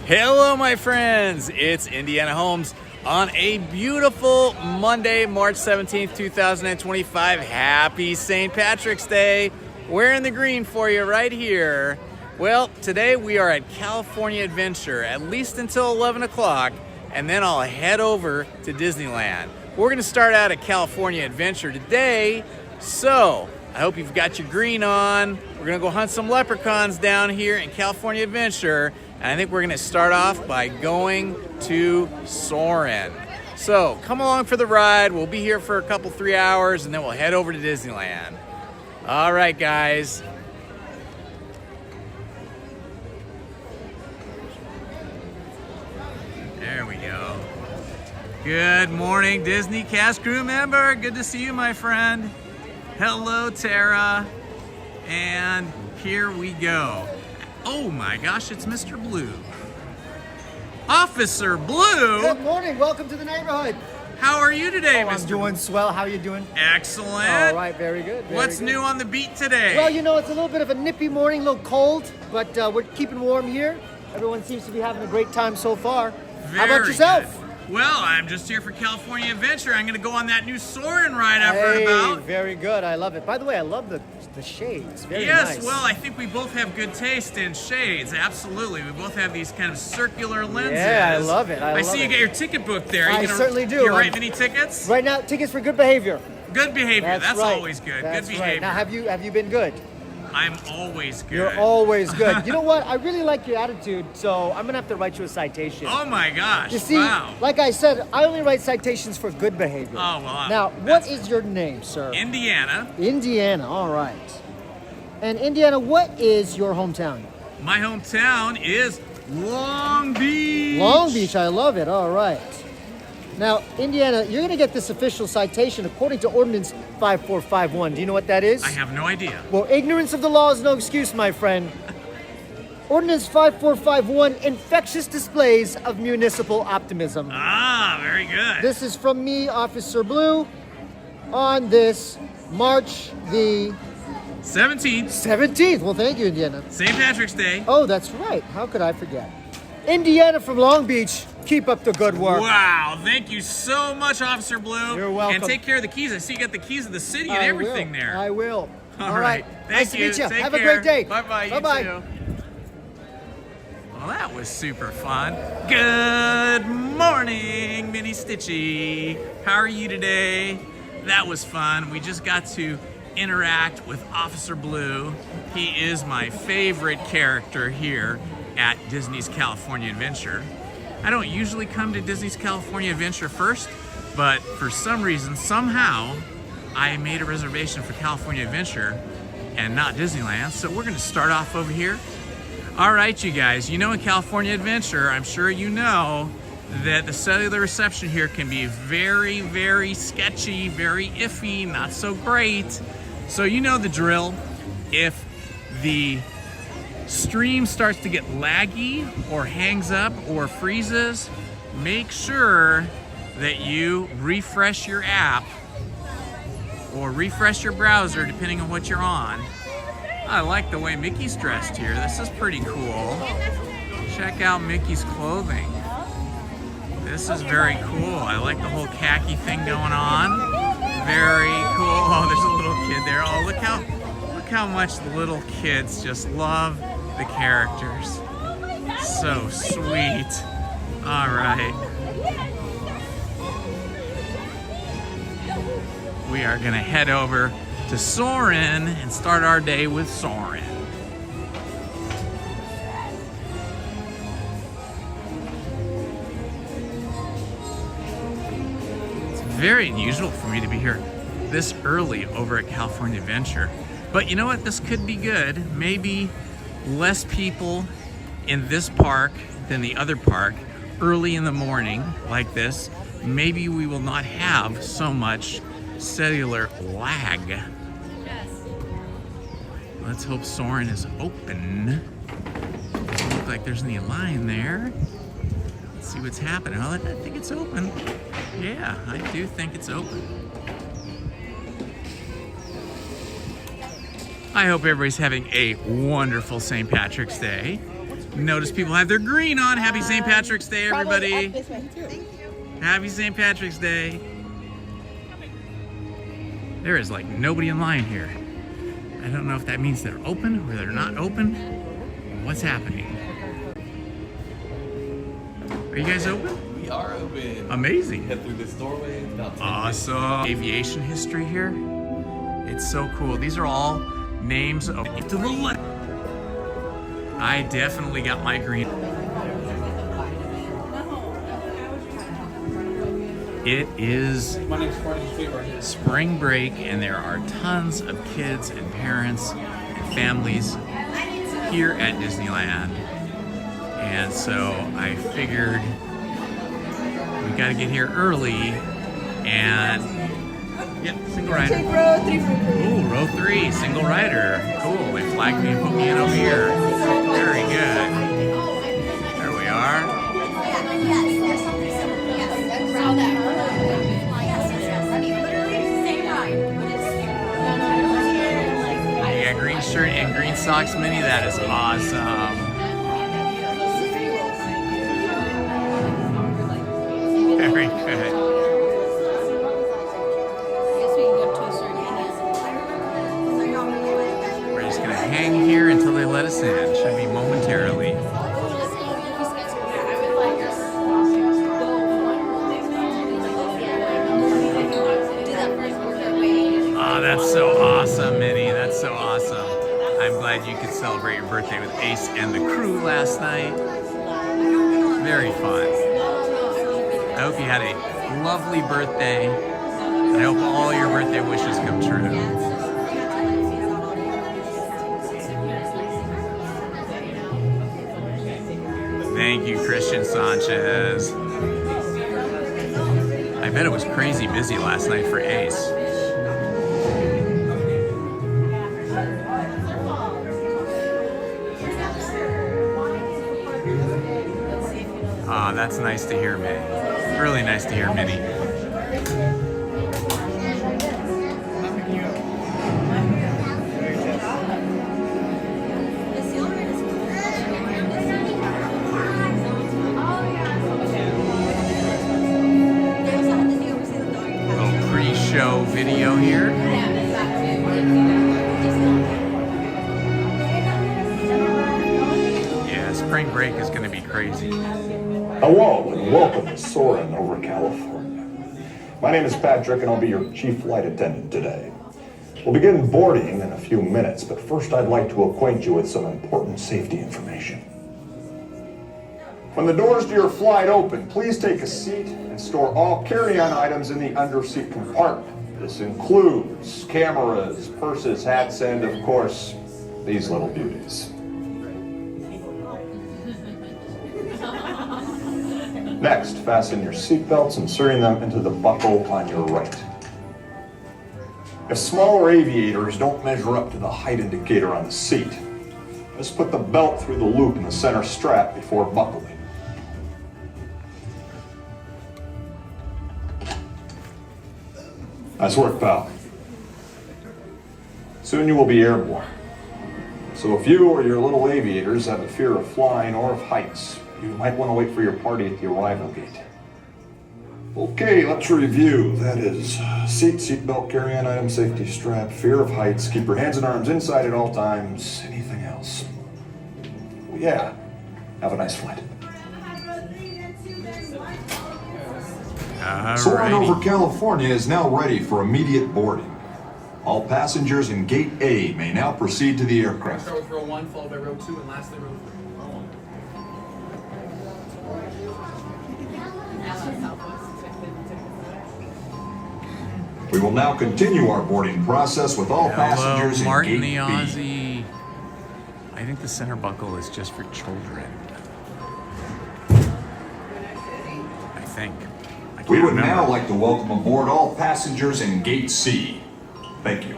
Hello, my friends. It's Indiana Homes on a beautiful Monday, March 17th, 2025. Happy St. Patrick's Day. Wearing the green for you right here. Well, today we are at California Adventure, at least until 11 o'clock, and then I'll head over to Disneyland. We're going to start out at California Adventure today, so I hope you've got your green on. We're going to go hunt some leprechauns down here in California Adventure. And I think we're gonna start off by going to Soarin. So come along for the ride. We'll be here for a couple, 3 hours, and then we'll head over to Disneyland. All right, guys. There we go. Good morning, Disney cast crew member. Good to see you, my friend. Hello, Tara. And here we go. Oh my gosh, it's Mr. Blue. Officer Blue! Good morning, welcome to the neighborhood. How are you today, Mr. I'm doing swell, how are you doing? Excellent. All right, very good. What's new on the beat today? Well, you know, it's a little bit of a nippy morning, a little cold, but we're keeping warm here. Everyone seems to be having a great time so far. How about yourself? Good. Well, I'm just here for California Adventure. I'm going to go on that new Soarin' ride I've heard about. Very good, I love it. By the way, I love the shades, very nice. Yes, well, I think we both have good taste in shades, absolutely. We both have these kind of circular lenses. Yeah, I love it, I see you got your ticket book there. I certainly do. You writing any tickets? Right now, tickets for good behavior. Good behavior, that's right. Always good. That's good behavior. Right. Now, have you been good? I'm always good. You're always good. You know what? I really like your attitude, so I'm gonna have to write you a citation. Oh my gosh! You see, wow. Like I said, I only write citations for good behavior. Oh well. Now, what is your name, sir? Indiana. Indiana. All right. And Indiana, what is your hometown? My hometown is Long Beach. Long Beach. I love it. All right. Now, Indiana, you're going to get this official citation according to Ordinance 5451. Do you know what that is? I have no idea. Well, ignorance of the law is no excuse, my friend. Ordinance 5451, infectious displays of municipal optimism. Ah, very good. This is from me, Officer Blue, on this March the 17th. Well, thank you, Indiana. St. Patrick's Day. Oh, that's right. How could I forget? Indiana from Long Beach, keep up the good work. Wow, thank you so much, Officer Blue. You're welcome. And take care of the keys. I see you got the keys of the city and everything there. I will. All right. Nice Thank you. to meet you. Take Have care. a great day. Bye-bye. Bye-bye. You too. Well, that was super fun. Good morning, Mini Stitchy. How are you today? That was fun. We just got to interact with Officer Blue. He is my favorite character here at Disney's California Adventure. I don't usually come to Disney's California Adventure first, but for some reason, somehow, I made a reservation for California Adventure and not Disneyland, so we're gonna start off over here. All right, you guys, you know in California Adventure, I'm sure you know that the cellular reception here can be very, very sketchy, very iffy, not so great. So you know the drill. If the stream starts to get laggy or hangs up or freezes, make sure that you refresh your app or refresh your browser depending on what you're on. I like the way Mickey's dressed here. This is pretty cool. Check out Mickey's clothing. This is very cool. I like the whole khaki thing going on. Very cool. Oh, there's a little kid there. Oh, look how much the little kids just love the characters. So sweet. All right. We are gonna head over to Soarin and start our day with Soarin. very unusual for me to be here this early over at California Adventure. But you know what? This could be good. Maybe less people in this park than the other park early in the morning like this. Maybe we will not have so much cellular lag. Yes. Let's hope Soarin is open. Doesn't look like there's any line there. Let's see what's happening. Well, I think it's open. Yeah, I do think it's open. I hope everybody's having a wonderful St. Patrick's Day. Notice people have their green on. Happy St. Patrick's Day, everybody. Happy St. Patrick's Day. There is like nobody in line here. I don't know if that means they're open or they're not open. What's happening? Are you guys open? We are open. Amazing. Head through this doorway. It's about 10 Awesome. Aviation history here. It's so cool. These are all names of to the left. I definitely got my green. It is spring break and there are tons of kids and parents and families here at Disneyland. And so I figured we got to get here early and single rider. Take row 3 for free. Ooh, row 3, single rider. Cool, they flagged me and put me in over here. Very good. There we are. You got green shirt and green socks, Minnie. That is awesome. Very good. We're just gonna hang here until they let us in. Should be momentarily. Oh, that's so awesome, Minnie. That's so awesome. I'm glad you could celebrate your birthday with Ace and the crew last night. Very fun. I hope you had a lovely birthday. I hope all your birthday wishes come true. Thank you, Christian Sanchez. I bet it was crazy busy last night for Ace. Ah, that's nice to hear, Minnie. Really nice to hear, Minnie. Little pre-show video here. Yeah, spring break is going to be crazy. Hello and welcome to Soarin Over California. My name is Patrick and I'll be your chief flight attendant today. We'll begin boarding in a few minutes, but first I'd like to acquaint you with some important safety information. When the doors to your flight open, please take a seat and store all carry-on items in the underseat compartment. This includes cameras, purses, hats, and of course, these little beauties. Next, fasten your seatbelts, inserting them into the buckle on your right. If smaller aviators don't measure up to the height indicator on the seat, just put the belt through the loop in the center strap before buckling. Nice work, pal. Soon you will be airborne. So if you or your little aviators have a fear of flying or of heights, you might want to wait for your party at the arrival gate. Okay, let's review. That is seatbelt, carry-on item, safety strap, fear of heights, keep your hands and arms inside at all times. Anything else? Well, yeah, have a nice flight. Soarin Over California is now ready for immediate boarding. All passengers in Gate A may now proceed to the aircraft. Start with row 1, followed by row 2, and lastly row 3. We will now continue our boarding process with all passengers Hello, in Martin Gate the B. Aussie. I think the center buckle is just for children. I think. I can't We would remember. now like to welcome aboard all passengers in Gate C. Thank you.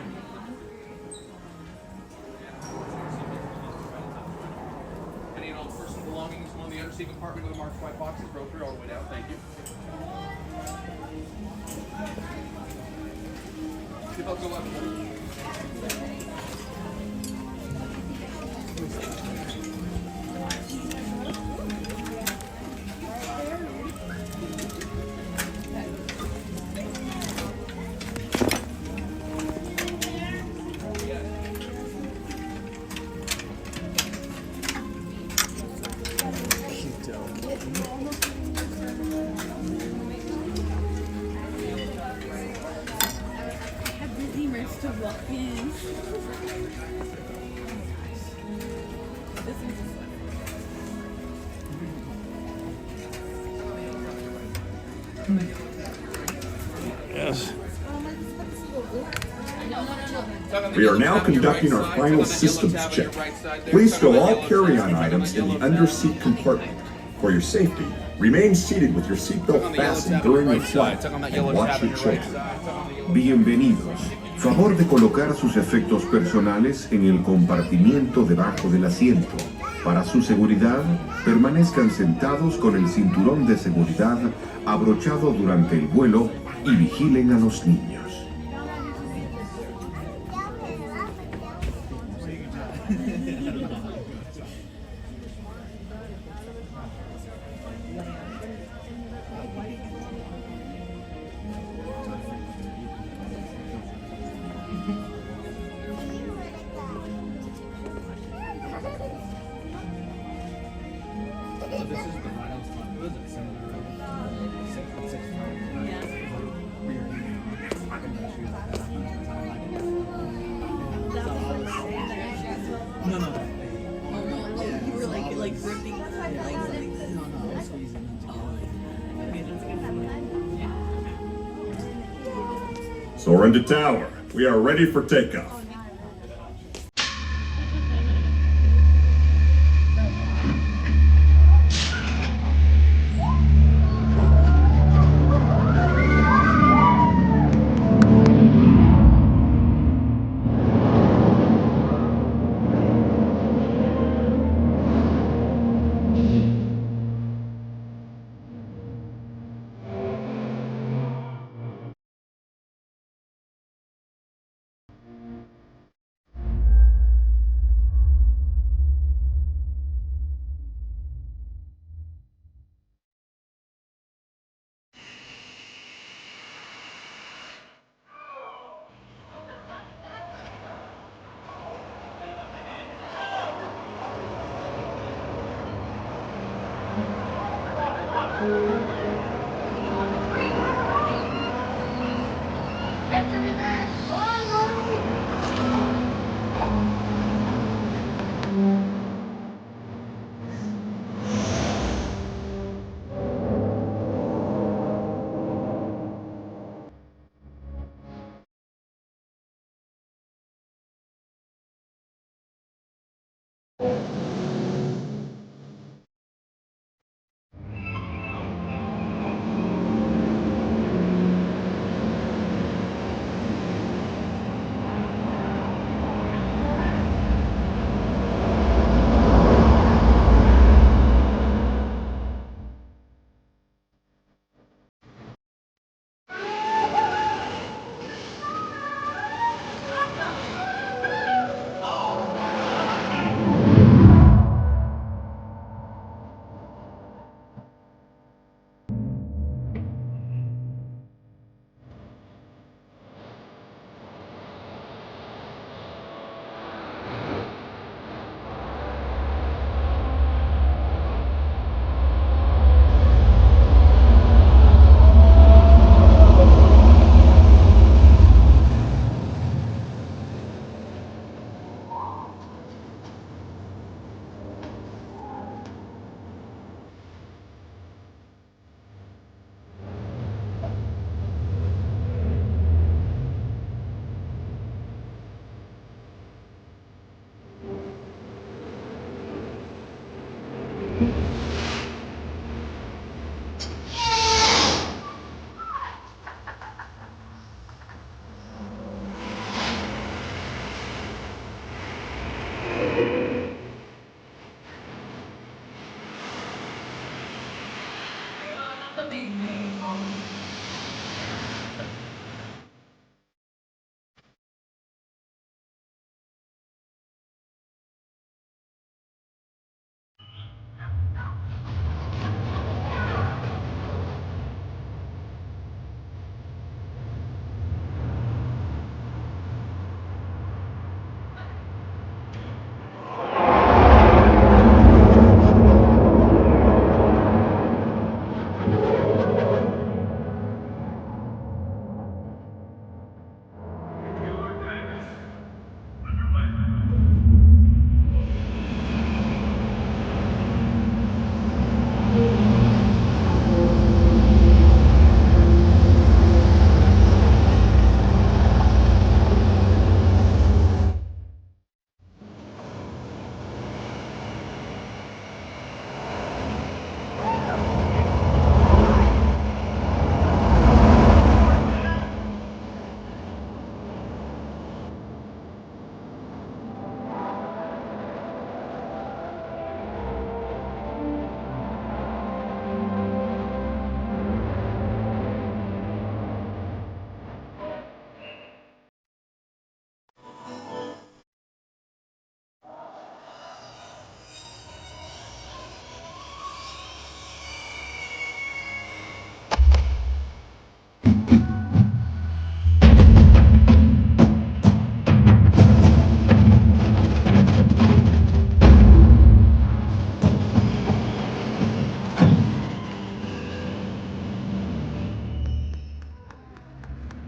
Any and all personal belongings from the underseat compartment of the marked white boxes, row 3 all the way down. Thank you. Seatbelts go left. Have Disney merch to Rockin. This is Yes. We are now conducting our final systems check. Please stow all carry-on items in the underseat compartment. For your safety, remain seated with your seatbelt fastened during your flight and watch your children. Bienvenidos. Favor de colocar sus efectos personales en el compartimiento debajo del asiento. Para su seguridad, permanezcan sentados con el cinturón de seguridad abrochado durante el vuelo y vigilen a los niños. you were like ripping Soarin to tower. We are ready for takeoff.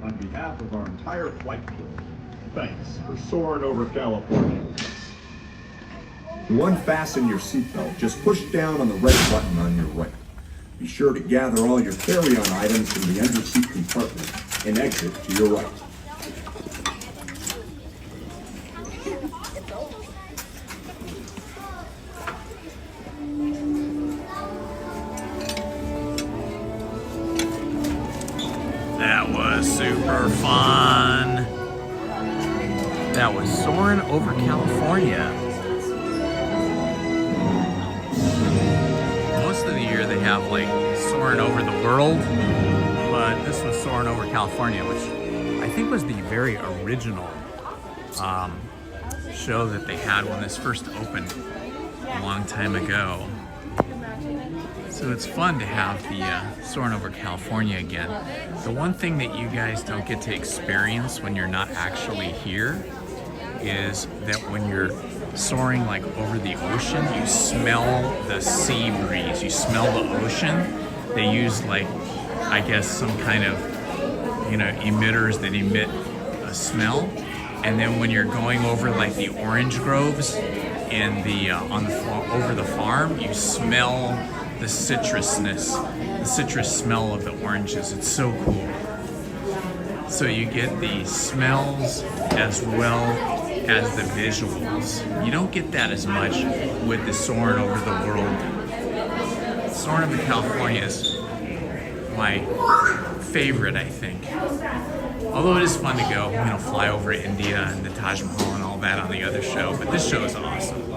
On behalf of our entire flight crew, thanks for soaring over California. To unfasten your seatbelt, just push down on the red button on your right. Be sure to gather all your carry-on items from the underseat compartment and exit to your right. That was super fun. That was Soarin' Over California. Most of the year they have like Soarin' Over the World, but this was Soarin' Over California, which I think was the very original show that they had when this first opened a long time ago. So it's fun to have the Soarin' Over California again. The one thing that you guys don't get to experience when you're not actually here is that when you're soaring like over the ocean, you smell the sea breeze, you smell the ocean. They use like, I guess, some kind of, you know, emitters that emit a smell. And then when you're going over like the orange groves in the over the farm, you smell the citrusness, the citrus smell of the oranges. It's so cool. So you get the smells as well as the visuals. You don't get that as much with the Soarin' Over the World. Soarin' Over California is my favorite, I think. Although it is fun to go, you know, fly over India and the Taj Mahal and all that on the other show, but this show is awesome.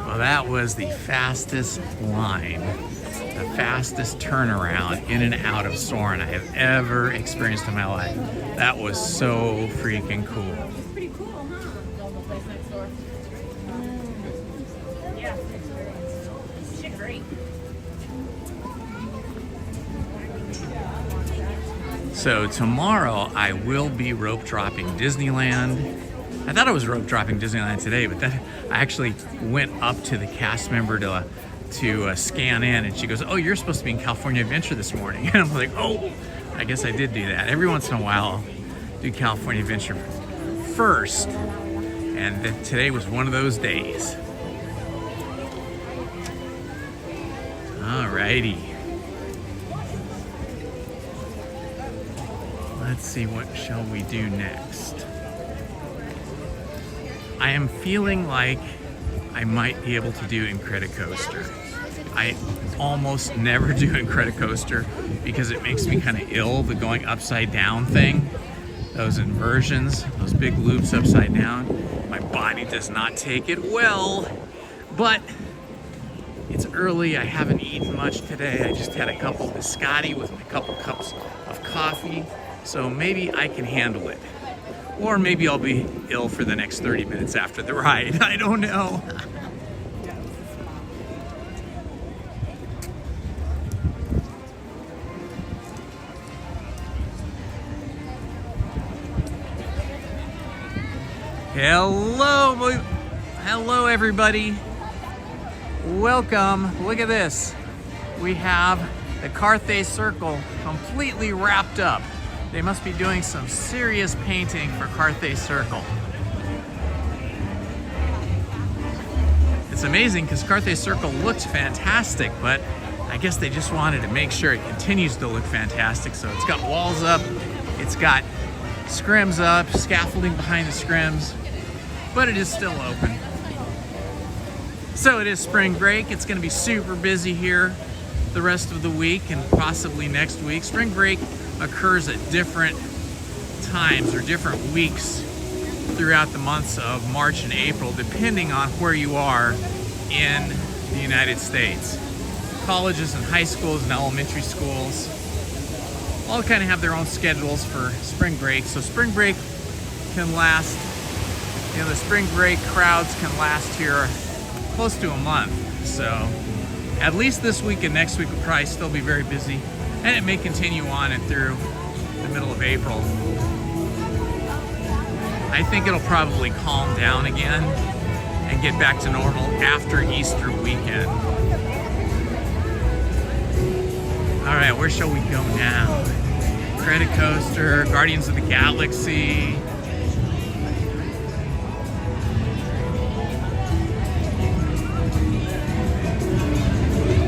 Well, that was the fastest line, the fastest turnaround in and out of Soarin' I have ever experienced in my life. That was so freaking cool. Pretty cool, huh? Place next door. Yeah. Shit, great. So tomorrow I will be rope dropping Disneyland. I thought I was rope dropping Disneyland today, but then I actually went up to the cast member to scan in, and she goes, "Oh, you're supposed to be in California Adventure this morning." And I'm like, "Oh, I guess I did do that." Every once in a while, I'll do California Adventure first, and today was one of those days. Alrighty. let's see, what shall we do next? I am feeling like I might be able to do Incredicoaster. I almost never do Incredicoaster because it makes me kind of ill, the going upside down thing. Those inversions, those big loops upside down. My body does not take it well, but it's early. I haven't eaten much today. I just had a couple biscotti with a couple cups of coffee, so maybe I can handle it. Or maybe I'll be ill for the next 30 minutes after the ride. I don't know. Hello everybody. Welcome. Look at this. We have the Carthay Circle completely wrapped up. They must be doing some serious painting for Carthay Circle. It's amazing because Carthay Circle looks fantastic, but I guess they just wanted to make sure it continues to look fantastic. So it's got walls up, it's got scrims up, scaffolding behind the scrims, but it is still open. So it is spring break. It's going to be super busy here the rest of the week and possibly next week. Spring break occurs at different times or different weeks throughout the months of March and April, depending on where you are in the United States. Colleges and high schools and elementary schools all kind of have their own schedules for spring break. So spring break can last, the spring break crowds can last here close to a month. So at least this week and next week will probably still be very busy, and it may continue on and through the middle of April. I think it'll probably calm down again and get back to normal after Easter weekend. All right, where shall we go now? Incredicoaster, Guardians of the Galaxy.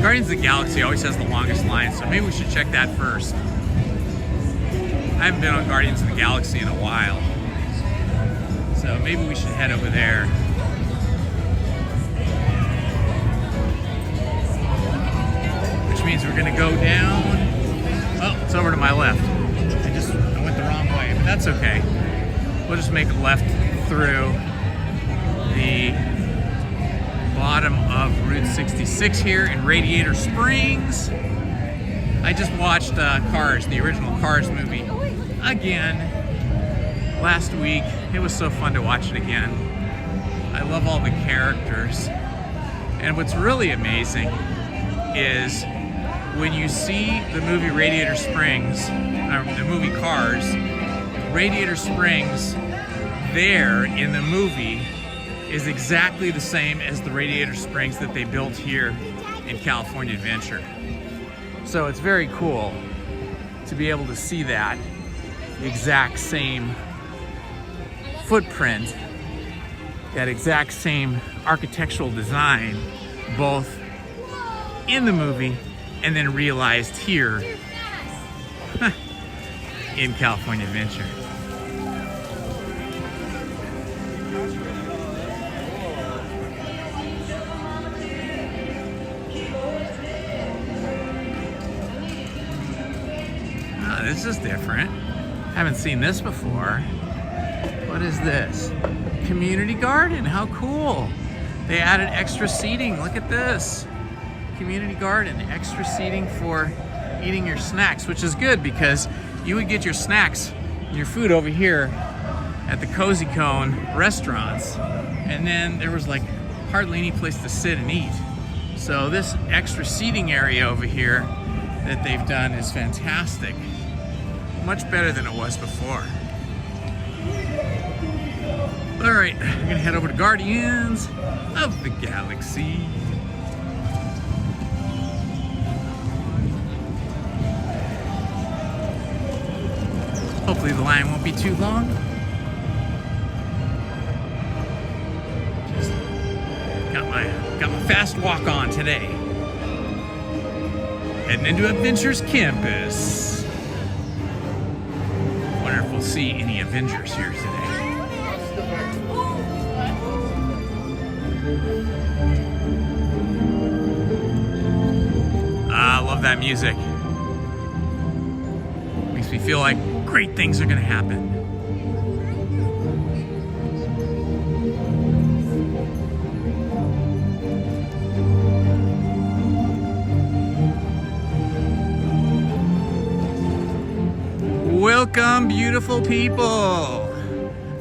Guardians of the Galaxy always has the longest line, so maybe we should check that first. I haven't been on Guardians of the Galaxy in a while, so maybe we should head over there. Which means we're gonna go down. Oh, it's over to my left. I went the wrong way, but that's okay. We'll just make a left through the bottom of Route 66 here in Radiator Springs. I just watched Cars, the original Cars movie, again last week. It was so fun to watch it again. I love all the characters. And what's really amazing is when you see the movie Radiator Springs, or the movie Cars, Radiator Springs there in the movie is exactly the same as the Radiator Springs that they built here in California Adventure. So it's very cool to be able to see that exact same footprint, that exact same architectural design, both in the movie and then realized here in California Adventure. Oh, this is different. Haven't seen this before. What is this? Community garden, how cool. They added extra seating, look at this. Community garden, extra seating for eating your snacks, which is good because you would get your snacks and your food over here at the Cozy Cone restaurants, and then there was like hardly any place to sit and eat. So this extra seating area over here that they've done is fantastic. Much better than it was before. All right, we're gonna head over to Guardians of the Galaxy. Hopefully the line won't be too long. Just got my fast walk on today. Heading into Adventures Campus. we'll see any Avengers here today. I love that music. Makes me feel like great things are gonna happen. Welcome, beautiful people.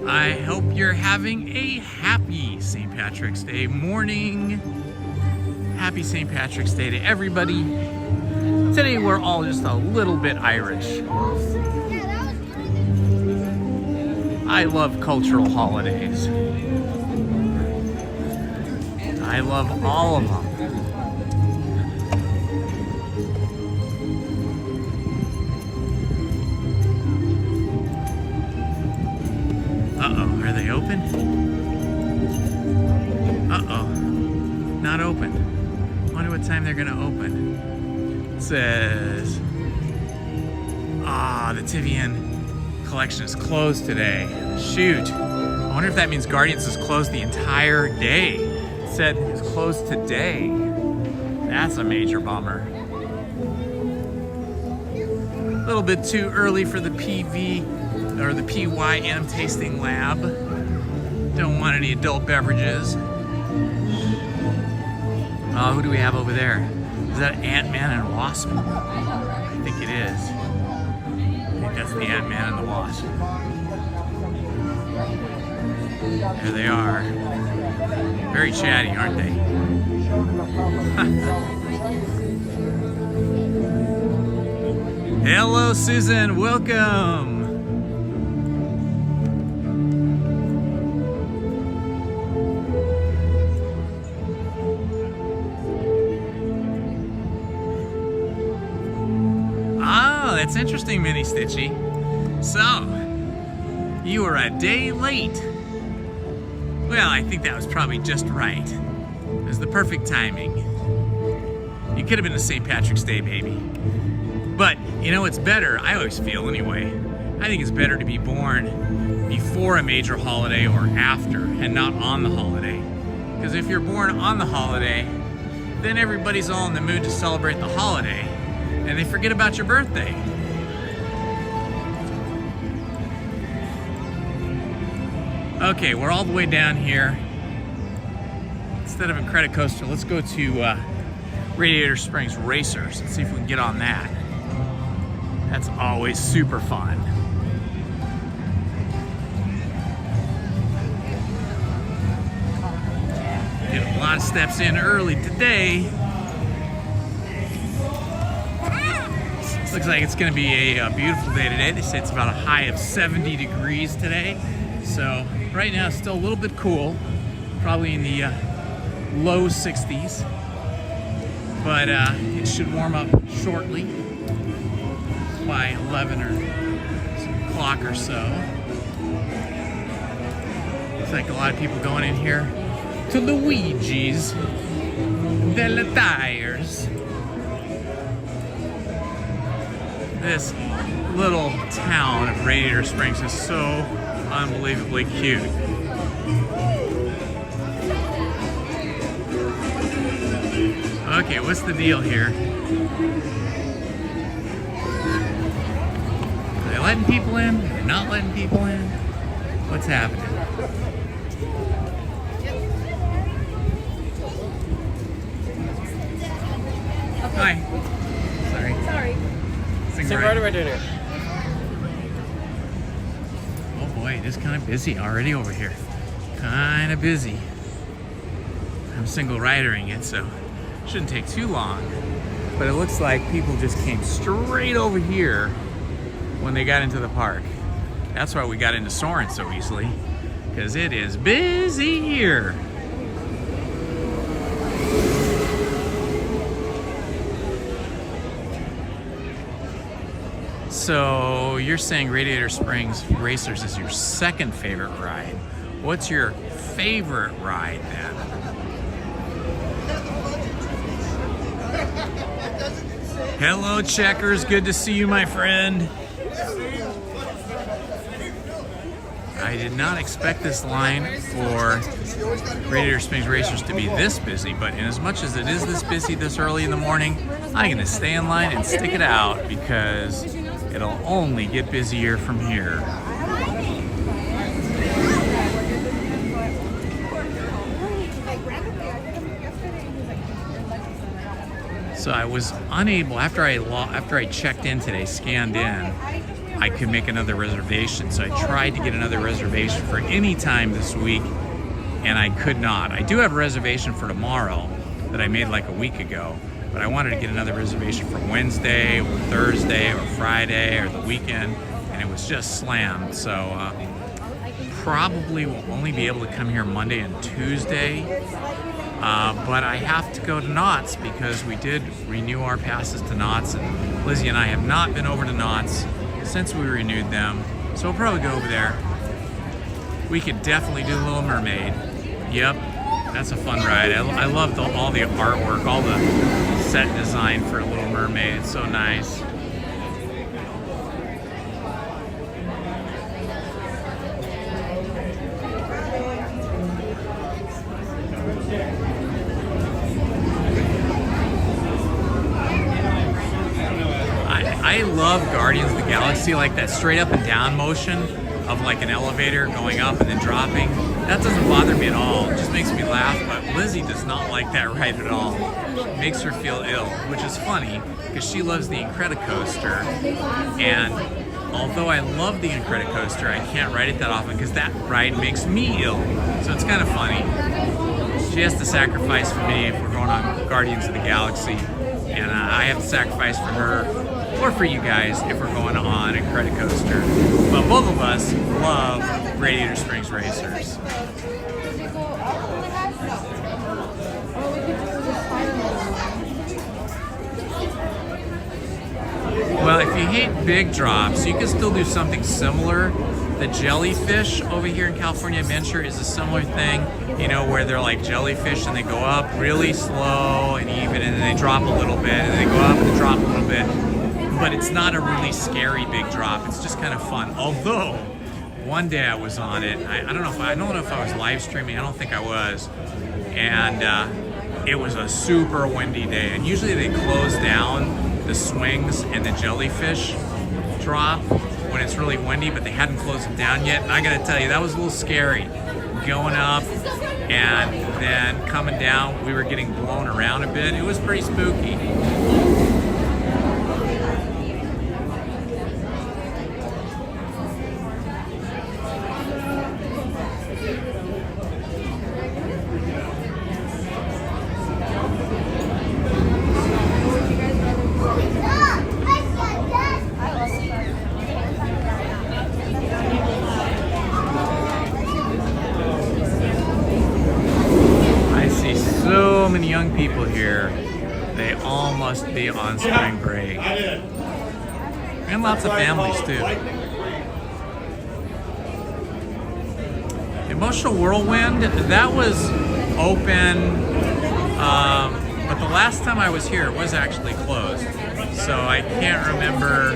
I hope you're having a happy St. Patrick's Day morning. Happy St. Patrick's Day to everybody. Today we're all just a little bit Irish. I love cultural holidays. I love all of them. Uh-oh, are they open? Uh-oh, not open. Wonder what time they're gonna open. It says, the Tivian collection is closed today. Shoot, I wonder if that means Guardians is closed the entire day. It said it's closed today. That's a major bummer. A little bit too early for the PV or the PYM tasting lab. Don't want any adult beverages. Who do we have over there? Is that Ant-Man and Wasp? I think it is. I think that's the Ant-Man and the Wasp. There they are. Very chatty, aren't they? Hello, Susan. Welcome. That's interesting, Mini Stitchy. So, you were a day late. Well, I think that was probably just right. It was the perfect timing. You could have been a St. Patrick's Day baby. But, you know, it's better, I always feel anyway. I think it's better to be born before a major holiday or after, and not on the holiday. Because if you're born on the holiday, then everybody's all in the mood to celebrate the holiday, and they forget about your birthday. Okay, we're all the way down here. Instead of a credit coaster, let's go to Radiator Springs Racers and see if we can get on that. That's always super fun. Get a lot of steps in early today. Looks like it's going to be a beautiful day today. They say it's about a high of 70 degrees today. So right now it's still a little bit cool, probably in the low 60s, but it should warm up shortly by 11 o'clock or so. Looks like a lot of people going in here to Luigi's Della Tires. This little town of Radiator Springs is so unbelievably cute. Okay, what's the deal here? Are they letting people in? Are they not letting people in? What's happening? Hi. Sorry. Sing right here. Oh boy, it is kind of busy already over here. Kind of busy. I'm single ridering it, so it shouldn't take too long. But it looks like people just came straight over here when they got into the park. That's why we got into Soarin so easily, because it is busy here. So you're saying Radiator Springs Racers is your second favorite ride. What's your favorite ride then? Hello, Checkers. Good to see you, my friend. I did not expect this line for Radiator Springs Racers to be this busy, but in as much as it is this busy this early in the morning, I'm gonna stay in line and stick it out because it'll only get busier from here. So I was unable, after I checked in today, scanned in, I could make another reservation. So I tried to get another reservation for any time this week, and I could not. I do have a reservation for tomorrow that I made like a week ago, but I wanted to get another reservation for Wednesday or Thursday or Friday or the weekend, and it was just slammed. So probably will only be able to come here Monday and Tuesday, but I have to go to Knott's because we did renew our passes to Knott's, and Lizzie and I have not been over to Knott's since we renewed them, so we'll probably go over there. We could definitely do Little Mermaid. Yep, that's a fun ride. I love all the artwork, all the set design for Little Mermaid. It's so nice. I love Guardians of the Galaxy, like that straight up and down motion of like an elevator going up and then dropping. That doesn't bother me at all. It just makes me laugh, but Lizzie does not like that ride at all. It makes her feel ill, which is funny because she loves the Incredicoaster. And although I love the Incredicoaster, I can't ride it that often because that ride makes me ill. So it's kind of funny. She has to sacrifice for me if we're going on Guardians of the Galaxy, and I have to sacrifice for her or for you guys if we're going on Incredicoaster. But both of us love Radiator Springs Racers. Well, if you hate big drops, you can still do something similar. The jellyfish over here in California Adventure is a similar thing, you know, where they're like jellyfish and they go up really slow and even, and then they drop a little bit, and they go up and they drop a little bit. But it's not a really scary big drop. It's just kind of fun. Although one day I was on it. I don't know if I was live streaming. I don't think I was. And it was a super windy day. And usually they close down the swings and the jellyfish drop when it's really windy, but they hadn't closed them down yet. And I gotta tell you, that was a little scary. Going up and then coming down, we were getting blown around a bit. It was pretty spooky. Young people here, they all must be on spring break, and lots of families too. Emotional Whirlwind, that was open, but the last time I was here it was actually closed, so I can't remember.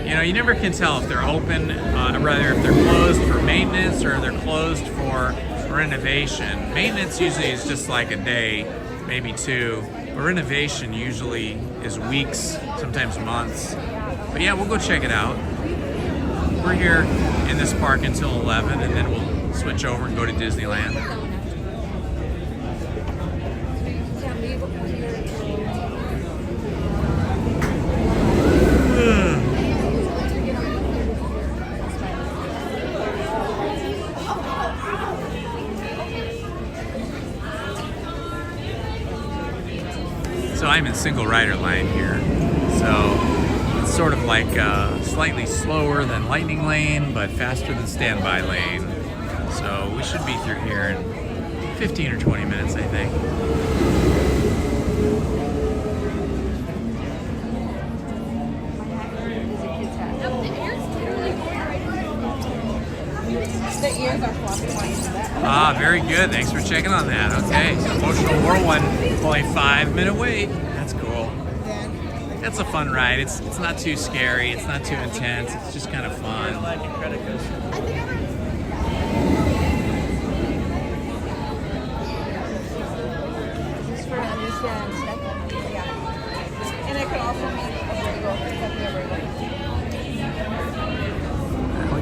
You know, you never can tell if they're open, rather if they're closed for maintenance or they're closed for renovation. Maintenance usually is just like a day, maybe two. But renovation usually is weeks, sometimes months. But yeah, we'll go check it out. We're here in this park until 11, and then we'll switch over and go to Disneyland. So I'm in single rider line here, so it's sort of like slightly slower than Lightning Lane, but faster than Standby Lane. So we should be through here in 15 or 20 minutes, I think. The ears are floppy. Ah, very good. Thanks for checking on that. Okay, so Emotional Whirlwind, only 5-minute wait. That's cool. That's a fun ride. It's not too scary. It's not too intense. It's just kind of fun.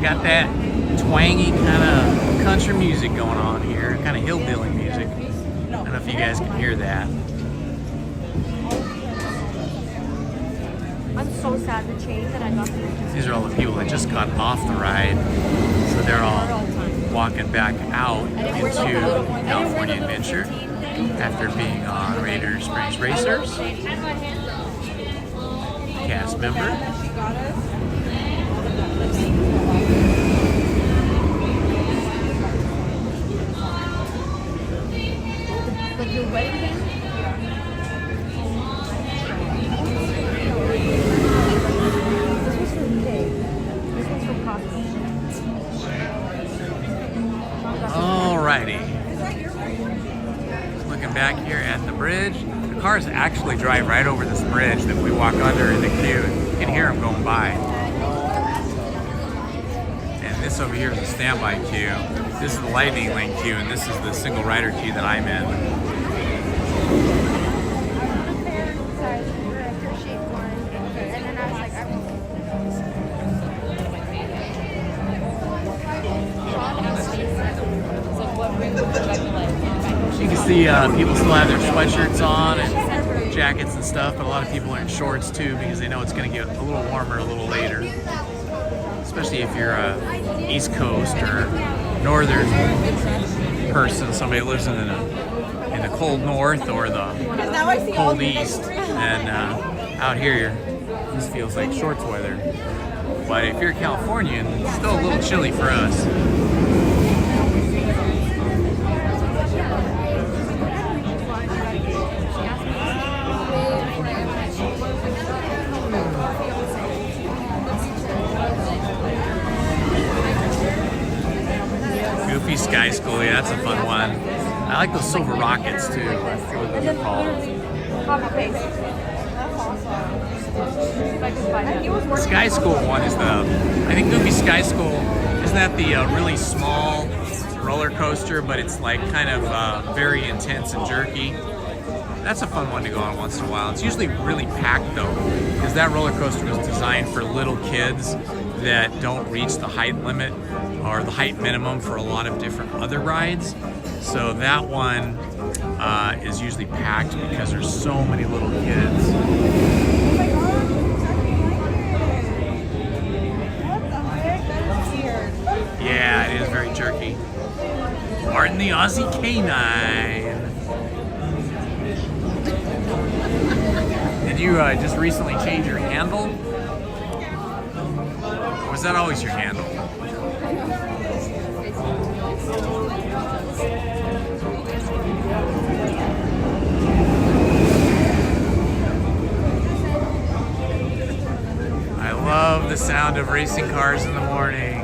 got that twangy kind of country music going on here, kind of hillbilly music. I don't know if you guys can hear that. I'm so sad the chain that I got. These are all the people that just got off the ride, so they're all walking back out into California Adventure after being on Radiator Springs Racers. Cast member. But you're waiting. Alrighty. Looking back here at the bridge. The cars actually drive right over this bridge that we walk under in the queue. You can hear them going by. And this over here is a standby queue. This is the lightning lane queue, and this is the single rider queue that I'm in. You can see people still have their sweatshirts on and jackets and stuff, but a lot of people are in shorts too because they know it's going to get a little warmer a little later. Especially if you're a East Coast or Northern person, somebody who lives in the cold North or the cold East, and out here this feels like shorts weather. But if you're Californian, it's still a little chilly for us. Goofy Sky School, yeah, that's a fun one. I like those silver rockets too. I forget what those are called. Sky School one is I think Goofy Sky School, isn't that the really small roller coaster, but it's like kind of very intense and jerky? That's a fun one to go on once in a while. It's usually really packed though, because that roller coaster was designed for little kids that don't reach the height limit or the height minimum for a lot of different other rides. So that one is usually packed because there's so many little kids. Yeah, it is very jerky. Martin the Aussie Canine. Did you just recently change your handle? Or was that always your handle? I love the sound of racing cars in the morning.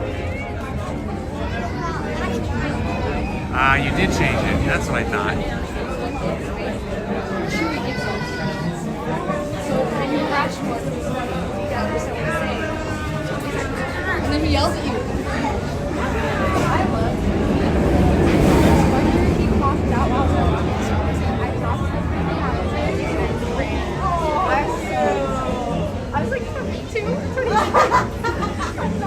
Ah, you did change it. That's what I thought. And then he yells at you.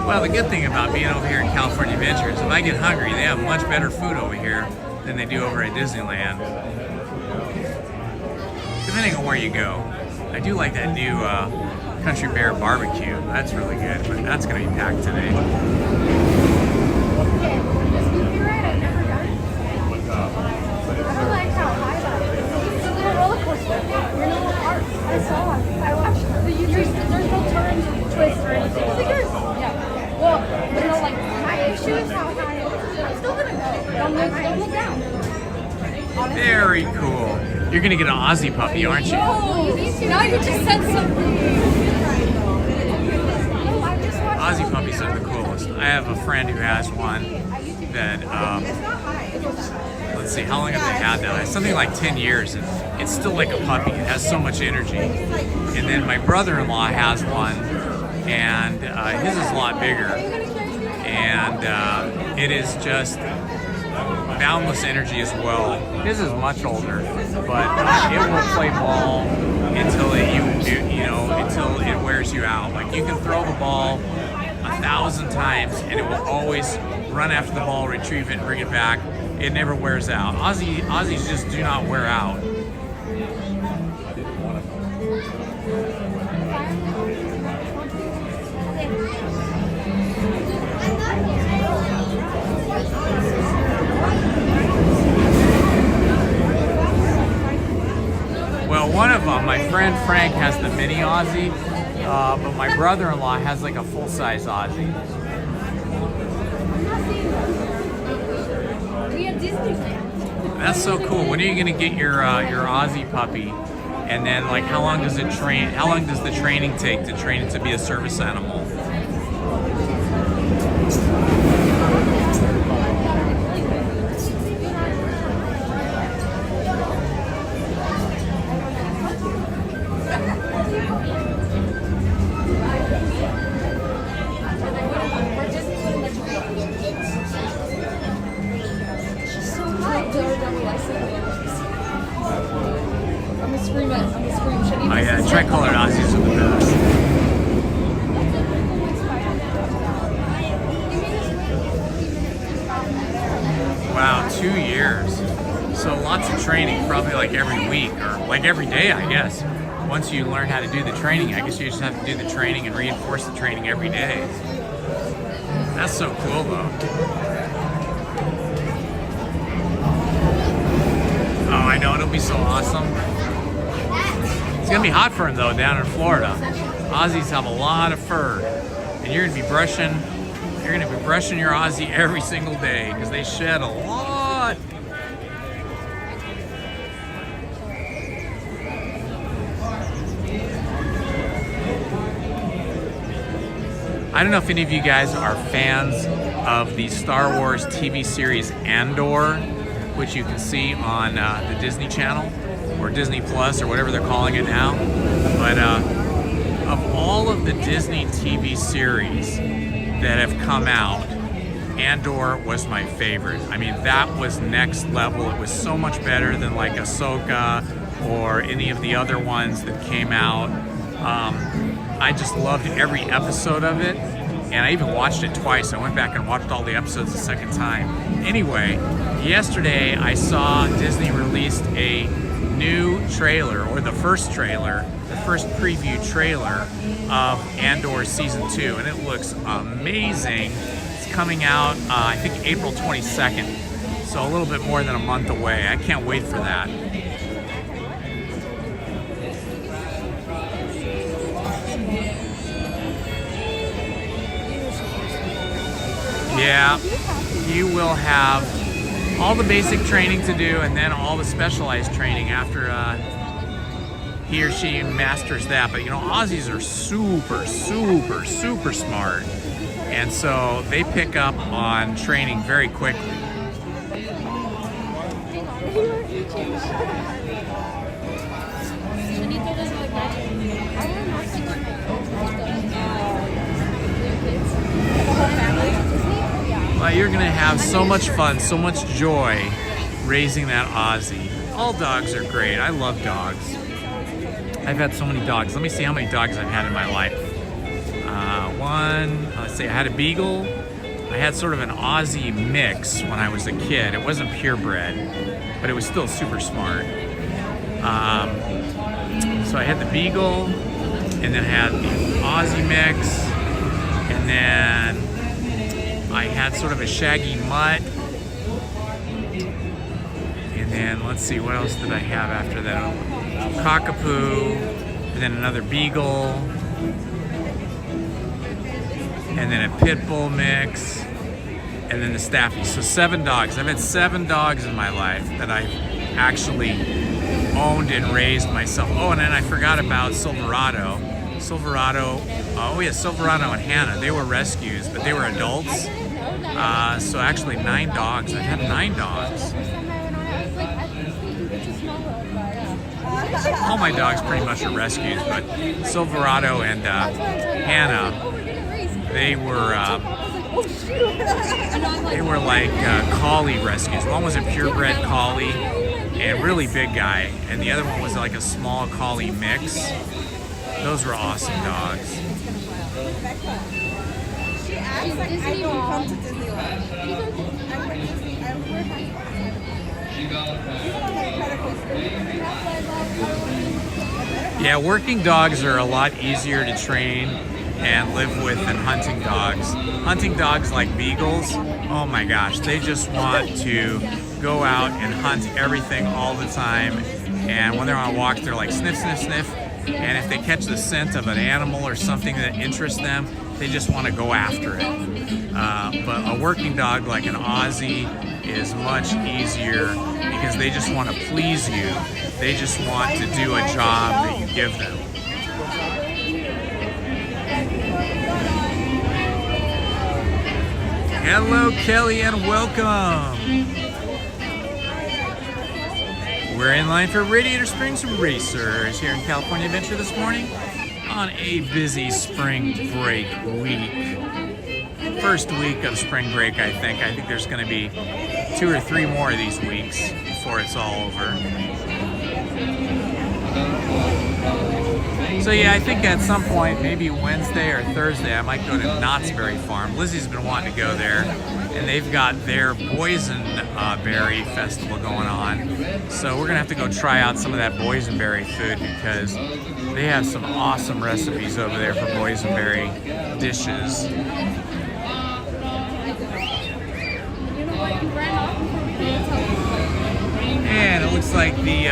Well, the good thing about being over here in California Adventure is if I get hungry, they have much better food over here than they do over at Disneyland. Depending on where you go. I do like that new Country Bear barbecue. That's really good, but that's going to be packed today. Very cool. You're gonna get an Aussie puppy, aren't you? No, now you just said something. Aussie puppies are the coolest. I have a friend who has one that, let's see, how long have they had now? It's something like 10 years, and it's still like a puppy. It has so much energy. And then my brother-in-law has one, and his is a lot bigger. And it is just boundless energy as well. His is much older, but it will play ball until until it wears you out. Like you can throw the ball 1,000 times, and it will always run after the ball, retrieve it, and bring it back. It never wears out. Aussies just do not wear out. Well, one of them, my friend Frank, has the mini Aussie, but my brother-in-law has like a full-size Aussie. We have Disneyland. That's so cool. When are you gonna get your Aussie puppy? And then, like, how long does it train? How long does the training take to train it to be a service animal? Oh yeah, tricolored Aussies are the best. Wow, 2 years. So lots of training, probably like every week or like every day, I guess. Once you learn how to do the training, I guess you just have to do the training and reinforce the training every day. That's so cool though. Oh, I know, it'll be so awesome. It's gonna be hot for him though down in Florida. Aussies have a lot of fur, and you're gonna be brushing your Aussie every single day because they shed a lot. I don't know if any of you guys are fans of the Star Wars TV series Andor, which you can see on the Disney Channel or Disney Plus or whatever they're calling it now. But of all of the Disney TV series that have come out, Andor was my favorite. I mean, that was next level. It was so much better than like Ahsoka or any of the other ones that came out. I just loved every episode of it, and I even watched it twice. I went back and watched all the episodes a second time. Anyway, yesterday I saw Disney released a new trailer, or the first trailer, the first preview trailer of Andor Season 2, and it looks amazing. It's coming out, I think, April 22nd, so a little bit more than a month away. I can't wait for that. Yeah, you will have all the basic training to do and then all the specialized training after he or she masters that. But you know, Aussies are super, super, super smart. And so they pick up on training very quickly. Well, you're gonna have so much fun, so much joy raising that Aussie. All dogs are great. I love dogs. I've had so many dogs. Let me see how many dogs I've had in my life. Let's see, I had a Beagle. I had sort of an Aussie mix when I was a kid. It wasn't purebred, but it was still super smart. So I had the Beagle, and then I had the Aussie mix, and then I had sort of a shaggy mutt. And then let's see, what else did I have after that? Cockapoo, and then another Beagle, and then a Pit Bull mix, and then the Staffy. So 7 dogs. I've had 7 dogs in my life that I've actually owned and raised myself. Oh, and then I forgot about Silverado. Silverado and Hannah, they were rescues, but they were adults. So actually 9 dogs. I've had 9 dogs. All my dogs pretty much are rescues, but Silverado and Hannah, they were like collie rescues. One was a purebred collie and really big guy, and the other one was like a small collie mix. Those were awesome dogs. She acts like I don't come to Disneyland. I went to Disney. I wear my Yeah, working dogs are a lot easier to train and live with than hunting dogs. Hunting dogs like beagles, oh my gosh, they just want to go out and hunt everything all the time. And when they're on a walk, they're like sniff, sniff, sniff. And if they catch the scent of an animal or something that interests them, they just want to go after it. But a working dog like an Aussie is much easier because they just want to please you. They just want to do a job that you give them. Hello, Kelly, and welcome. We're in line for Radiator Springs Racers here in California Adventure this morning on a busy spring break week. First week of spring break, I think. I think there's going to be 2 or 3 more of these weeks before it's all over. So yeah, I think at some point, maybe Wednesday or Thursday, I might go to Knott's Berry Farm. Lizzie's been wanting to go there, and they've got their boysenberry festival going on. So we're gonna have to go try out some of that boysenberry food because they have some awesome recipes over there for boysenberry dishes. And it looks like the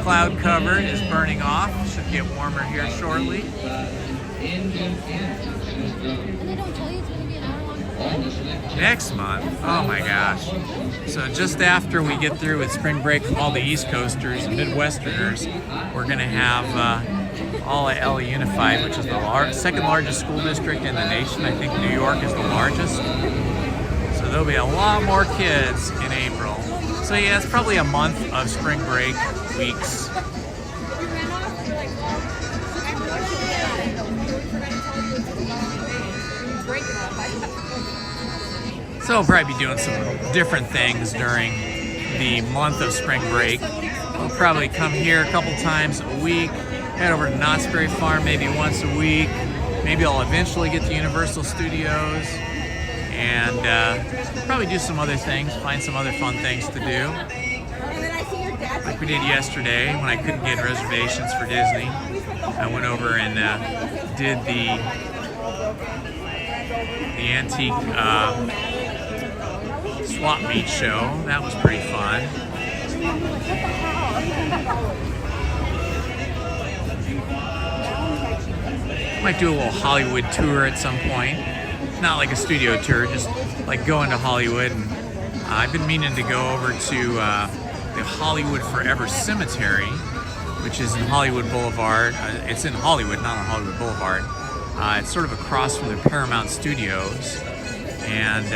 cloud cover is burning off. Should get warmer here shortly. Next month, oh my gosh. So just after we get through with spring break from all the East Coasters and Midwesterners, we're gonna have all at LA Unified, which is the second largest school district in the nation. I think New York is the largest. So there'll be a lot more kids in April. So yeah, it's probably a month of spring break weeks. So we'll probably be doing some different things during the month of spring break. We'll probably come here a couple times a week, head over to Knott's Berry Farm maybe once a week. Maybe I'll eventually get to Universal Studios and probably do some other things, find some other fun things to do. Like we did yesterday when I couldn't get reservations for Disney. I went over and did the antique swap meet show. That was pretty fun. Might do a little Hollywood tour at some point. Not like a studio tour, just like going to Hollywood. And I've been meaning to go over to the Hollywood Forever Cemetery, which is in Hollywood Boulevard. It's in Hollywood, not on Hollywood Boulevard. It's sort of across from the Paramount Studios. And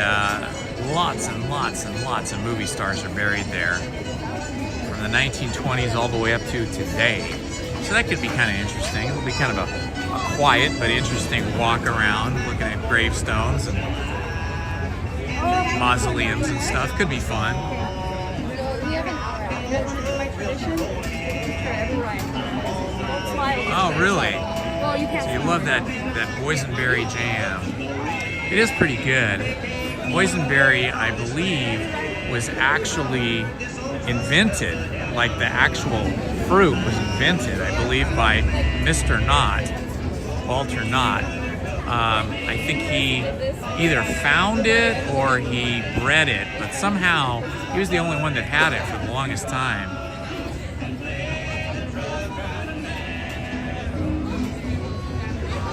lots and lots and lots of movie stars are buried there. From the 1920s all the way up to today. So that could be kind of interesting. It'll be kind of a quiet but interesting walk around, looking at gravestones and mausoleums and stuff. Could be fun. Oh, really? So you love that boysenberry jam. It is pretty good. Boysenberry, I believe, was actually invented, like the actual fruit was invented, I believe, by Mr. Knott, Walter Knott. I think he either found it or he bred it, but somehow he was the only one that had it for the longest time.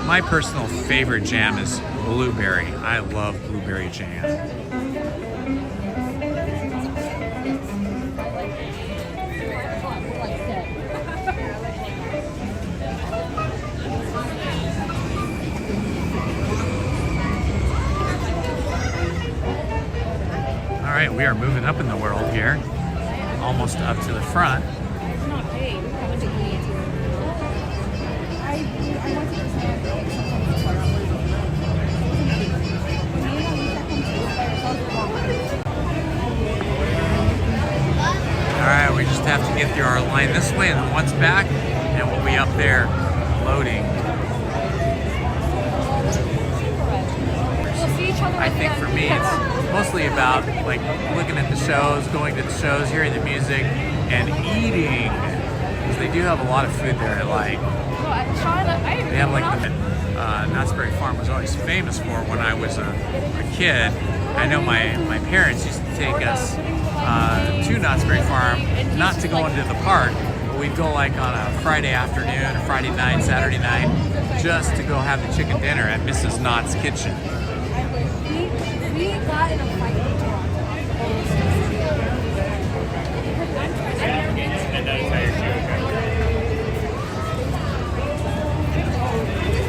My personal favorite jam is blueberry. I love blueberry jam. All right, we are moving up in the world here, almost up to the front. Alright, we just have to get through our line this way and then once back, and we'll be up there loading. me, it's mostly about like looking at the shows, going to the shows, hearing the music, and eating. Because they do have a lot of food there I like. They have like the Knott's Berry Farm was always famous for when I was a kid. I know my parents used to take us to Knott's Berry Farm, not to go into the park, but we'd go like on a Friday afternoon, or Friday night, Saturday night, just to go have the chicken dinner at Mrs. Knott's kitchen. We got in a fight with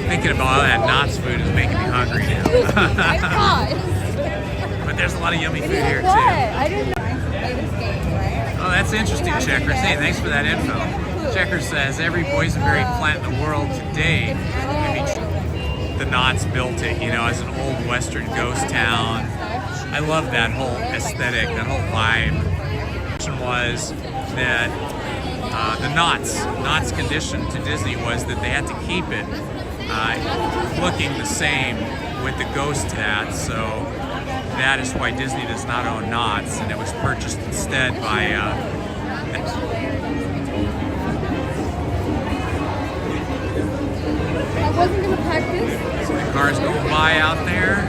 Thinking about all that Knott's food is making me hungry now. But there's a lot of yummy food here too. I didn't know. Oh, that's interesting, Checkers. Hey, thanks for that info. Checkers says every boysenberry plant in the world today, the Knotts built it, you know, as an old western ghost town. I love that whole aesthetic, that whole vibe. The question was that the Knott's condition to Disney was that they had to keep it looking the same with the ghost hats, so that is why Disney does not own Knott's, and it was purchased instead by I wasn't gonna pack this. so the cars going by out there.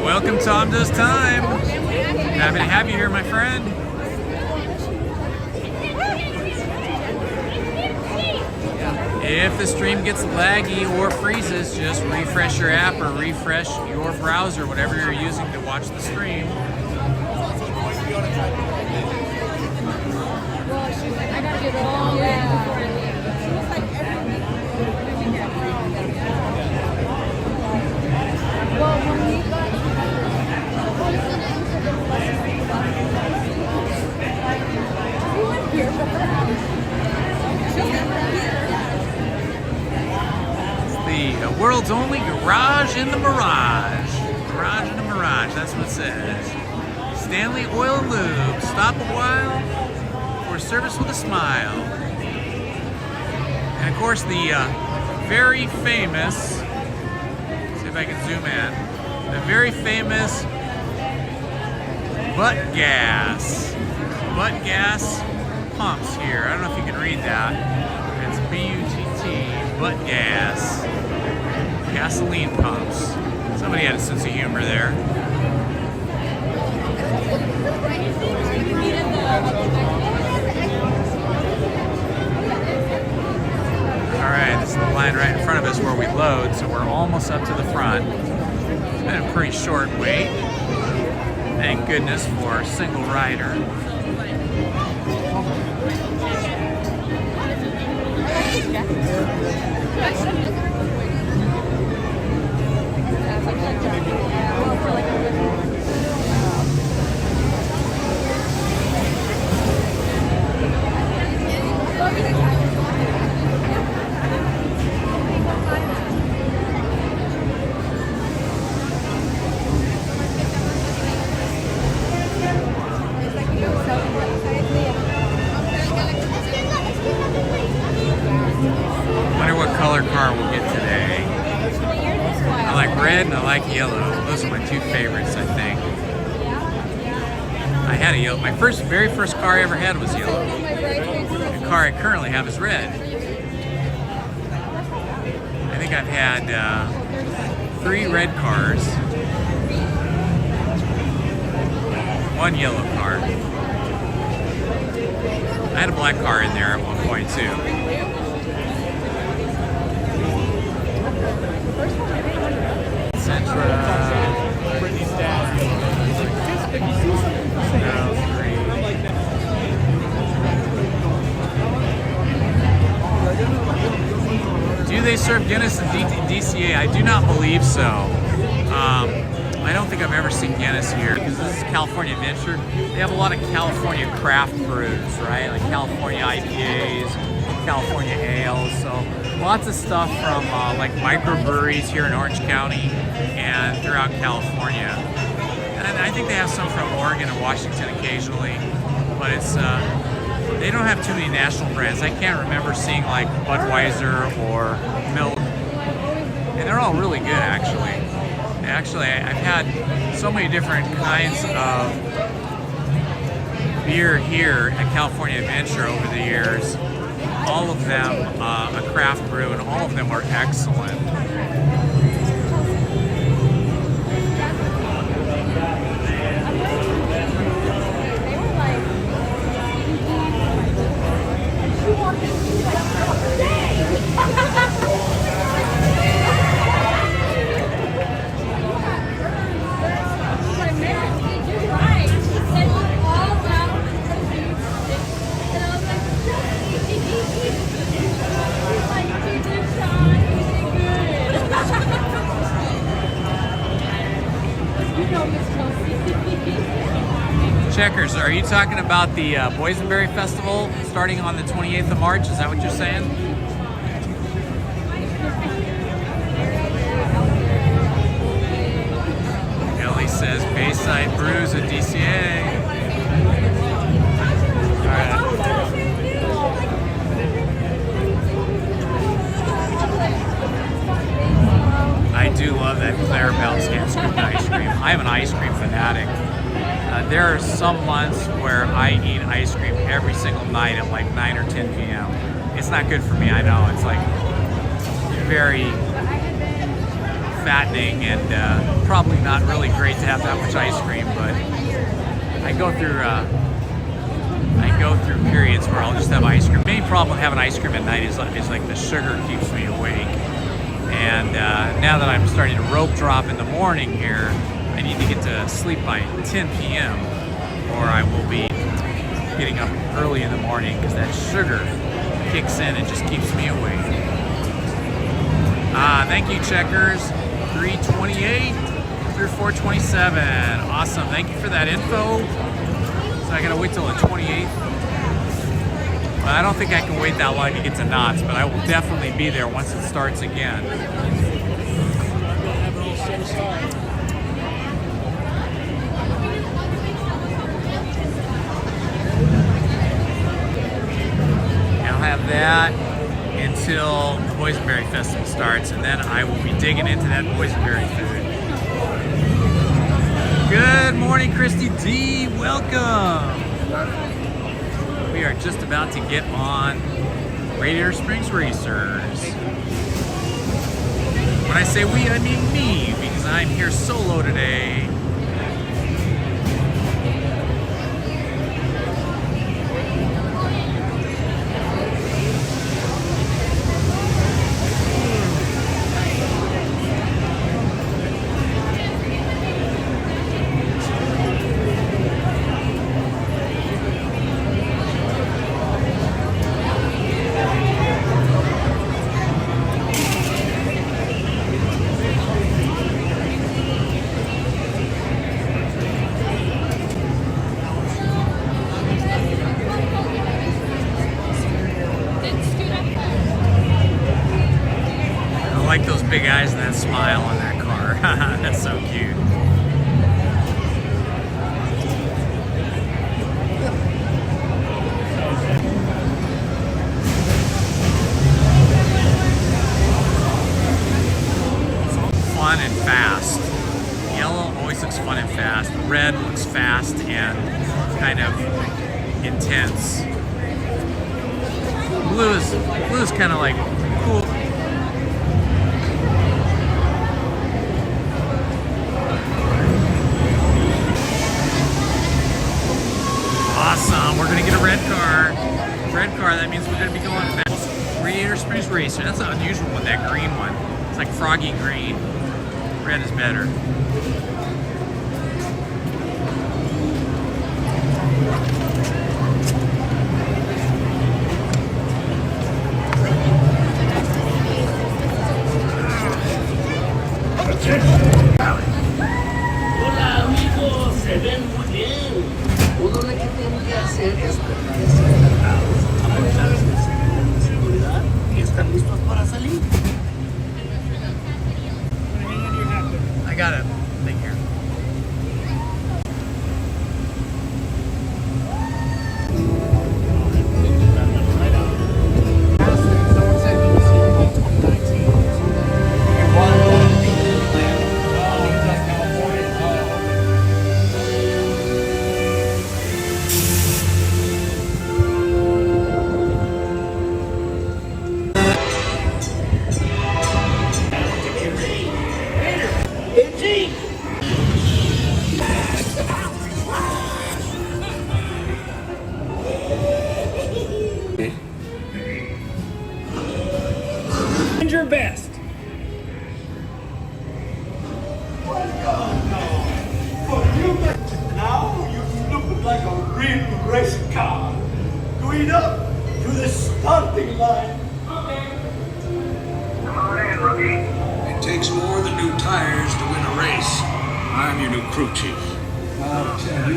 Welcome, Tom Does Time. Happy to have you here, my friend. If the stream gets laggy or freezes, just refresh your app or refresh your browser, whatever you're using to watch the stream. Well, she's like, I gotta get all Well, when we got we went here, but The world's only garage in the Mirage. Garage in the Mirage, that's what it says. Stanley Oil and Lube. Stop a while for service with a smile. And of course the very famous, see if I can zoom in, the very famous butt gas pumps here. I don't know if you can read that. It's B-U-T-T, butt gas. Gasoline pumps. Somebody had a sense of humor there. Alright, this is the line right in front of us where we load, so we're almost up to the front. It's been a pretty short wait. Thank goodness for a single rider. Wonder what color car we'll get today. I like red and I like yellow. Those are my two favorites, I think. I had a yellow. My very first car I ever had was yellow. The car I currently have is red. I think I've had 3 red cars, 1 yellow car. I had a black car in there at one point too. Do they serve Guinness in DCA? I do not believe so. I don't think I've ever seen Guinness here because this is California Adventure. They have a lot of California craft brews, right? Like California IPAs, California ales. So lots of stuff from like microbreweries here in Orange County and throughout California. And I think they have some from Oregon and Washington occasionally. But it's They don't have too many national brands. I can't remember seeing like Budweiser or Milk. And they're all really good, actually. Actually, I've had so many different kinds of beer here at California Adventure over the years. All of them a craft brew, and all of them are excellent. Checkers, are you talking about the Boysenberry Festival starting on the 28th of March? Is that what you're saying? Ellie says Bayside Brews at DCA. All right. I do love that Clarabelle Scan Scooped ice cream. I'm an ice cream fanatic. There are some months where I eat ice cream every single night at like 9 or 10 p.m. It's not good for me, I know. It's like very fattening and probably not really great to have that much ice cream, but I go through periods where I'll just have ice cream. The main problem with having ice cream at night is like the sugar keeps me awake. And now that I'm starting to rope drop in the morning here, I need to get to sleep by 10 p.m. or I will be getting up early in the morning because that sugar kicks in and just keeps me awake. Thank you, Checkers. 328 through 427. Awesome. Thank you for that info. So I gotta wait till the 28th. Well, I don't think I can wait that long to get to Knott's, but I will definitely be there once it starts again. Have that until the Boysenberry Festival starts, and then I will be digging into that Boysenberry food. Good morning, Christy D. Welcome. We are just about to get on Radiator Springs Racers. When I say we, I mean me, because I'm here solo today. Big eyes and that smile on that car. That's so cute. It's all fun and fast. Yellow always looks fun and fast. Red looks fast and kind of intense. Blue is kind of like cool. Awesome, we're gonna get a red car. Red car, that means we're gonna be going fast. Radiator Springs Racer, that's an unusual one, that green one. It's like froggy green. Red is better. Hola amigos, se ven muy bien. Todo lo que tienen que hacer es permanecer sentados, apoyarse en de seguridad y están listos para salir. I got it. Thank you. real race car. Going up to the starting line. Come on in, rookie. It takes more than new tires to win a race. I'm your new crew chief. Get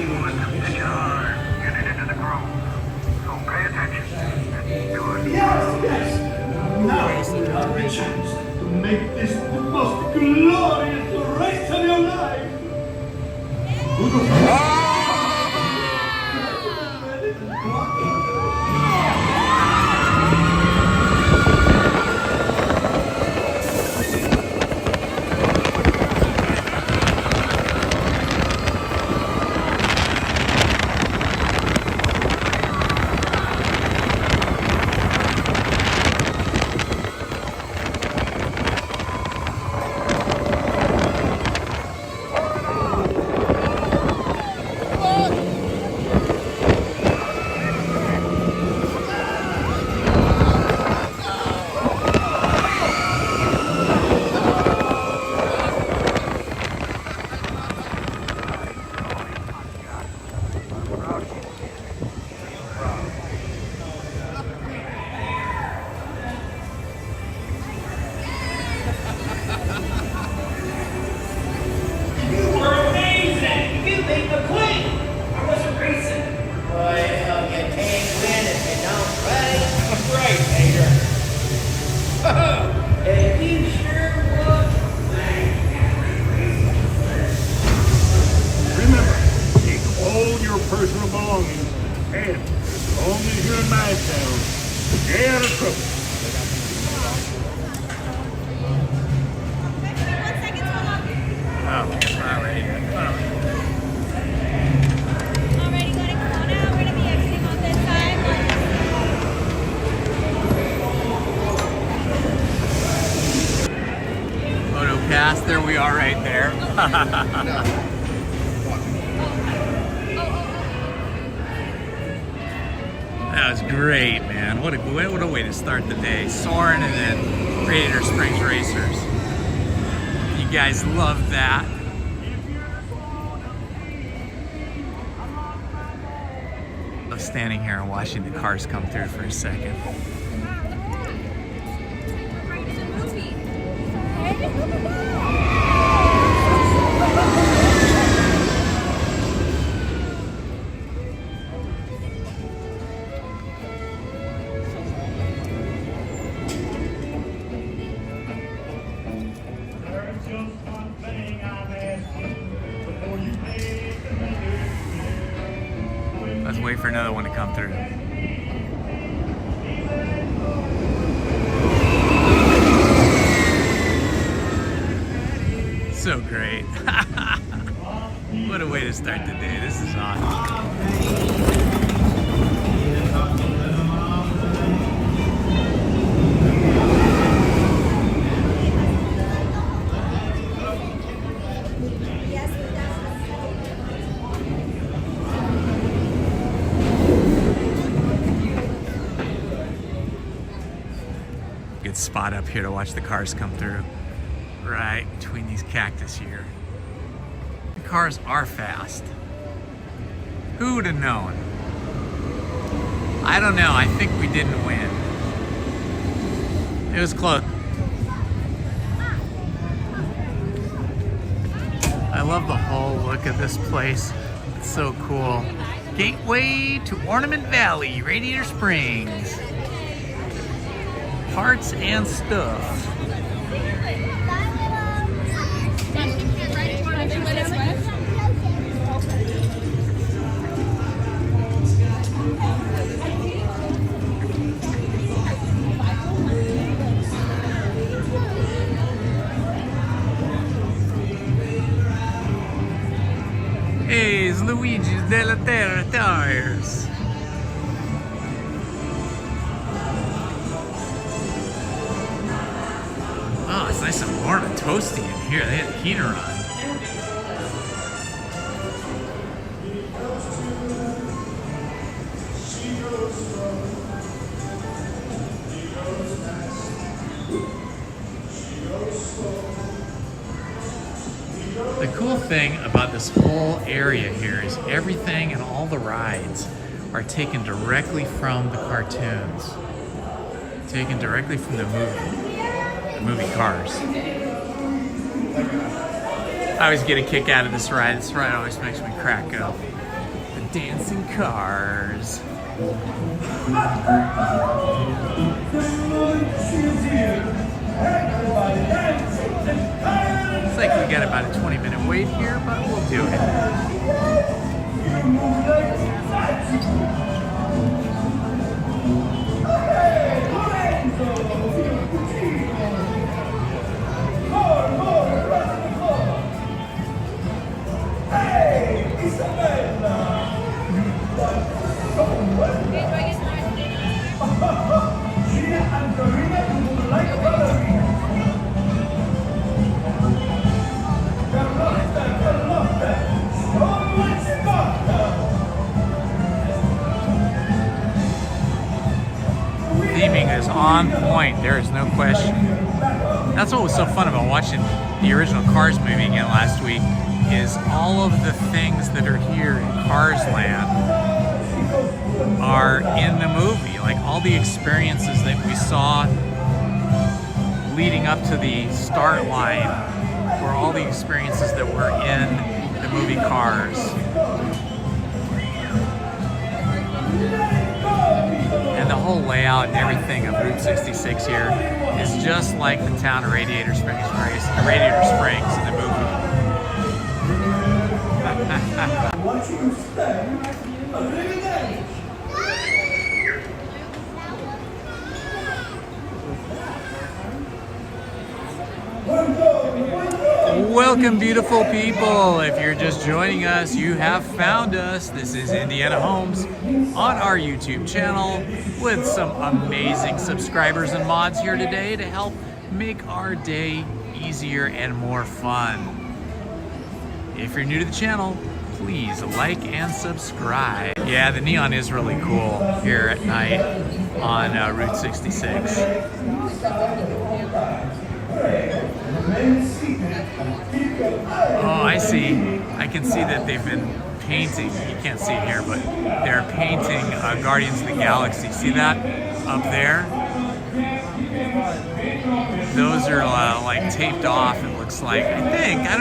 it into the groove. So pay attention. Good. Yes. Now you have the chance to make this the most glorious race of your life. Personal belongings, and as long as you're in my town, stay out of trouble. Oh, it's not ready yet. Alrighty, gotta come on out. We're gonna be exiting on this side. Photo pass, there we are right there. That was great, man. What a way to start the day. Soarin' and then Radiator Springs Racers. You guys love that. I'm standing here and watching the cars come through for a second. Let's wait for another one to come through. So great. What a way to start the day. This is awesome. Good spot up here to watch the cars come through. Right between these cactus here. The cars are fast. Who would have known? I don't know. I think we didn't win. It was close. I love the whole look of this place. It's so cool. Gateway to Ornament Valley, Radiator Springs. Parts and stuff. Hey, it's Luigi's della Terra tires. Oh, it's nice and warm and toasty in here. They had the heater on. The The cool thing about this whole area here is everything and all the rides are taken directly from the cartoons. Taken directly from the movie Cars. I always get a kick out of this ride. This ride always makes me crack up. The dancing cars. Looks like we got about a 20-minute wait here, but we'll do it. Theming is on point, there is no question. That's what was so fun about watching the original Cars movie again last week, is all of the things that are here in Cars Land are in the movie. Like all the experiences that we saw leading up to the start line were all the experiences that were in the movie Cars. And the whole layout and everything of Route 66 here is just like the town of Radiator Springs in the movie. Welcome, beautiful people. If you're just joining us, you have found us. This is Indiana Homes on our YouTube channel with some amazing subscribers and mods here today to help make our day easier and more fun. If you're new to the channel, please like and subscribe. Yeah, the neon is really cool here at night on Route 66. Oh, I see. I can see that they've been painting. You can't see it here, but they're painting Guardians of the Galaxy. See that up there? Those are like taped off, it looks like. I think. I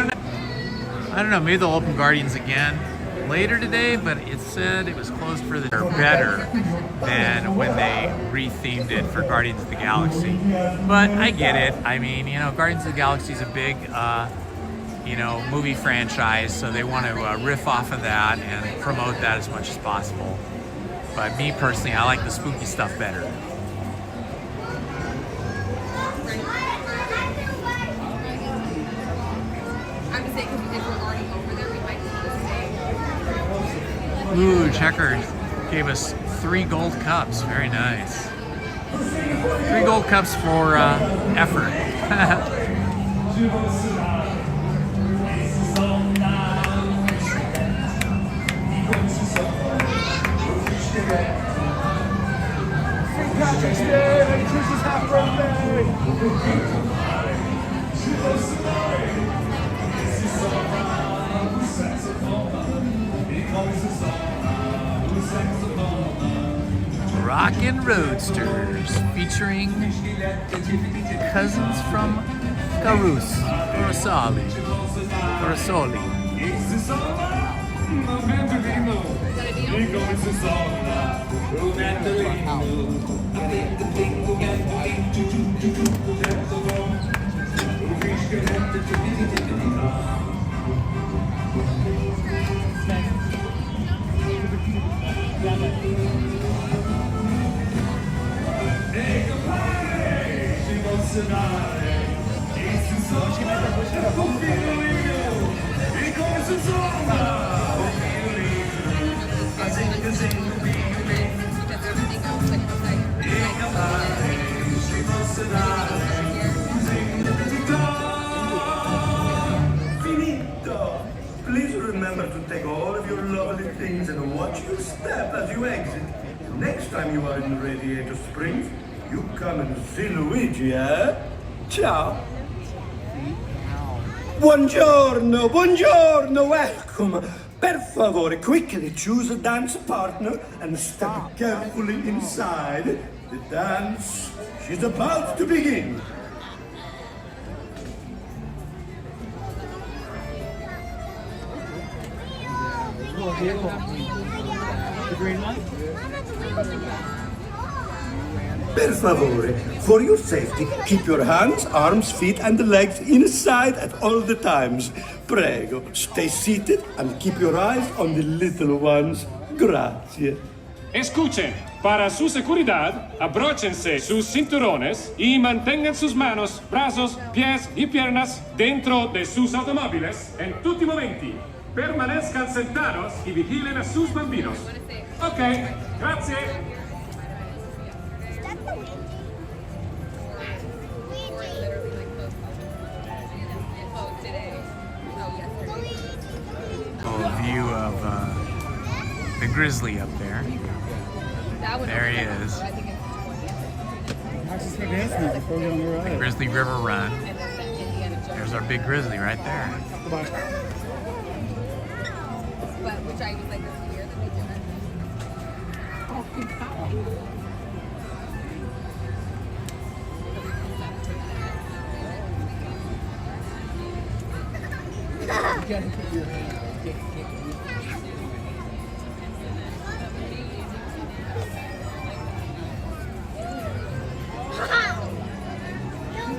don't know. Maybe they'll open Guardians again later today, but it said it was closed for the better than when they rethemed it for Guardians of the Galaxy. But I get it. I mean, you know, Guardians of the Galaxy is a big, you know, movie franchise, so they want to riff off of that and promote that as much as possible. But me personally, I like the spooky stuff better. Ooh, Checkers gave us 3 gold cups. Very nice. 3 gold cups for effort. Rockin' Roadsters featuring cousins from Carosoli. Please remember to take all of your lovely things and watch your step as you exit. Next time you are in Radiator Springs, you come and see Luigi, eh? Ciao. Buongiorno, buongiorno, welcome. Per favore, quickly choose a dance partner and step carefully inside. The dance is about to begin. The green one? Per favore, for your safety, keep your hands, arms, feet and legs inside at all the times. Prego, stay seated and keep your eyes on the little ones. Grazie. Escuchen, para su seguridad, abróchense sus cinturones y mantengan sus manos, brazos, pies y piernas dentro de sus automóviles en tutti momenti. Permanezcan sentados y vigilen a sus bambinos. Ok, grazie. A view of the grizzly up there. There he is. The Grizzly River Run. There's our big grizzly right there. But which I was like this year that they did it. Oh my god.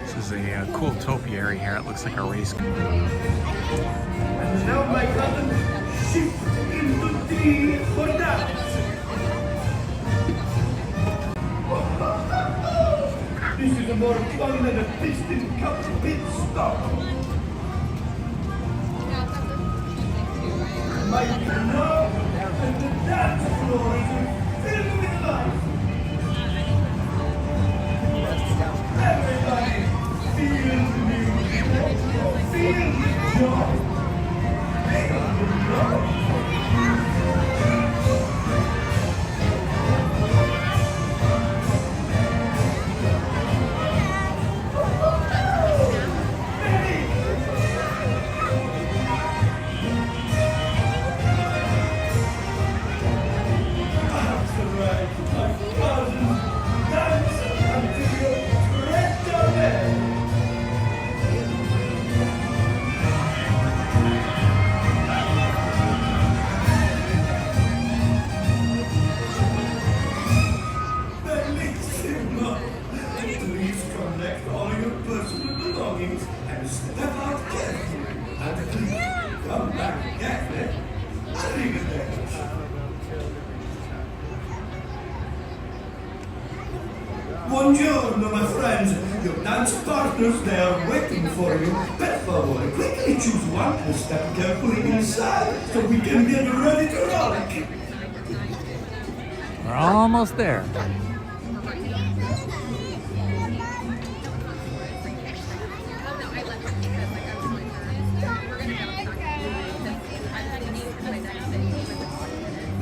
This is a cool topiary here. It looks like a race car. And now, my cousins, shift into D for dance. This is more fun than a piston cup pit stop. My love and the dance floor is filled with life. Everybody feel the music, feel the joy. Buongiorno, my friends. Your dance partners, they are waiting for you. Per favore, quickly choose one and step carefully inside so we can get ready to rock. We're almost there.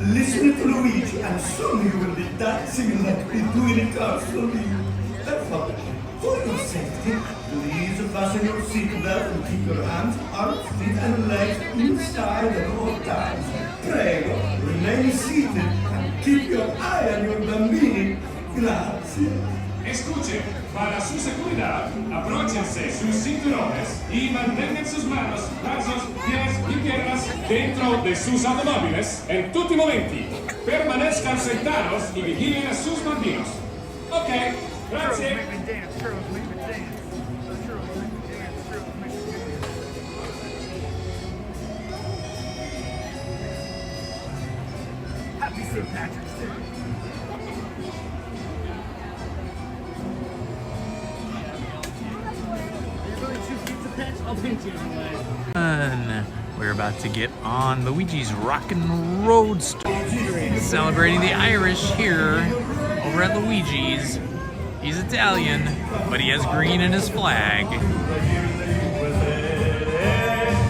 Listen to Luigi, and soon you will be dancing like we do in Castle. Therefore, for your safety, please fasten your seatbelt and keep your hands, arms, feet, and legs inside at all times. Prego, remain seated and keep your eye on your bambini. Grazie. Escuchen, para su seguridad, abróchense sus cinturones y mantengan sus manos, brazos, pies y piernas dentro de sus automóviles en tutti momenti. Permanezcan sentados y vigilen a sus bambinos. Ok, grazie. Happy St. Patrick's Day. We're about to get on Luigi's Rockin' Roadsters, celebrating the Irish here over at Luigi's. He's Italian, but he has green in his flag.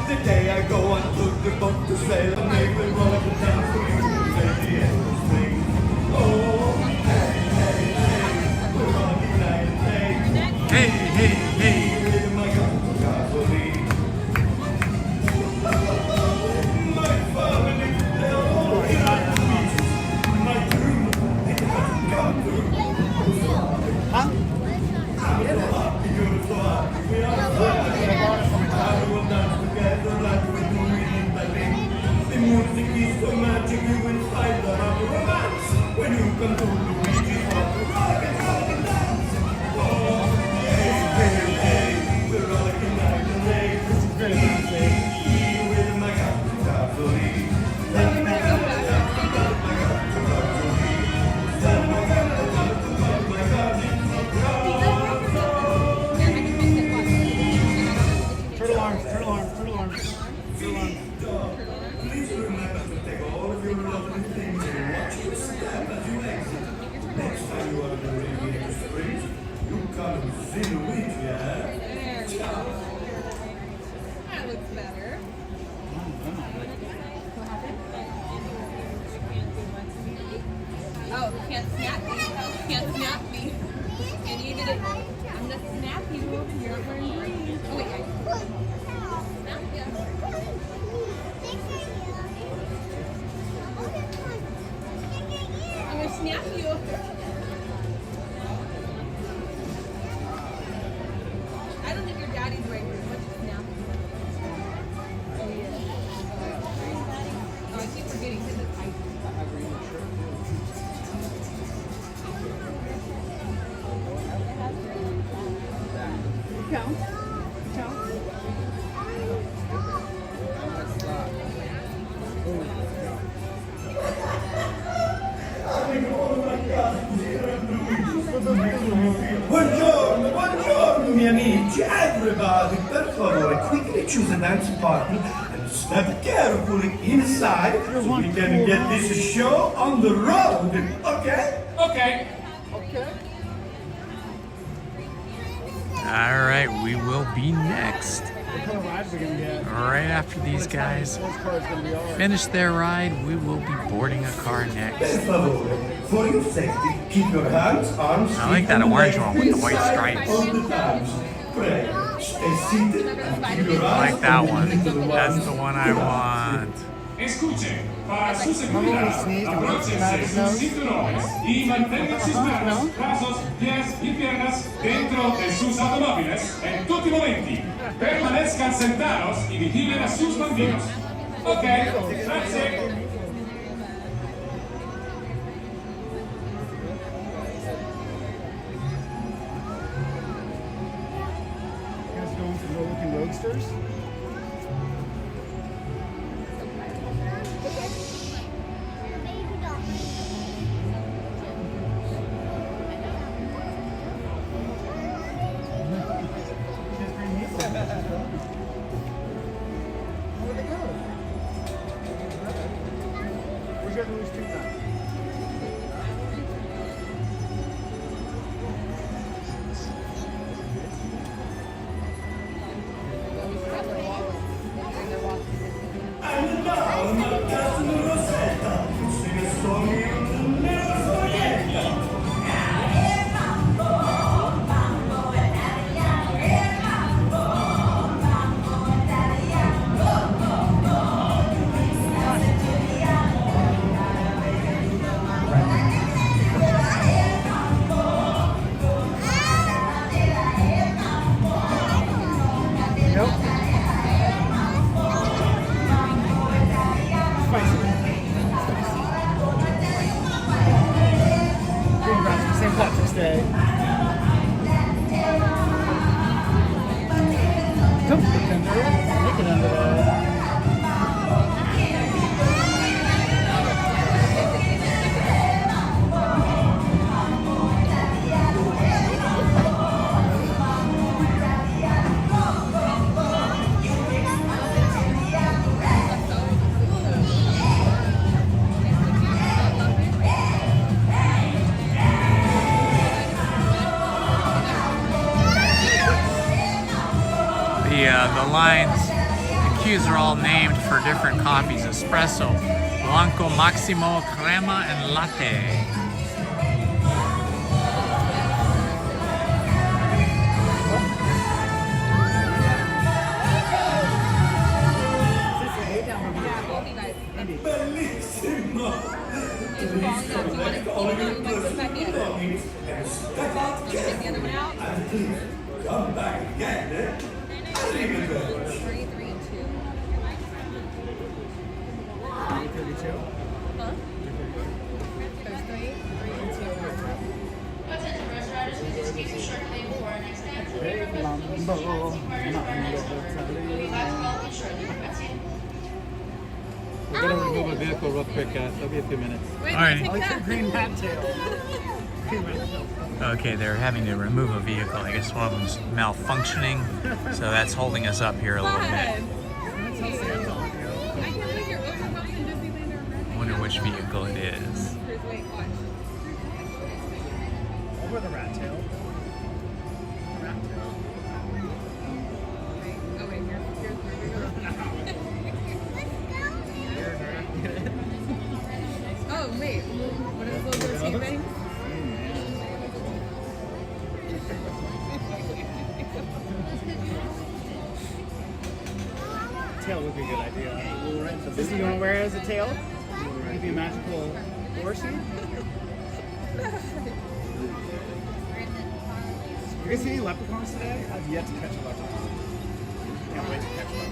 The day I go on to the boat to sail and make the road down for you to say the end of spring. Oh, hey, hey, hey, we're on the night, hey, hey, hey, hey. My gasoline. you are the Radiator Springs. You come and see Luigi, huh? There we go. That looks better. What happened? Oh, can't snap me. Can't snap me. And you did it. I'm gonna snap you. You're not wearing green. Oh wait, guys. Snap you. I'm gonna snap you. I don't think your daddy's right here. What's your snap? Oh yeah. Oh, I keep forgetting because it's ice. Count. Count. Buongiorno, buongiorno, miei amici. Everybody, per favore, quickly choose a dance partner and step carefully inside so we can get this show on the road. Okay? Okay. All right, we will be next. Right after these guys finish their ride, we will be boarding a car next. Per favore, for your safety, keep your hands, arms, I like that orange one with the white stripes. all the times. Pray, stay seated and keep your I eyes like that on the one. little That's ones. the one I want. Escuchen, para su seguridad, abróchense sus cinturones y mantengan sus manos, brazos, pies y piernas dentro de sus automóviles en tutti momenti. Permanezcan sentados y vigilen a sus bambinos. Ok, grazie. You guys going to Rockin Roadsters? And now, my cousin Rosetta, sing a song you'll never forget. St. Patrick's Day. Come make it under there. The lines, the queues are all named for different coffees: espresso, blanco, maximo, crema, and latte. Bellissimo! Please collect all your personal belongings and step out carefully. And please come back again, eh? Arrivederci. 332. Huh? There's 332. Attention bus riders, we just keep a short delay before our next dance. We request you please change your seat partners for our next number. We'll be back to call you shortly. Grazie. We're going to remove a vehicle real quick, guys. It'll be a few minutes. All right. Like the green hat tail. Okay, they're having to remove a vehicle. I guess one of them's malfunctioning, so that's holding us up here a little bit. I can't believe you're overwhelmed in Disneyland already. I wonder which vehicle it is. Wait, watch. for the rat tail. Rat tail. Oh wait, here's where we go. Oh wait, what is those little tea things? Tail would be a good idea. This is you want to wear it as a tail? It'd be a magical horsey. You guys see any leprechauns today? I've yet to catch a leprechaun. Can't wait to catch one.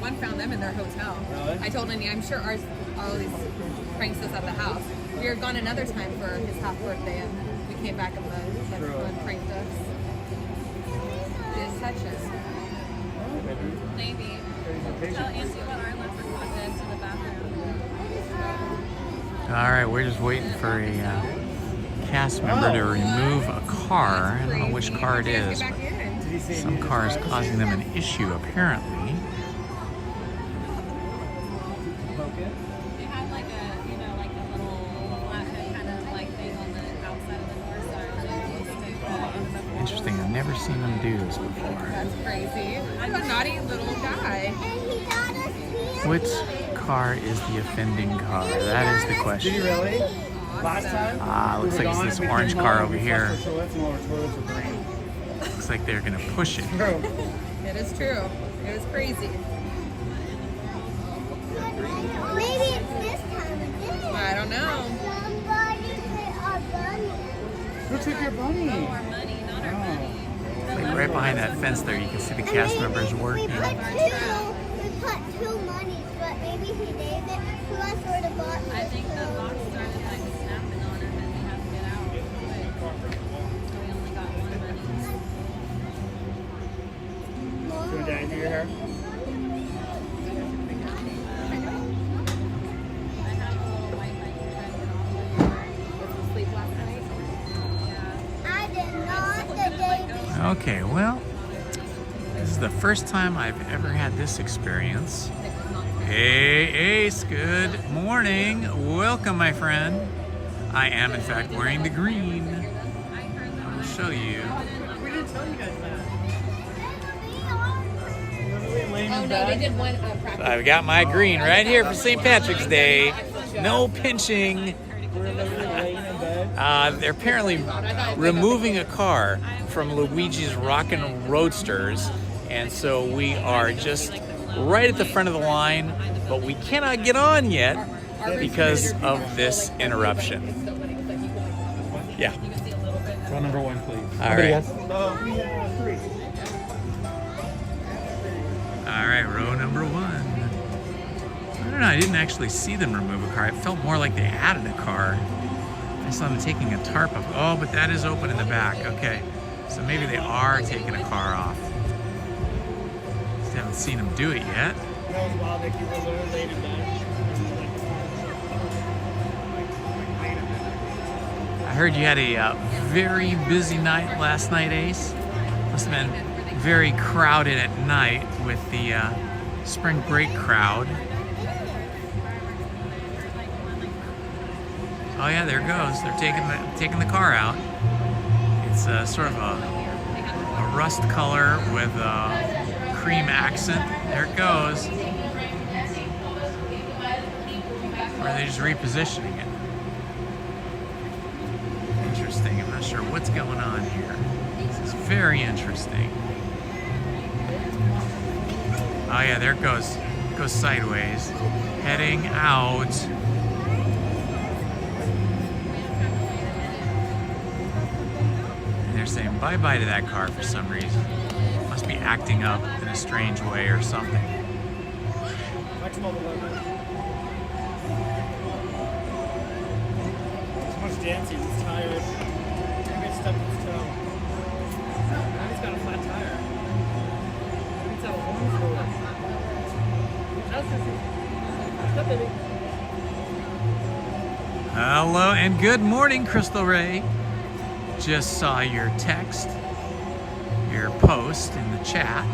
One found them in their hotel. Really? I told Andy, I'm sure all these pranks us at the house. We were gone another time for his half birthday, and we came back and one pranked us. Didn't touch us. Maybe. Tell Auntie what our leprechaun did to the bathroom. All right, we're just waiting for a cast member to remove a car. I don't know which car it is, but some car is causing them an issue apparently. They had like a, like a little flathead kind of like thing on the outside of the door side. Interesting, I've never seen them do this before. That's crazy. I'm a naughty little guy. Which car is the offending car? That is the question. Did you really? Last time? Looks like it's this orange car over here. Toilets and all our toilets are green. Looks like they're gonna push it. True. It is true. It was crazy. Maybe it's this time again. I don't know. Somebody hit our bunny. Who took your bunny? Our money, not our money. Like right behind that fence there, you can see the cast members working. We put two monies, but maybe he named it to us or the box. I think the box started like snapping on him and we had to get out. So we only got one money. Do you dye your hair? Okay, well, this is the first time I've ever had this experience. Hey, Ace, good morning. Welcome, my friend. I am, in fact, wearing the green. I will show you. We didn't tell you guys that. Oh no, we did one practice. So I've got my green right here for St. Patrick's Day. No pinching. They're apparently removing a car from Luigi's Rockin' Roadsters, and so we are just right at the front of the line, but we cannot get on yet because of this interruption. Yeah. Row number one, please. All right. We have 3. All right, row number 1. I don't know, I didn't actually see them remove a car. It felt more like they added a car. I saw them taking a tarp off. Oh, but that is open in the back. Okay, so maybe they are taking a car off. Just haven't seen them do it yet. I heard you had a very busy night last night, Ace. Must have been very crowded at night with the spring break crowd. Oh yeah, there it goes. They're taking the car out. It's sort of a rust color with a cream accent. There it goes. Or are they just repositioning it? Interesting. I'm not sure what's going on here. This is very interesting. Oh yeah, there it goes. It goes sideways. Heading out. They're saying bye-bye to that car for some reason. Must be acting up in a strange way or something. Too much dancing, it's tired. Maybe it's stuck in its toe. Maybe it's got a flat tire. Maybe it's out of one floor. Hello and good morning, Crystal Ray. Just saw your text, your post in the chat.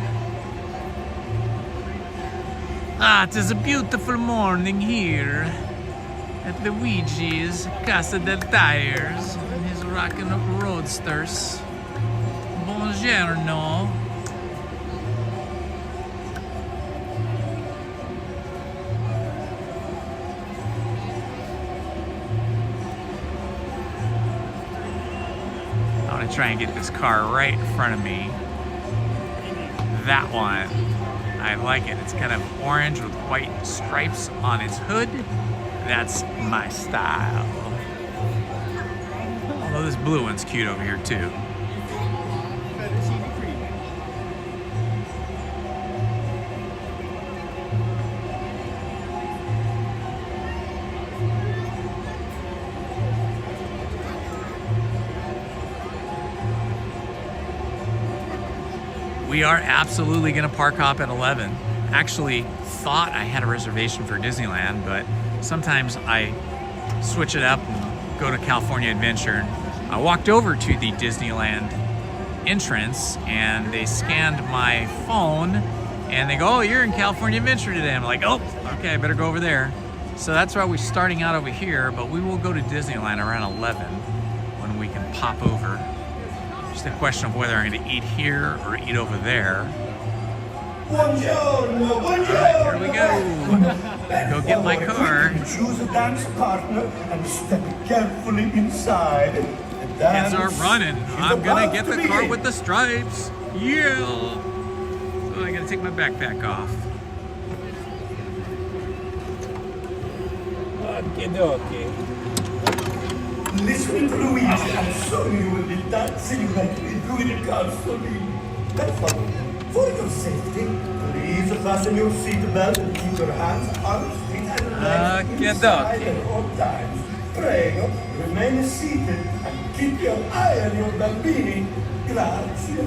It is a beautiful morning here at Luigi's Casa del Tires and his Rockin Roadsters. Buongiorno. I want to try and get this car right in front of me. That one. I like it. It's kind of orange with white stripes on its hood. That's my style. Although this blue one's cute over here too. We are absolutely gonna park hop at 11. Actually thought I had a reservation for Disneyland, but sometimes I switch it up and go to California Adventure. I walked over to the Disneyland entrance and they scanned my phone and they go, oh, you're in California Adventure today. I'm like, oh, okay, I better go over there. So that's why we're starting out over here, but we will go to Disneyland around 11 when we can pop over. Just a question of whether I'm going to eat here or eat over there. Buongiorno, buongiorno. All right, here we go. Go get my car. Choose a dance partner and step carefully inside. Kids are running. I'm going to get the car with the stripes. Yeah. So I got to take my backpack off. Okay. Listening to Luigi, I'm sure you will be dancing like we do in the car for me. For your safety, please fasten your seatbelt and keep your hands, arms, feet, and legs inside at all times. Prego, remain seated and keep your eye on your bambini. Grazie.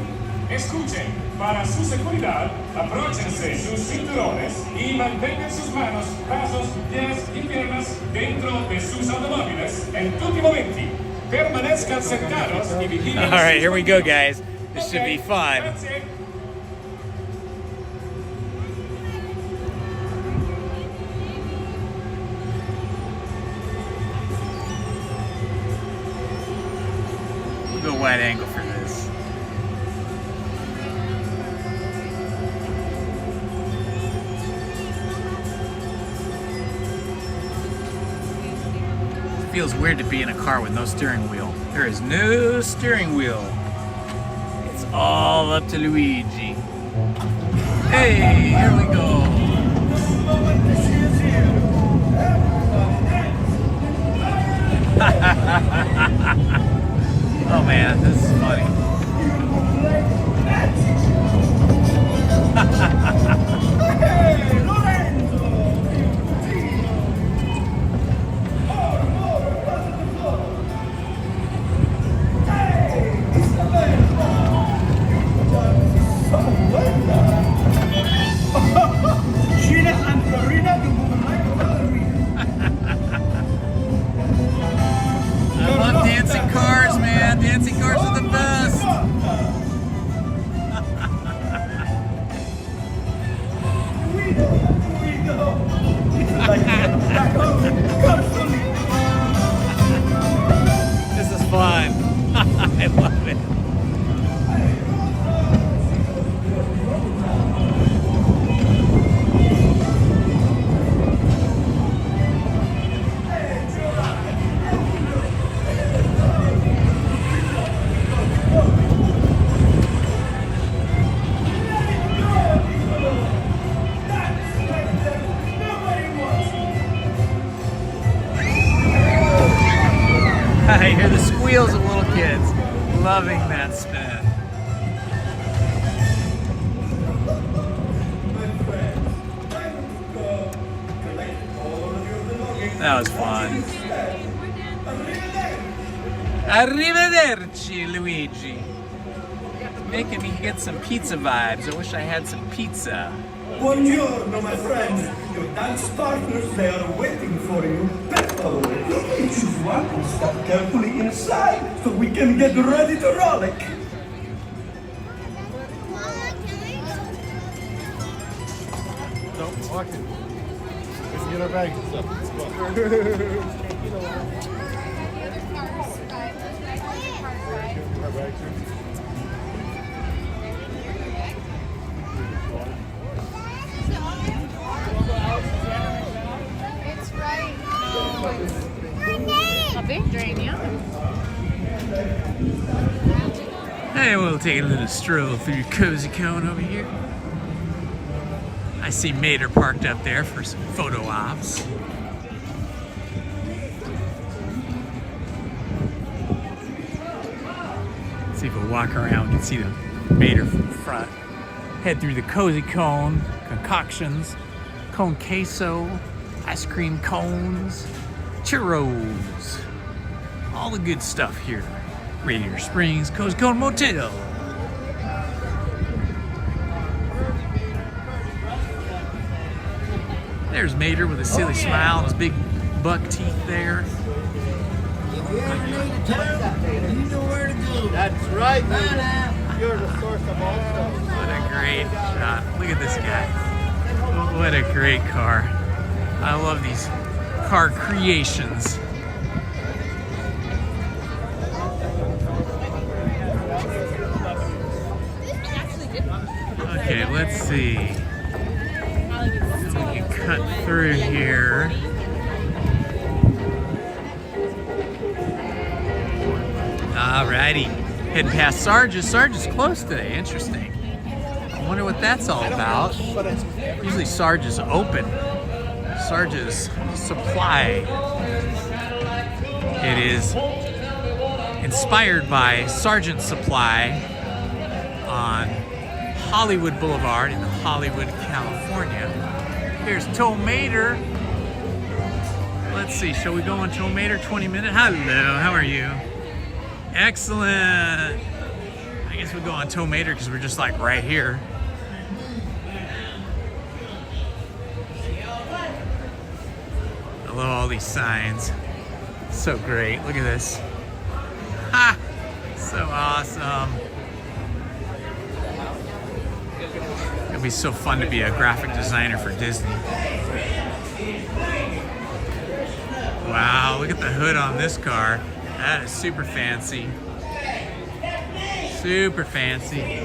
Escuchen, para su seguridad, abróchense sus cinturones y mantengan sus manos, brazos, pies y piernas dentro de sus automóviles en tutti momenti. Permanezcan sentados y vigilen. All right, here we go, guys. This should be fun. Grazie. We'll go wide angle for this. It feels weird to be in a car with no steering wheel. There is no steering wheel. It's all up to Luigi. Hey, here we go. Oh man, this is funny. Gina and Karina, you move like a ballerina. I love dancing cars, man. Dancing cars are the best. This is fun. I love it. I hear the squeals of little kids loving that spin. That was fun. Arrivederci, Luigi. Making me get some pizza vibes. I wish I had some pizza. Buongiorno, my friends. Your dance partners, they are waiting for you. Peppo, choose one and step carefully inside so we can get ready to rollick. Don't walk it. get our bags and stuff. It's right. A big drain, yeah. Hey, we'll take a little stroll through Cozy Cone over here. I see Mater parked up there for some photo ops. Let's see if we walk around, we can see the Mater from the front. Head through the Cozy Cone, concoctions, cone queso, ice cream cones, churros, all the good stuff here. Radiator Springs, Cozy Cone Motel. There's Mater with a silly smile and his big buck teeth there. If you ever need a town, you know where to go. That's right, Bye man. now. You're the source of all stuff. What a great shot. Look at this guy. What a great car. I love these car creations. Okay, let's see. We can cut through here. Alrighty. Heading past Sarge's. Sarge's close today. Interesting. I wonder what that's all about. Usually Sarge is open. Sarge's Supply. It is inspired by Sargent Supply on Hollywood Boulevard in Hollywood, California. Here's Tomater. Let's see, shall we go on Tomater 20 minutes? Hello, how are you? Excellent. I guess we'll go on Tomater because we're just like right here. I love all these signs. So great. Look at this. Ha! So awesome. It'll be so fun to be a graphic designer for Disney. Wow, look at the hood on this car. That is super fancy. Super fancy.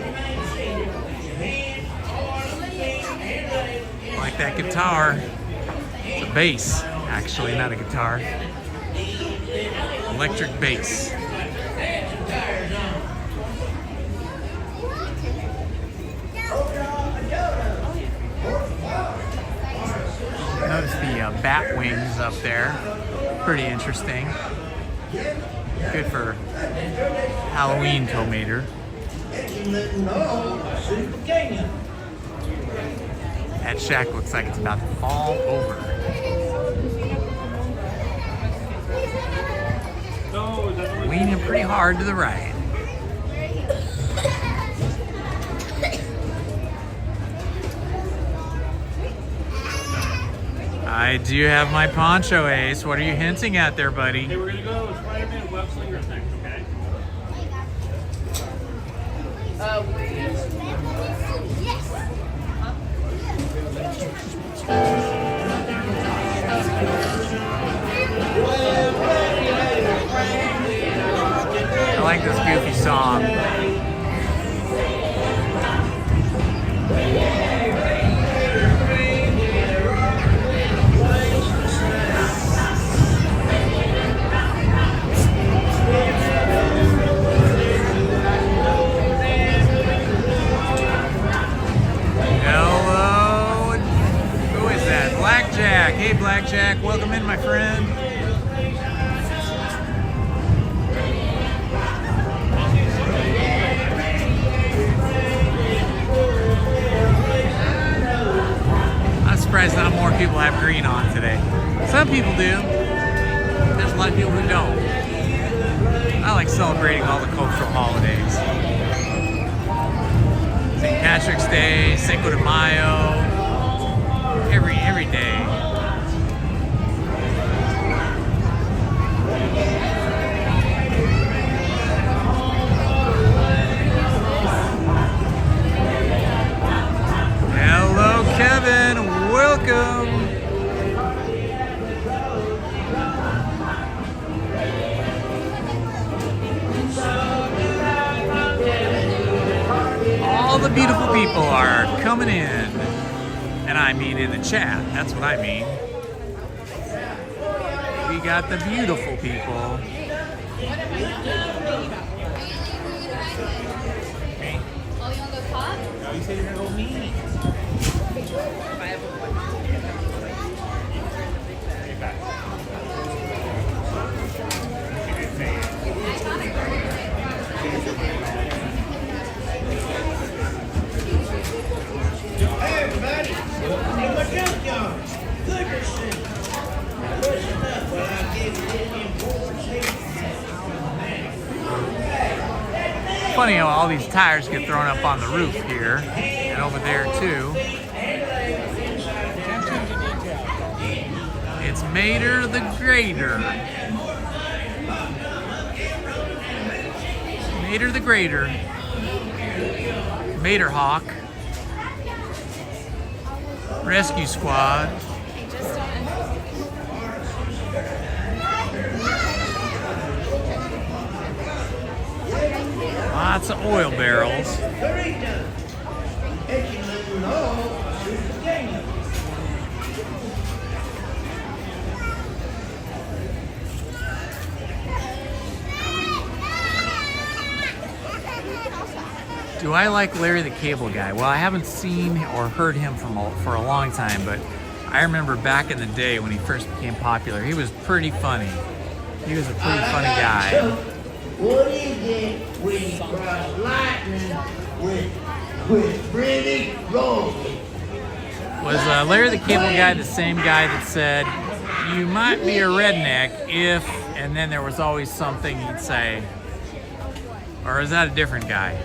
Like that guitar. It's a bass, actually, not a guitar. Electric bass. Notice the bat wings up there. Pretty interesting. Good for Halloween Tomater. That shack looks like it's about to fall over. Leaning pretty hard to the right. I do have my poncho, Ace. What are you hinting at there, buddy? Okay, we're gonna go with Spider-Man and Web Slingers next, okay? I like this goofy song. Hello. Who is that? Blackjack. Hey, Blackjack. Welcome in, my friend. I'm surprised not more people have green on today. Some people do. There's a lot of people who don't. I like celebrating all the cultural holidays. St. Patrick's Day, Cinco de Mayo, every day. Hello, Kevin. Welcome. people are coming in. And I mean in the chat, that's what I mean. We got the beautiful people. Me? Oh, you want to go pop? No, you said you're gonna go me. Hey everybody! Hey, my junkyard! Good to see you. Now listen up while I give you this important secret. Funny how all these tires get thrown up on the roof here and over there too. It's Mater the Grader. Mater the Grader. Mater Hawk. Rescue Squad. Lots of oil barrels. Do I like Larry the Cable Guy? Well, I haven't seen or heard him for a long time, but I remember back in the day when he first became popular, he was pretty funny. He was a pretty funny guy. What do you get when you cross lightning with pretty Rosie? Was Larry the Cable Guy the same guy that said, "You might be a redneck if," and then there was always something he'd say? Or is that a different guy?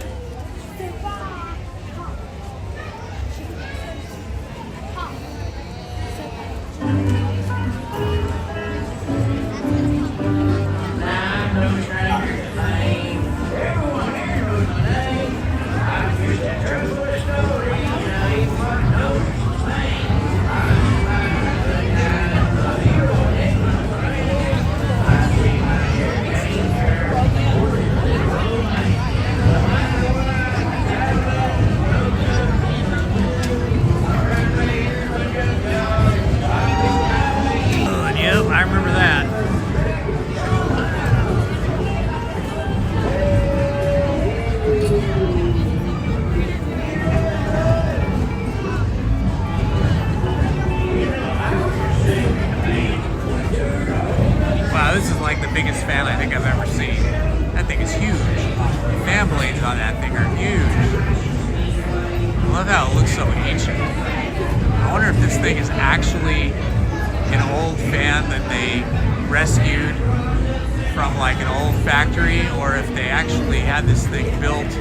I remember that. Wow, this is like the biggest fan I think I've ever seen. That thing is huge. The fan blades on that thing are huge. I love how it looks so ancient. I wonder if this thing is actually an old fan that they rescued from like an old factory, or if they actually had this thing built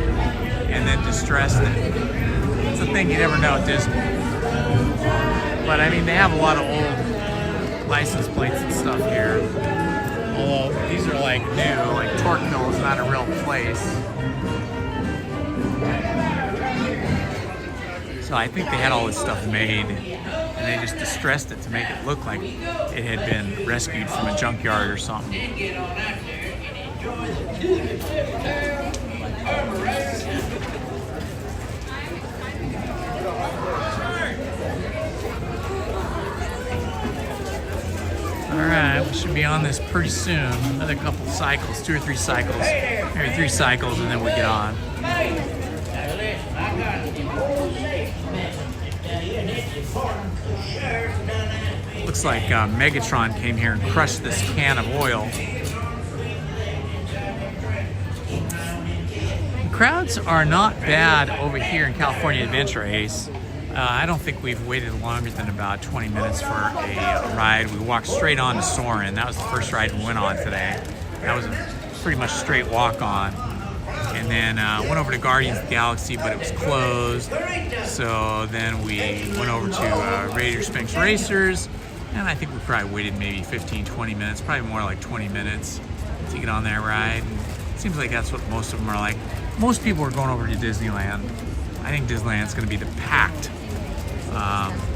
and then distressed it. It's a thing you never know at Disney. But I mean, they have a lot of old license plates and stuff here. Although these are like new, like Torqueville is not a real place. So I think they had all this stuff made and they just distressed it to make it look like it had been rescued from a junkyard or something. Alright, we should be on this pretty soon. Another couple cycles, 2 or 3 cycles, maybe 3 cycles, and then we get on. Looks like Megatron came here and crushed this can of oil. The crowds are not bad over here in California Adventure Ace. I don't think we've waited longer than about 20 minutes for a ride. We walked straight on to Soarin. That was the first ride we went on today. That was a pretty much straight walk on. And then went over to Guardians of the Galaxy, but it was closed. So then we went over to Radiator Spinks Racers, and I think we probably waited maybe 15, 20 minutes, probably more like 20 minutes to get on that ride. And it seems like that's what most of them are like. Most people are going over to Disneyland. I think Disneyland's going to be the packed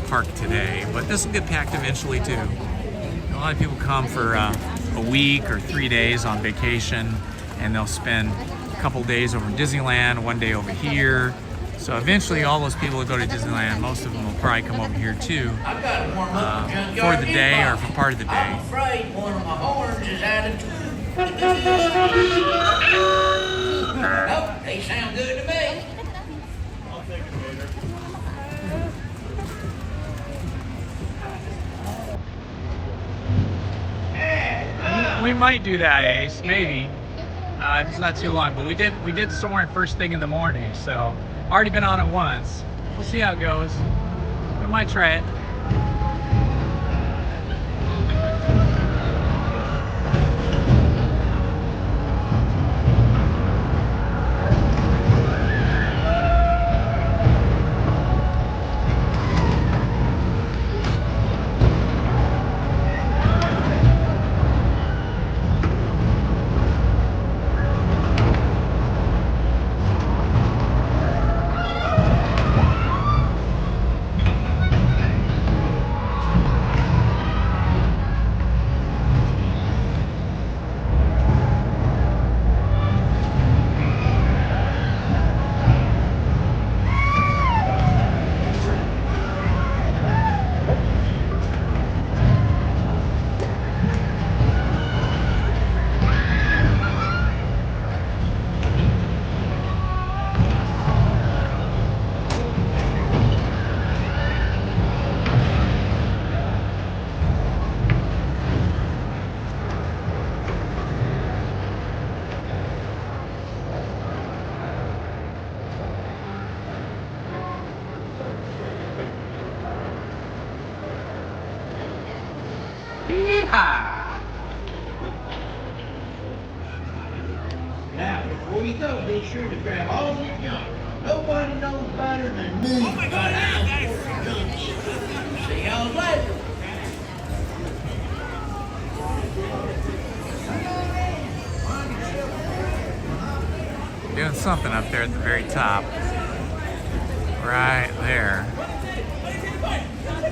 park today, but this will get packed eventually too. A lot of people come for a week or 3 days on vacation, and they'll spend a couple days over in Disneyland, 1 day over here, So eventually all those people that go to Disneyland, most of them will probably come over here too for the day or for part of the day. I'm afraid one of my horns is out of tune. Nope, they sound good to me. We might do that, Ace. Maybe. It's not too long, but we did Soarin' first thing in the morning, so already been on it once. We'll see how it goes. We might try it. Now, before you go, be sure to grab all the junk. Nobody knows better than me about how important junk is. See y'all later. Doing something up there at the very top. Right there.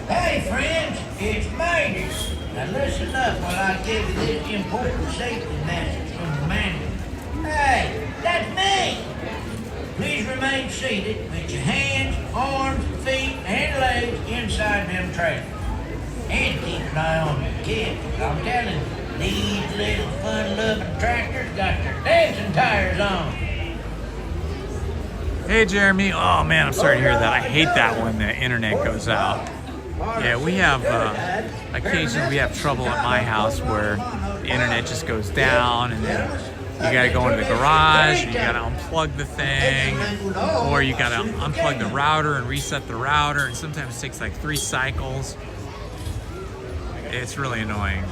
Hey, friends, it's Bayou. Now listen up while I give you this important safety message from the manual. Hey, that's me! Please remain seated with your hands, arms, feet, and legs inside them trailers. And keep an eye on your kids. I'm telling you, these little fun-loving tractors got their dancing tires on. Hey, Jeremy. Oh, man, I'm sorry to hear that. I hate that when the internet goes out. Yeah, we have, occasionally we have trouble at my house where the internet just goes down and then you gotta go into the garage, and you gotta unplug the thing, or you gotta unplug the router and reset the router, and sometimes it takes like 3 cycles. It's really annoying.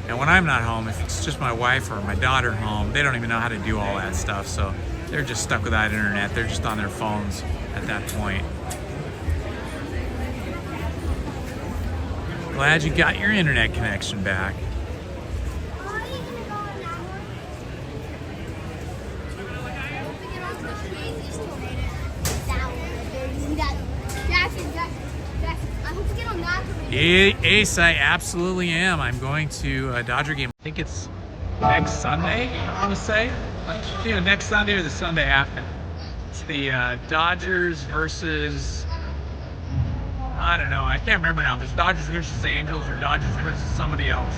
And when I'm not home, if it's just my wife or my daughter home, they don't even know how to do all that stuff, so they're just stuck without internet. They're just on their phones at that point. Glad you got your internet connection back. Ace, I absolutely am. I'm going to a Dodger game. I think it's next Sunday, I want to say. Either next Sunday or the Sunday after. It's the Dodgers versus, I don't know, I can't remember now if it's Dodgers versus Angels or Dodgers versus somebody else.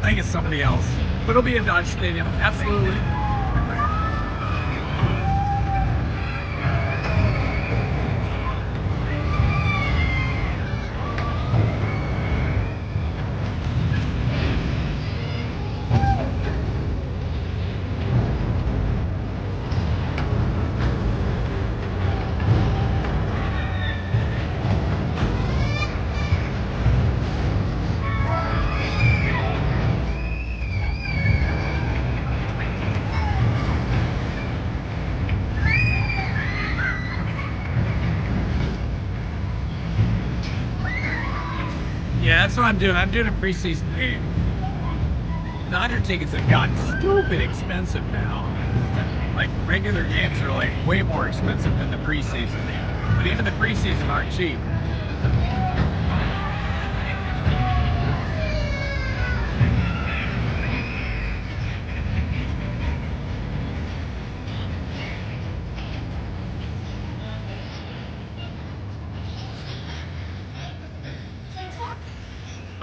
I think it's somebody else. But it'll be a Dodger Stadium, absolutely. Yeah, that's what I'm doing. I'm doing a preseason game. Dodger tickets have gotten stupid expensive now. Like, regular games are like way more expensive than the preseason. But even the preseason aren't cheap.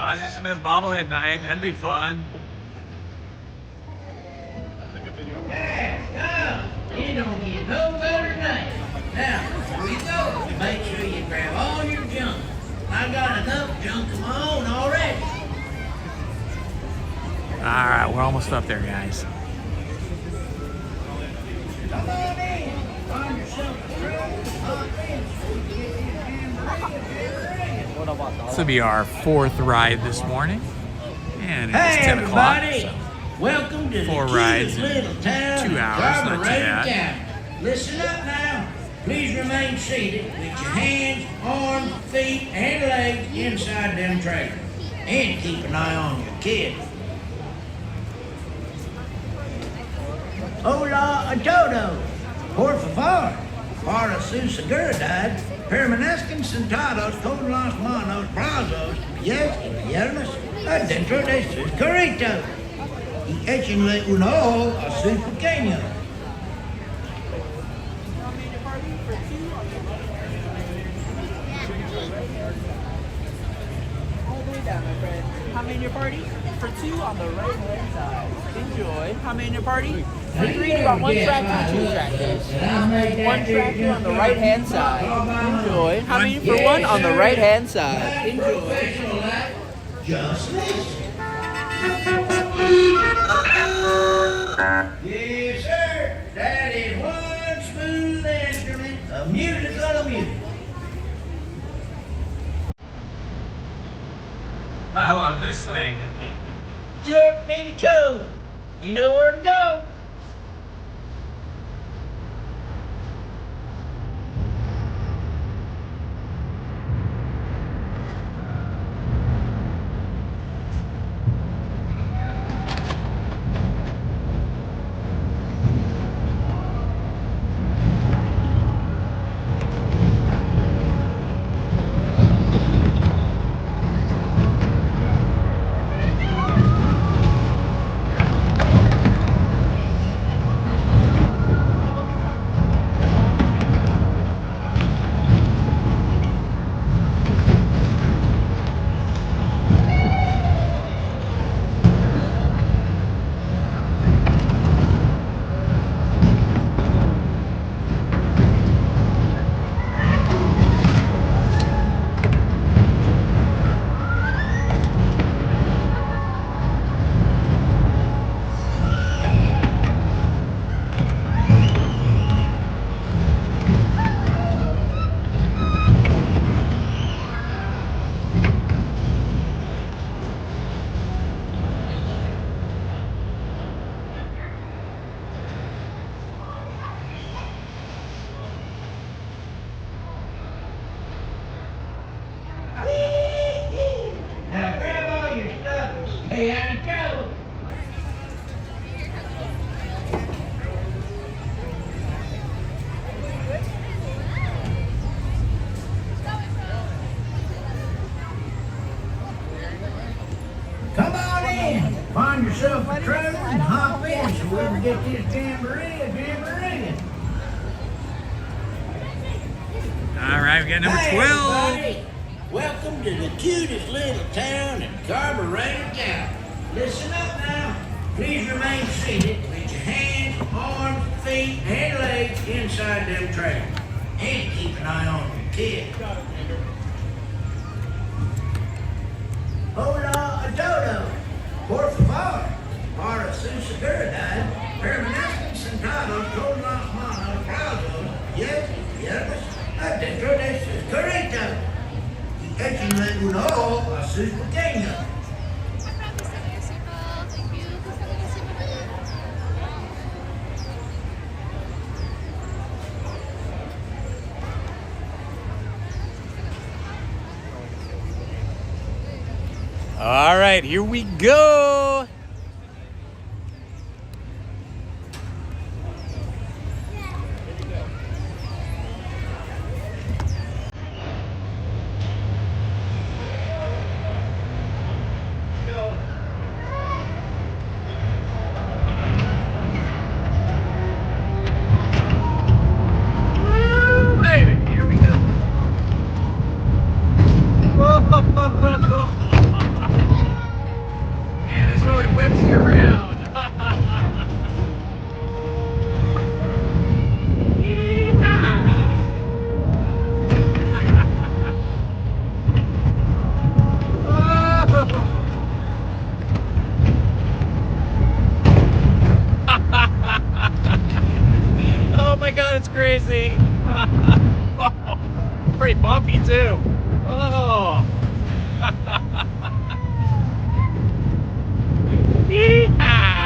Let's do some bobblehead night. That'd be fun. It don't get no better than that. Now, before you go, make sure you grab all your junk. I got enough junk of my own already. All right, we're almost up there, guys. Come on in. Find yourself a room. This will be our 4th ride this morning. And it's Hey, 10 o'clock. everybody. So Welcome to 4 the rides cutest in little town 2 in hours, not too Carburetor bad. County. Listen up now. Please remain seated with your hands, arms, feet, and legs inside them trailers. And keep an eye on your kid. Hola a todo. Por favor. Para su seguridad, permanezcan sentados con las manos brazos, pies y piernas adentro de sus carritos. Y échenle un ojo a su pequeño. All the way down, my friend. How many in your party? For 2 on the right-hand side. Enjoy. How many in your party? For 3, you got 1 tractor, 2 tractors. 1 tractor on the right-hand side. Enjoy. How many for 1 on the right-hand side? Enjoy. Just listen. Yes, sir. That is one smooth instrument, a musical music. I love this thing. Jerk me too. You know where to go. Now grab all your stuff and stay out of trouble. Come on in. Find yourself a trailer and hop in so we can get this jamboree ringing. All right, we got number 12. Everybody. Welcome to the cutest little town in Carburetor County. Listen up now. Please remain seated with your hands, arms, feet, and legs inside them trailers. And keep an eye on your kid. Hola a todo. Por favor. Para su seguridad, permanezcan sentados con las manos brazos, pies y piernas adentro de sus carritos. Y échenle un ojo a sus pequeños. All right, here we go. Woo, baby, here we go. Whoa. crazy. Pretty bumpy too. Oh. Yeehaw.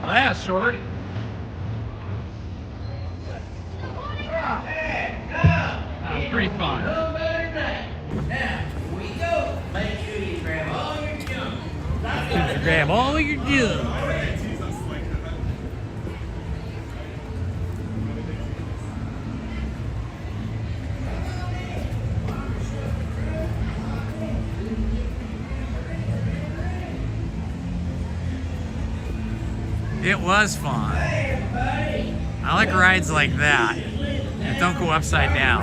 That's short. That was pretty fun. Now, we go. Make sure you grab all your junk. Grab all your junk. It was fun. I like rides like that. And don't go upside down.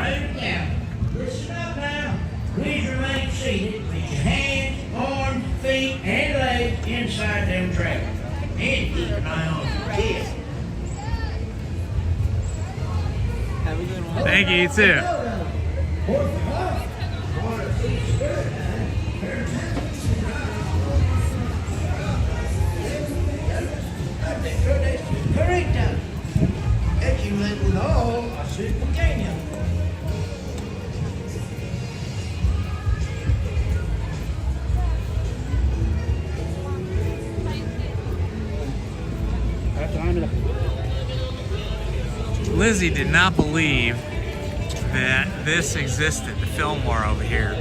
Listen up now. Please remain seated with your hands, arms, feet, and legs inside them trailers. And keep an eye on your kids. Thank you, you too. Correcto. Equivalent with all a super pequeño. Lizzie did not believe that this existed, the Fillmore over here,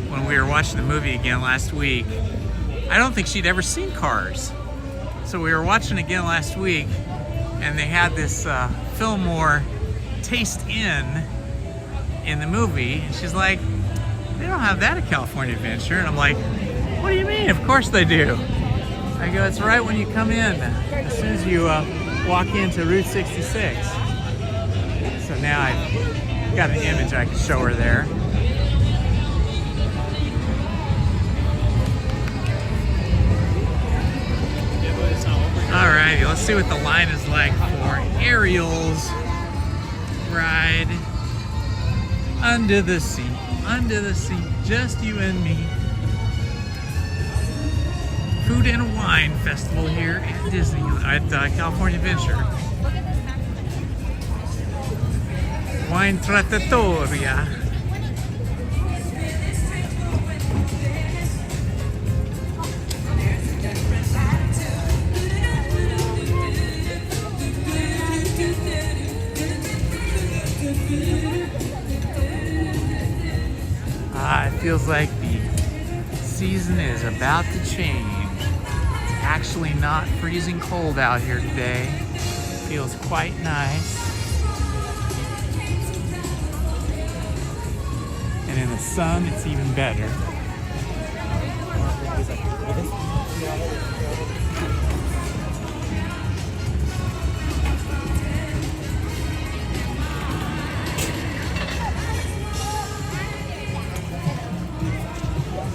when we were watching the movie again last week. I don't think she'd ever seen Cars. So we were watching again last week, and they had this Fillmore Taste in the movie, and she's like, they don't have that at California Adventure. And I'm like, what do you mean? Of course they do. I go, it's right when you come in, as soon as you walk into Route 66. So now I've got an image I can show her there. Alrighty, let's see what the line is like for Ariel's ride. Under the sea, just you and me. Food and Wine Festival here at Disney, at California Adventure. Wine Trattoria. It feels like the season is about to change. It's actually not freezing cold out here today. Feels quite nice. And in the sun, it's even better.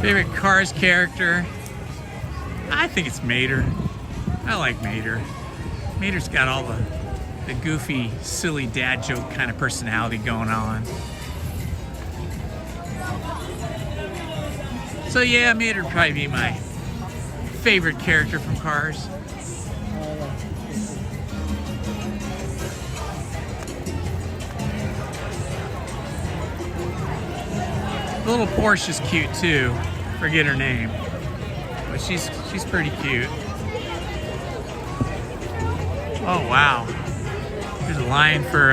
Favorite Cars character? I think it's Mater. I like Mater. Mater's got all the goofy, silly dad joke kind of personality going on. So yeah, Mater would probably be my favorite character from Cars. The little Porsche is cute too. Forget her name, but she's pretty cute. Oh wow! There's a line for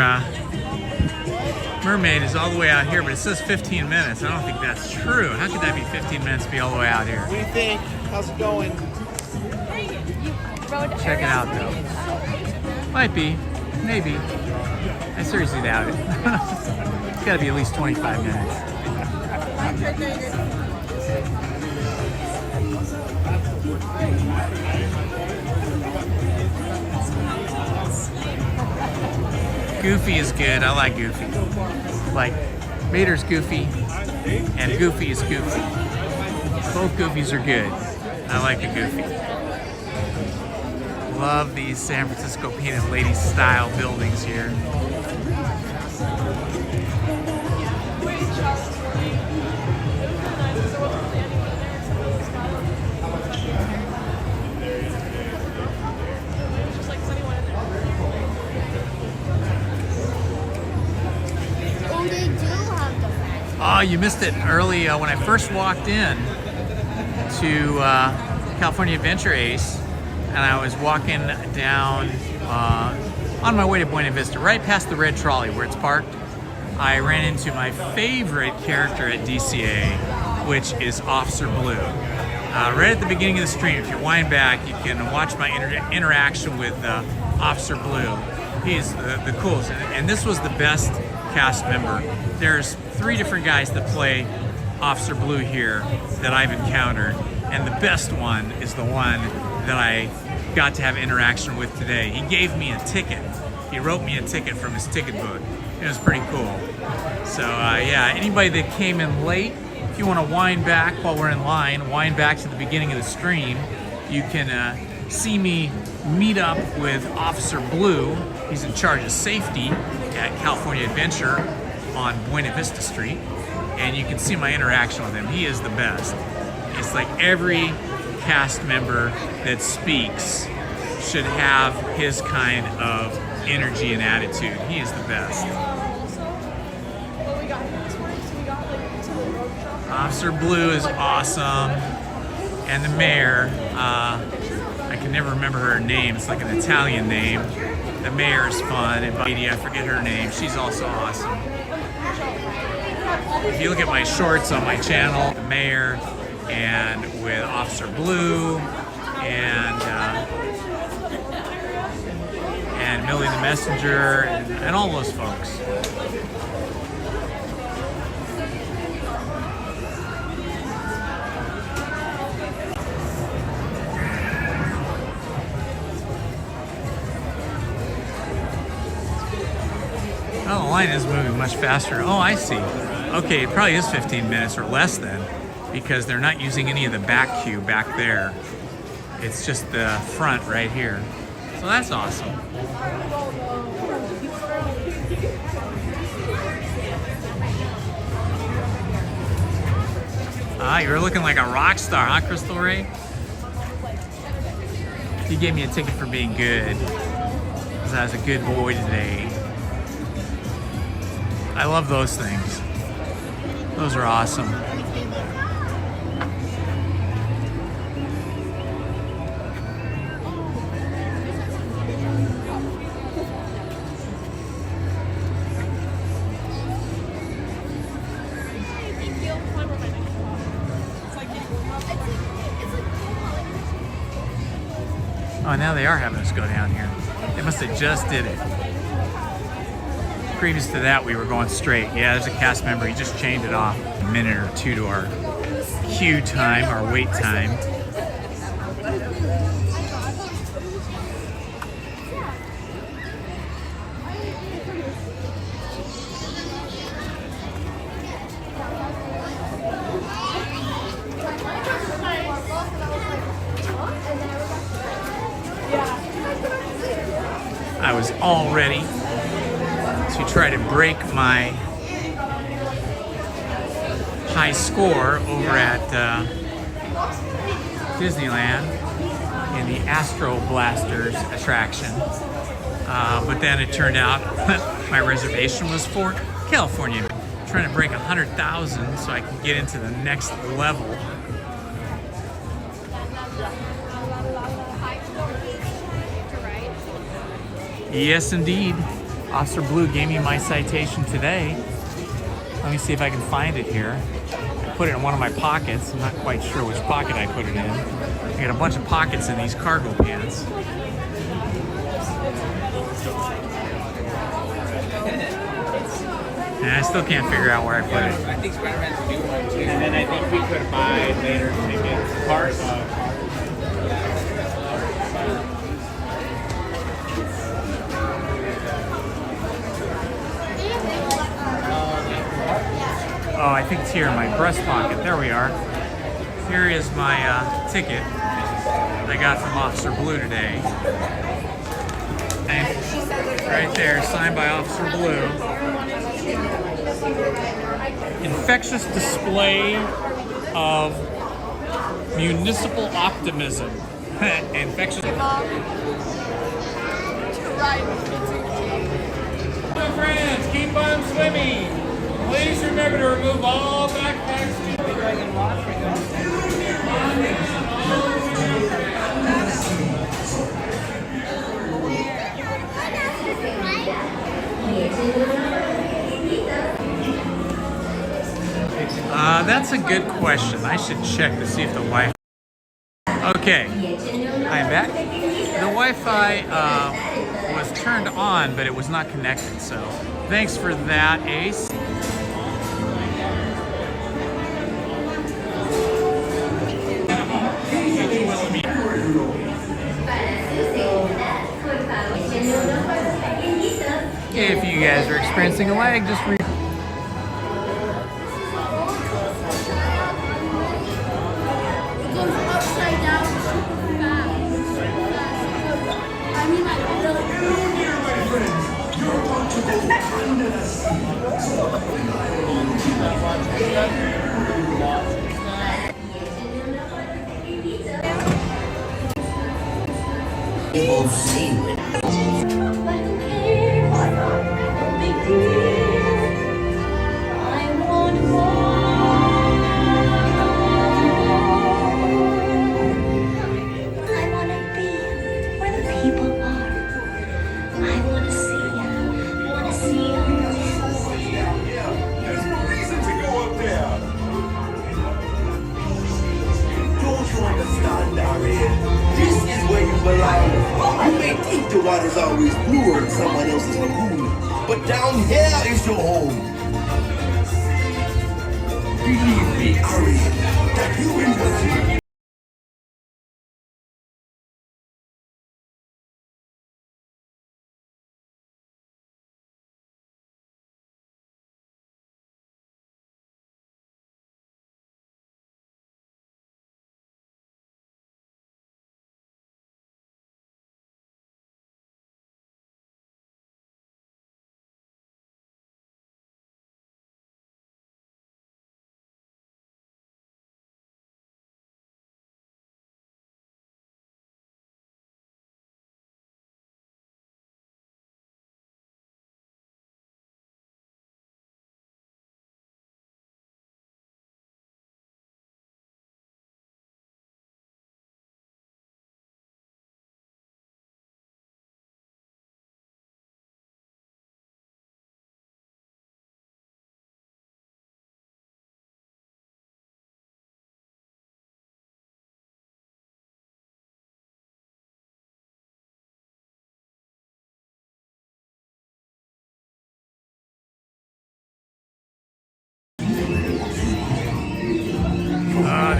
Mermaid is all the way out here, but it says 15 minutes. I don't think that's true. How could that be 15 minutes to be all the way out here? What do you think? How's it going? Check it out though. Might be, maybe. I seriously doubt it. It's got to be at least 25 minutes. Goofy is good. I like Goofy. Like, Vader's Goofy, and Goofy is Goofy. Both Goofies are good. I like the Goofy. Love these San Francisco painted lady style buildings here. Oh, you missed it early when I first walked in to California Adventure Ace, and I was walking down on my way to Buena Vista, right past the red trolley where it's parked. I ran into my favorite character at DCA, which is Officer Blue. Right at the beginning of the stream, if you wind back, you can watch my interaction with Officer Blue. He's the coolest, and this was the best cast member. There's 3 different guys that play Officer Blue here that I've encountered, and the best one is the one that I got to have interaction with today. He gave me a ticket. He wrote me a ticket from his ticket book. It was pretty cool. So yeah, anybody that came in late, if you want to wind back while we're in line, wind back to the beginning of the stream, you can see me meet up with Officer Blue. He's in charge of safety at California Adventure on Buena Vista Street, and you can see my interaction with him. He is the best. It's like every cast member that speaks should have his kind of energy and attitude. He is the best. Officer Blue is awesome, and the mayor, I can never remember her name. It's like an Italian name. The mayor is fun, and Lady, I forget her name. She's also awesome. If you look at my shorts on my channel, the mayor, and with Officer Blue, and Millie the Messenger, and all those folks. Oh, the line is moving much faster. Oh, I see. Okay, it probably is 15 minutes or less then, because they're not using any of the back queue back there. It's just the front right here. So that's awesome. Ah, you're looking like a rock star, huh, Crystal Ray? You gave me a ticket for being good, because I was a good boy today. I love those things. Those are awesome. Oh, now they are having us go down here. They must have just did it. Previous to that, we were going straight. Yeah, there's a cast member. He just chained it off. A minute or two to our queue time, our wait time. I was all ready to try to break my high score over at Disneyland in the Astro Blasters attraction. But then it turned out my reservation was for California. I'm trying to break 100,000 so I can get into the next level. Yes, indeed. Officer Blue gave me my citation today. Let me see if I can find it here. I put it in one of my pockets. I'm not quite sure which pocket I put it in. I got a bunch of pockets in these cargo pants. And I still can't figure out where I put it. I think Spider-Man's a new one too. And then I think we could buy later tickets. Parts. think it's here in my breast pocket. There we are. Here is my ticket that I got from Officer Blue today. And right there, signed by Officer Blue. Infectious display of municipal optimism. Infectious. Friends, keep on swimming. Please remember to remove all backpacks. That's a good question. I should check to see if the Wi-Fi. Okay, I'm back. The Wi-Fi was turned on, but it was not connected. So thanks for that, Ace. If you guys are experiencing a lag, just read. The water's always bluer in someone else's lagoon, but down here is your home. Believe me, Ariel, that you will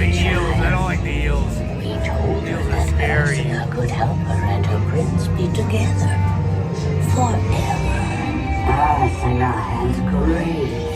The eels. I don't like the eels. Eels are scary. Her could help her and her prince be together forever. Ursula has great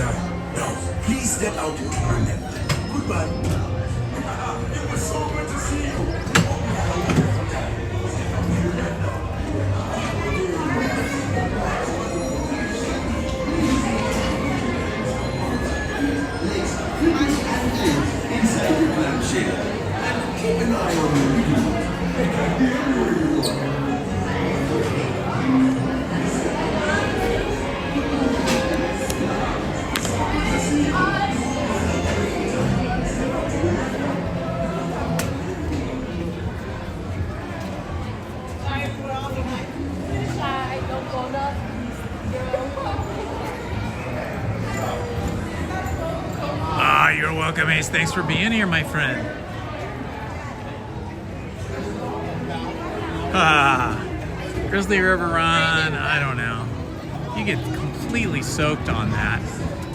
Now, please step out and turn them. Goodbye. It was so good to see you. Inside your clam shell. And keep an eye on your review. You're welcome, Ace. Thanks for being here, my friend. Grizzly River Run, I don't know. You get completely soaked on that.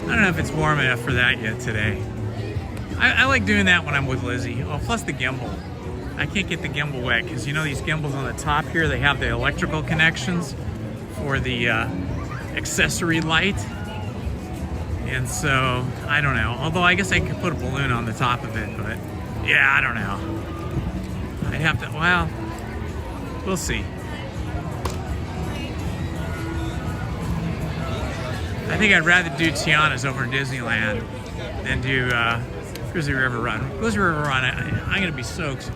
I don't know if it's warm enough for that yet today. I like doing that when I'm with Lizzie. Oh, plus the gimbal. I can't get the gimbal wet because you know these gimbals on the top here, they have the electrical connections for the accessory light. And so, I don't know. Although I guess I could put a balloon on the top of it, but yeah, I don't know. I'd have to, well, we'll see. I think I'd rather do Tiana's over in Disneyland than do Grizzly River Run. Grizzly River Run, I'm gonna be soaked.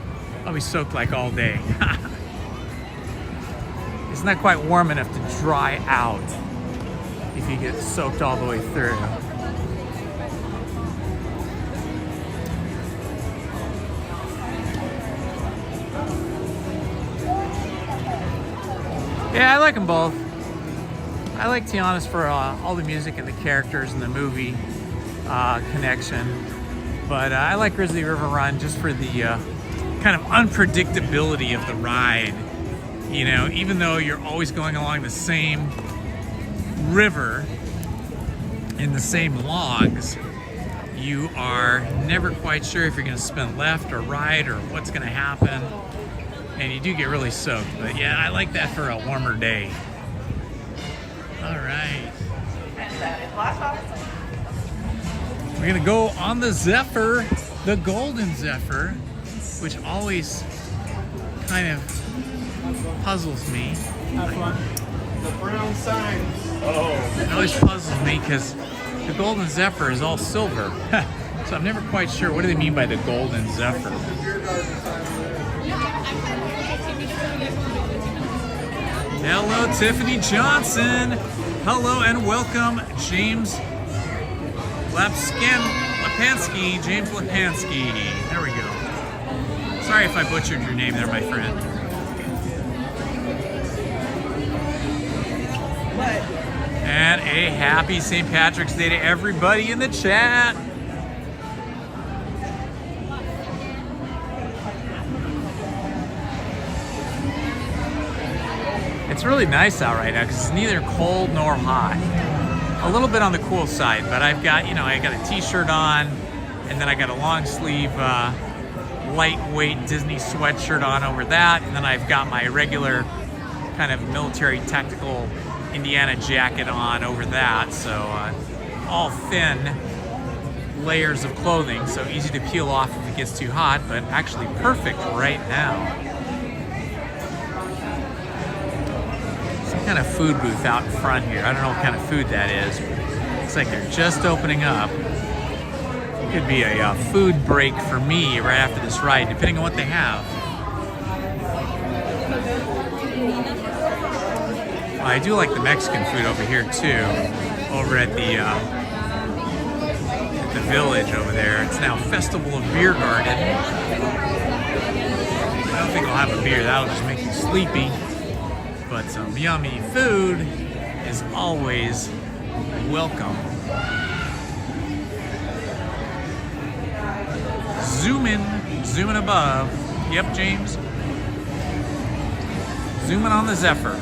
I'll be soaked like all day. It's not quite warm enough to dry out if you get soaked all the way through. Yeah, I like them both. I like Tiana's for all the music and the characters and the movie connection. But I like Grizzly River Run just for the kind of unpredictability of the ride. You know, even though you're always going along the same river in the same logs, you are never quite sure if you're going to spin left or right or what's going to happen, and you do get really soaked. But yeah, I like that for a warmer day. All right, we're going to go on the Zephyr, the golden Zephyr, which always kind of puzzles me. The brown sign. Oh. It always puzzles me because the golden Zephyr is all silver. So I'm never quite sure what do they mean by the golden Zephyr. Hello, Tiffany Johnson. Hello and welcome, James Lepansky. James Lepansky. There we go. Sorry if I butchered your name there, my friend. And a happy St. Patrick's Day to everybody in the chat. It's really nice out right now because it's neither cold nor hot. A little bit on the cool side, but I've got, you know, I got a t-shirt on, And then I got a long sleeve, lightweight Disney sweatshirt on over that. And then I've got my regular kind of military tactical Indiana jacket on over that. So all thin layers of clothing, so easy to peel off if it gets too hot, but actually perfect right now. Some kind of food booth out in front here. I don't know what kind of food that is. Looks like they're just opening up. Could be a food break for me right after this ride, depending on what they have. Well, I do like the Mexican food over here too, over at the village over there. It's now Festival of Beer Garden. I don't think I'll have a beer, that'll just make me sleepy. But some yummy food is always welcome. Zooming above. Yep, James. Zooming on the Zephyr.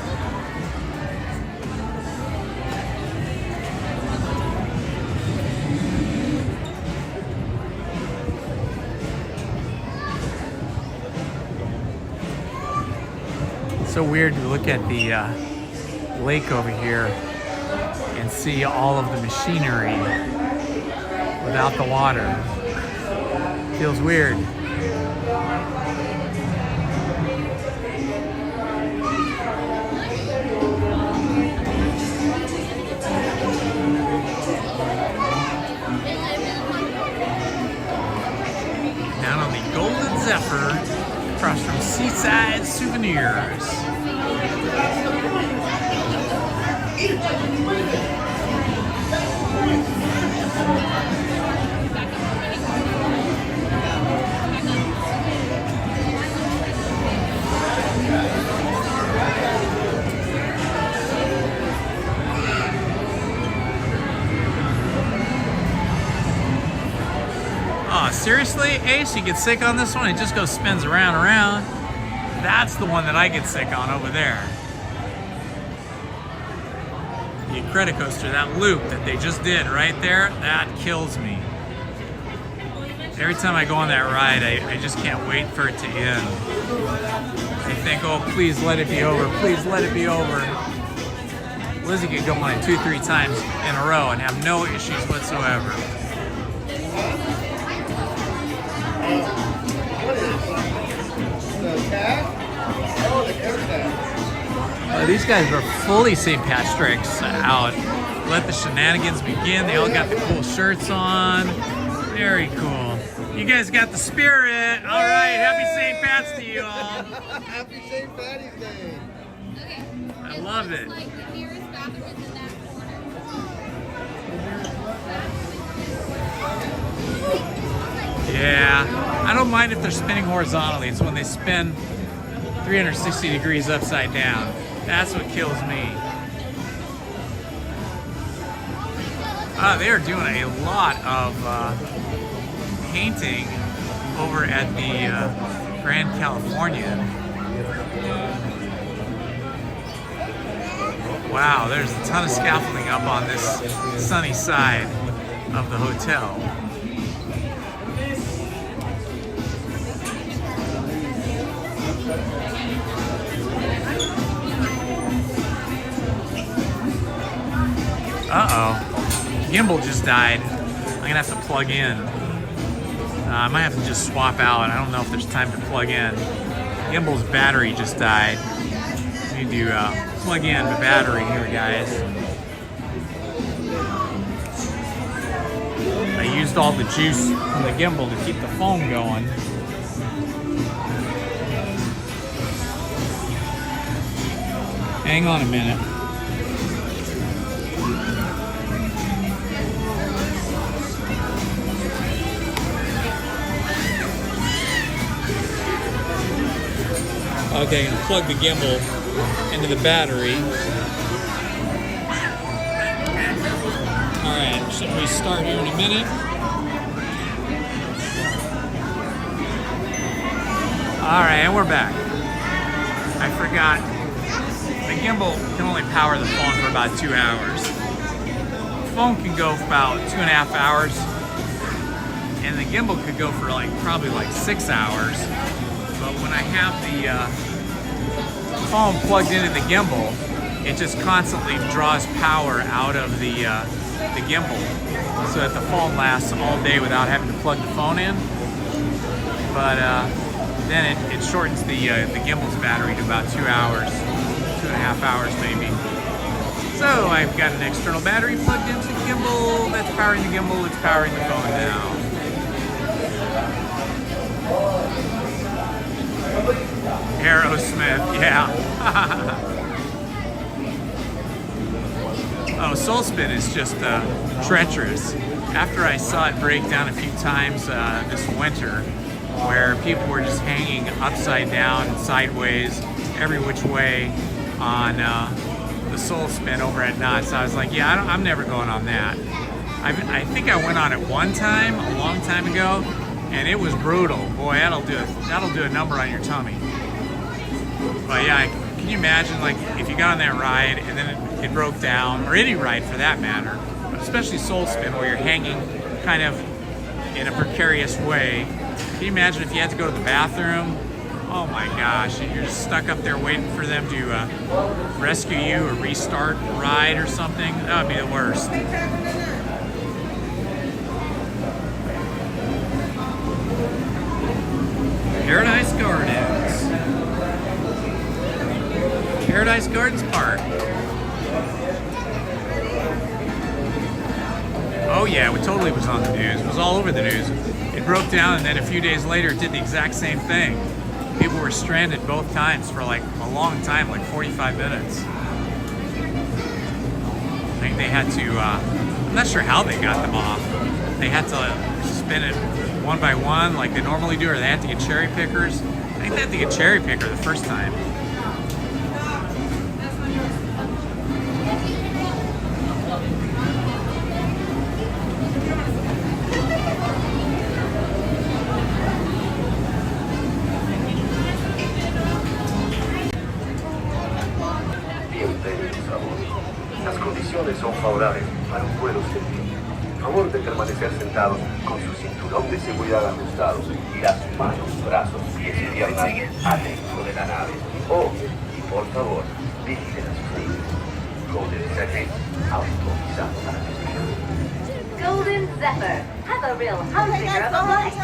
So weird to look at the lake over here and see all of the machinery without the water. Feels weird. Down on the Golden Zephyr, across from Seaside Souvenirs. Oh, seriously? Ace, you get sick on this one? It just goes spins around and around. That's the one that I get sick on over there. The Incredicoaster, that loop that they just did right there, that kills me. Every time I go on that ride, I just can't wait for it to end. I think, oh, please let it be over. Please let it be over. Lizzie could go on it 2-3 times in a row and have no issues whatsoever. These guys are fully St. Patrick's out. Let the shenanigans begin. They all got the cool shirts on. Very cool. You guys got the spirit. All right, happy St. Pat's to you all. Happy St. Patty's Day. I love it. Yeah, I don't mind if they're spinning horizontally. It's when they spin 360 degrees upside down. That's what kills me. They are doing a lot of painting over at the Grand California. Wow, there's a ton of scaffolding up on this sunny side of the hotel. Uh-oh. Gimbal just died. I'm gonna have to plug in. I might have to just swap out. I don't know if there's time to plug in. Gimbal's battery just died. I need to plug in the battery here, guys. I used all the juice from the gimbal to keep the phone going. Hang on a minute. Okay, I'm gonna plug the gimbal into the battery. Alright, should we start here in a minute? Alright, and we're back. I forgot. The gimbal can only power the phone for about 2 hours. The phone can go for about 2.5 hours. and the gimbal could go for like probably like 6 hours. But when I have the phone plugged into the gimbal, it just constantly draws power out of the gimbal, so that the phone lasts all day without having to plug the phone in. But then it shortens the gimbal's battery to about 2 hours, 2.5 hours maybe. So I've got an external battery plugged into the gimbal. That's powering the gimbal. It's powering the phone now. Aerosmith, yeah. Oh, Soul Spin is just treacherous. After I saw it break down a few times this winter, where people were just hanging upside down, sideways, every which way on the Soul Spin over at Knott's, I was like, yeah, I'm never going on that. I think I went on it one time, a long time ago, and it was brutal. Boy, that'll do a number on your tummy. But yeah, can you imagine, like, if you got on that ride and then it broke down, or any ride for that matter, but especially Soul Spin, where you're hanging kind of in a precarious way. Can you imagine if you had to go to the bathroom? Oh my gosh, you're just stuck up there waiting for them to rescue you or restart the ride or something. That would be the worst. Paradise Gardens. Paradise Gardens Park. Oh yeah, it totally was on the news. It was all over the news. It broke down, and then a few days later it did the exact same thing. People were stranded both times for like a long time, like 45 minutes. I think they had to, I'm not sure how they got them off. They had to spin it one by one like they normally do, or they had to get cherry pickers. I think they had to get cherry picker the first time. Son favorables para un vuelo seguro. Favor de permanecer sentados con su cinturón de seguridad ajustado y las manos, brazos, pies y piernas adentro de la nave. Oh, y por favor, vigilen a sus niños. Golden Zephyr, autorizado para despegar. Golden Zephyr, have a real humdinger of a life.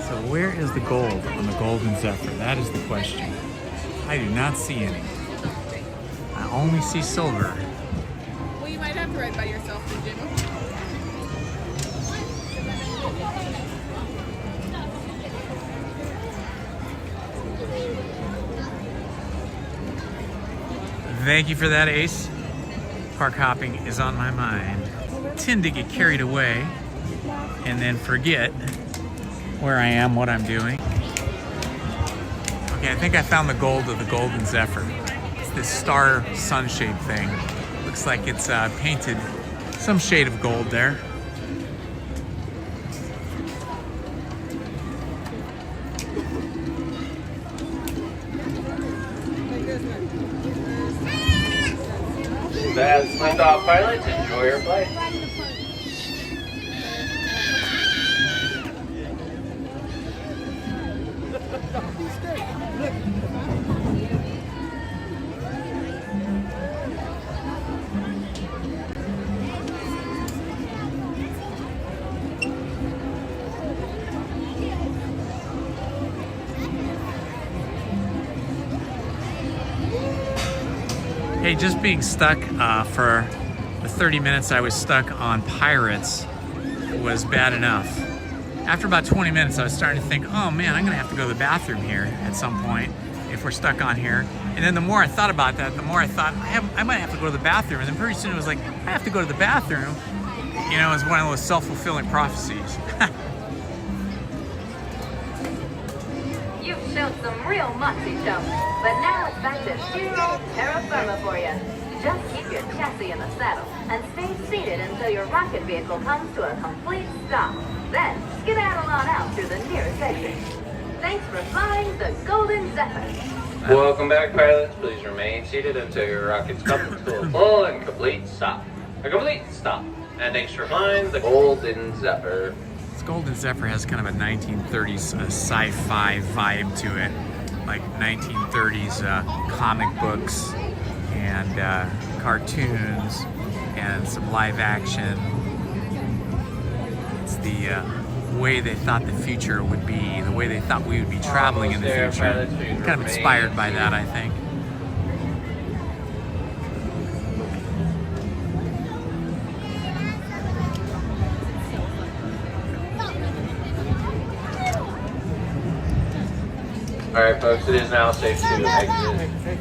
So where is the gold on the Golden Zephyr? That is the question. I do not see any. I only see silver. Well, you might have to ride by yourself, Jimmy. Thank you for that, Ace. Park hopping is on my mind. Tend to get carried away and then forget where I am, what I'm doing. Okay, I think I found the gold of the Golden Zephyr. This star sun-shaped thing. Looks like it's painted some shade of gold there. That's liftoff, pilots. Enjoy your flight. Hey, just being stuck for the 30 minutes I was stuck on Pirates was bad enough. After about 20 minutes, I was starting to think, oh man, I'm gonna have to go to the bathroom here at some point if we're stuck on here. And then the more I thought about that, the more I thought, I might have to go to the bathroom. And then pretty soon it was like, I have to go to the bathroom. You know, it was one of those self-fulfilling prophecies. You've showed some real moxie chumps, but now it's back to sheer old terra firma for you. Just keep your chassis in the saddle and stay seated until your rocket vehicle comes to a complete stop. Then skedaddle on out through the nearest exit. Thanks for flying the Golden Zephyr. Welcome back, pilots. Please remain seated until your rockets come to a full and complete stop. A complete stop. And thanks for flying the Golden Zephyr. This Golden Zephyr has kind of a 1930s sci-fi vibe to it, like 1930s comic books and cartoons and some live action. It's the way they thought the future would be, the way they thought we would be traveling in the future. Kind of inspired by that, I think. Alright folks, it is now safe to exit.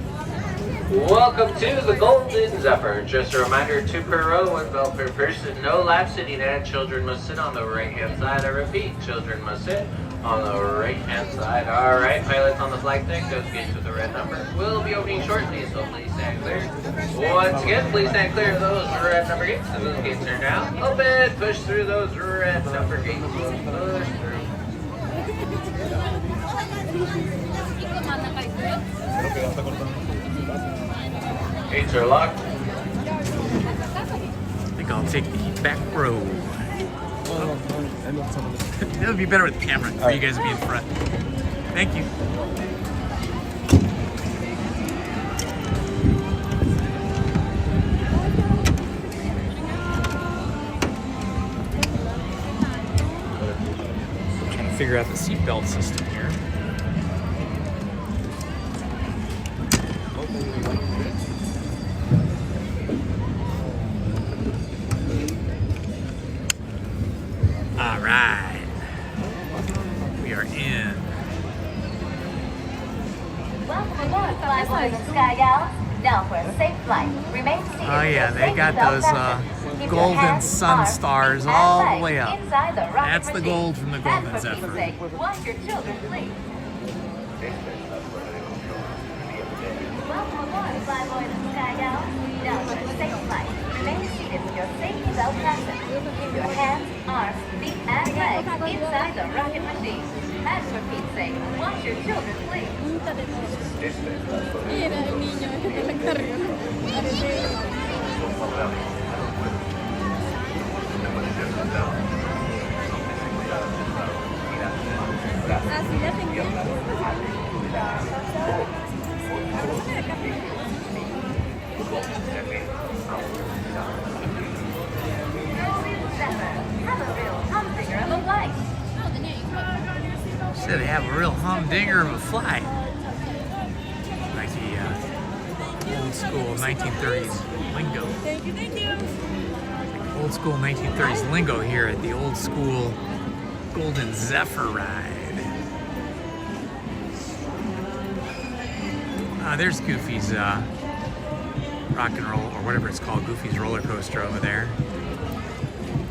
Welcome to the Golden Zephyr. Just a reminder, 2 per row, 1 belt per person, no lap sitting, and children must sit on the right hand side. I repeat, children must sit on the right hand side. Alright, pilots on the flight deck, those gates with the red number will be opening shortly, so please stand clear. Once again, please stand clear of those red number gates, and those gates are now open. Push through those red number gates. Push through. Gates are locked. I think I'll take the back row. That would be better with the camera for you guys to be in front. Thank you. I'm trying to figure out the seatbelt system here. All right, we are in. Welcome aboard, Fly Boys and Sky Gals. Now for a safe flight. Remain seated. Oh yeah, they got those golden sun stars all the way up. That's the gold from the Golden Zephyr. Watch your children, please. Welcome aboard, Fly Boys and Sky Gals. Now for a safe flight. Remain seated with your safety belt fastened. Keep your hands, arms, feet, and legs inside the rocket machine. And for Pete's sake, watch your children, please. Mira el niño que te la carga. Así la tenía. Have a real humdinger of a flight. Said they have a real humdinger of a flight. Like the old school 1930s lingo. Thank you, thank you. Like old school 1930s lingo here at the old school Golden Zephyr ride. There's Goofy's rock and roll, or whatever it's called, Goofy's roller coaster over there.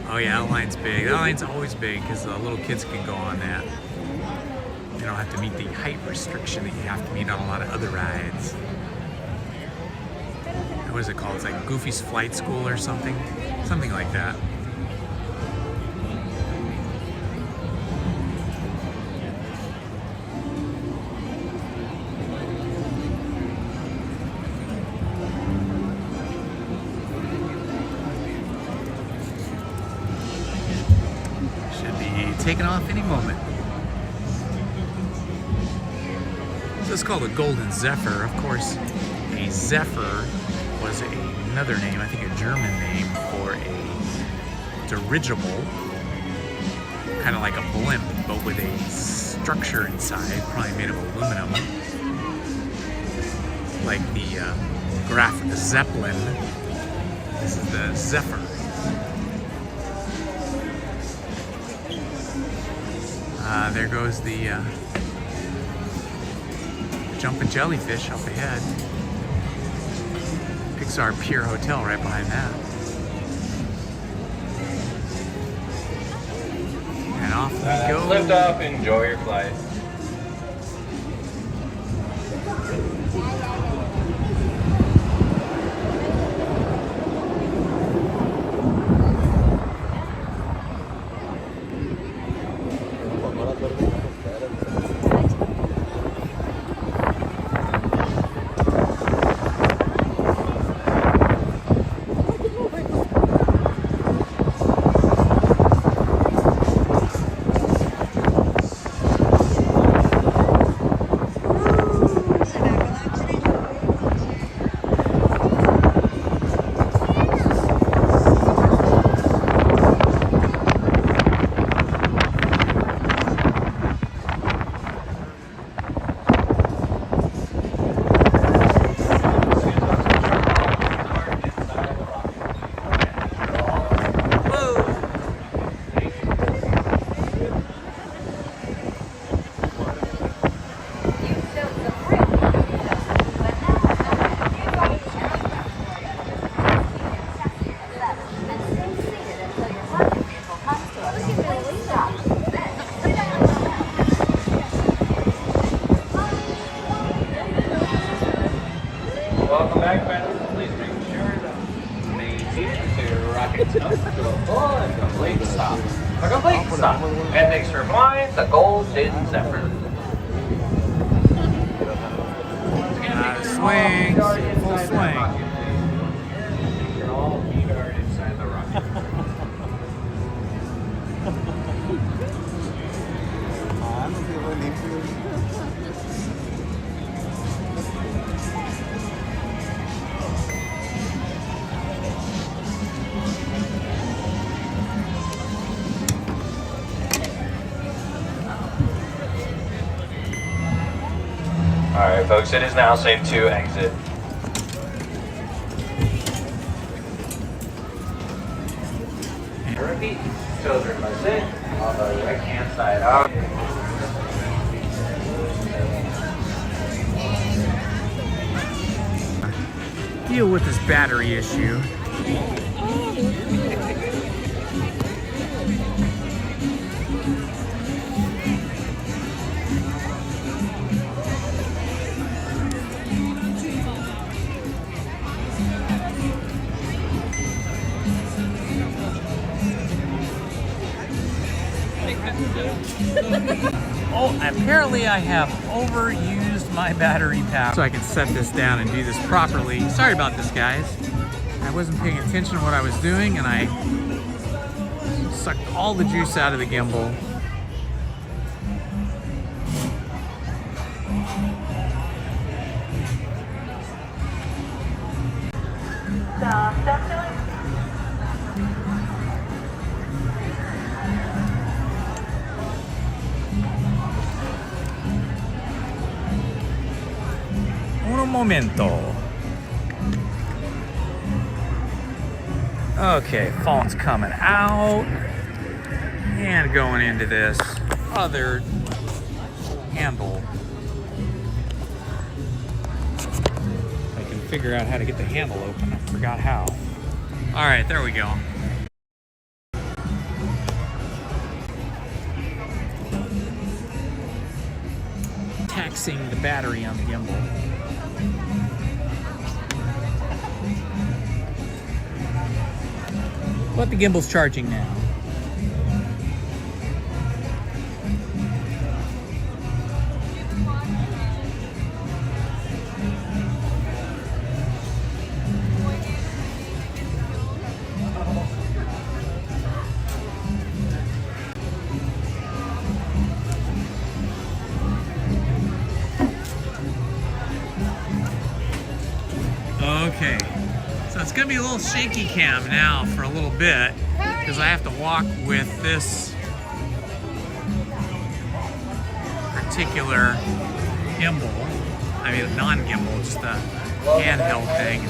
Oh yeah, that line's big. That line's always big because the little kids can go on that. You don't have to meet the height restriction that you have to meet on a lot of other rides. What is it called? It's like Goofy's Flight School or something. Something like that. Taking off any moment. So it's called a Golden Zephyr. Of course, a Zephyr was another name, I think a German name for a dirigible, kind of like a blimp, but with a structure inside, probably made of aluminum, like the Graf Zeppelin. This is the Zephyr. There goes the jumping jellyfish up ahead. Pixar Pier Hotel right behind that. And off we go. Lift off, enjoy your flight. Thanks for flying the Golden Zephyr. Swings, full swing. All feet are inside the rocket. Alright folks, it is now safe to exit. Repeat, children must sit on the right hand side. Deal with this battery issue. Oh, apparently I have overused my battery pack. So I can set this down and do this properly. Sorry about this, guys. I wasn't paying attention to what I was doing and I sucked all the juice out of the gimbal. Un momento. Okay, phone's coming out and going into this other handle. I can figure out how to get the handle open. I forgot how. All right, there we go. Taxing the battery on the gimbal. But the gimbal's charging now. Okay, so it's gonna be a little shaky cam now for a little bit because I have to walk with this particular gimbal. I mean, non-gimbal, just a handheld thing.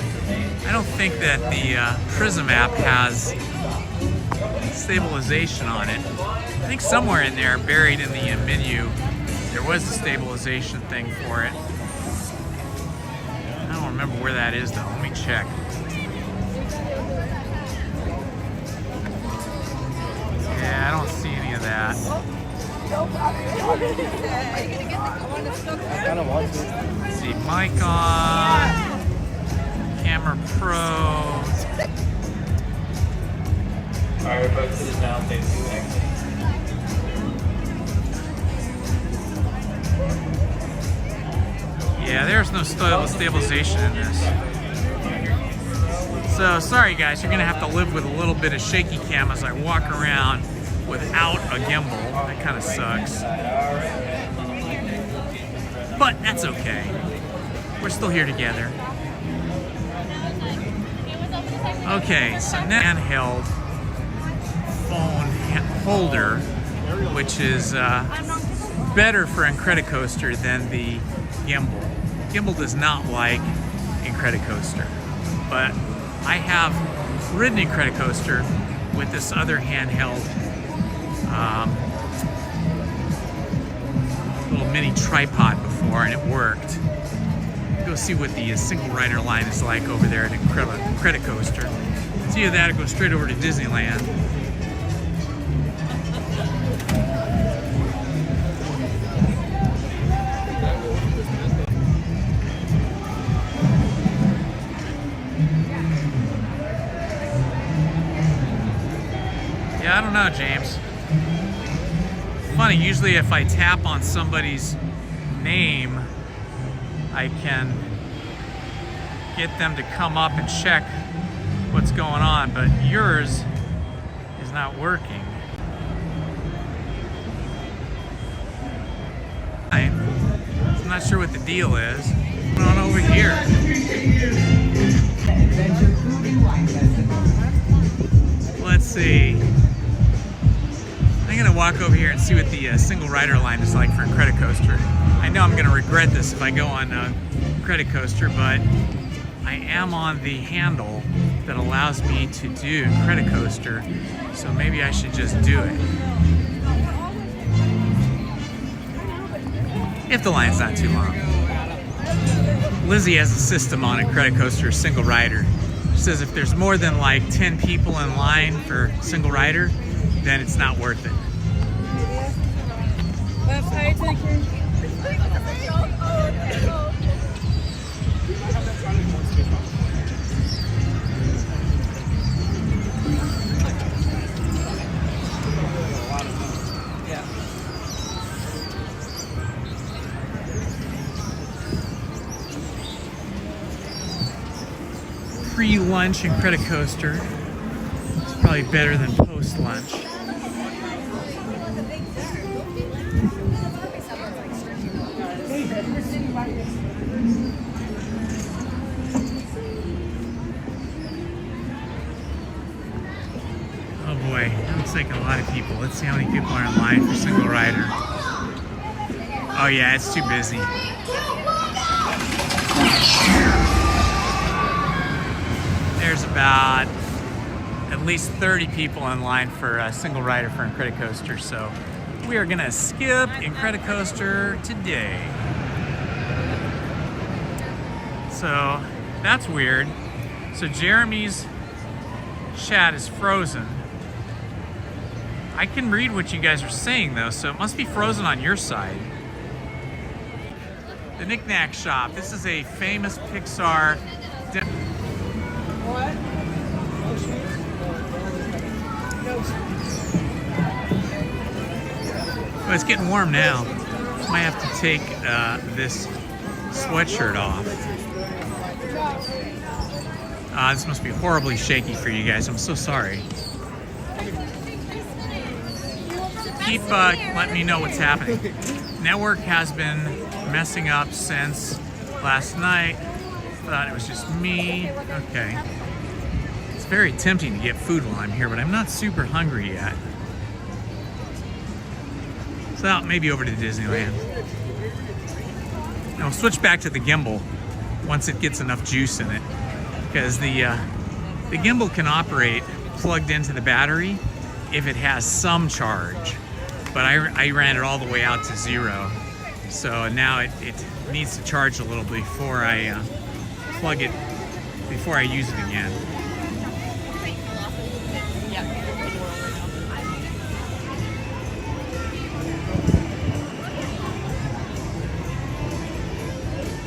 I don't think that the Prism app has stabilization on it. I think somewhere in there, buried in the menu, there was a stabilization thing for it. I don't remember where that is though. Let me check. Yeah, I don't see any of that. Let's see, mic on, camera pro. Alright folks, it is now safe to exit. Yeah, there's no stabilization in this. So sorry guys, you're gonna have to live with a little bit of shaky cam as I walk around without a gimbal. That kind of sucks. But that's okay. We're still here together. Okay, so now handheld phone holder, which is better for Incredicoaster than the gimbal. Gimbal does not like Incredicoaster, but I have ridden Incredicoaster with this other handheld little mini tripod before, and it worked. Go see what the single rider line is like over there at Incredicoaster. It's either that or go straight over to Disneyland. Yeah, I don't know, James. funny, usually if I tap on somebody's name, I can get them to come up and check what's going on, but yours is not working. I'm not sure what the deal is. What's going on over here? Let's see. I'm gonna walk over here and see what the single rider line is like for a credit coaster. I know I'm gonna regret this if I go on a credit coaster, but I am on the handle that allows me to do credit coaster, so maybe I should just do it. If the line's not too long. Lizzie has a system on a credit coaster, single rider. She says if there's more than like 10 people in line for single rider, then it's not worth it. Left eye taker. Pre-lunch and credit coaster. It's probably better than post-lunch. Oh boy, that looks like a lot of people. Let's see how many people are in line for single rider. Oh yeah, it's too busy. There's about at least 30 people in line for a single rider for a credit coaster, so we are gonna skip in credit coaster today. So that's weird. So Jeremy's chat is frozen. I can read what you guys are saying though, so it must be frozen on your side. The Knick-Knack Shop. This is a famous Pixar. What? Well, it's getting warm now. Might have to take this sweatshirt off. This must be horribly shaky for you guys. I'm so sorry. Keep letting me know what's happening. Network has been messing up since last night. Thought it was just me. Okay. It's very tempting to get food while I'm here, but I'm not super hungry yet. So maybe over to Disneyland. Now we'll switch back to the gimbal once it gets enough juice in it, because the gimbal can operate plugged into the battery if it has some charge, but I ran it all the way out to 0, so now it needs to charge a little before I plug it, before I use it again.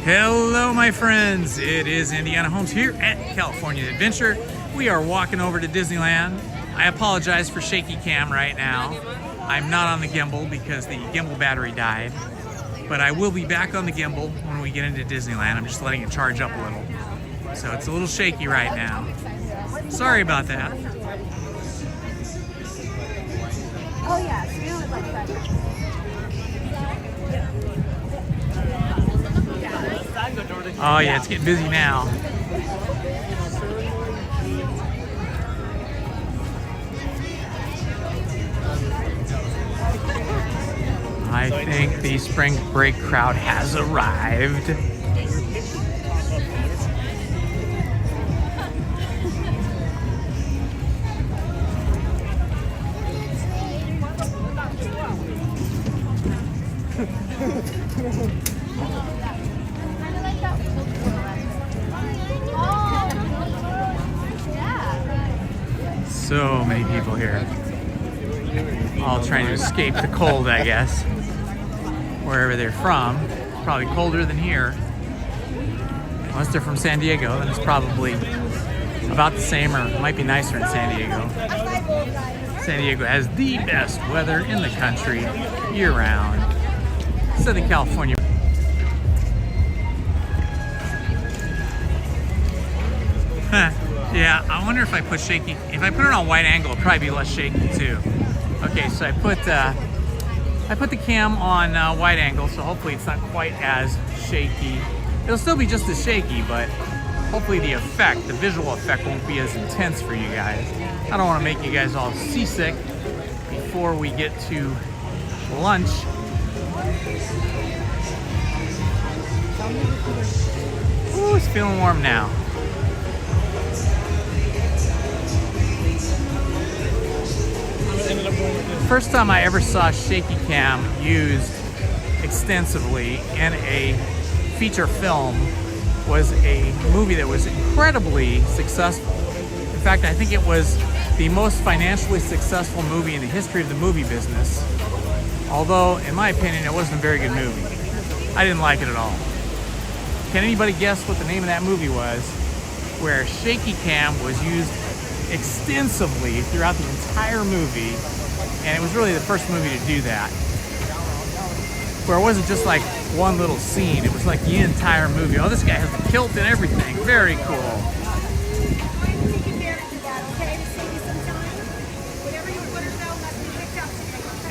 Hello my friends, it is Indiana Holmes here at California Adventure. We are walking over to Disneyland. I apologize for shaky cam right now. I'm not on the gimbal because the gimbal battery died, but I will be back on the gimbal when we get into Disneyland. I'm just letting it charge up a little. So it's a little shaky right now. Sorry about that. Oh yeah, so you would like that. Oh yeah, it's getting busy now. I think the spring break crowd has arrived. So many people here, all trying to escape the cold, I guess. Wherever they're from, it's probably colder than here. Unless they're from San Diego, then it's probably about the same, or it might be nicer in San Diego. San Diego has the best weather in the country year-round. Southern California. Yeah, I wonder if I put shaky. If I put it on wide angle, it'll probably be less shaky too. Okay, so I put the cam on wide angle, so hopefully it's not quite as shaky. It'll still be just as shaky, but hopefully the effect, the visual effect, won't be as intense for you guys. I don't want to make you guys all seasick before we get to lunch. Ooh, it's feeling warm now. First time I ever saw shaky cam used extensively in a feature film was a movie that was incredibly successful. In fact, I think it was the most financially successful movie in the history of the movie business. Although, in my opinion, it wasn't a very good movie. I didn't like it at all. Can anybody guess what the name of that movie was? Where shaky cam was used extensively throughout the entire movie, and it was really the first movie to do that. Where it wasn't just like one little scene, it was like the entire movie. Oh, this guy has a kilt and everything. Very cool.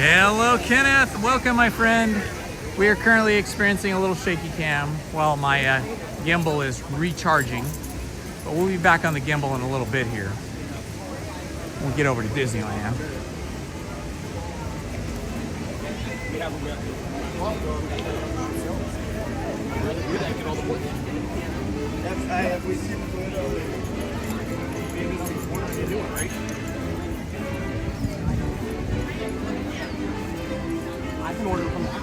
Hello, Kenneth. Welcome, my friend. We are currently experiencing a little shaky cam while my gimbal is recharging. But we'll be back on the gimbal in a little bit here. We'll get over to Disneyland. I can order from that.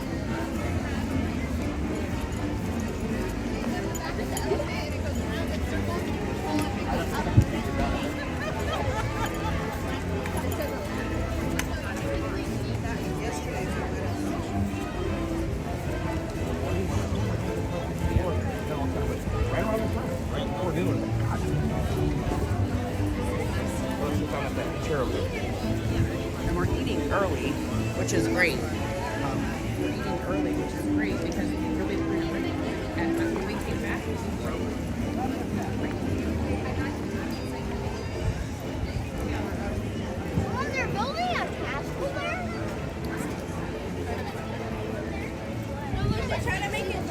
And we're eating early, which is great. We're eating early, which is great because it really quickly. And when we came back, it was broke. Oh, they're building a castle there? They're trying to make it.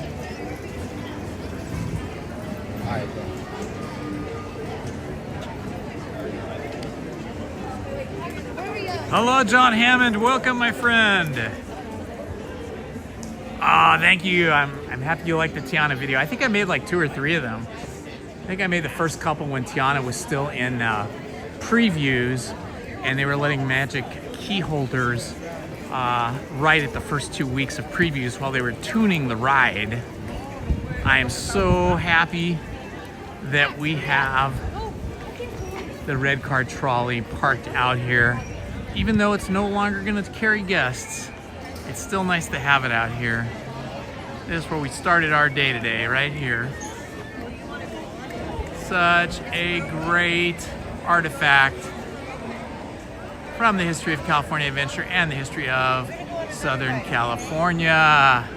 Hello, John Hammond. Welcome, my friend. Ah, thank you. I'm happy you liked the Tiana video. I think I made like 2 or 3 of them. I think I made the first couple when Tiana was still in previews, and they were letting magic key holders right at the first 2 weeks of previews while they were tuning the ride. I am so happy that we have the red car trolley parked out here. Even though it's no longer going to carry guests, it's still nice to have it out here. This is where we started our day today, right here. Such a great artifact from the history of California Adventure and the history of Southern California.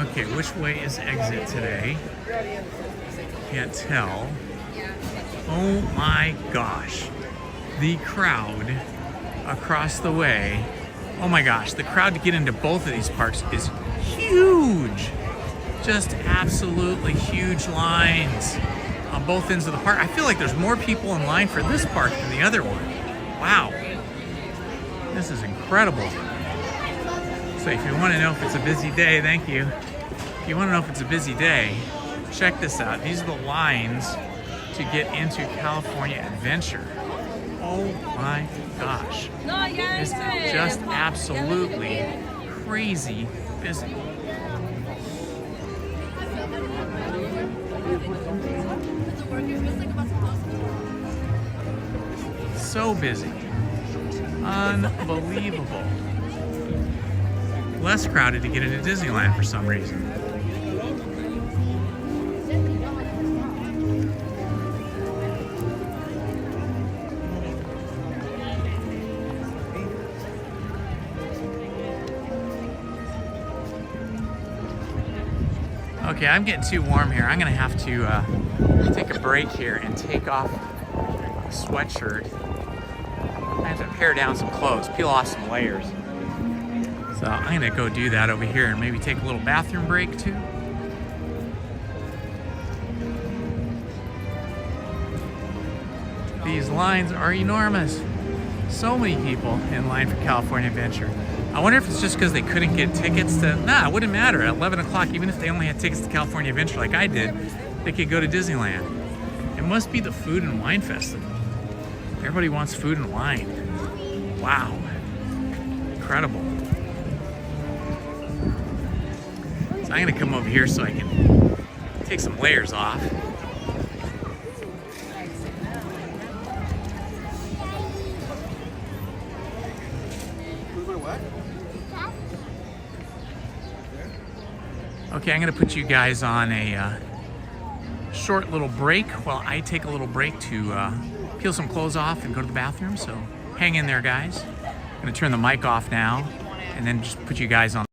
Okay, which way is exit today? Can't tell. Oh my gosh. The crowd across the way. Oh my gosh, the crowd to get into both of these parks is huge. Just absolutely huge lines on both ends of the park. I feel like there's more people in line for this park than the other one. Wow. This is incredible. So if you want to know if it's a busy day, thank you. If you want to know if it's a busy day, check this out. These are the lines to get into California Adventure. Oh my gosh. It's just absolutely crazy busy. So busy. Unbelievable. Less crowded to get into Disneyland for some reason. Okay, I'm getting too warm here. I'm gonna have to take a break here and take off a sweatshirt. I have to pare down some clothes, peel off some layers. So I'm gonna go do that over here and maybe take a little bathroom break too. These lines are enormous. So many people in line for California Adventure. I wonder if it's just because they couldn't get tickets to, nah, it wouldn't matter. At 11 o'clock, even if they only had tickets to California Adventure like I did, they could go to Disneyland. It must be the Food and Wine Festival. Everybody wants food and wine. Wow. Incredible. So I'm gonna come over here so I can take some layers off. Okay, I'm gonna put you guys on a short little break while I take a little break to peel some clothes off and go to the bathroom, so hang in there, guys. I'm gonna turn the mic off now and then just put you guys on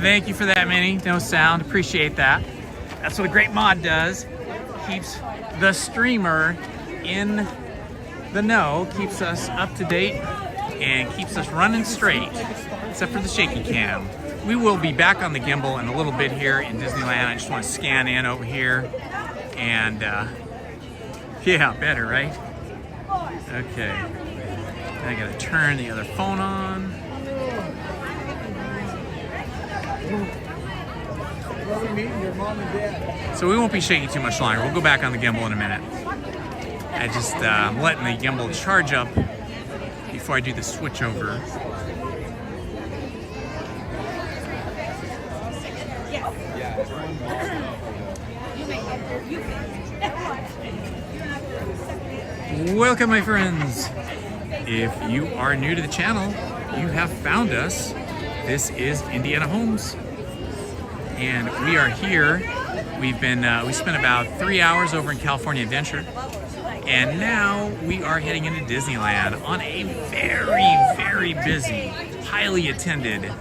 Thank you for that, Minnie. No sound. Appreciate that. That's what a great mod does. Keeps the streamer in the know, keeps us up to date, and keeps us running straight, except for the shaky cam. We will be back on the gimbal in a little bit here in Disneyland. I just want to scan in over here. And, yeah, better, right? Okay. I gotta turn the other phone on. So we won't be shaking too much longer. We'll go back on the gimbal in a minute. I just, I'm letting the gimbal charge up before I do the switch over. Welcome, my friends. If you are new to the channel, you have found us. This is Indiana Homes, and we are here. We spent about 3 hours over in California Adventure, and now we are heading into Disneyland on a very, very busy, highly attended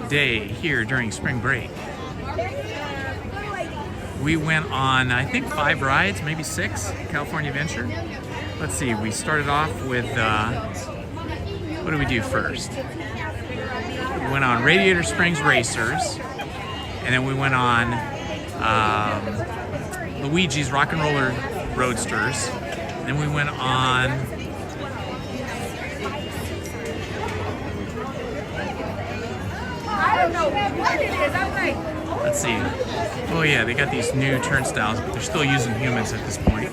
day here during spring break. We went on, I think, 5 rides, maybe 6, California Adventure. Let's see, we started off with, what did we do first? We went on Radiator Springs Racers, and then we went on Luigi's Rock and Roller Roadsters. Then we went on I don't know what it is. I'm like, let's see. Oh yeah, they got these new turnstiles, but they're still using humans at this point.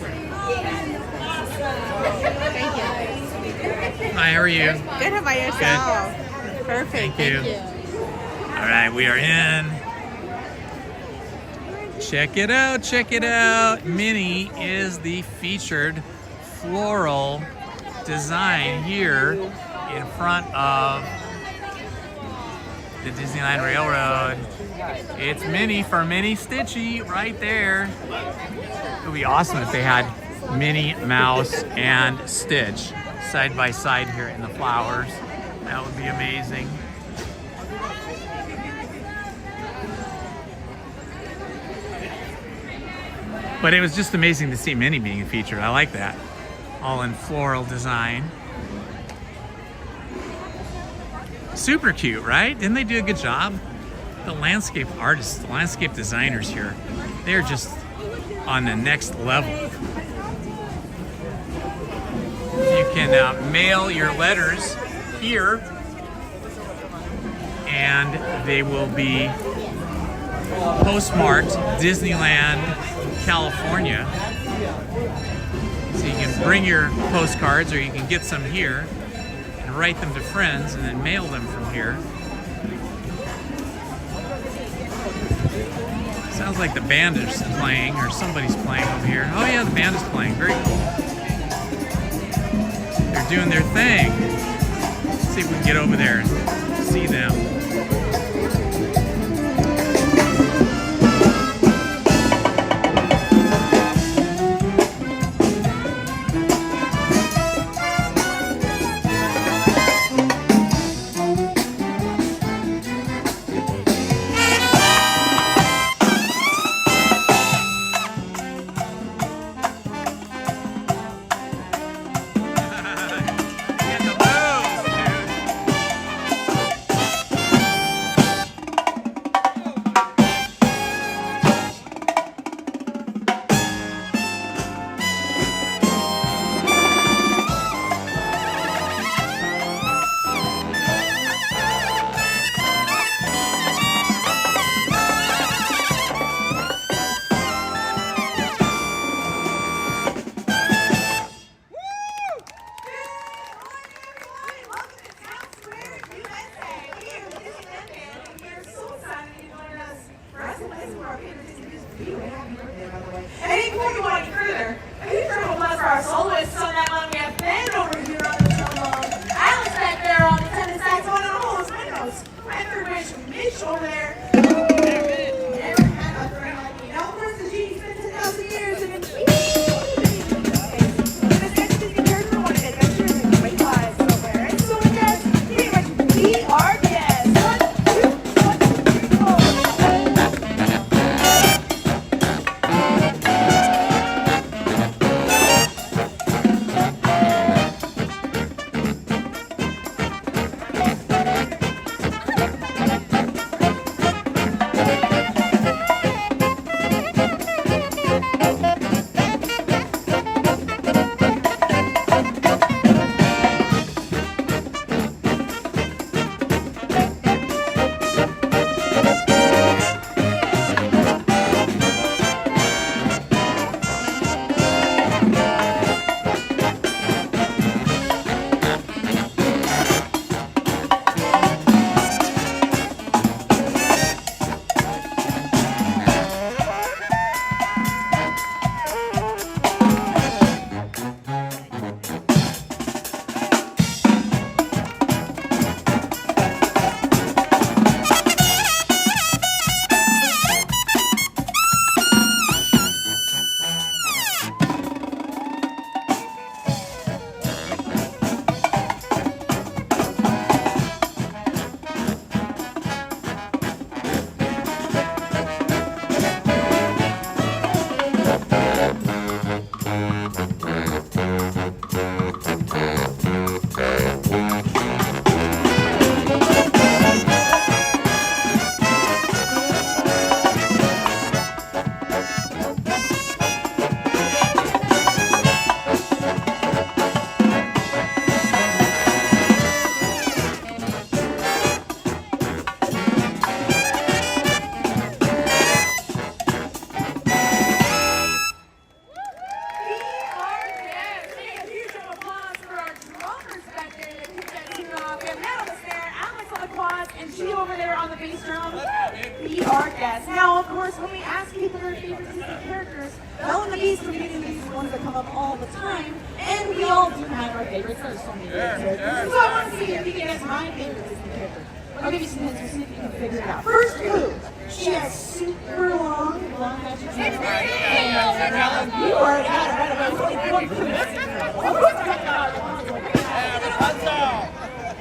Hi, how are you? Good, how about yourself? Good. Perfect, Thank you. All right, we are in. Check it out, check it out. Minnie is the featured floral design here in front of the Disneyland Railroad. It's Minnie for Minnie Stitchy right there. It would be awesome if they had Minnie, Mouse, and Stitch side by side here in the flowers. That would be amazing. But it was just amazing to see Minnie being featured. I like that. All in floral design. Super cute, right? Didn't they do a good job? The landscape artists, the landscape designers here, they're just on the next level. You can mail your letters here, and they will be postmarked Disneyland, California. So you can bring your postcards, or you can get some here and write them to friends and then mail them from here. Sounds like the band is playing, or somebody's playing over here. Oh yeah, the band is playing. Very cool. They're doing their thing. Let's see if we can get over there and see them. the bass drum. Be our guest. Now, of course, when we ask people their favorite Disney characters, Belle and the Beast from Disney is ones that come up all the time, and we all do have our favorites. There's so many favorite characters. So I want to see if you can guess my favorite Disney character. I'll give you some hints. We'll see if you can figure it out. First clue. She has super long magic hair. You already got it right away. It's only one clue.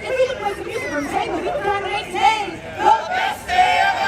If you look like the music from Tango, you can try to make today the best day ever!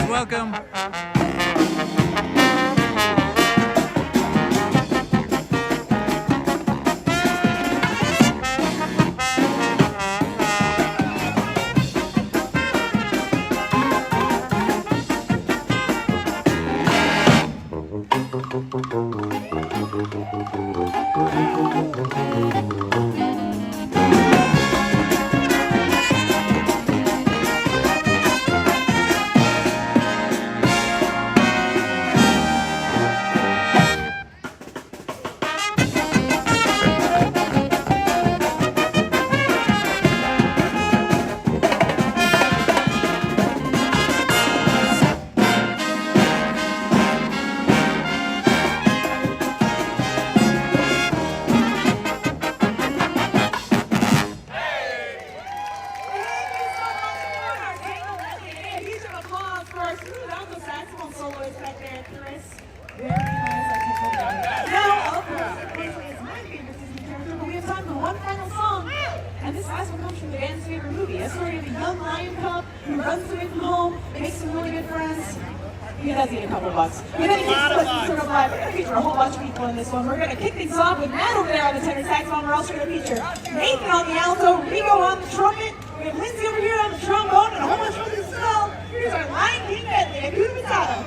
Welcome. We're going to kick things off with Matt over there on the tenor saxophone. We're also going to feature Nathan on the alto, Rigo on the trumpet. We have Lindsay over here on the trombone and a whole bunch of others as well. Here's our Lion King medley, Hakuna Matata.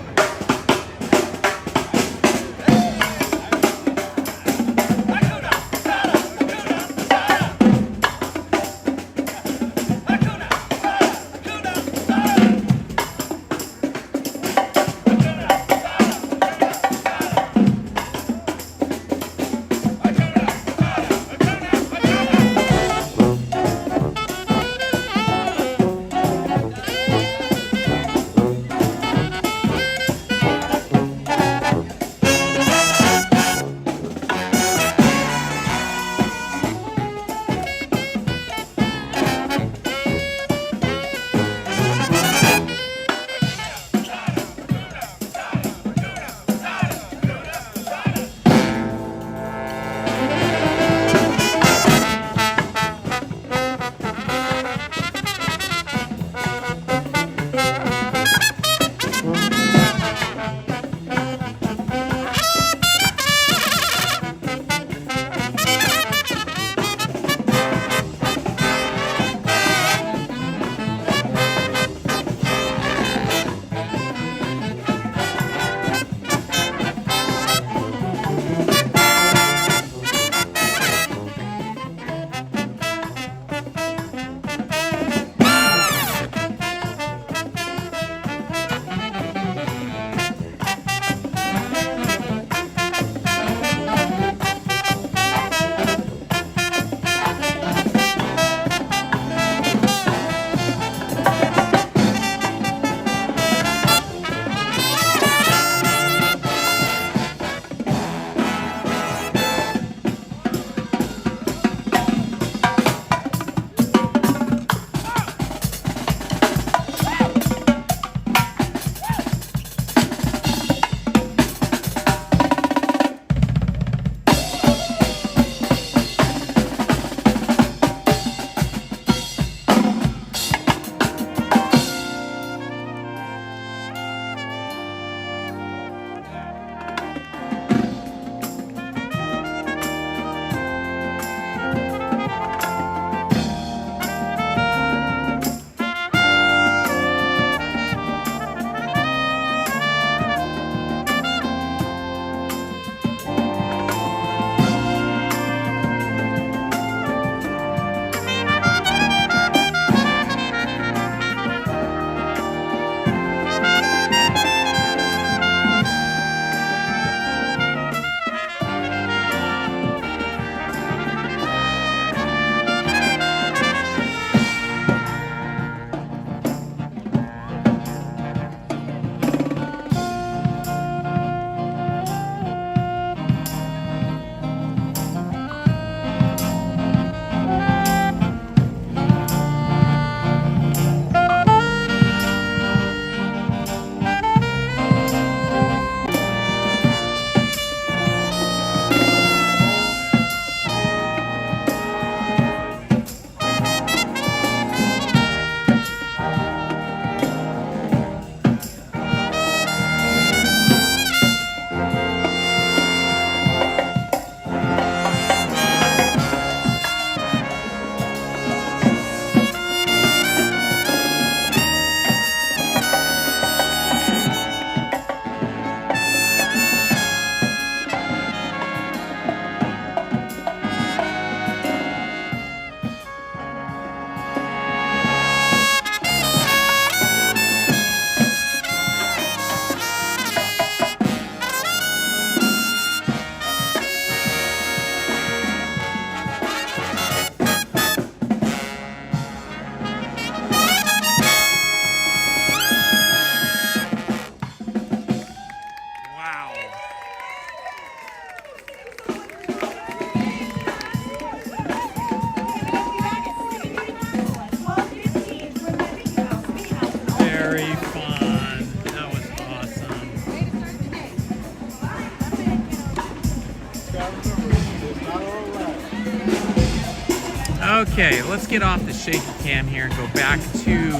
Okay, let's get off the shaky cam here and go back to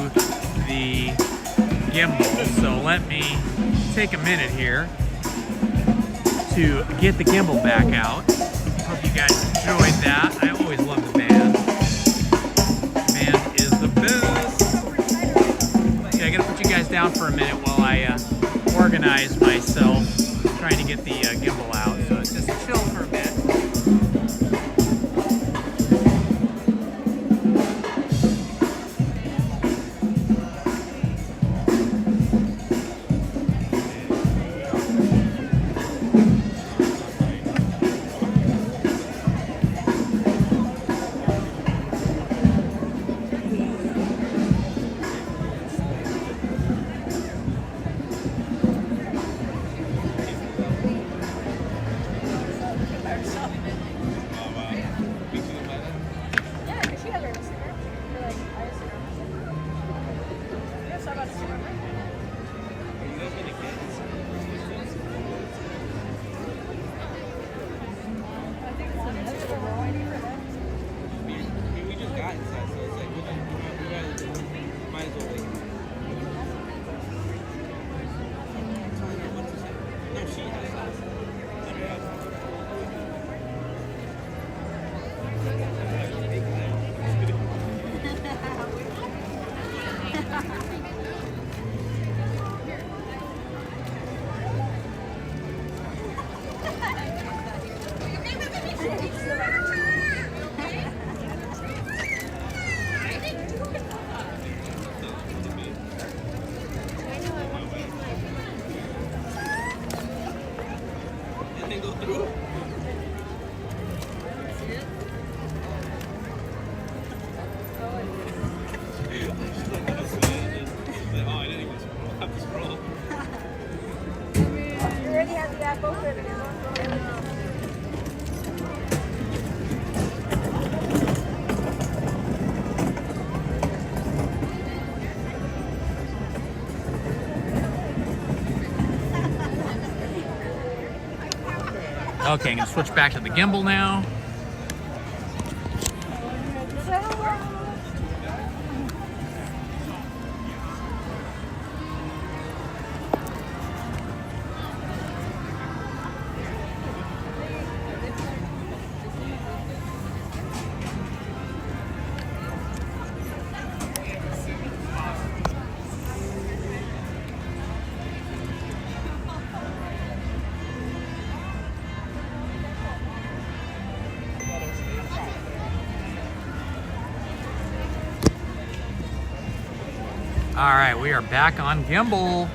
the gimbal. So let me take a minute here to get the gimbal back out. Hope you guys enjoyed that. I always love the band. The band is the best. Okay, I gotta put you guys down for a minute while I organize myself, trying to get the gimbal out. So it's just chill for a bit. Okay, I'm gonna switch back to the gimbal now. All right, we are back on gimbal.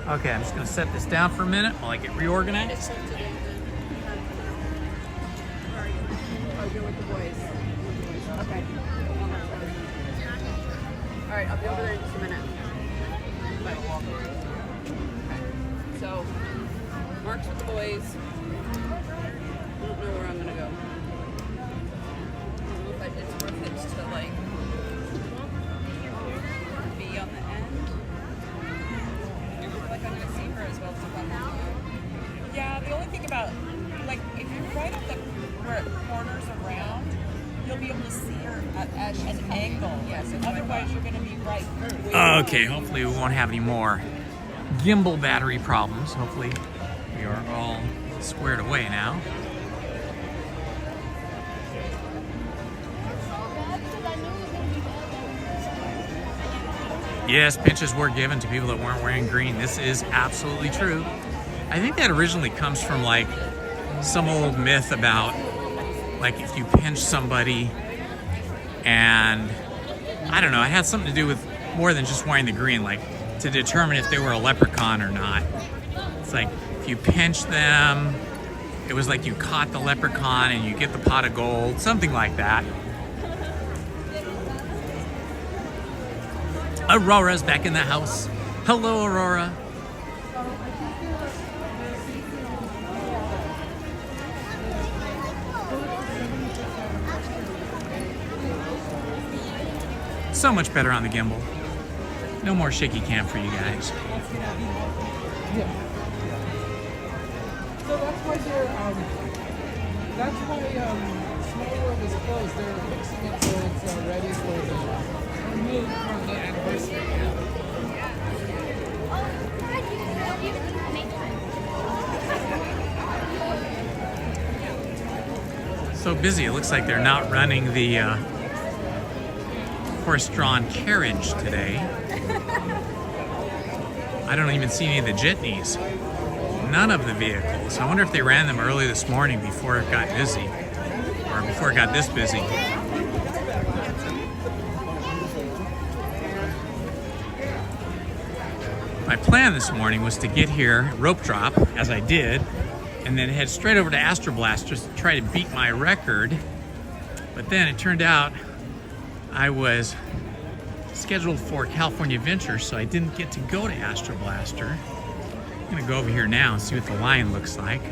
Okay, I'm just gonna set this down for a minute while I get reorganized. Okay. All right, I'll be over there in just a minute. So, Mark's with the boys. I don't know where I'm gonna go. I don't know if it's worth it to like be on the end. I feel like I'm gonna see her as well as if I'm on the. Yeah, the only thing about, like, if you're right at the where it corners around, you'll be able to see her at an angle. Yes. Otherwise, you're going to be right. Okay, hopefully we won't have any more gimbal battery problems. Hopefully we are all squared away now. Yes, pinches were given to people that weren't wearing green. This is absolutely true. I think that originally comes from like some old myth about like if you pinch somebody and I don't know, it had something to do with more than just wearing the green, like to determine if they were a leprechaun or not. It's like if you pinch them, it was like you caught the leprechaun and you get the pot of gold, something like that. Aurora's back in the house. Hello, Aurora. So much better on the gimbal. No more shaky cam for you guys. Yeah. So that's why they're that's why Small World is closed. They're fixing it so it's ready for the remove from the anniversary. So busy. It looks like they're not running the horse-drawn carriage today. I don't even see any of the jitneys. None of the vehicles. I wonder if they ran them early this morning before it got busy, or before it got this busy. My plan this morning was to get here, rope drop, as I did, and then head straight over to Astro Blasters to try to beat my record. But then it turned out I was scheduled for California Adventure, so I didn't get to go to Astro Blaster. I'm gonna go over here now and see what the line looks like.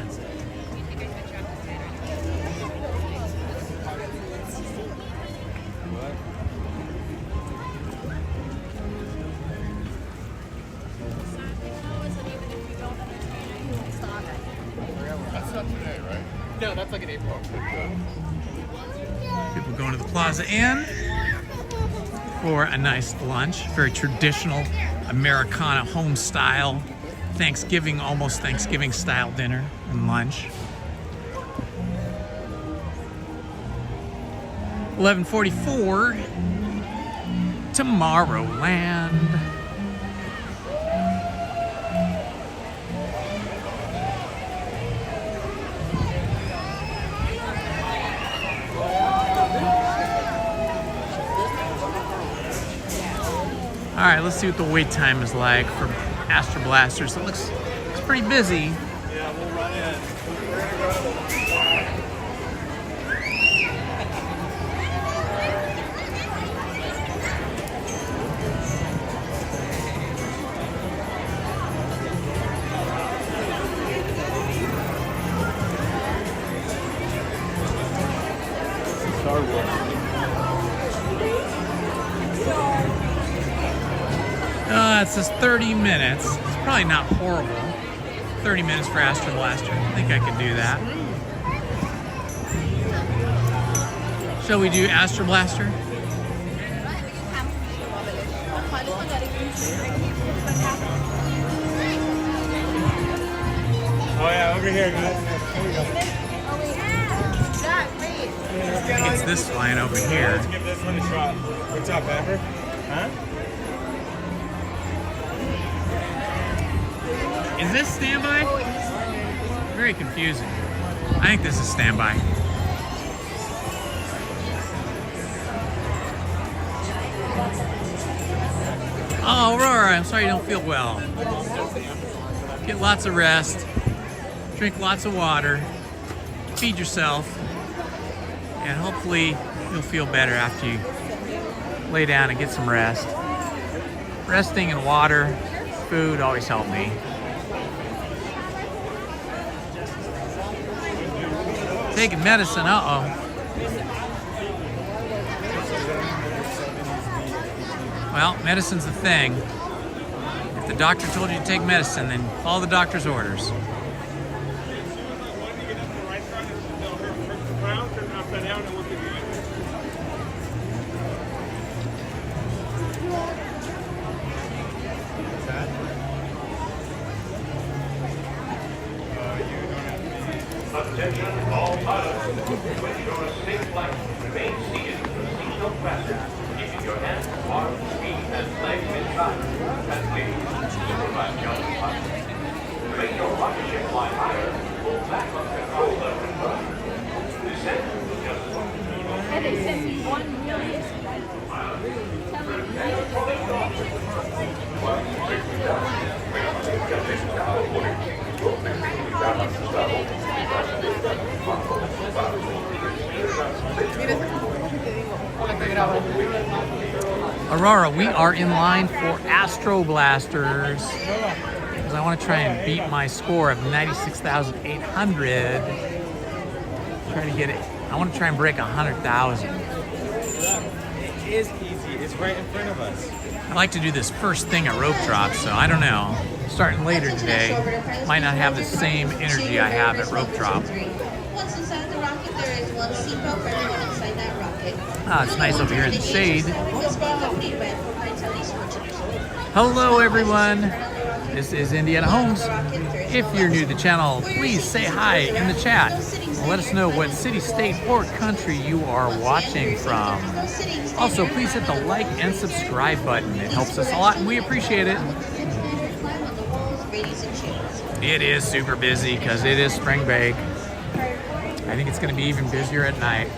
That's not today, right? No, that's like an April. People going to the Plaza Inn for a nice lunch. Very traditional Americana home style Thanksgiving, almost Thanksgiving style dinner and lunch. 11:44, Tomorrowland. All right, let's see what the wait time is like for Astro Blasters. It's pretty busy. Yeah, we'll run in. Star Wars. It says 30 minutes. It's probably not horrible. 30 minutes for Astro Blaster. I think I can do that. Shall we do Astro Blaster? Oh yeah, over here, guys. Here we go. I think it's this line over here. Let's give this one a shot. What's up, Pepper? Huh? Is this standby? Very confusing. I think this is standby. Oh, Aurora, I'm sorry you don't feel well. Get lots of rest, drink lots of water, feed yourself, and hopefully you'll feel better after you lay down and get some rest. Resting and water, food always help me. Taking medicine, uh-oh. Well, medicine's the thing. If the doctor told you to take medicine, then follow the doctor's orders. Attention all pilots. To ensure a safe flight, remain seated with your seatbelt fastened, keeping your hands, arms, feet, and legs inside. And please, supervise young pilots. To make your rocket ship fly higher, pull back on control lever and rudder. Descent with just one. And they sent me 1 million. Aurora, we are in line for Astro Blasters because I want to try and beat my score of 96,800. Try to get it. I want to try and break 100,000. It is easy. It's right in front of us. I like to do this first thing at rope drop, so I don't know. Starting later today, might not have the same energy I have at rope drop. Once inside the rocket, there is one seatbelt for everyone inside that rocket. It's nice over here in the shade. Will stay accompanied by a 4x LED switcher. Hello everyone, this is Indiana Homes. If you're new to the channel, please say hi in the chat. Let us know what city, state, or country you are watching from. Also, please hit the like and subscribe button. It helps us a lot and we appreciate it. It is super busy because it is spring break. I think it's going to be even busier at night.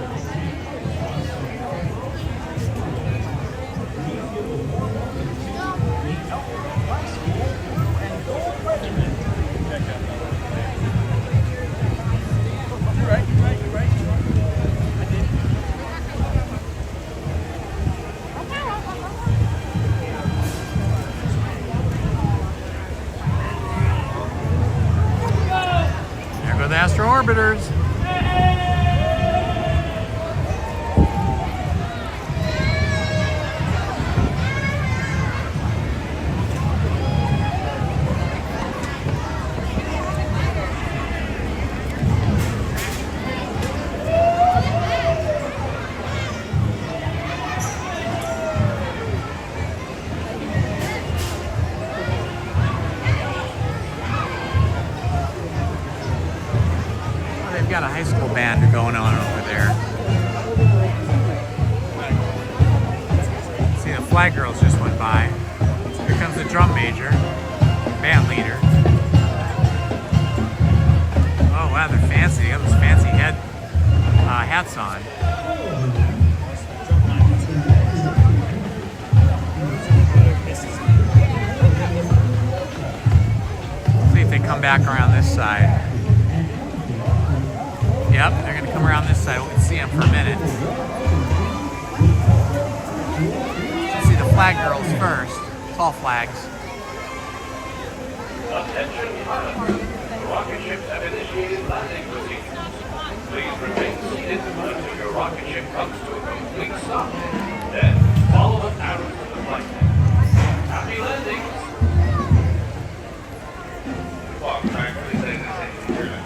There go the Astro Orbiters. Got a high school band going on over there. See, the flag girls just went by. Here comes the drum major, band leader. Oh wow, they're fancy. They got those fancy hats on. See if they come back around this side. Yep, they're going to come around this side. We can see them for a minute. Let's see the flag girls first. Tall flags. Attention pilot. Rocket ships have initiated landing procedures. Please remain seated until your rocket ship comes to a complete stop. Then follow the arrows of the flight. Happy landing. Well, practically saying the same thing.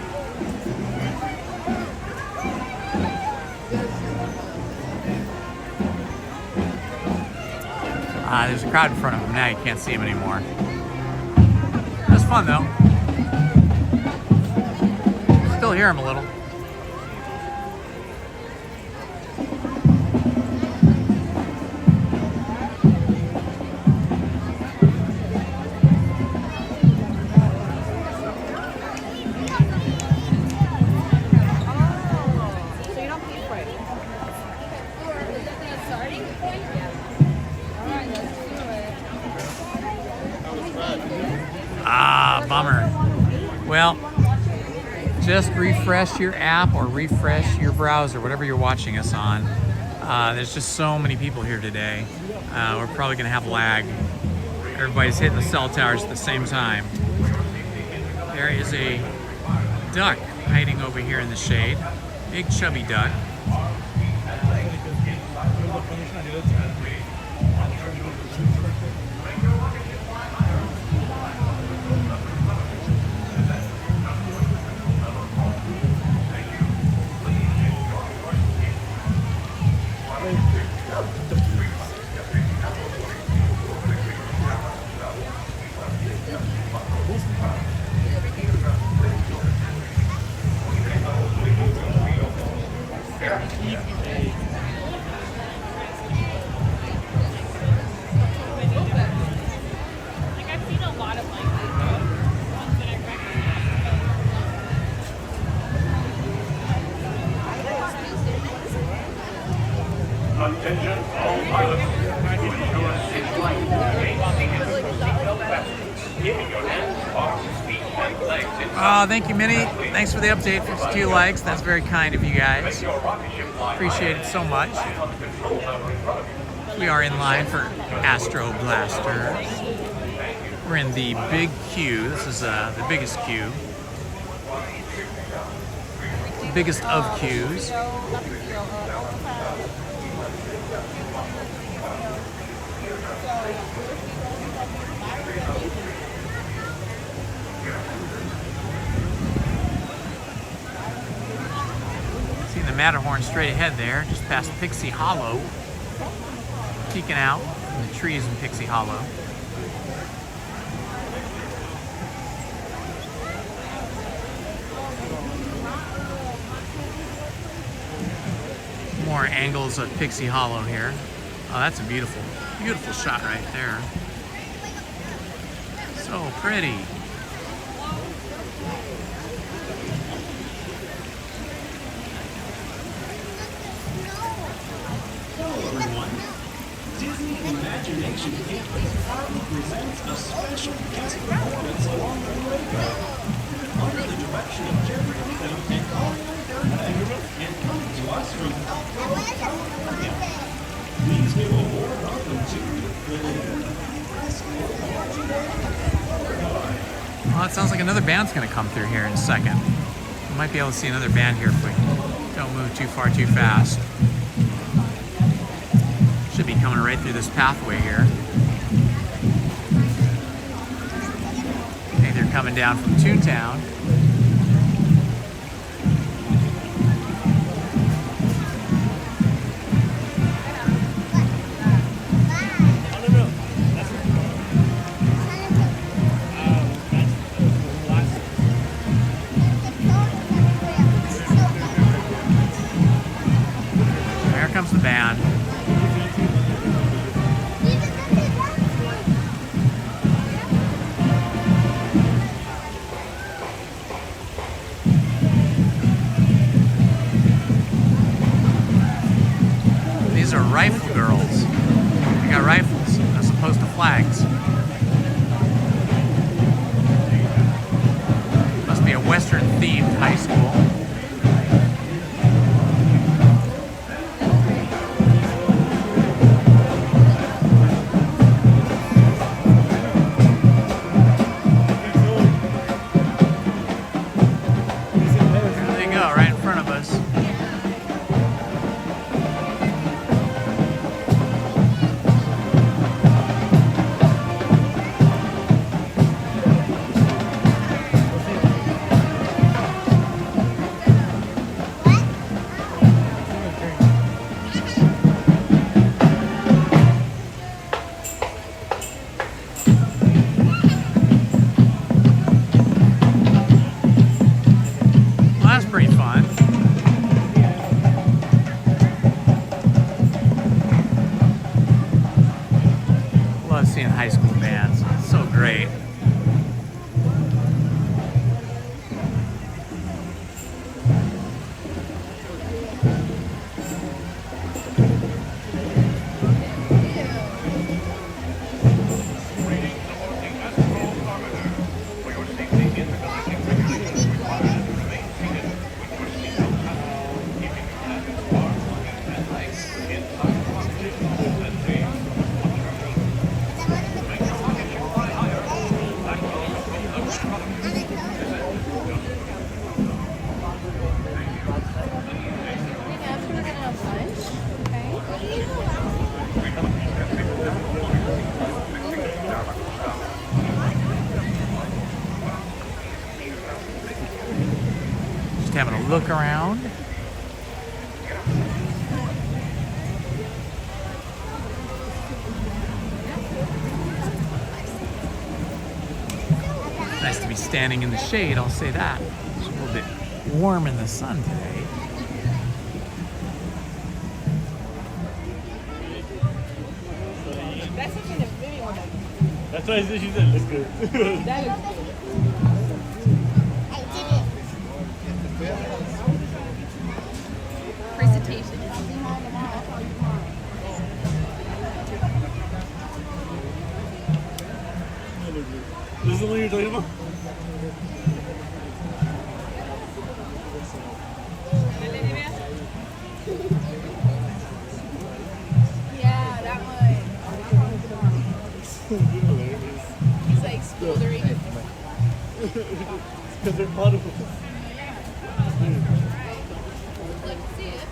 There's a crowd in front of them now. You can't see them anymore. It was fun though. Still hear them a little. Bummer. Well, just refresh your app or refresh your browser, whatever you're watching us on. There's just so many people here today. We're probably going to have lag. Everybody's hitting the cell towers at the same time. There is a duck hiding over here in the shade. Big chubby duck. Attention all pilots. To ensure safe flight, remain seated with your seatbelt fastened. Keeping your hands, arms, feet, and legs inside. Oh, thank you, Minnie. Thanks for the update. 52 likes. That's very kind of you guys. Appreciate it so much. We are in line for Astro Blasters. We're in the big queue. This is the biggest queue. The biggest of queues. Seeing the Matterhorn straight ahead there, just past Pixie Hollow. Peeking out from the trees in Pixie Hollow. More angles of Pixie Hollow here. Oh, that's a beautiful, beautiful shot right there. So pretty. Hello everyone. Disney Imagination Gateway proudly presents a special guest performance along the railroad. Under the direction of Jeffrey and all their and coming to us from Over California. Please give a warm welcome to Well, it sounds like another band's going to come through here in a second. We might be able to see another band here if we don't move too far too fast. Should be coming right through this pathway here. I think they're coming down from Toontown. There comes the band. These are rifle girls. They got rifles as opposed to flags. Must be a Western themed high school. There they go, right in front of us. Well, that's pretty fun. Love seeing high school bands. It's so great. Just having a look around. Nice to be standing in the shade, I'll say that. It's a little bit warm in the sun today. That's something that really want to. That's why she said it looks good. That looks good. Presentation. This is the one you're talking about? Yeah, that one. He's like smoldering. Because they're potable. Let's see it.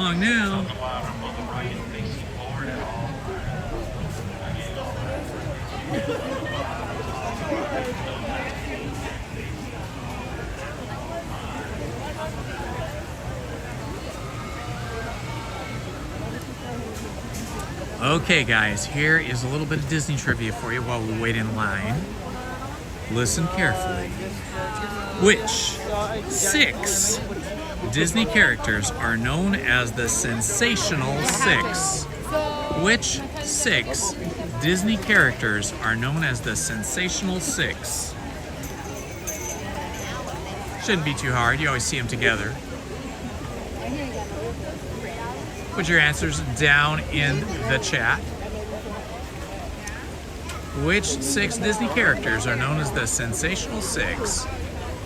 song now. Okay guys, here is a little bit of Disney trivia for you while we wait in line. Listen carefully. Which 6 Disney characters are known as the Sensational 6? Which 6 Disney characters are known as the Sensational 6? Shouldn't be too hard, you always see them together. Put your answers down in the chat. Which 6 Disney characters are known as the Sensational 6?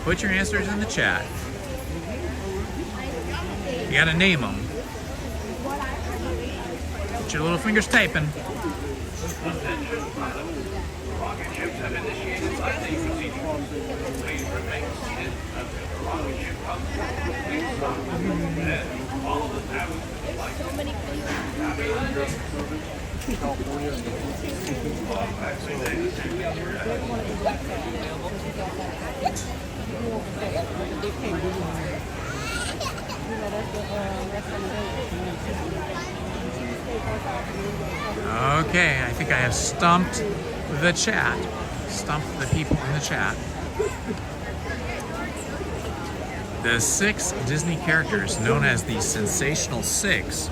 Put your answers in the chat. You gotta name them. Get your little fingers typing. Attention pilot. Rocket ships have initiated landing procedures. Please remain seated until the rocket ship comes to a complete stop. Then follow the tabs to the flight. Okay, I think I have stumped the chat. Stumped the people in the chat. The 6 Disney characters known as the Sensational 6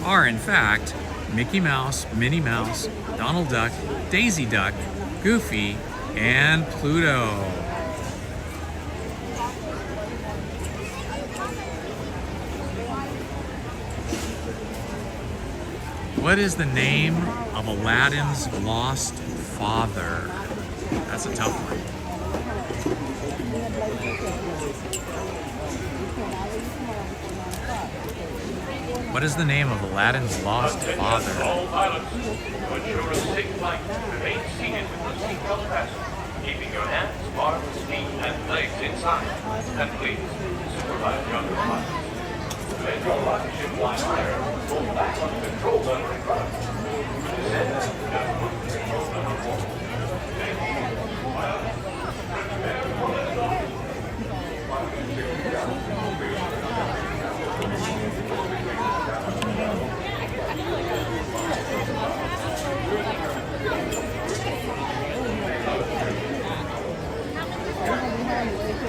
are in fact Mickey Mouse, Minnie Mouse, Donald Duck, Daisy Duck, Goofy, and Pluto. What is the name of Aladdin's lost father? That's a tough one. What is the name of Aladdin's lost father? All pilots, to ensure a safe flight, remain seated with your seatbelt fastened, keeping your hands, arms, feet, and legs inside. And please, supervise younger pilots. Let your rocket ship fly higher, pull back on the controls under in front. Descend, just put the controls under forward.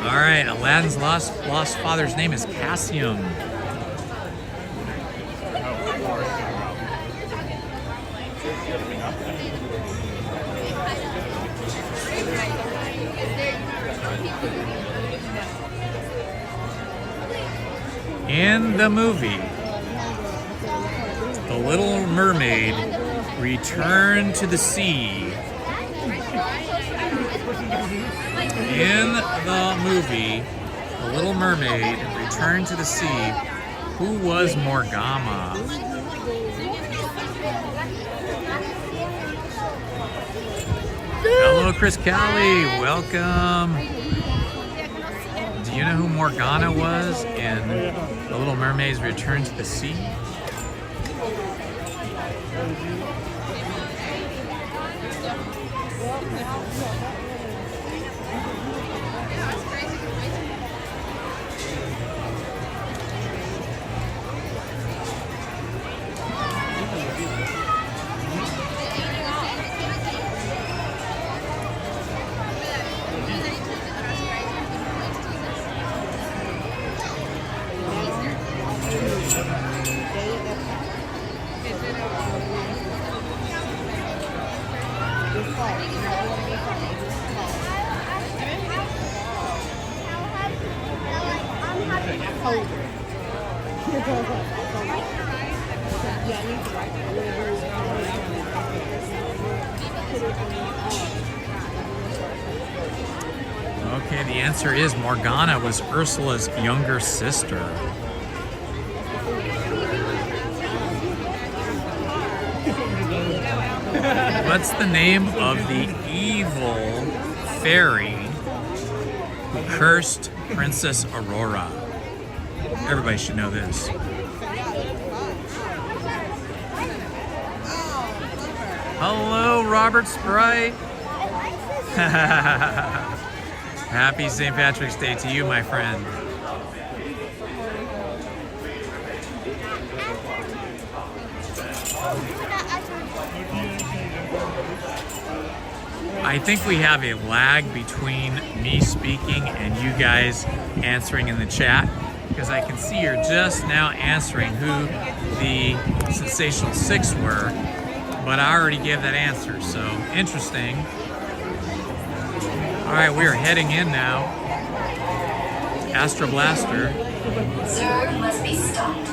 All right, Aladdin's lost father's name is Cassium. In the movie, The Little Mermaid returned to the sea. In the movie, The Little Mermaid returned to the sea. Who was Morgana? Hello, Chris Kelly. Welcome. Do you know who Morgana was in The Little Mermaid's Return to the Sea? Okay, the answer is Morgana was Ursula's younger sister. What's the name of the evil fairy who cursed Princess Aurora? Everybody should know this. Hello, Robert Sprite. Happy St. Patrick's Day to you, my friend. I think we have a lag between me speaking and you guys answering in the chat, because I can see you're just now answering who the Sensational Six were, but I already gave that answer, so interesting. All right, we are heading in now. Astro Blaster. Zerg must be stopped.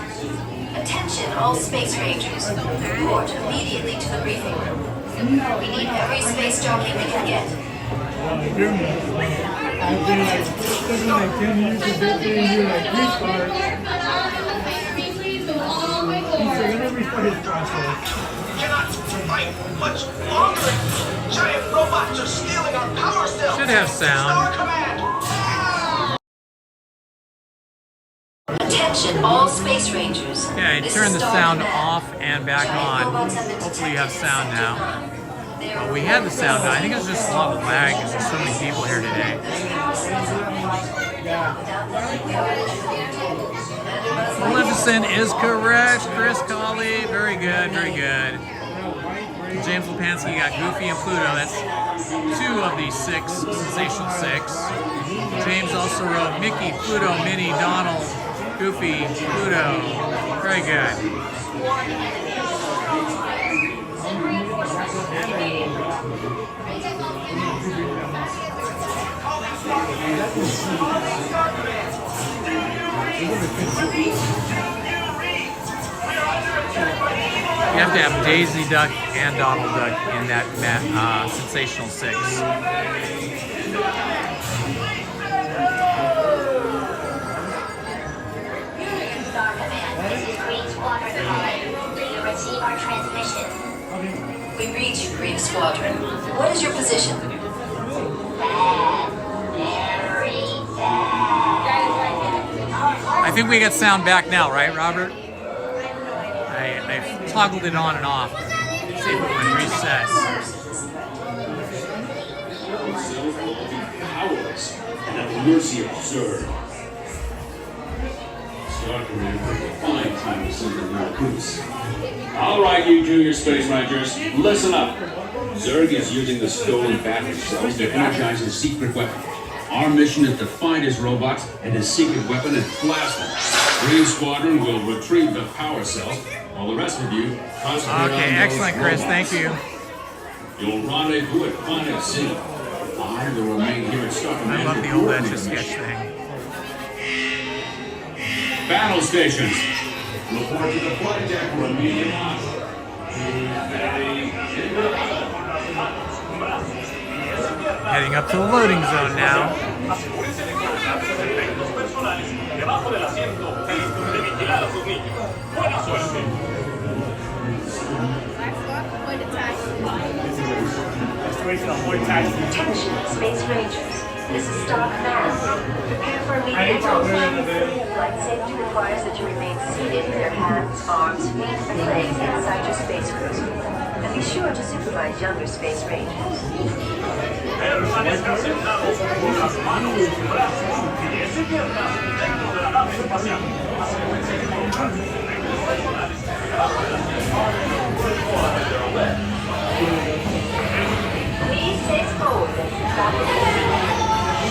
Attention, all Space Rangers. Report immediately to the briefing room. We need every space jockey we can get. I've been like 10 years of this you're like, restart. He said, let me restart his process. Cannot fight much longer. Giant robots are stealing our power cells. Should have sound. Attention, all Space Rangers. Okay, turn the sound off and back on. Hopefully you have sound now. We had the sound. I think it's just a lot of lag because there's so many people here today. Maleficent is correct. Chris Colley, very good, very good. James Lepansky got Goofy and Pluto. That's 2 of the 6 Sensational 6. James also wrote Mickey, Pluto, Minnie, Donald, Goofy, Pluto. Very good. You have to have Daisy Duck and Donald Duck in that Sensational 6. Receive our transmission. We read you, Green Squadron. What is your position? I think we get sound back now, right, Robert? I toggled it on and off. See if it would reset. Powers and at the mercy of Zerg. Fine time to send them recruits. All right, you junior space rangers, listen up. Zerg is using the stolen battery cells to energize his secret weapon. Our mission is to find his robots and his secret weapon and blast them. Green Squadron will retrieve the power cells, while the rest of you concentrate on Okay, excellent, Chris. Thank you. You'll rendezvous at Planet C. I will remain here at Star Command. I love the old Etch-a-Sketch thing. Battle stations. Report to the flight deck for immediate launch. Heading up to the loading zone now. Attention, Space Rangers. This is Star Command. Prepare for immediate launch. Flight safety requires that you remain seated with your hands, arms, feet, and legs inside your space cruiser. And be sure to supervise younger Space Rangers. Permanezcan sentados con las manos, brazos, pies y piernas dentro de la nave espacial. Please stay forward.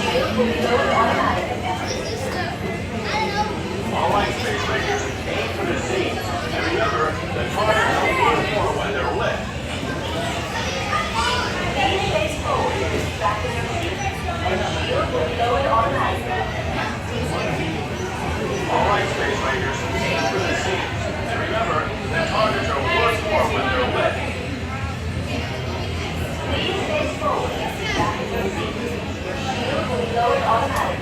Shield will be loaded automatically. All right, Space Rangers, aim for the seats. And remember, the targets will burn more when they're lit. Please face forward. Back in your seat. Shield will be lowered automatically. All right, Space Rangers, aim for the seats. And remember, the targets are worth more when they're lit. Please face forward. Back in your seat. Shield will be lowered automatically.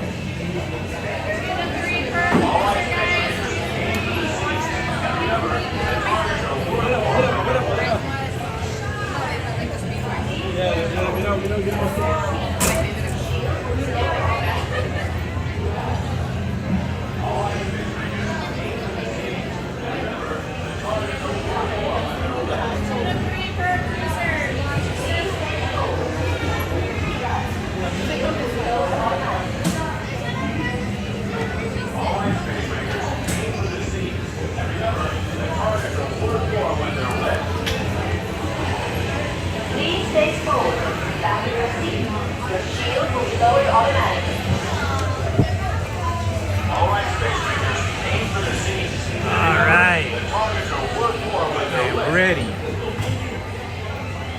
Ready.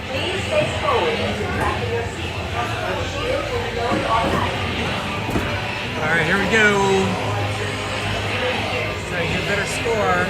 Please face forward into tracking your seat. Your shield will be lowered automatically. All right, here we go. So you get a better score.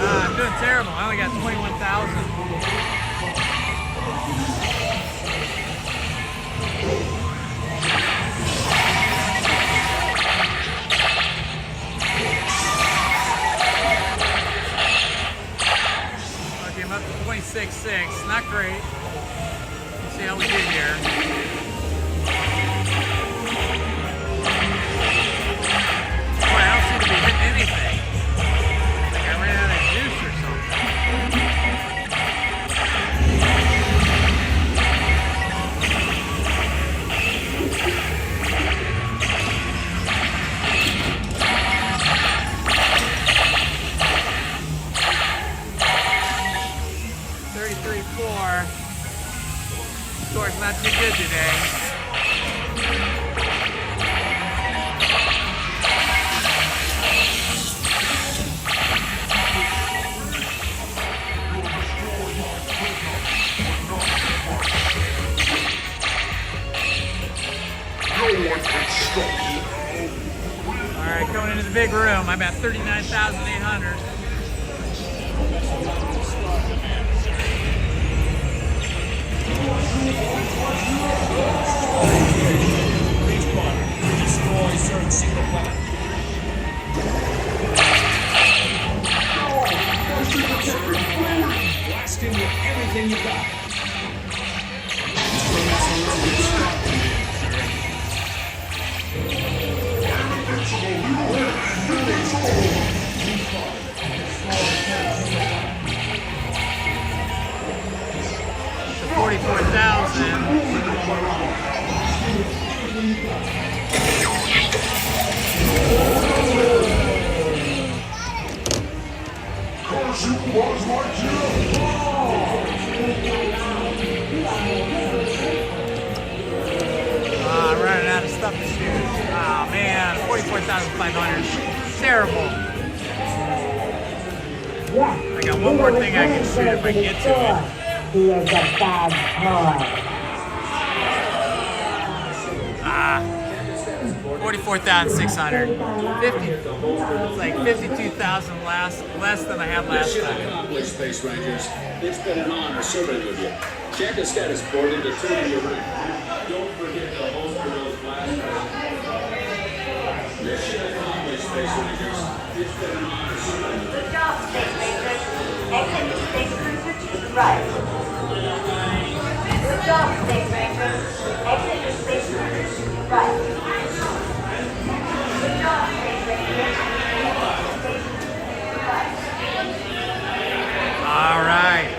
I'm doing terrible. I only got 21,000. Okay, I'm up to 26.6. Not great. Let's see how we did here. Boy, I don't seem to be hitting anything. Like I ran out of juice or something. Score's not too good today. Alright, going into the big room. I'm at 39,800. Destroy certain single planet. Blast in with everything you got. To 44,000. I'm running out of stuff to shoot. Oh man, 44,500. Terrible. I got one more thing I can shoot if I get to it. He is a bad boy. 44,600. 50. It's like 52,000 less than I had last Mission time. accomplished, Space Rangers. It's been an honor serving with you. Check the status board and determine your rank. Don't forget to holster those blasters. Mission accomplished, Space Rangers. It's been an honor serving with you. Good job, Space Rangers. Exit the space cruiser to the right. Good job, Space Rangers. Exit the space cruiser to the right. Good job, Space Rangers. All right.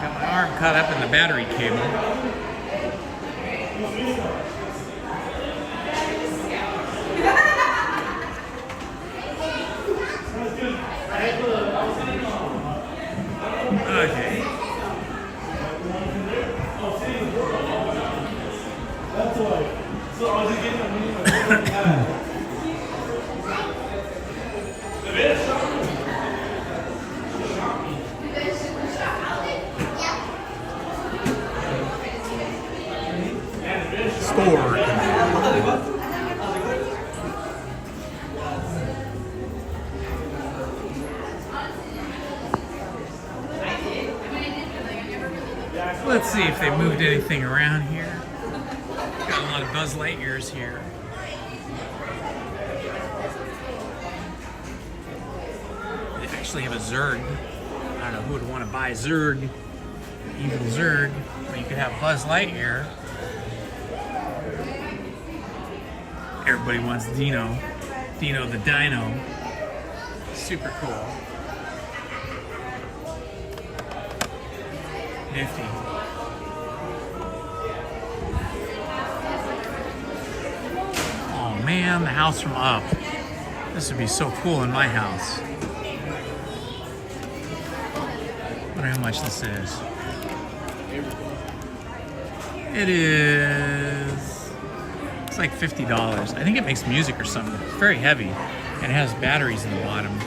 Got my arm caught up in the battery cable. Okay. That's why. Let's see if they moved anything around here. Got a lot of Buzz Lightyears here. They actually have a Zurg. I don't know who would want to buy Zurg, evil Zurg, but you could have Buzz Lightyear. Everybody wants Dino. Dino the Dino. Super cool. Nifty. Oh man, the house from up. This would be so cool in my house. I wonder how much this is. It is... It's like $50. I think it makes music or something. It's very heavy. And it has batteries in the bottom.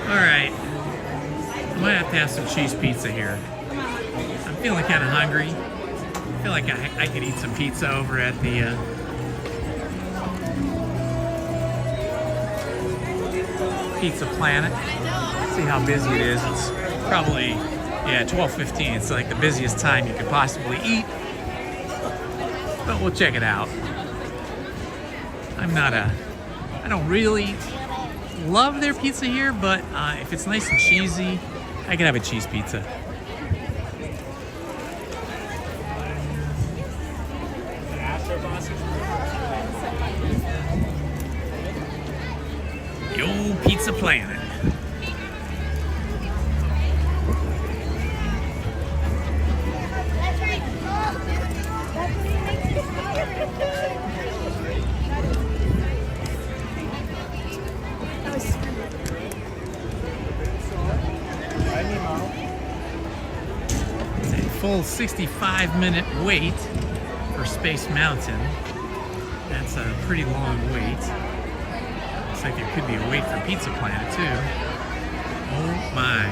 Alright. I might have to have some cheese pizza here. I'm feeling kind of hungry. I feel like I could eat some pizza over at the... Pizza Planet. See how busy it is. It's probably, yeah, 12:15. It's like the busiest time you could possibly eat. But we'll check it out. I don't really love their pizza here, but if it's nice and cheesy, I could have a cheese pizza. Astro Blasters. The old Pizza Planet. It's a full 65-minute wait for Space Mountain. That's a pretty long wait. Looks like there could be a wait for Pizza Planet too. Oh my.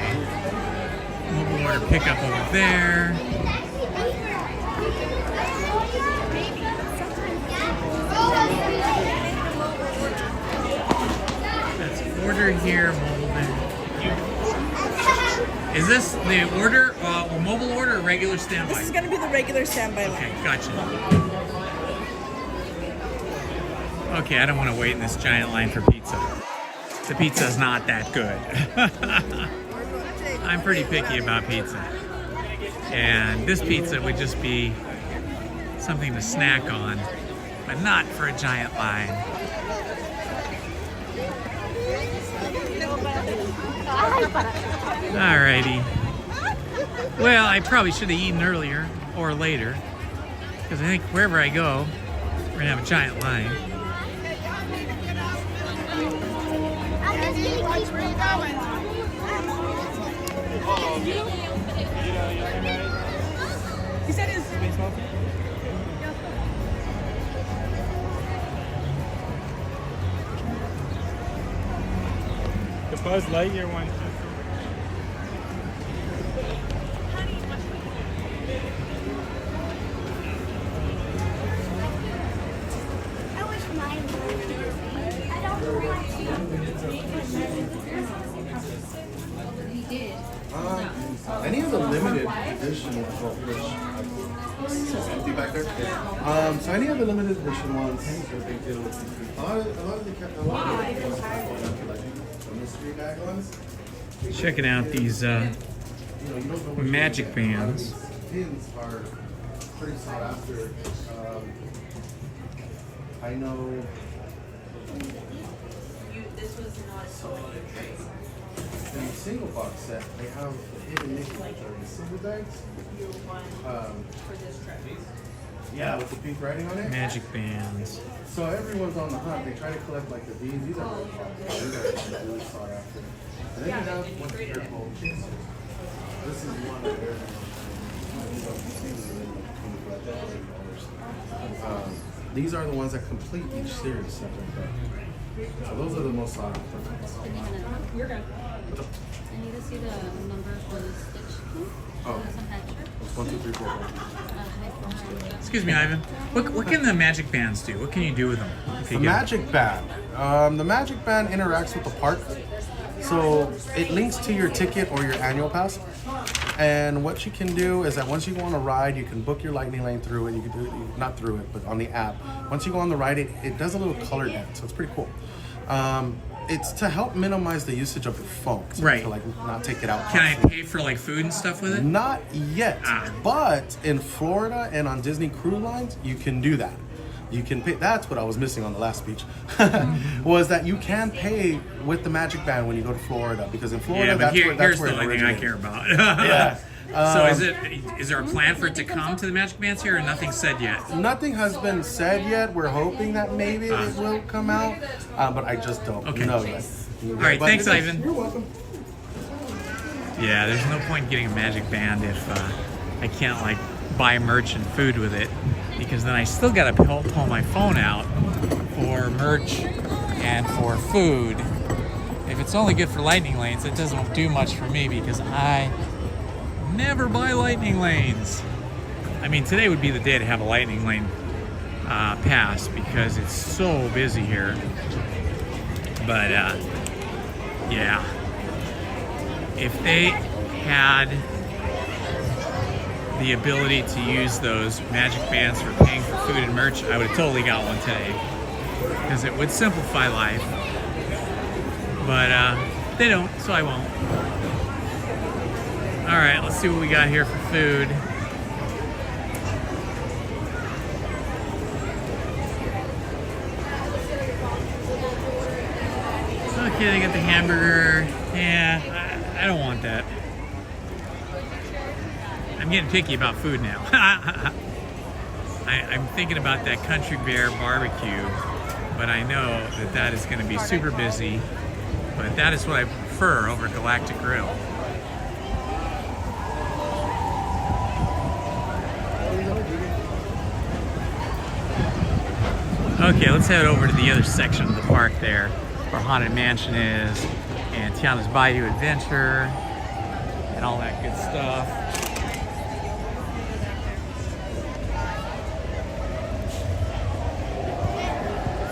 Mobile order pickup over there. Let's order here, mobile there. Is this the order, mobile order or regular standby? This is going to be the regular standby line. Okay, gotcha. Okay, I don't want to wait in this giant line for pizza. The pizza's not that good. I'm pretty picky about pizza. And this pizza would just be something to snack on, but not for a giant line. Alrighty. Well, I probably should have eaten earlier or later, because I think wherever I go, we're gonna have a giant line. He said his The Buzz Lightyear one. I wish mine were. I don't want Any of the limited edition ones, empty back there. So any of the limited edition ones, a lot of the mystery bag ones. Checking out these magic bands. Pins are pretty sought after. I know. This was not so In the single box set, they have the hidden nickels, the silver bags. for this trip. Yeah, with the pink writing on it. Magic bands. So everyone's on the hunt. They try to collect like the beans. These are really popular. These are really sought after. And then you have one here called Chasers. This is one that these are the ones that complete each series stuff like that. So those are the most sought after. You're good. I need to see the number for the stitch. Oh. Some extra. It's 1, 2, 3, 4, 5. Excuse me, Ivan. What can the magic bands do? What can you do with them? The magic band. The magic band interacts with the park. So it links to your ticket or your annual pass. And what you can do is that once you go on a ride, you can book your lightning lane through it. You can do it, not through it, but on the app. Once you go on the ride, it does a little color dance. So it's pretty cool. It's to help minimize the usage of your phone. So Right. To like not take it out. Can I pay for like food and stuff with it? Not yet. But in Florida and on Disney Cruise Lines, you can do that. You can pay. That's what I was missing on the last speech. Was that you can pay with the magic band when you go to Florida, because in Florida, Yeah, but that's here's where the it only thing I originated. care about. Yeah. So is there a plan for it to come to the magic bands here, or nothing said yet? Nothing has been said yet. We're hoping that maybe it will come out, but I just don't know yet. All right, But thanks, it is. Ivan. You're welcome. Yeah, there's no point in getting a magic band if I can't like buy merch and food with it, because then I still gotta pull my phone out for merch and for food. If it's only good for lightning lanes, it doesn't do much for me because I never buy lightning lanes. I mean, today would be the day to have a lightning lane pass because it's so busy here. But yeah, if they had the ability to use those magic bands for paying for food and merch, I would have totally got one today because it would simplify life. But they don't, so I won't. All right, let's see what we got here for food. Okay, they got the hamburger. Yeah, I don't want that. I'm getting picky about food now. I'm thinking about that Country Bear barbecue, but I know that that is going to be super busy. But that is what I prefer over Galactic Grill. Okay, let's head over to the other section of the park there, where Haunted Mansion is, and Tiana's Bayou Adventure, and all that good stuff.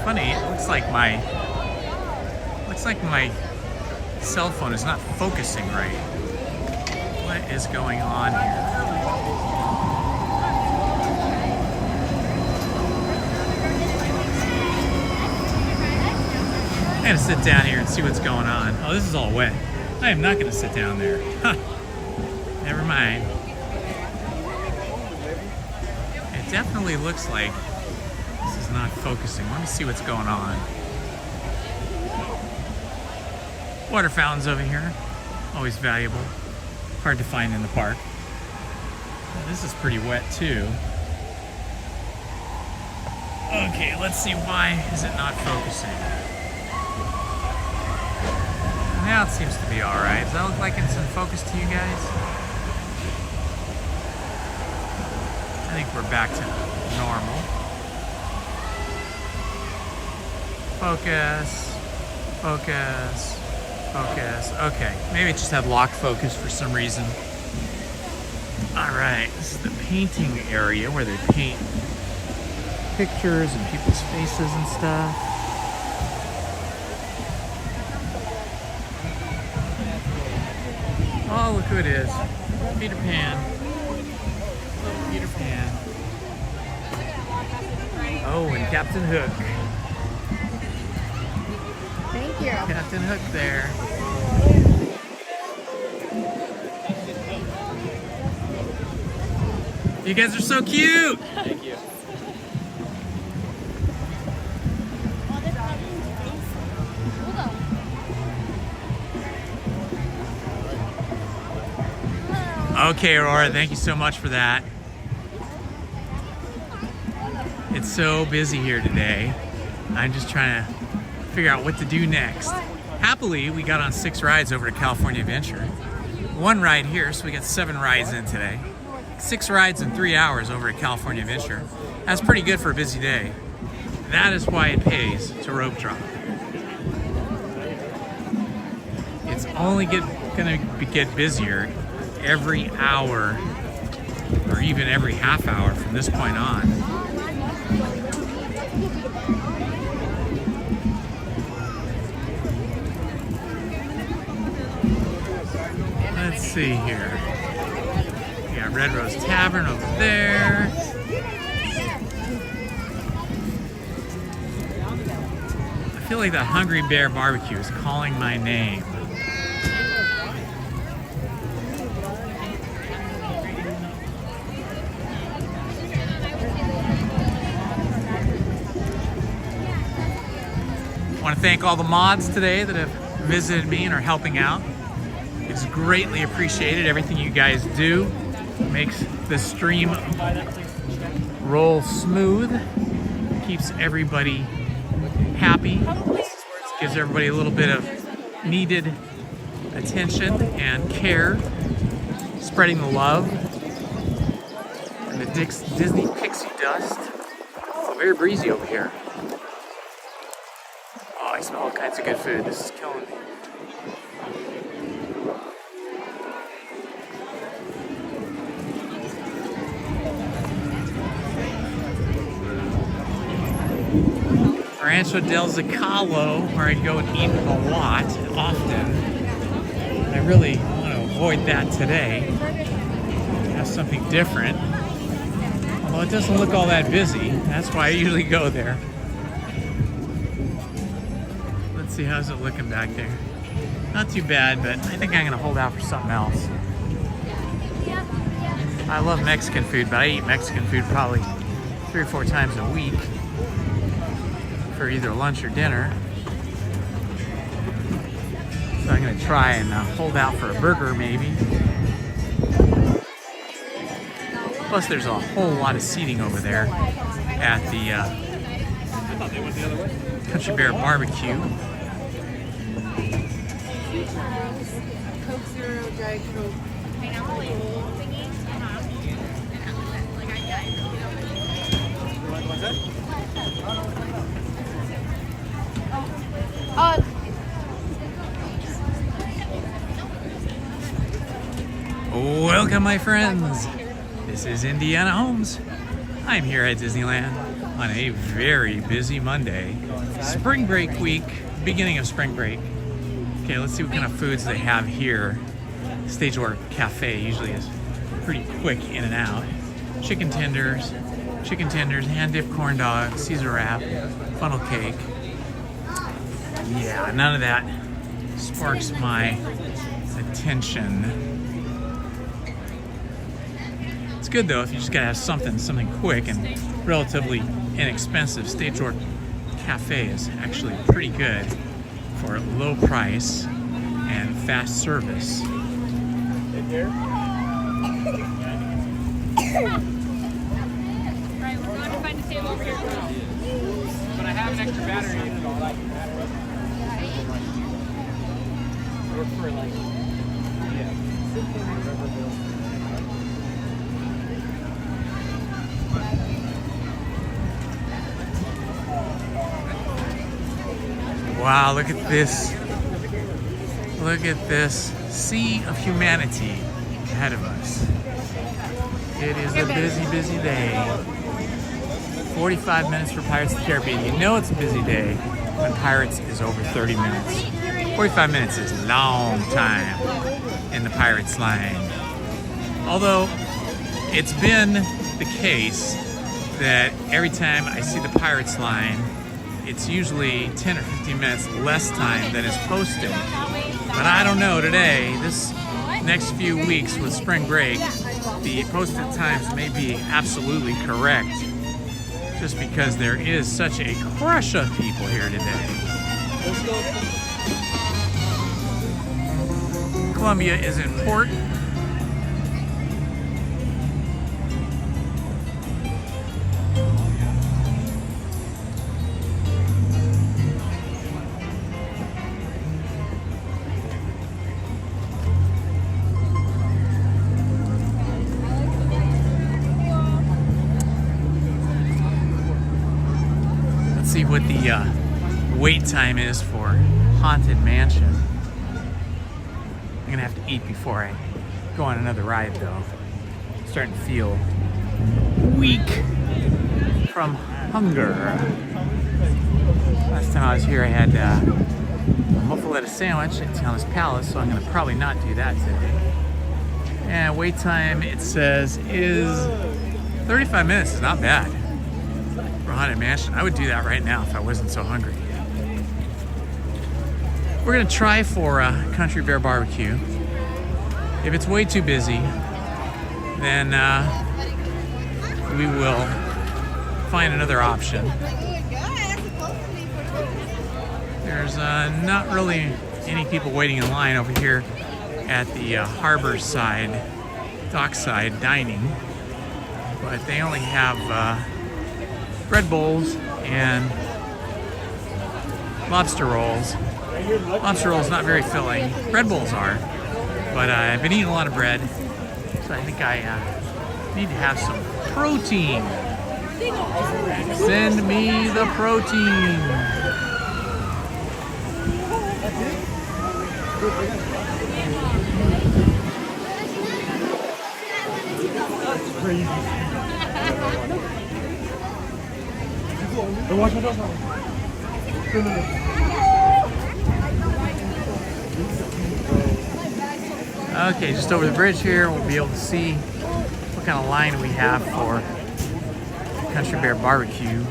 Funny, it looks like my cell phone is not focusing right. What is going on here? I'm gonna sit down here and see what's going on. Oh, this is all wet. I am not gonna sit down there. Huh. Never mind. It definitely looks like this is not focusing. Let me see what's going on. Water fountains over here, always valuable. Hard to find in the park. This is pretty wet too. Okay, let's see, why is it not focusing? Now it seems to be alright. Does that look like it's in focus to you guys? I think we're back to normal. Focus, focus, focus. Okay, maybe it just had lock focus for some reason. Alright, this is the painting area where they paint pictures and people's faces and stuff. Oh, look who it is. Peter Pan. Little Peter Pan. Oh, and Captain Hook. Thank you. Captain Hook there. You guys are so cute! Thank you. Okay, Aurora, thank you so much for that. It's so busy here today. I'm just trying to figure out what to do next. Happily, we got on 6 rides over to California Adventure. 1 ride here, so we got 7 rides in today. 6 rides in 3 hours over at California Adventure. That's pretty good for a busy day. That is why it pays to rope drop. It's only gonna get busier every hour or even every half hour from this point on. Let's see here. We got Red Rose Tavern over there. I feel like the Hungry Bear Barbecue is calling my name. I want to thank all the mods today that have visited me and are helping out. It's greatly appreciated. Everything you guys do makes the stream roll smooth, keeps everybody happy, gives everybody a little bit of needed attention and care, spreading the love and the Disney pixie dust. Oh, very breezy over here. Oh, I smell all kinds of good food. This is killing me. Rancho del Zocalo, where I go and eat a lot, often. I really want to avoid that today. Have something different. Although it doesn't look all that busy. That's why I usually go there. Let's see, how's it looking back there? Not too bad, but I think I'm going to hold out for something else. I love Mexican food, but I eat Mexican food probably 3 or 4 times a week. For either lunch or dinner. So I'm going to try and hold out for a burger maybe. Plus there's a whole lot of seating over there at the Country Bear Barbecue. Coke Zero, Diet Coke. Welcome, my friends. This is Indiana Holmes. I'm here at Disneyland on a very busy Monday. Spring break week, beginning of spring break. Okay, let's see what kind of foods they have here. Stage Door Cafe usually is pretty quick in and out. Chicken tenders, hand-dipped corn dogs, Caesar wrap, funnel cake. Yeah, none of that sparks my attention. It's good though if you just gotta have something quick and relatively inexpensive. Stage Door Cafe is actually pretty good for low price and fast service. Right, we're going to find a table over here. But I have an extra battery. Or for like, Wow, look at this. Look at this sea of humanity ahead of us. It is a busy, busy day. 45 minutes for Pirates of the Caribbean. You know it's a busy day when Pirates is over 30 minutes. 45 minutes is a long time in the Pirates line. Although it's been the case that every time I see the Pirates line, it's usually 10 or 15 minutes less time than is posted. But I don't know today, this next few weeks with spring break, the posted times may be absolutely correct, just because there is such a crush of people here today. Let's go. Columbia is in port. See what the wait time is for Haunted Mansion. I'm gonna have to eat before I go on another ride though. starting to feel weak from hunger. Last time I was here, I had a muffaletta sandwich at Tiana's Palace, so I'm gonna probably not do that today. And wait time, it says, is 35 minutes. Is not bad for Haunted Mansion. I would do that right now if I wasn't so hungry. We're gonna try for Country Bear Barbecue. If it's way too busy, then we will find another option. There's not really any people waiting in line over here at the harbor side, dockside dining, but they only have bread bowls and lobster rolls. Lobster rolls not very filling. Bread bowls are, but I've been eating a lot of bread, so I think I need to have some protein. Send me the protein. Crazy. Watch my dog. Okay, just over the bridge here, we'll be able to see what kind of line we have for Country Bear Barbecue.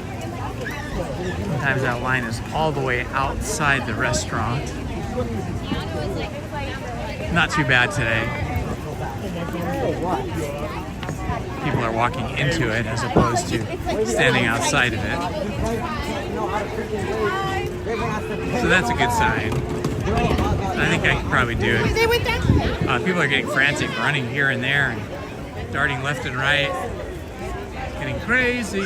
Sometimes that line is all the way outside the restaurant. Not too bad today. People are walking into it as opposed to standing outside of it. So that's a good sign. I think I can probably do it. People are getting frantic, running here and there, and darting left and right. Getting crazy.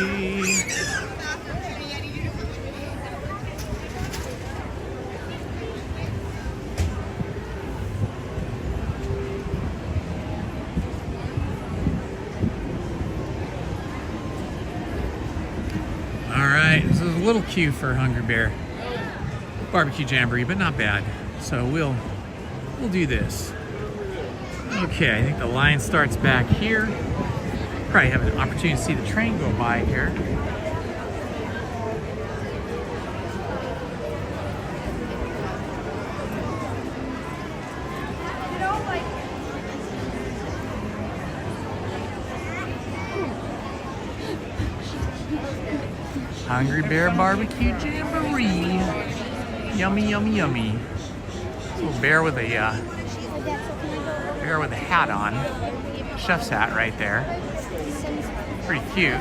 Alright, this is a little queue for Hungry Bear Barbecue Jamboree, but not bad. So we'll do this. Okay, I think the line starts back here. Probably have an opportunity to see the train go by here. Hungry Bear Barbecue Jamboree. Yummy, yummy, yummy. Little bear with a hat on. Chef's hat right there. Pretty cute.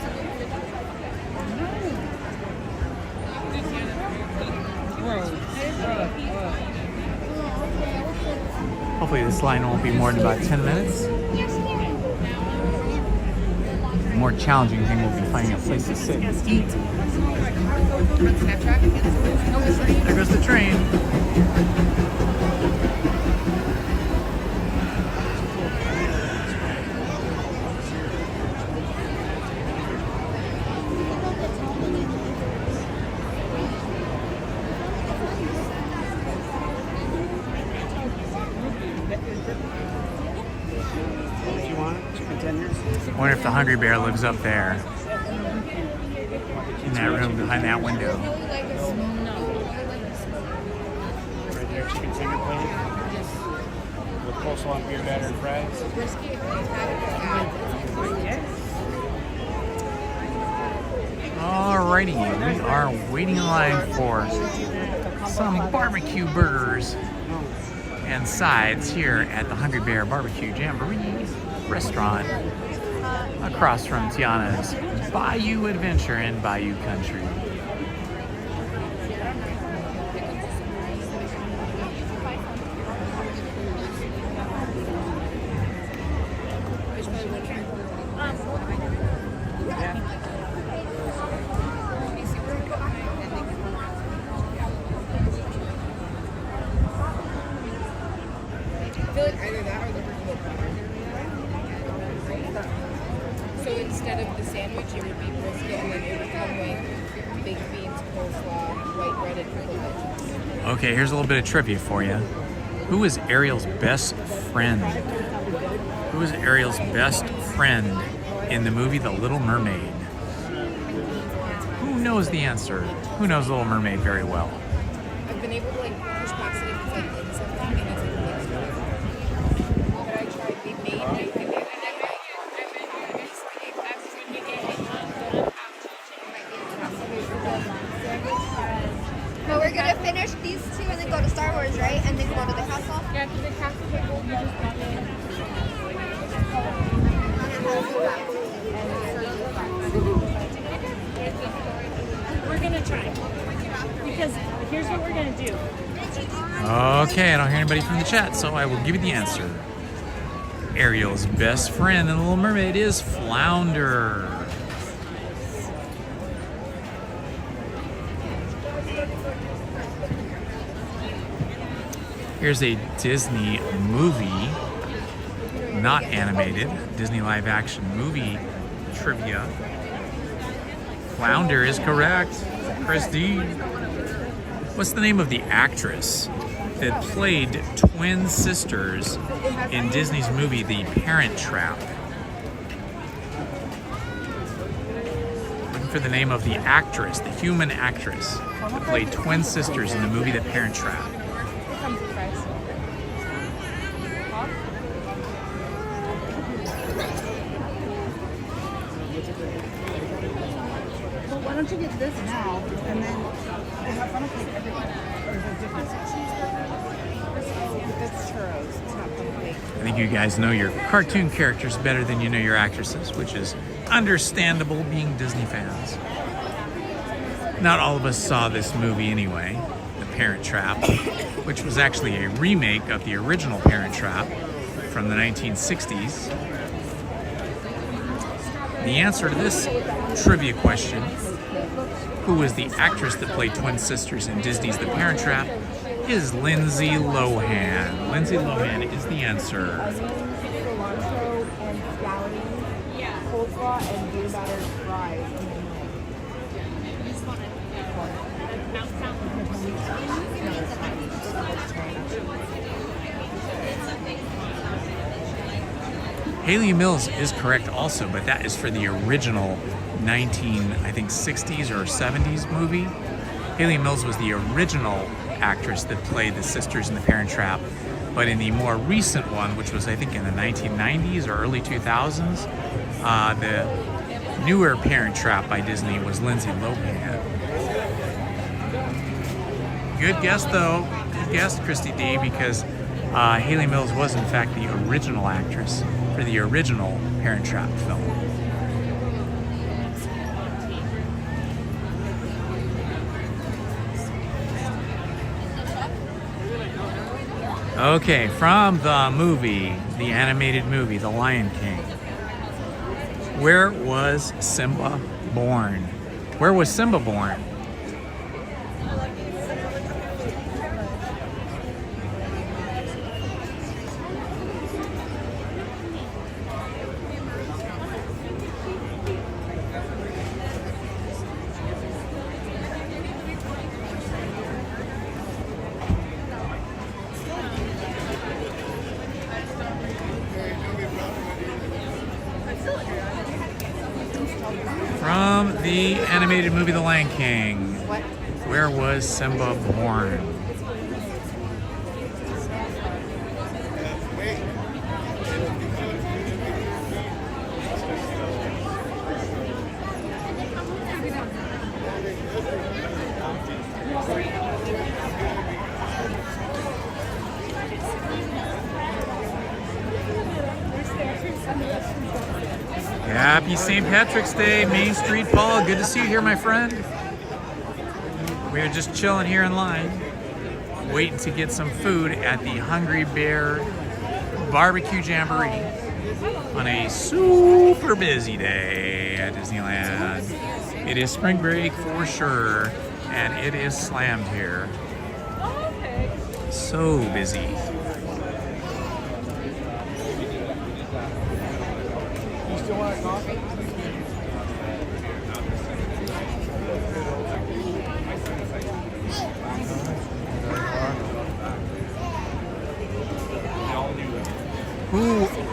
Hopefully this line won't be more than about 10 minutes. The more challenging thing will be finding a place to sit and eat. There goes the train. I wonder if the Hungry Bear lives up there. In that room behind that window. Regular chicken finger plate with coleslaw and beer batter and fries. Alrighty, we are waiting in line for some barbecue burgers and sides here at the Hungry Bear Barbecue Jamboree restaurant across from Tiana's Bayou Adventure in Bayou Country. So instead of the sandwich, it would be brisket, and then it would come with baked beans, coleslaw, white bread, and pickled veggies. Okay, here's a little bit of trivia for you. Who is Ariel's best friend? Who is Ariel's best friend in the movie The Little Mermaid? Who knows the answer? Who knows Little Mermaid very well? I've been able to like push past it because I like something and it's like but I tried they made But we're gonna finish these two and then go to Star Wars, right? And then go to the castle? Yeah, because the castle table you just got in. We're gonna try. Because here's what we're gonna do. Okay, I don't hear anybody from the chat, so I will give you the answer. Ariel's best friend in The Little Mermaid is Flounder. Here's a Disney movie, not animated, Disney live action movie trivia. Flounder is correct. Christy. What's the name of the actress that played twin sisters in Disney's movie The Parent Trap? Looking for the name of the actress, the human actress that played twin sisters in the movie The Parent Trap. Well, why don't you get this now, and then we'll have fun with like everyone. Or is it different? That's churros. It's not pumpkin. I think you guys know your cartoon characters better than you know your actresses, which is understandable being Disney fans. Not all of us saw this movie anyway, The Parent Trap, which was actually a remake of the original Parent Trap from the 1960s. The answer to this trivia question, who was the actress that played twin sisters in Disney's The Parent Trap, is Lindsay Lohan. Lindsay Lohan is the answer. Cilantro and scallions, coleslaw and blue battered fries. Haley Mills is correct also, but that is for the original 60s or 70s movie. Haley Mills was the original actress that played the sisters in The Parent Trap, but in the more recent one, which was I think in the 1990s or early 2000s, the newer Parent Trap by Disney was Lindsay Lohan. Good guess though, good guess Christy D, because Haley Mills was in fact the original actress for the original Parent Trap film. Okay, from the movie, the animated movie, The Lion King. Where was Simba born? Where was Simba born? From the animated movie The Lion King, where was Simba born? Happy St. Patrick's Day, Main Street Paul. Good to see you here, my friend. We are just chilling here in line, waiting to get some food at the Hungry Bear Barbecue Jamboree on a super busy day at Disneyland. It is spring break for sure, and it is slammed here. So busy. Still want a coffee?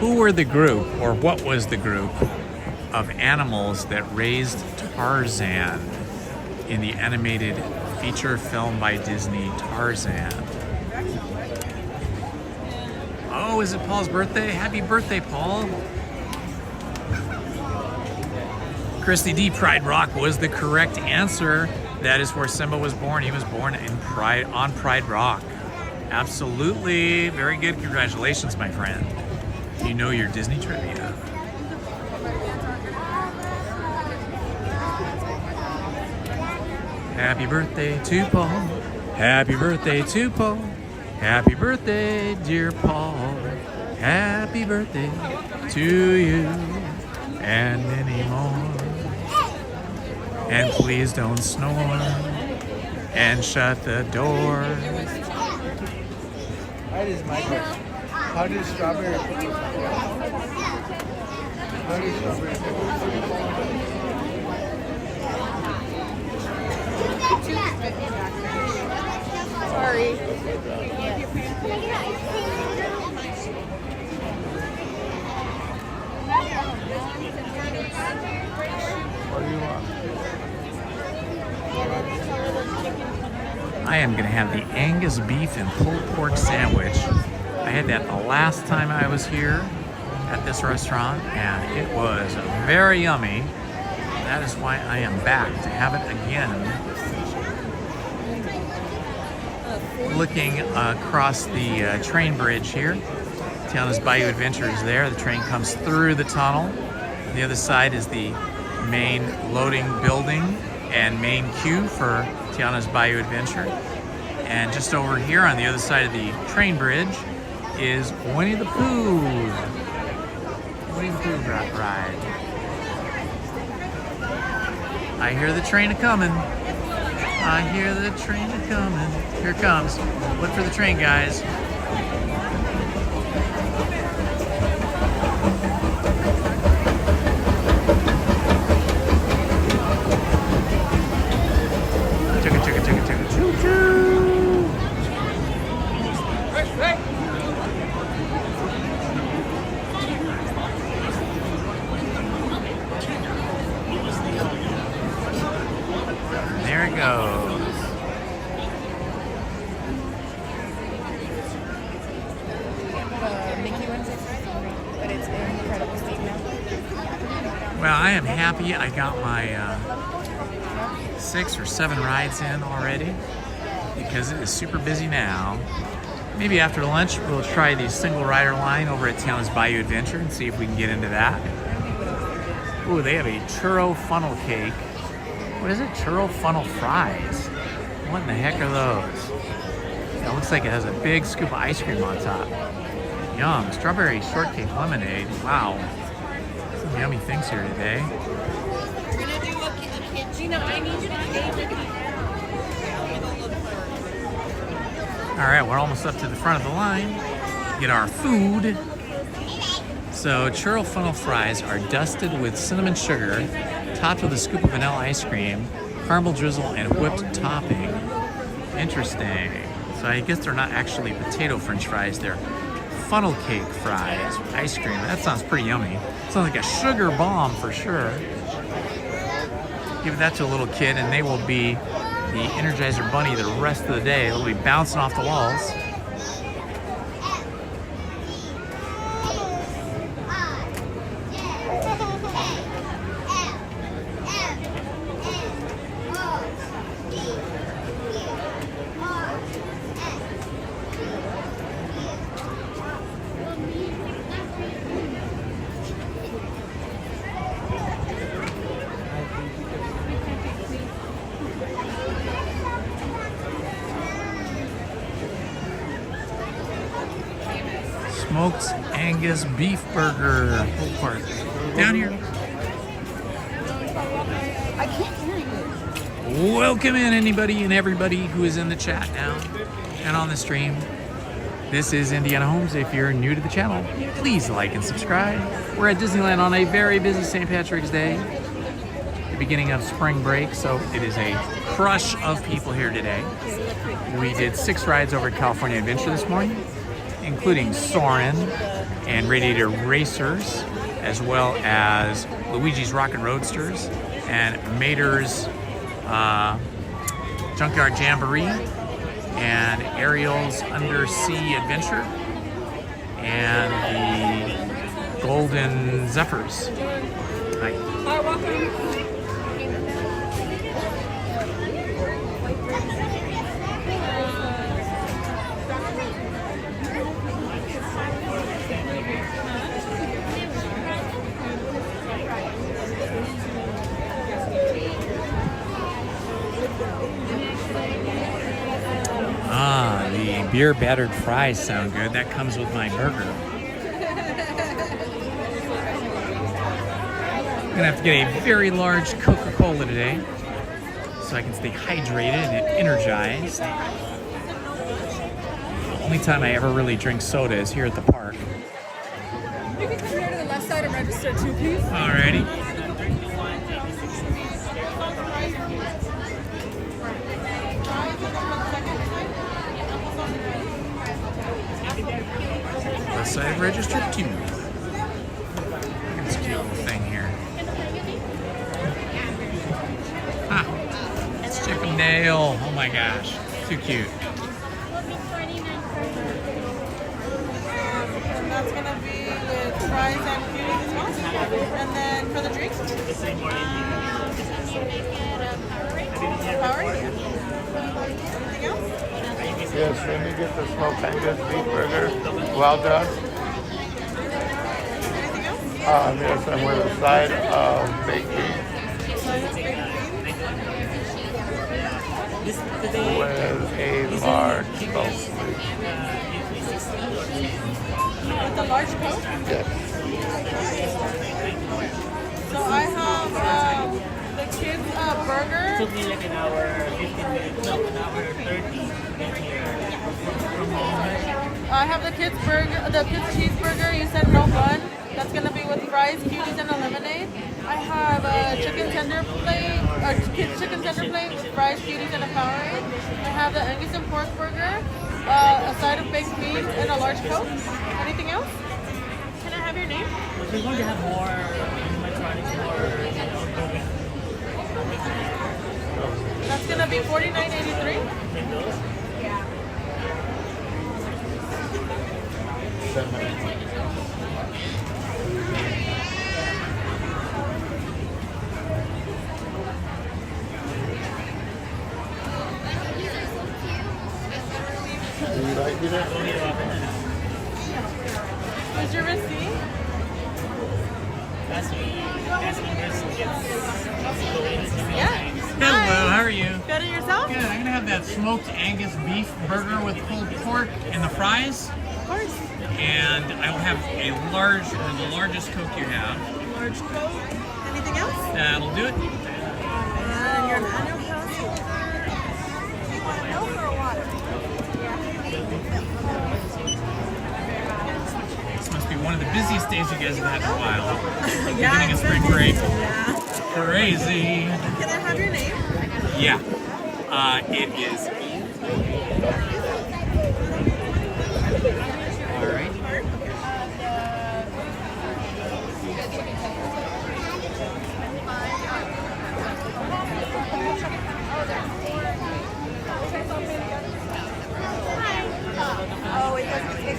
Who were the group, or what was the group of animals that raised Tarzan in the animated feature film by Disney, Tarzan? Oh, is it Paul's birthday? Happy birthday, Paul. Christy D, Pride Rock was the correct answer. That is where Simba was born. He was born in on Pride Rock. Absolutely. Very good. Congratulations, my friend. You know your Disney trivia. Happy birthday to Paul. Happy birthday to Paul. Happy birthday, dear Paul. Happy birthday to you and many more. And please don't snore. And shut the door. That is my question. How does strawberry pickles Sorry. What do you want? I am gonna have the Angus beef and pulled pork sandwich. I had that the last time I was here at this restaurant, and it was very yummy. That is why I am back to have it again. Looking across the train bridge here. Tiana's Bayou Adventure is there. The train comes through the tunnel. On the other side is the main loading building and main queue for Tiana's Bayou Adventure. And just over here on the other side of the train bridge is Winnie the Pooh. Winnie the Pooh ride. I hear the train a-coming. I hear the train a-coming. Here it comes. Look for the train, guys. There it goes. Well, I am happy I got my 6 or 7 rides in already because it is super busy now. Maybe after lunch we'll try the single rider line over at Tiana's Bayou Adventure and see if we can get into that. Ooh, they have a churro funnel cake. What is it? Churro funnel fries. What in the heck are those? It looks like it has a big scoop of ice cream on top. Yum. Strawberry shortcake lemonade. Wow. Some yummy things here today. Alright, we're almost up to the front of the line. Get our food. So churro funnel fries are dusted with cinnamon sugar, topped with a scoop of vanilla ice cream, caramel drizzle, and whipped topping. Interesting. So I guess they're not actually potato french fries, they're funnel cake fries with ice cream. That sounds pretty yummy. Sounds like a sugar bomb for sure. Give that to a little kid and they will be the Energizer Bunny the rest of the day. They'll be bouncing off the walls. Smoked Angus beef burger. Pulled pork. Down here. I can't hear you. Welcome in anybody and everybody who is in the chat now and on the stream. This is Indiana Homes. If you're new to the channel, please like and subscribe. We're at Disneyland on a very busy St. Patrick's Day, the beginning of spring break, so it is a crush of people here today. We did 6 rides over at California Adventure this morning, including Soarin and Radiator Racers, as well as Luigi's Rockin' Roadsters, and Mater's Junkyard Jamboree, and Ariel's Undersea Adventure, and the Golden Zephyrs. Hi. Ah, the beer battered fries sound good. That comes with my burger. I'm gonna have to get a very large Coca-Cola today so I can stay hydrated and energized. The only time I ever really drink soda is here at the park. You can come here to the left side and register too, please. Alrighty. Left side registered too. Look at this cute little thing here. Ah, it's Chip and Dale. Oh my gosh, too cute. That's gonna be with fries and cuties as well. And then for the drinks? Powerade? Anything else? Yes, let me get the smoked Angus beef burger, well done. Anything else? Yes, and with a side of baked beans. With a large Coke, please. With the large Coke? Yes. So I have the kids burger. It took me like an hour, 15 minutes, no, an hour 30 to get here. I have the kids burger, the kids cheeseburger. You said no bun. That's gonna be with fries, cuties, and a lemonade. I have a chicken tender plate, or kids chicken tender plate with fries, cuties, and a Powerade. I have the Angus and pork burger, a side of baked beans, and a large Coke. Anything else? Can I have your name? We're going to have more animatronics, more, That's gonna be $49.83. Yeah. Do you like it? Where's your receipt? That's Yeah. Hello, how are you? Good, and yourself? Good. I'm gonna have that smoked Angus beef burger with pulled pork and the fries. Of course. And I will have a large, or the largest Coke you have. Large Coke. Anything else? That'll do it. And your annual pass. You want milk or water? This must be one of the busiest days you guys have had in a while. Yeah, Beginning of spring break. Yeah. Crazy. Can I have your name? Yeah. It is. All right. Oh, it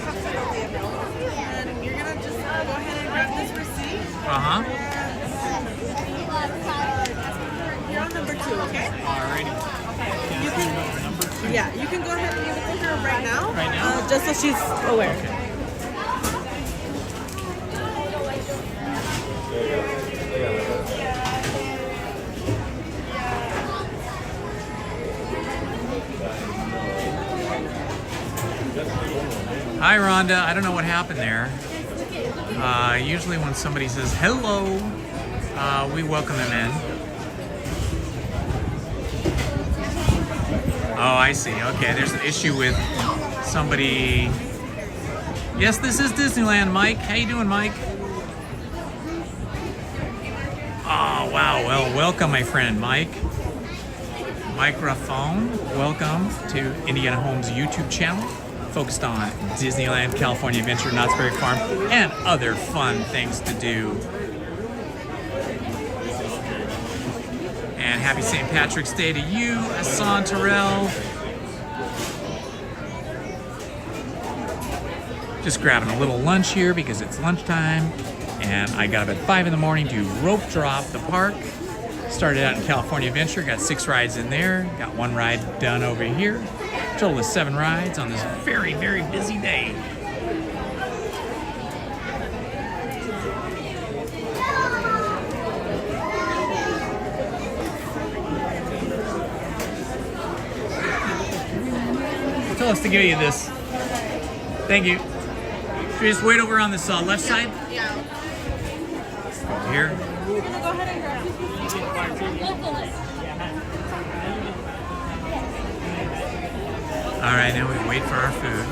comes totally available. And you're gonna just go ahead and grab this receipt. Uh-huh. You're on number 2, okay? Alrighty. You can, yeah, you can go ahead and give it to her right now. Right now? Just so she's aware. Okay. Hi, Rhonda. I don't know what happened there. Usually when somebody says hello, we welcome them in. Oh, I see. Okay, there's an issue with somebody. Yes, this is Disneyland, Mike. How you doing, Mike? Oh, wow. Well, welcome, my friend, Mike. Microphone. Welcome to Indiana Homes YouTube channel. focused on Disneyland, California Adventure, Knott's Berry Farm, and other fun things to do. And happy St. Patrick's Day to you, Hassan Terrell. Just grabbing a little lunch here because it's lunchtime. And I got up at 5 in the morning to rope drop the park. Started out in California Adventure, got 6 rides in there. Got 1 ride done over here. Total of 7 rides on this very, very busy day. Tell us to give you this. Thank you. Should we just wait over on this left side? Yeah. Here. Go ahead and grab All right, now we wait for our food.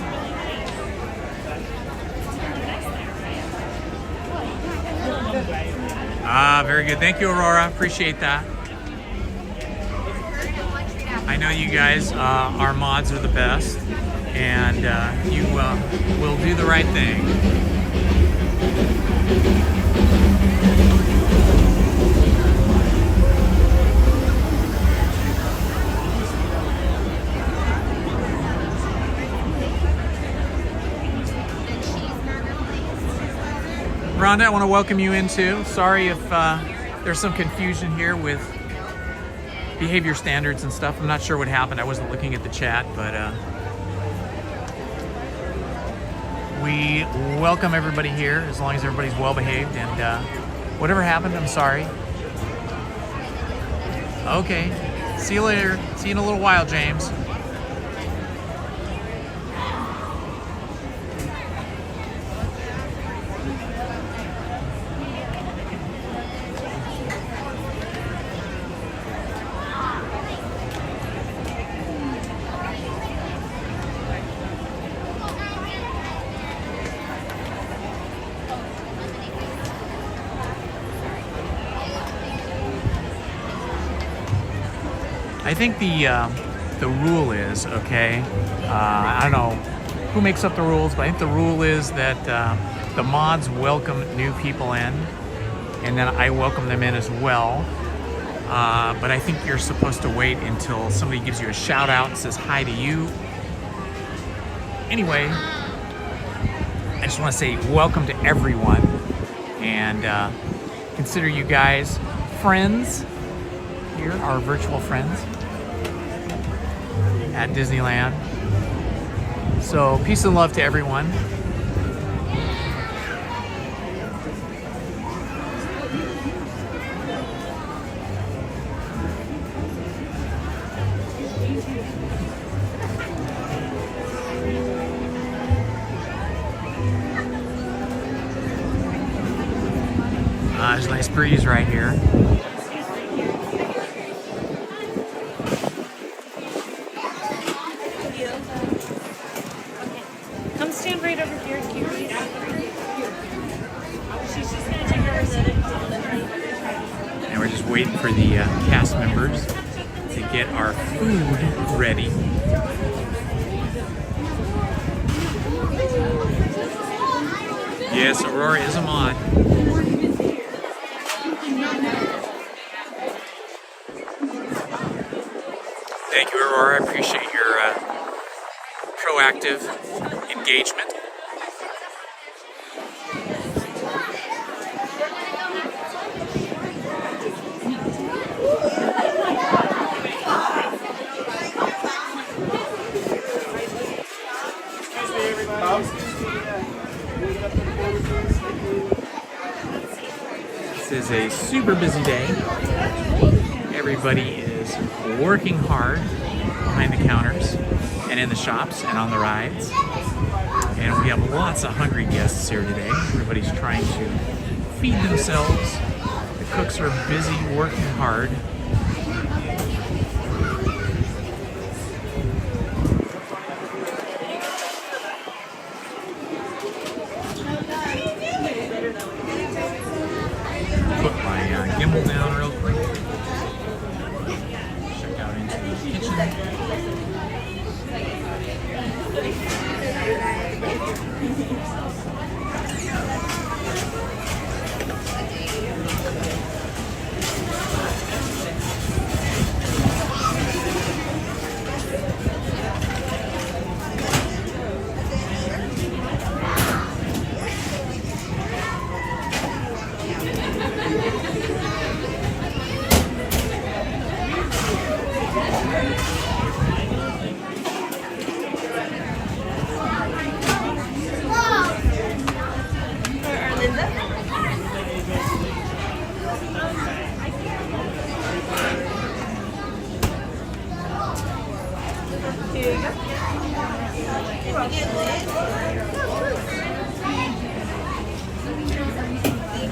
Ah, very good. Thank you, Aurora. Appreciate that. I know you guys, our mods are the best, and you will do the right thing. Rhonda, I want to welcome you in too. Sorry if there's some confusion here with behavior standards and stuff. I'm not sure what happened. I wasn't looking at the chat, but we welcome everybody here as long as everybody's well behaved, and whatever happened, I'm sorry. Okay, see you later. See you in a little while, James. I think the rule is, okay, I don't know who makes up the rules, but I think the rule is that the mods welcome new people in, and then I welcome them in as well. But I think you're supposed to wait until somebody gives you a shout out and says hi to you. Anyway, I just want to say welcome to everyone, and consider you guys friends here, our virtual friends at Disneyland. So peace and love to everyone. There's a nice breeze right here. Come stand right over here, cutie. She's just gonna take her rosetta. And we're just waiting for the cast members to get our food ready. Yes, Aurora is a mod. Thank you, Aurora. I appreciate your proactive engagement. This is a super busy day. Everybody is working hard behind the counters and in the shops and on the rides. And we have lots of hungry guests here today. Everybody's trying to feed themselves. The cooks are busy working hard. Put my gimbal down real quick. Check out into the kitchen. Here you go.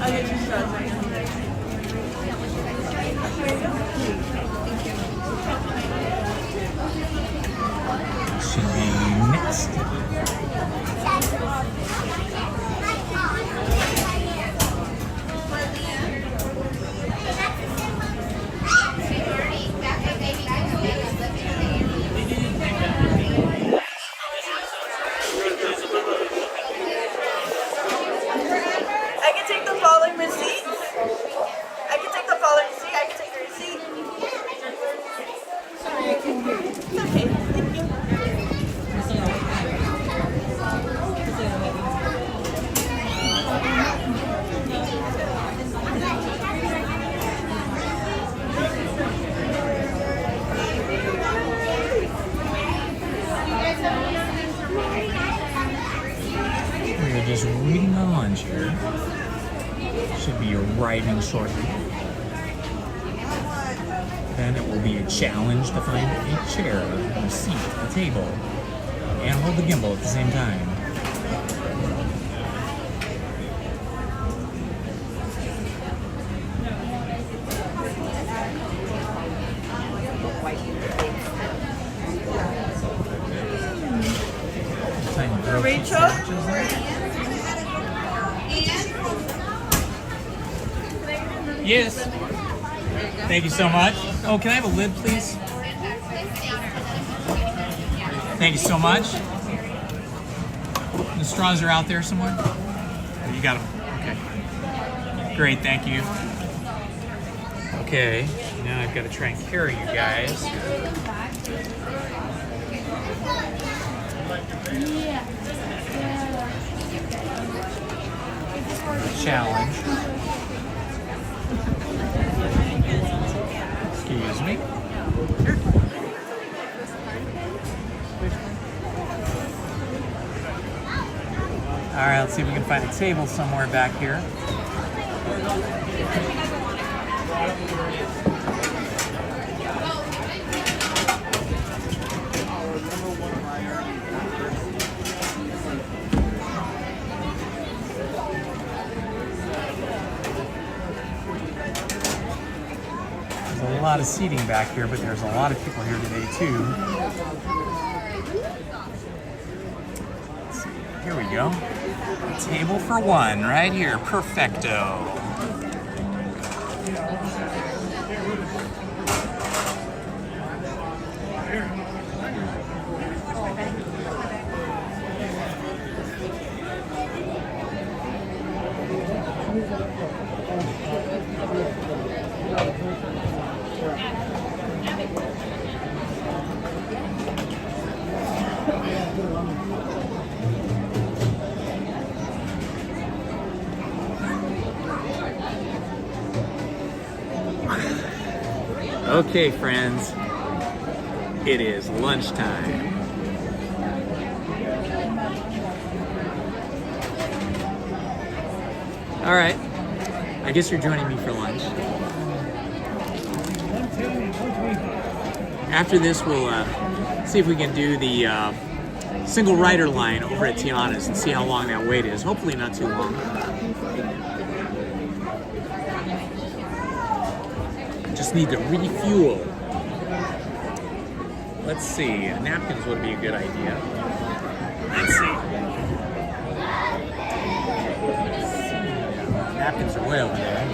I'll get you straws right now. Should be next. I can take the following receipt. I can take the following receipt. I can take the receipt. Sorry, I couldn't hear you. It's okay. Thank you. We're just reading the lunch here. Should be arriving shortly. Then it will be a challenge to find a chair, a seat, a table, and hold the gimbal at the same time. Rachel? Yes. Thank you so much. Oh, can I have a lid, please? Thank you so much. The straws are out there somewhere? Oh, you got them. Okay. Great, thank you. Okay, now I've got to try and carry you guys. Challenge. Excuse me. All right, let's see if we can find a table somewhere back here. There's a lot of seating back here, but there's a lot of people here today too. Let's see. Here we go. A table for one right here. Perfecto. Okay, friends, it is lunchtime. All right, I guess you're joining me for lunch. After this, we'll see if we can do the single rider line over at Tiana's and see how long that wait is. Hopefully not too long. Just need to refuel. Let's see, napkins would be a good idea. Let's see. Napkins are way over there.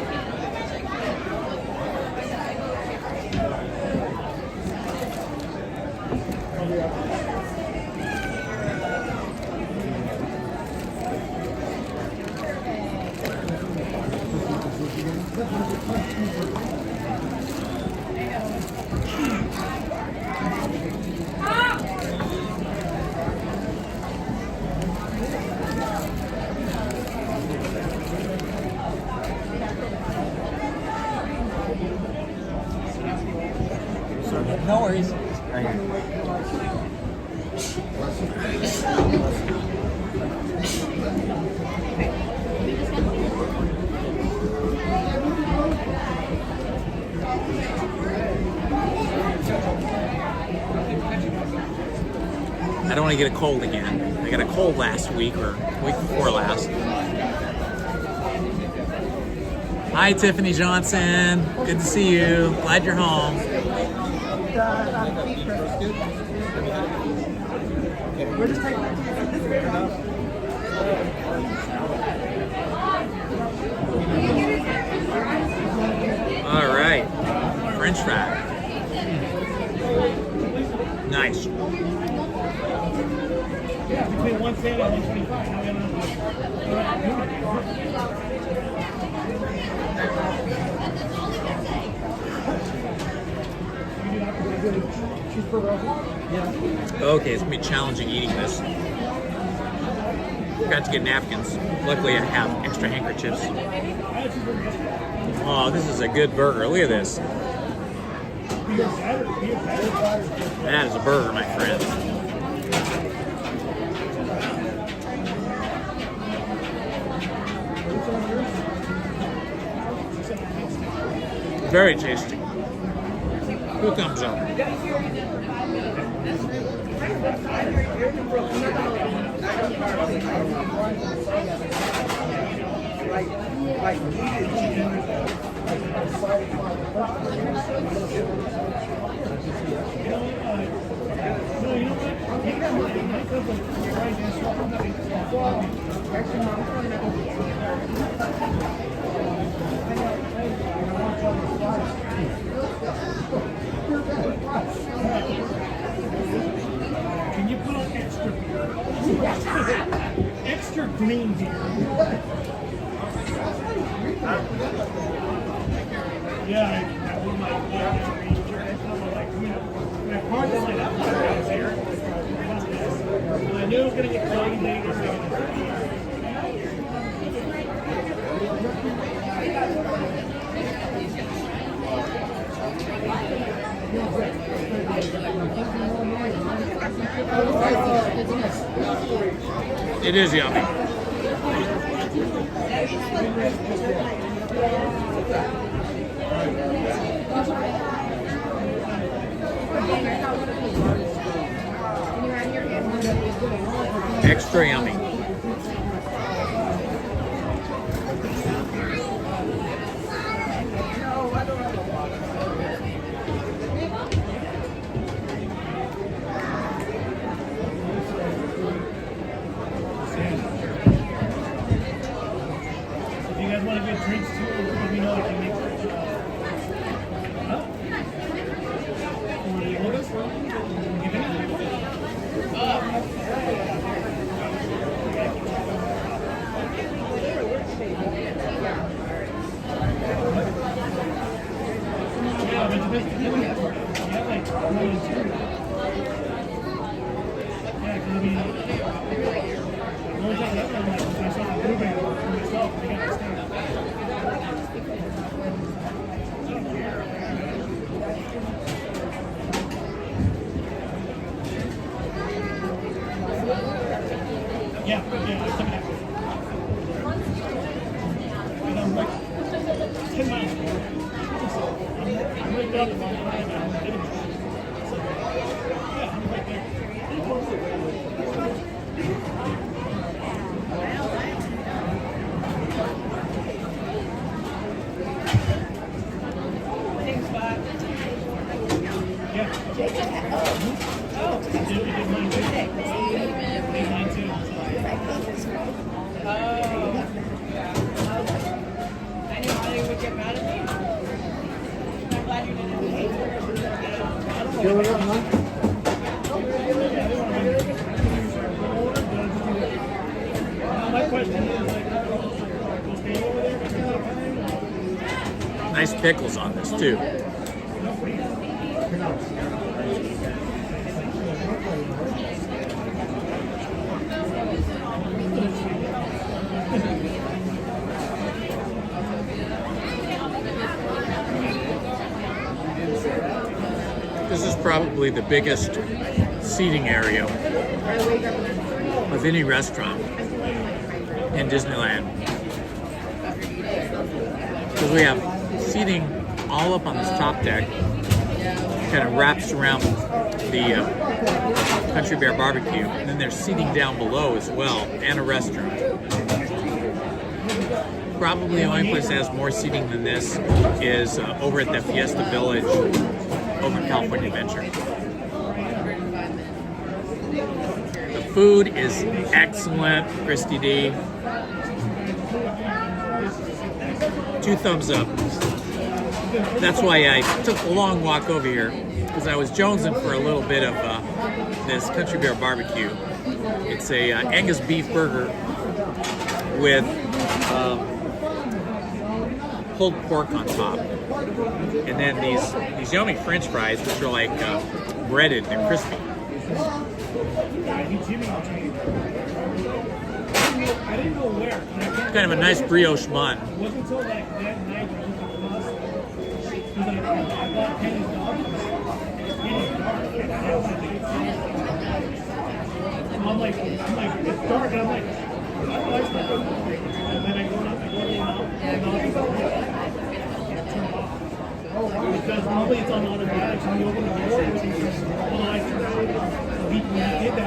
No worries. Right here. I don't want to get a cold again. I got a cold last week or week before last. Hi, Tiffany Johnson. Good to see you. Glad you're home. All right, French fry. Nice. Between 110 and 125. Okay, it's gonna be challenging eating this. Forgot to get napkins. Luckily, I have extra handkerchiefs. Oh, this is a good burger. Look at this. That is a burger, my friend. Very tasty. 2 thumbs up. Can you put on extra green here? Yeah, I want my green shirt. My part is like that here. I knew it was going to get cold later. It is yummy. Extra yummy. Drinks too, let me know if you make huh? Yeah, but you have like more than 2. Yeah, because I mean, the only time that one, like, I saw the blue band for myself, I got to stand. Yeah, I took it. And I'm like 10 miles from here. I'm right down the line. So, yeah, I'm right there. Thanks, Bob. Yeah. Oh, you did mine too. Did mine too. I knew Holly would get mad at me. I'm glad you didn't. Fill it up, huh? My question is, like, stay over there? Nice pickles on this too. This is probably the biggest seating area of any restaurant in Disneyland. Because we have seating all up on this top deck, kind of wraps around the Country Bear Barbecue. And then there's seating down below as well, and a restaurant. Probably the only place that has more seating than this is over at the Fiesta Village over California Adventure. The food is excellent, Christy D. 2 thumbs up. That's why I took a long walk over here, because I was jonesing for a little bit of this Country Bear Barbecue. It's a Angus beef burger with pulled pork on top, and then these yummy French fries, which are like breaded and crispy. Kind of a nice brioche bun. I'm like, it's dark, and I'm like, and then I go up, and because normally it's on automatic, so you open the door, all the lights turn on. So he did that.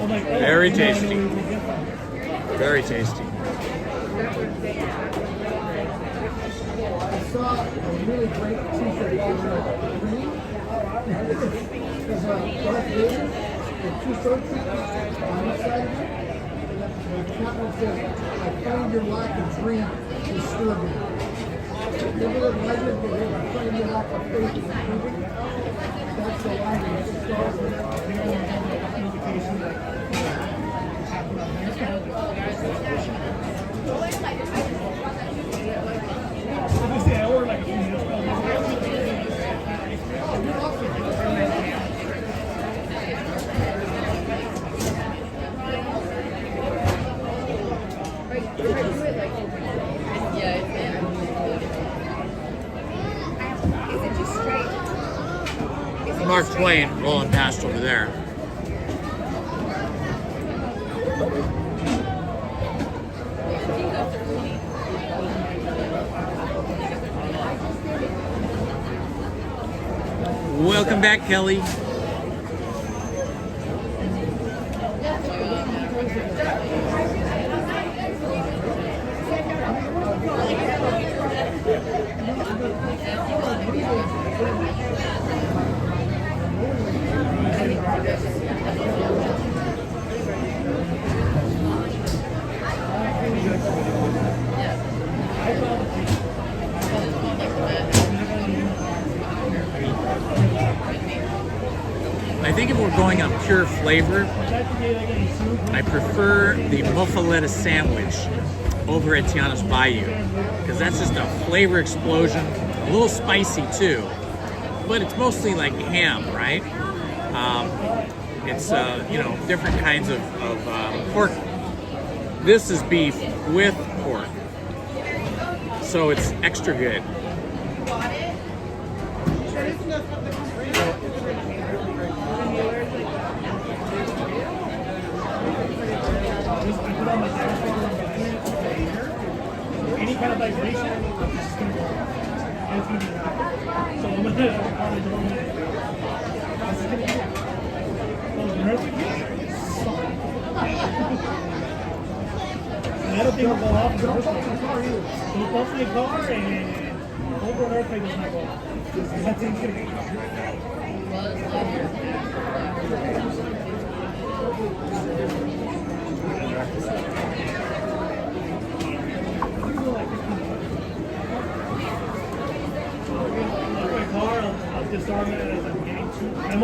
I'm like, Very tasty. Very tasty. I saw a really great t-shirt green. There's a Darth Vader with 2 shirts on each side of it. The top one says, I find your lack of dream disturbing. Remember the legend that I find your lack of faith disturbing? That's the language. I ordered like a few minutes ago. Mark Twain rolling past over there. Welcome back, Kelly. I think if we're going on pure flavor, I prefer the muffaletta sandwich over at Tiana's Bayou, because that's just a flavor explosion, a little spicy too, but it's mostly like ham, right? It's different kinds of pork. This is beef with pork, so it's extra good. Any kind of vibration, it's going to go. It's going to be loud. So I'm going to that'll thing will go off. Don't touch the car either. Don't touch the car, and over an earthquake does not go off. That thing's going to be.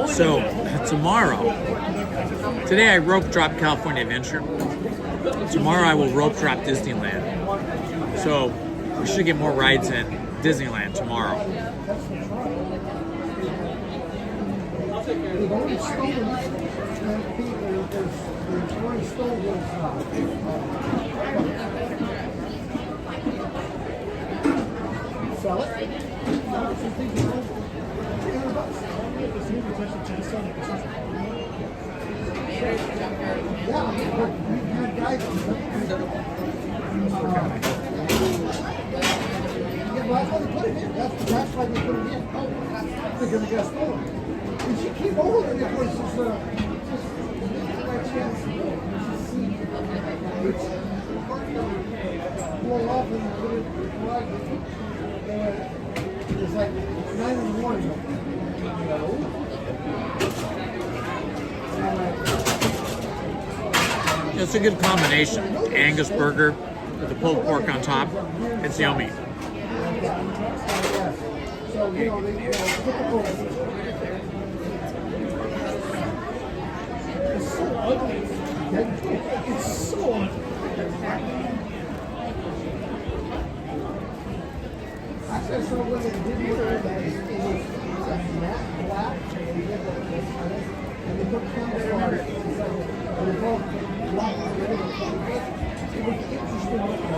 So tomorrow, today I rope drop California Adventure. Tomorrow I will rope drop Disneyland. So we should get more rides in Disneyland tomorrow. Sell it? That's why they put it in. Oh, because it got stolen. And she came over and it was just by chance. It's blow off and put it in the garage. It's like 9 in the morning. It's a good combination. Angus burger with the pulled pork on top. It's yummy. It's so ugly. It's so ugly. Actually, I saw one that did here that it was matte black, and they put camouflage. And they both black and red. It was interesting looking.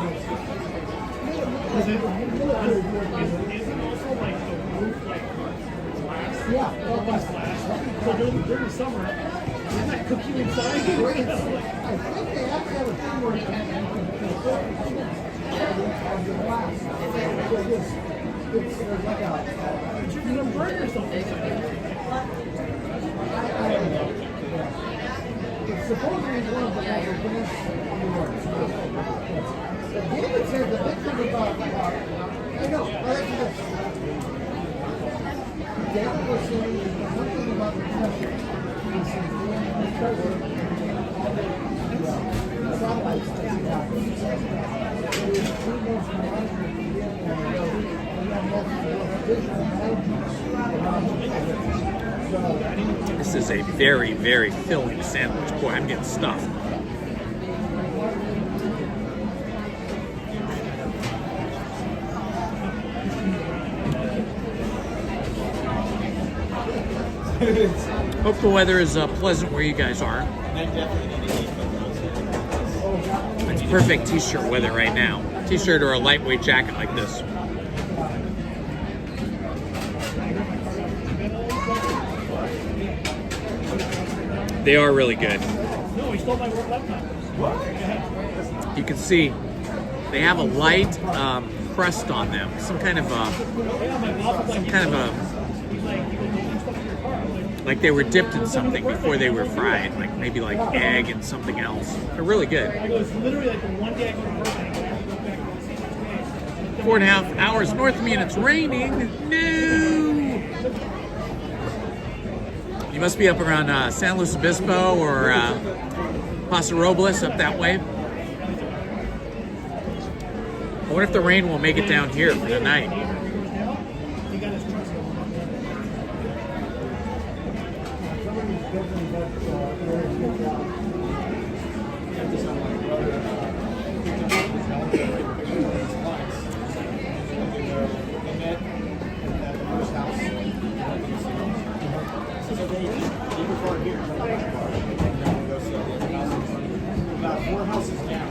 Is it also like the roof, like glass? Yeah, glass. So during the summer, isn't that cooking inside? I think they have to have a thing where you can of the glass. It's like a chicken and burger or something. I don't know. It's supposedly one of the most advanced on the world. David said the big thing about I know, David was saying something about the pressure. He said, because of the satellites that he got, it was too much monitoring to get This is a very, very filling sandwich. Boy, I'm getting stuffed. Hope the weather is pleasant where you guys are. It's perfect t-shirt weather right now. T-shirt or a lightweight jacket like this. They are really good. No, he stole my laptop. You can see they have a light crust on them. Some kind of a, like they were dipped in something before they were fried, like maybe like egg and something else. They're really good. It's literally like the one day I go to work and I have to go back to the same place. 4.5 hours north of me and it's raining. No! You must be up around San Luis Obispo or Paso Robles, up that way. I wonder if the rain will make it down here for the night. About 4 houses down.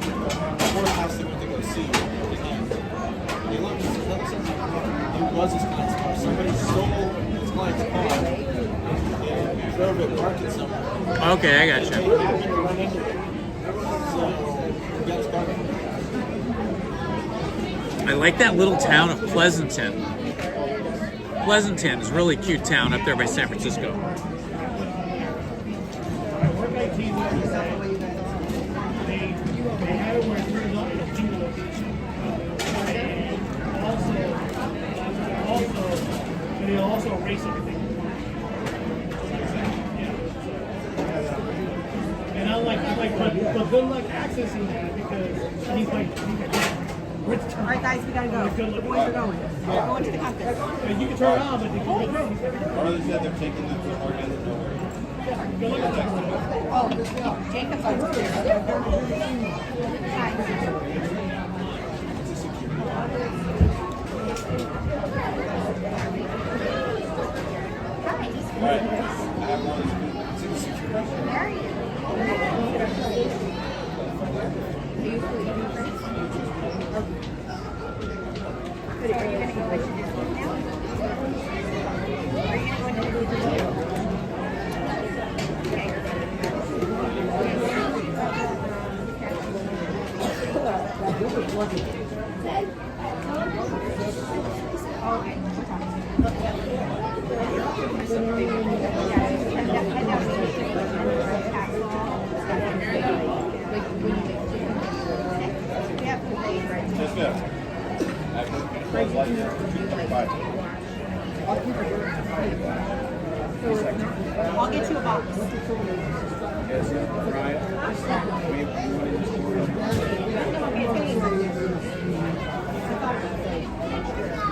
The 4th house they went to go see. They looked, this is another sense of car. It was his client's car. Somebody stole his client's car and drove it, parked it somewhere. Okay, I got They you. happened to run into it. So, he got his car back. I like that little town of Pleasanton. Pleasanton is a really cute town up there by San Francisco. They have it where it turns up in a single location. And they also erase everything. Yeah. And I like, but good luck accessing that because he's like, all right, guys, we gotta go. The boys are going. We're going to the cockpit. And you can turn it on, but you can go. Our other said they're taking them to the park out of nowhere. Good luck with that. Oh, Jacob's upstairs. I'll get you a box. What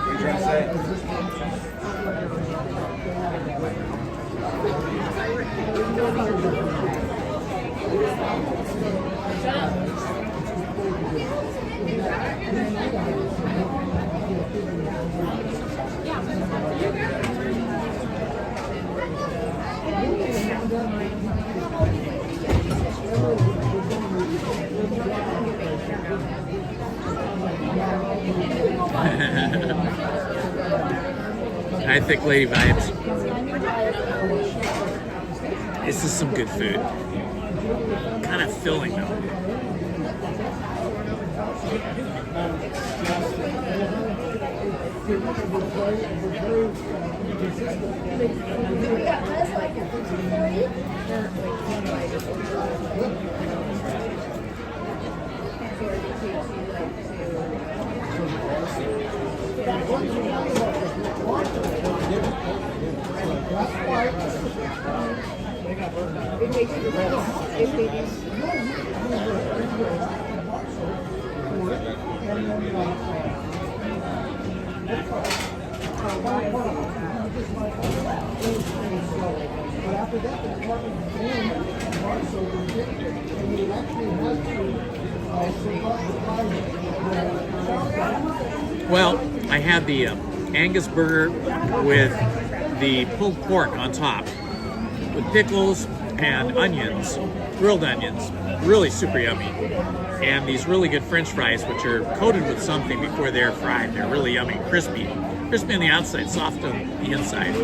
are you trying to say? I think lady vibes. This is some good food. Kind of filling though. Well, I had the Angus burger with the pulled pork on top with pickles and onions, grilled onions, really super yummy. And these really good French fries, which are coated with something before they're fried. They're really yummy, crispy. Crispy on the outside, soft on the inside.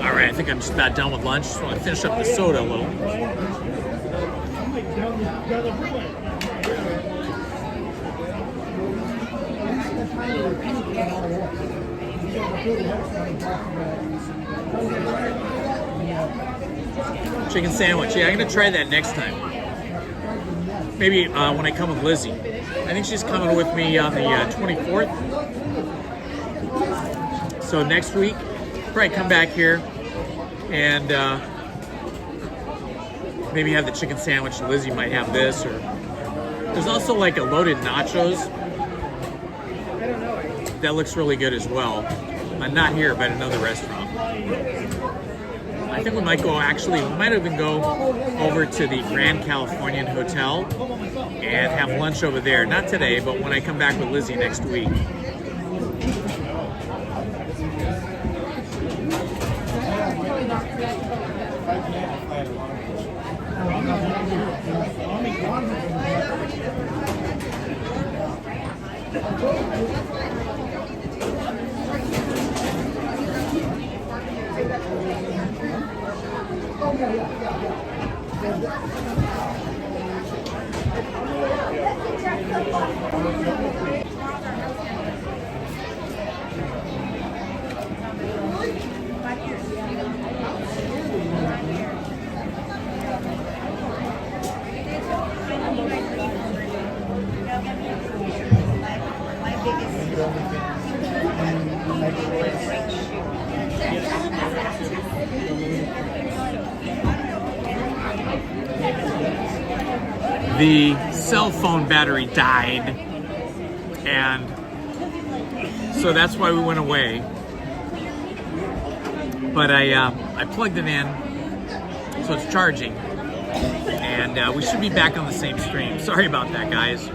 All right, I think I'm just about done with lunch. Just want to finish up the soda a little. Chicken sandwich. Yeah, I'm gonna try that next time. Maybe when I come with Lizzie. I think she's coming with me on the 24th. So next week, probably come back here and maybe have the chicken sandwich. Lizzie might have this, or there's also like a loaded nachos that looks really good as well. Not here, but another restaurant. I think we might go, actually, we might even go over to the Grand Californian Hotel and have lunch over there. Not today, but when I come back with Lizzie next week. The cell phone battery died, and so that's why we went away. But I plugged it in, so it's charging. And we should be back on the same stream. Sorry about that, guys.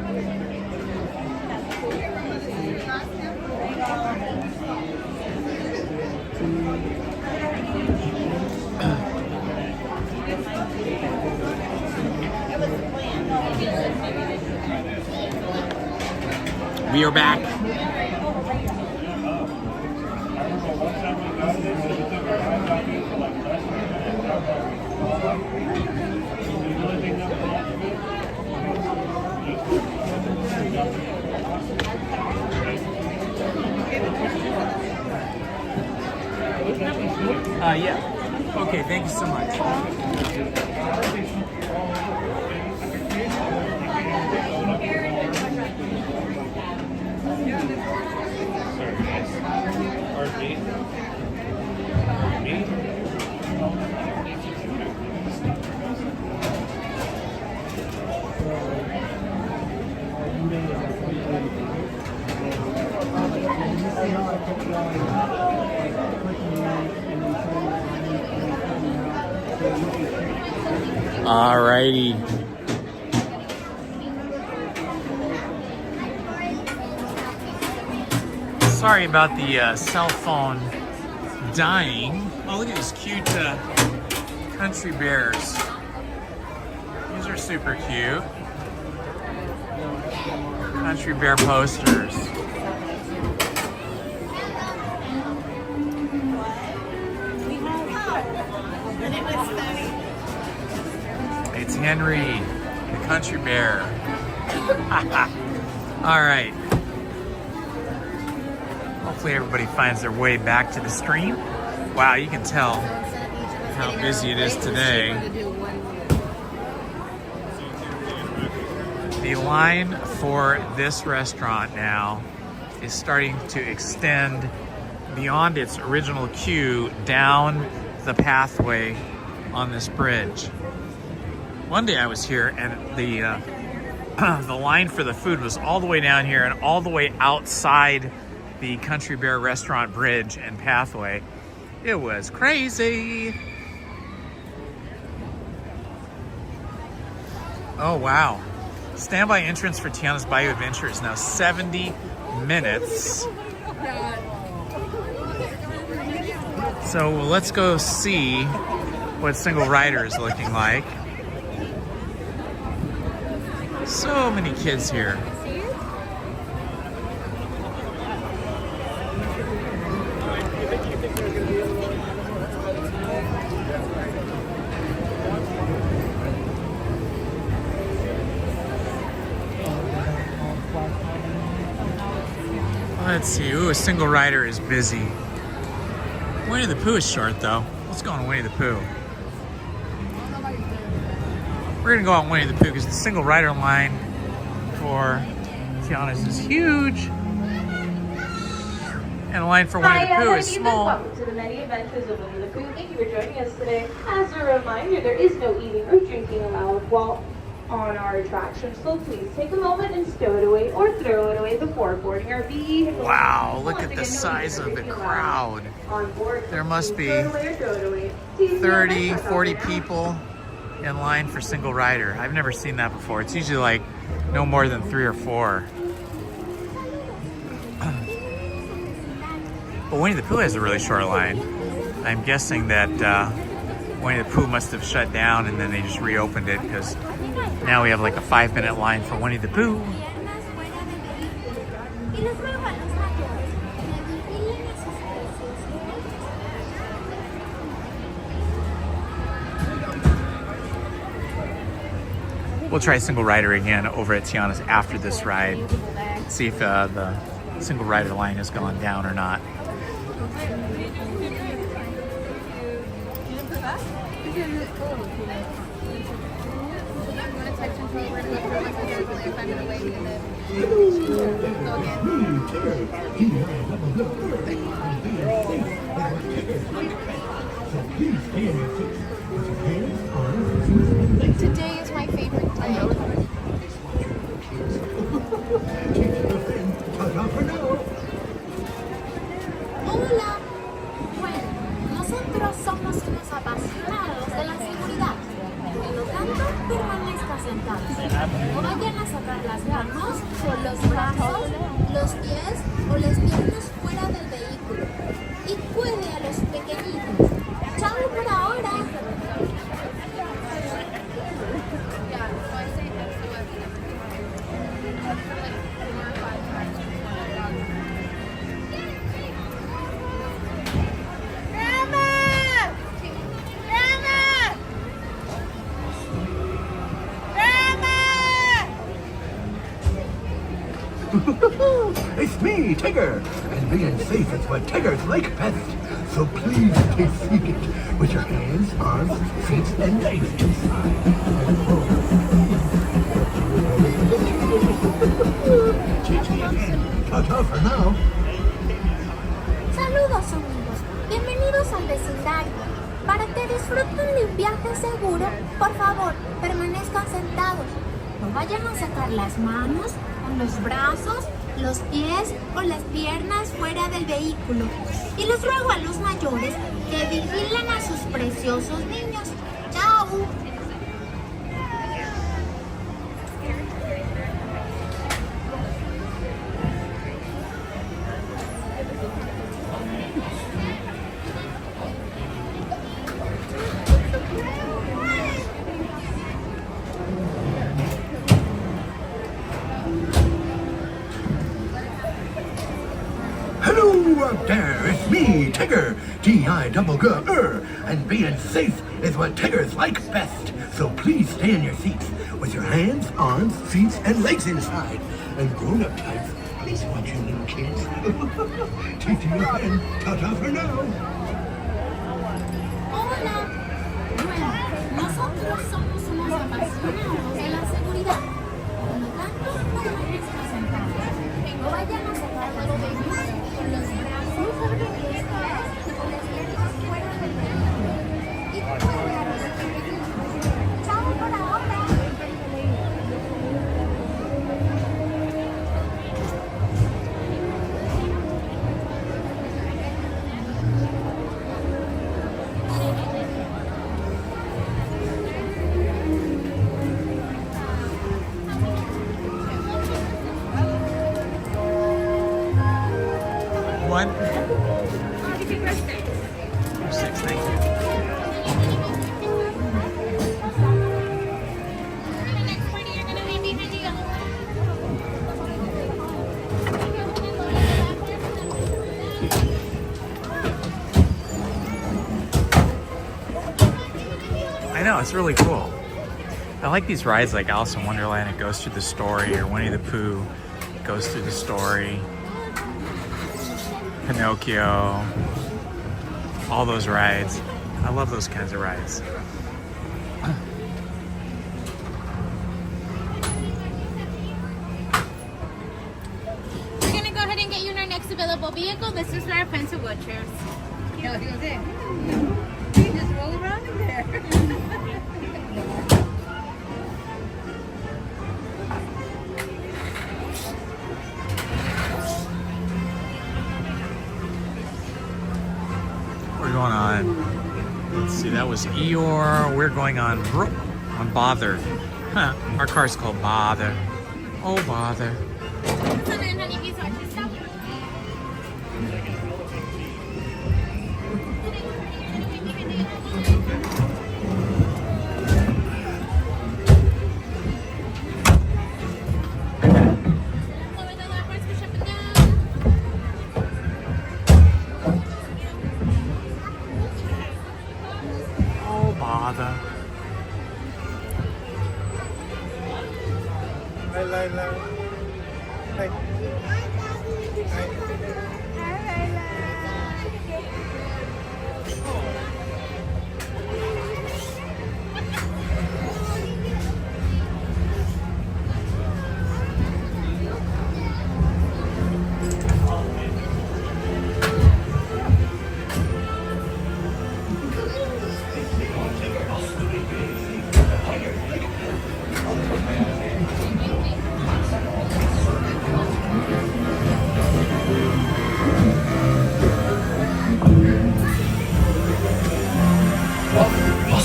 We are back. Yeah. Okay, thank you so much. Alrighty. Sorry about the cell phone dying. Oh, look at these cute country bears. These are super cute. Country bear posters. It's Henry, the country bear. All right. Hopefully everybody finds their way back to the stream. Wow, you can tell how busy it is today. The line for this restaurant now is starting to extend beyond its original queue down the pathway on this bridge. One day I was here and the line for the food was all the way down here and all the way outside the Country Bear restaurant bridge and pathway. It was crazy. Oh wow. Standby entrance for Tiana's Bayou Adventure is now 70 minutes. So let's go see what single rider is looking like. So many kids here. Let's see. Ooh, a single rider is busy. Winnie the Pooh is short though. Let's go on Winnie the Pooh. We're gonna go on Winnie the Pooh because the single rider line for Tiana's is huge. And the line for Winnie the Pooh is small. Welcome to the many adventures of Winnie the Pooh. Thank you for joining us today. As a reminder, there is no eating or drinking allowed while on our attraction, so please take a moment and stow it away or throw it away before boarding our vehicle. Wow, look at the size of the crowd. There must be 30, 40 people in line for single rider. I've never seen that before. It's usually like no more than 3 or 4. But Winnie the Pooh has a really short line. I'm guessing that Winnie the Pooh must have shut down and then they just reopened it because now we have like a 5-minute line for Winnie the Pooh. We'll try single rider again over at Tiana's after this ride. See if the single rider line has gone down or not. Today is my favorite day. Hola. Bueno, nosotros somos unos apasionados de la seguridad. sentados. No vayan a sacar las manos o los brazos, los pies o las piernas fuera del vehículo. Y cuide a los pequeñitos. Chao por ahora. It's me, Tigger, and being safe is what Tiggers like best. So please stay seated with your hands, arms, feet, and legs inside. Ta-ta for now. Saludos amigos, bienvenidos al vecindario. Para que disfruten de un viaje seguro, por favor, permanezcan sentados. No vayan a sacar las manos o los brazos, los pies o las piernas fuera del vehículo. Y les ruego a los mayores que vigilen a sus preciosos niños. ¡Chao! Hello out there, it's me, Tigger, D-I-double-G-R, and being safe is what Tiggers like best. So please stay in your seats with your hands, arms, feet, and legs inside. And grown-up types, please watch your little kids. Take your hand, ta-ta for now. Hola. Bueno, nosotros somos unos apasionados de la seguridad. Por lo tanto, permanezcan sentados. No vayan a sacar los bebés con los brazos, los pies o las piernas fuera del vehículo. Y cuide a los pequeñitos. Chao por ahora. One. Six, thank you. I know, it's really cool. I like these rides like Alice in Wonderland, it goes through the story, or Winnie the Pooh goes through the story. Pinocchio, all those rides. I love those kinds of rides. We're gonna go ahead and get you in our next available vehicle. This is our pencil wheelchairs. You just roll around in there. We're going on, let's see, that was Eeyore. We're going on Bother. Huh, our car's called Bother. Oh, Bother.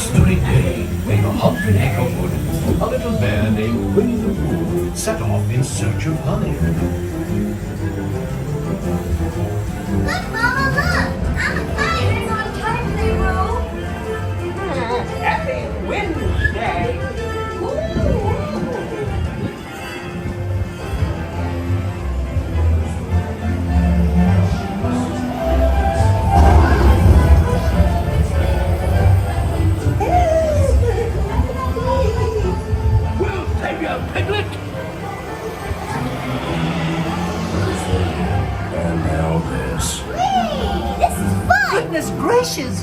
History Day in the Humphrey Echo Wood. a little bear named Winnie the Pooh set off in search of honey. Look, Mama, look! I'm a kite. It's on time, Playroom. Happy Wednesday. We'll take a piglet. And now this. This is fun! Goodness gracious!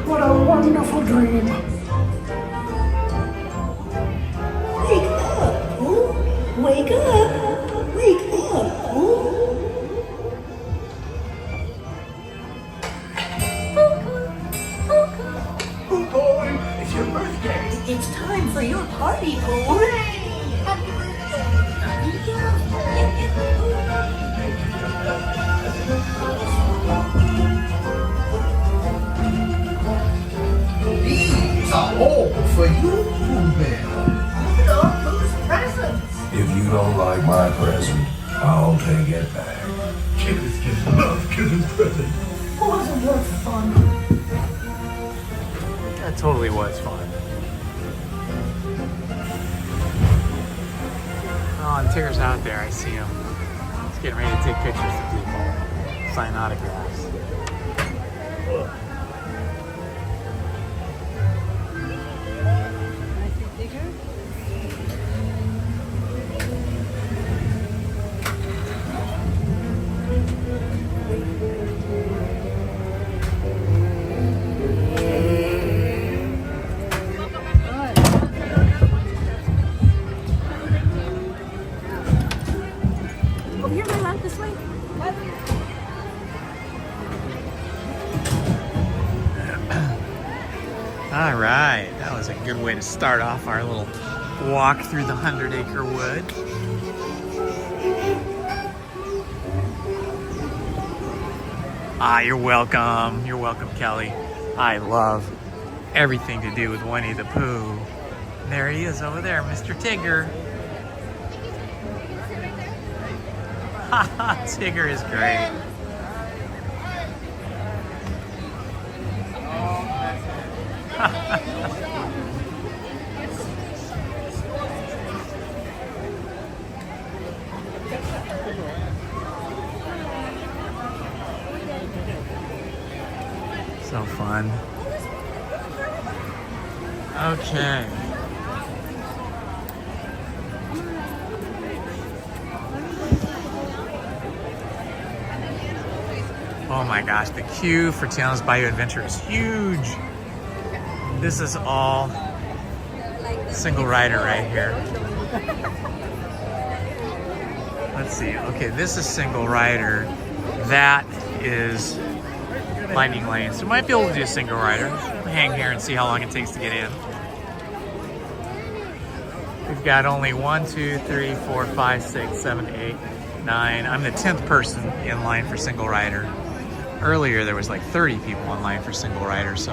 What a wonderful dream. Wake up, oh! Wake up! Wake up, oh! Oh boy, it's your birthday. It's time for your party, Pooh! Happy These are all for you, Pooh Bear. Look at all those presents. If you don't like my present, I'll take it back. Kids love giving presents. Wasn't it fun? That totally was fun. Oh, and Tigger's out there. I see him. He's getting ready to take pictures of people, sign autographs. Over here, my love, this way. All right, that was a good way to start off our little walk through the 100-acre wood. Ah, you're welcome. You're welcome, Kelly. I love everything to do with Winnie the Pooh. There he is over there, Mr. Tigger. Haha, Tigger is great. So fun. Okay. Oh my gosh, the queue for Tiana's Bayou Adventure is huge. This is all single rider right here. Let's see. Okay, this is single rider. That is Lightning Lane. So we might be able to do a single rider. Hang here and see how long it takes to get in. We've got only 1, 2, 3, 4, 5, 6, 7, 8, 9. I'm the 10th person in line for single rider. Earlier there was like 30 people in line for single rider, so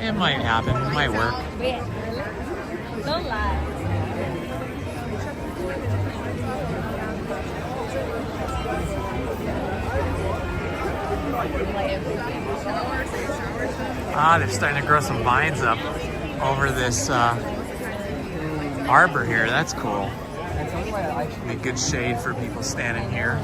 It might happen. It might work. Don't lie. Ah, they're starting to grow some vines up over this arbor here. That's cool. Be good shade for people standing here.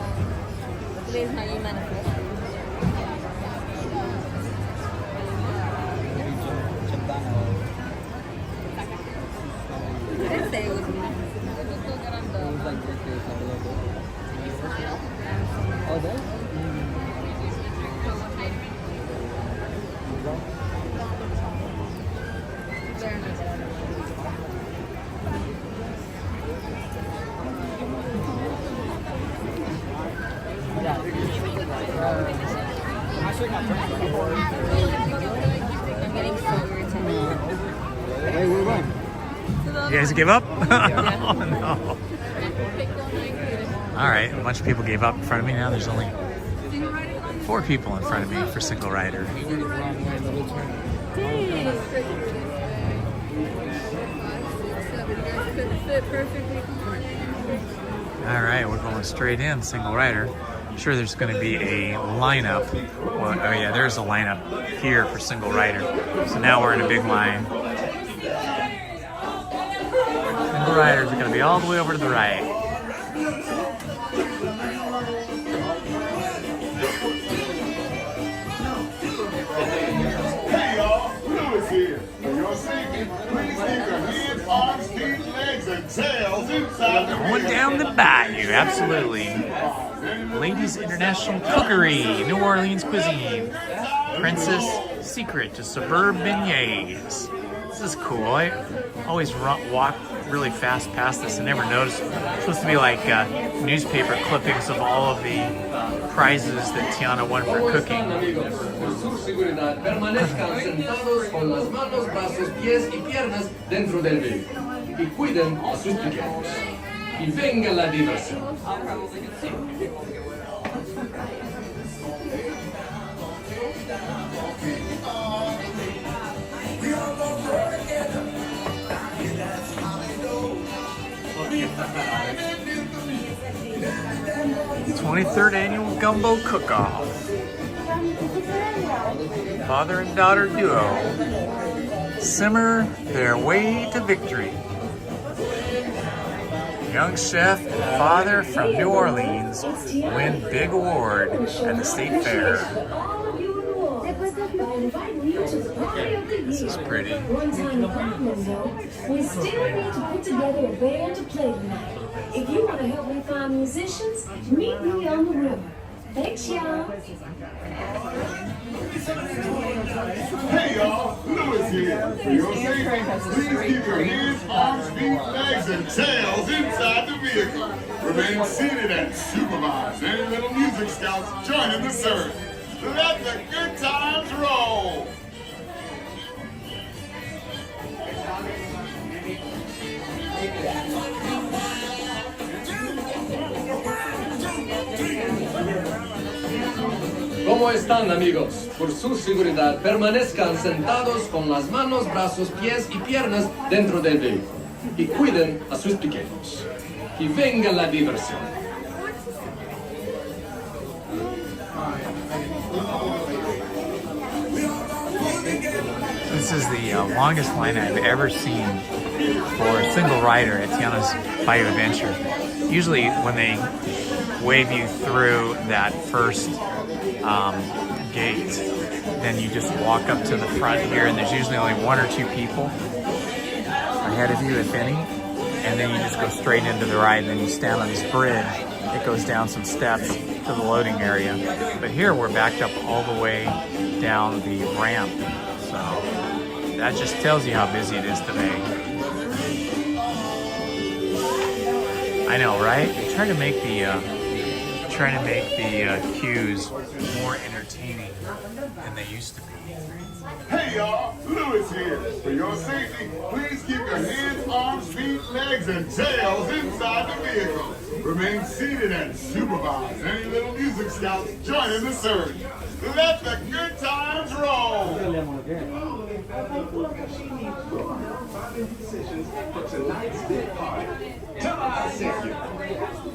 You guys give up? Oh, no. All right, a bunch of people gave up in front of me. Now there's only 4 people in front of me for single rider. All right, we're going straight in, single rider. I'm sure there's going to be a lineup. Well, oh yeah, there's a lineup here for single rider. So now we're in a big line. Single riders are going to be all the way over to the right. Hey y'all, Louis here. For your safety, please keep your hands, arms, feet, legs, and tails inside the Going down the Bayou, absolutely. Ladies International Cookery, New Orleans cuisine. Princess Secret to Suburb Beignets. This is cool. I always walk really fast past this and never noticed. It's supposed to be like newspaper clippings of all of the prizes that Tiana won for cooking. Por su seguridad, permanezcan sentados con las manos, brazos, pies y piernas dentro del vehículo y cuiden a sus pequeños. Y venga la diversión. 23rd annual gumbo cook-off. Father and daughter duo simmer their way to victory. Young chef and father from New Orleans win big award at the state fair. This is pretty. We still need to put together a band to play tonight. If you want to help me find musicians, meet me on the river. Thanks, y'all. Hey y'all, Louis here. For your safety, please keep your hands, arms, feet, legs, and tails inside the vehicle. Remain seated and supervise. Any little music scouts join in the surge. Let the good times roll. 'Cómo están, amigos? Por su seguridad, permanezcan sentados con las manos, brazos, pies y piernas dentro del vehículo y cuiden a sus pequeños. Y venga la diversión. This is the longest line I've ever seen for a single rider at Tiana's Bayou Adventure. Usually when they wave you through that first gate, then you just walk up to the front here and there's usually only 1 or 2 people ahead of you, if any, and then you just go straight into the ride and then you stand on this bridge. It goes down some steps to the loading area. But here we're backed up all the way down the ramp. So that just tells you how busy it is today. I know, right? They try to make the queues more entertaining than they used to be. Hey y'all, Louis here. For your safety, please keep your hands, arms, feet, legs, and tails inside the vehicle. Remain seated and supervise. Any little music scouts join in the surge. Let the good times roll. For tonight's big party. Tell her I sent you.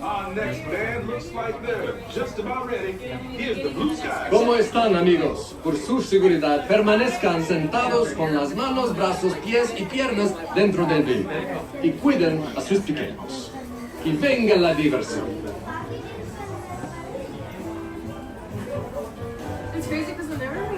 Our next band looks like they're just about ready. Here's the Blue Skies. ¿Cómo están, amigos? Por su seguridad, permanezcan sentados con las manos, brazos, pies y piernas dentro del vehículo. Y cuiden a sus pequeños. Y venga la diversión. It's crazy because whenever we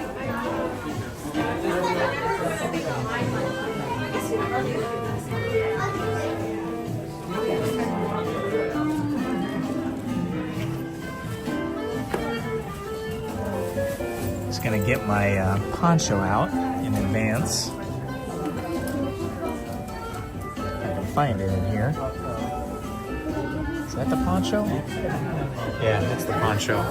Just gonna get my poncho out in advance. I can find it in here. Is that the poncho? Yeah, that's the poncho.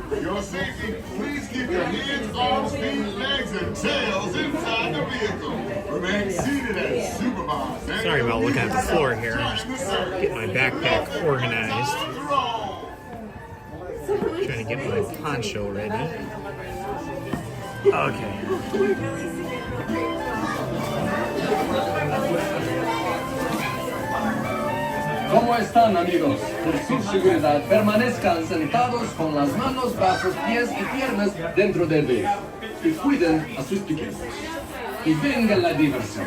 For your safety, please keep your hands, arms, feet, legs, and tails inside the vehicle. Remain seated and supervised. Sorry about looking at the floor here. Just getting my backpack organized. Trying to get my poncho ready. Okay. ¿Cómo están, amigos? Por su seguridad, permanezcan sentados con las manos, brazos, pies y piernas dentro del vehículo. Y cuiden a sus pequeños. Y venga la diversión.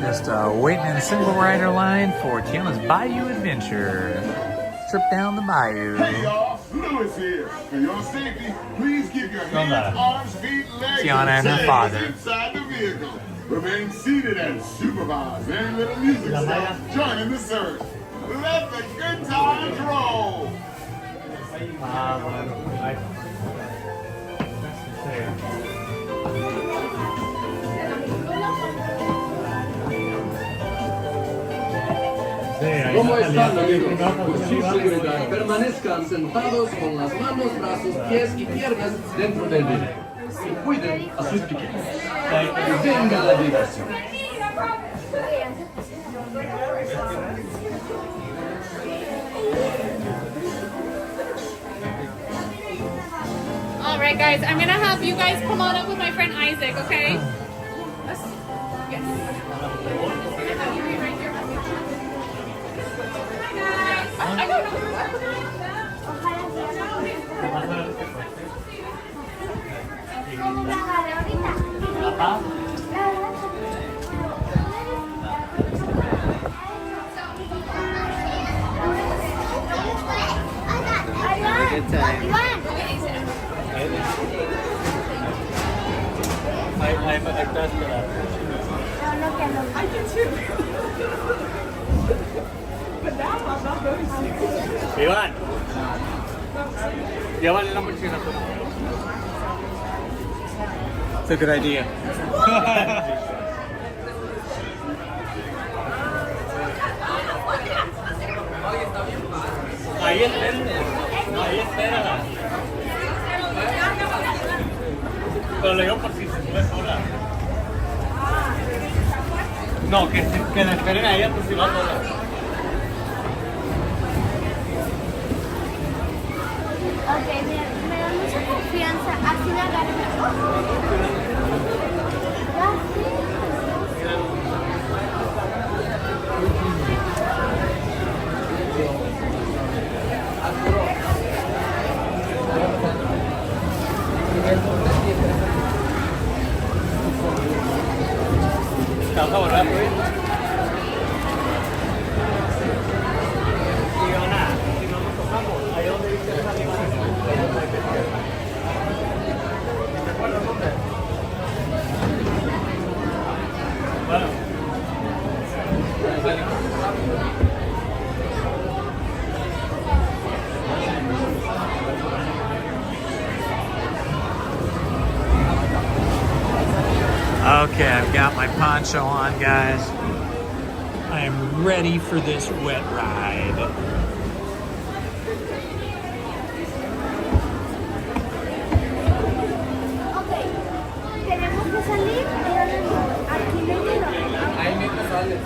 Just waiting in a single rider line for Tiana's Bayou adventure. Trip down the Bayou. Hey y'all, Louis here. For your safety, please keep your hands, arms, feet, legs, Tiana and her tails father. inside the vehicle. Remain seated and supervised. And little music start joining the surge. Let the good times roll. ¿Cómo están, amigos? Por su seguridad, permanezcan sentados con las manos, brazos, pies y piernas dentro del vehículo. Y cuiden a sus pequeños. Y venga la diversión. All right, guys, I'm gonna have you guys come on up with my friend Isaac, okay? Yes. I don't know. Good time. I trust that. I do too. But now I'm not going to. Ivan, llévale la mochila. It's a good idea. Ahí espérala. Pero le digo por si se sube sola. No, que la esperen a ella por si va sola. Ok, me da mucha confianza. Así la agarré. Okay, I've got my poncho on, guys. I am ready for this wet ride. Ok, tenemos que salir. Aquí no hay dinero. Ahí mismo sale.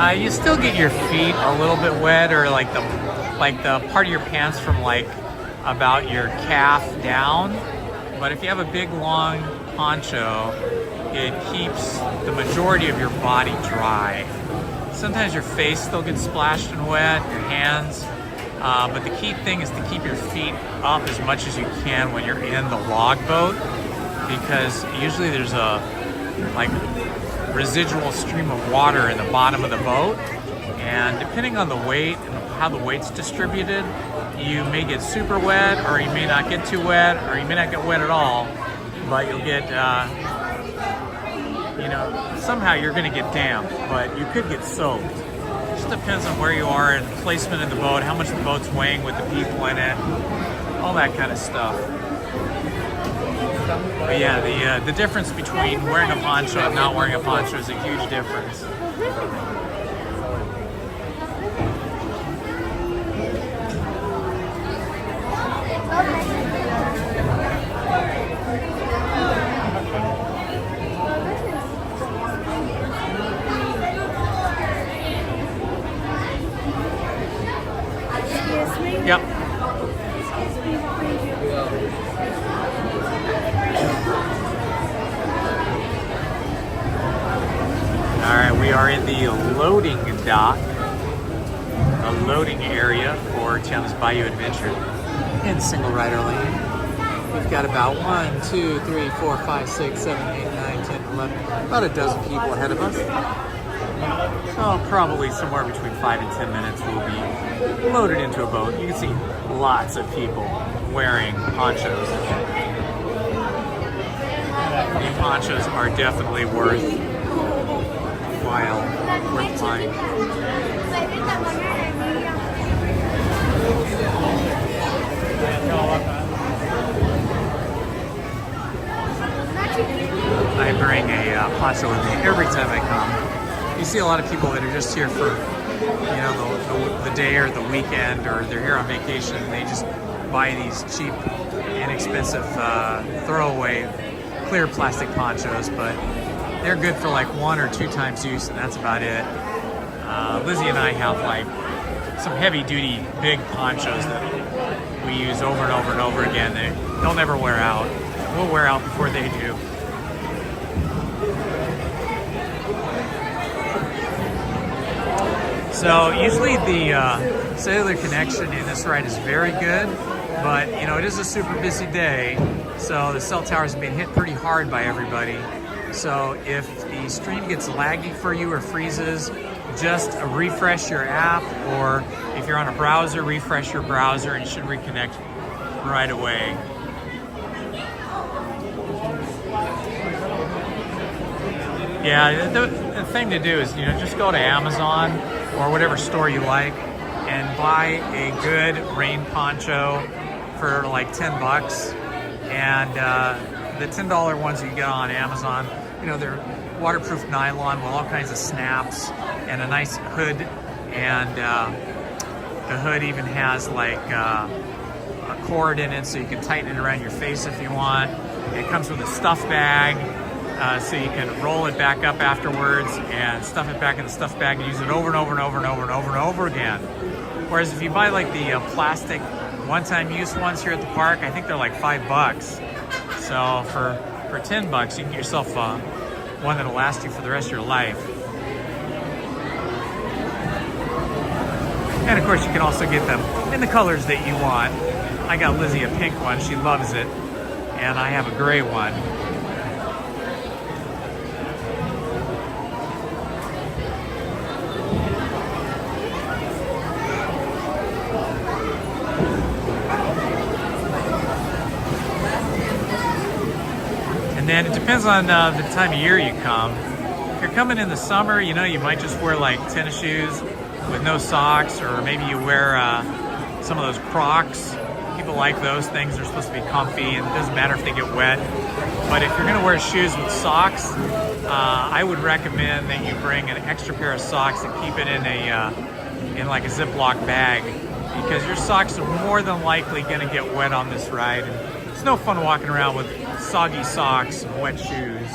You still get your feet a little bit wet, or like the part of your pants from like about your calf down. But if you have a big long poncho, it keeps the majority of your body dry. Sometimes your face still gets splashed and wet, your hands. But the key thing is to keep your feet up as much as you can when you're in the log boat, because usually there's a residual stream of water in the bottom of the boat, and depending on the weight and how the weight's distributed, you may get super wet, or you may not get too wet, or you may not get wet at all, but you'll get somehow you're going to get damp, but you could get soaked. It just depends on where you are and placement in the boat, how much the boat's weighing with the people in it, all that kind of stuff. But yeah, the difference between wearing a poncho and not wearing a poncho is a huge difference. Yep. Alright, we are in the loading dock, a loading area for Tiana's Bayou Adventure in single rider lane. We've got about 1, 2, 3, 4, 5, 6, 7, 8, 9, 10, 11, about a dozen people ahead of us. So probably somewhere between 5 and 10 minutes we'll be loaded into a boat. You can see lots of people wearing ponchos. The ponchos are definitely worth buying. I bring a poncho with me every time I come. You see a lot of people that are just here for, the day or the weekend, or they're here on vacation and they just buy these cheap, inexpensive, throwaway, clear plastic ponchos, but they're good for like 1 or 2 times use, and that's about it. Lizzie and I have like some heavy-duty, big ponchos that we use over and over and over again. They'll never wear out. We'll wear out before they do. So usually the cellular connection in this ride is very good, but it is a super busy day, so the cell towers have been hit pretty hard by everybody. So if the stream gets laggy for you or freezes, just refresh your app, or if you're on a browser, refresh your browser and you should reconnect right away. Yeah, the thing to do is, just go to Amazon or whatever store you like and buy a good rain poncho for like 10 bucks. And the $10 ones you get on Amazon, you know, they're waterproof nylon with all kinds of snaps and a nice hood. And the hood even has like a cord in it so you can tighten it around your face if you want. It comes with a stuff bag, so you can roll it back up afterwards and stuff it back in the stuff bag and use it over and over and over and over and over and over again. Whereas if you buy like the plastic one-time use ones here at the park, I think they're like $5. So for 10 bucks, you can get yourself one that'll last you for the rest of your life. And of course, you can also get them in the colors that you want. I got Lizzie a pink one, she loves it, and I have a gray one. And then it depends on the time of year you come. If you're coming in the summer, you know, you might just wear like tennis shoes with no socks, or maybe you wear some of those Crocs. People like those things. They're supposed to be comfy, and it doesn't matter if they get wet. But if you're gonna wear shoes with socks, I would recommend that you bring an extra pair of socks and keep it in like a Ziploc bag, because your socks are more than likely gonna get wet on this ride. And it's no fun walking around with soggy socks and wet shoes.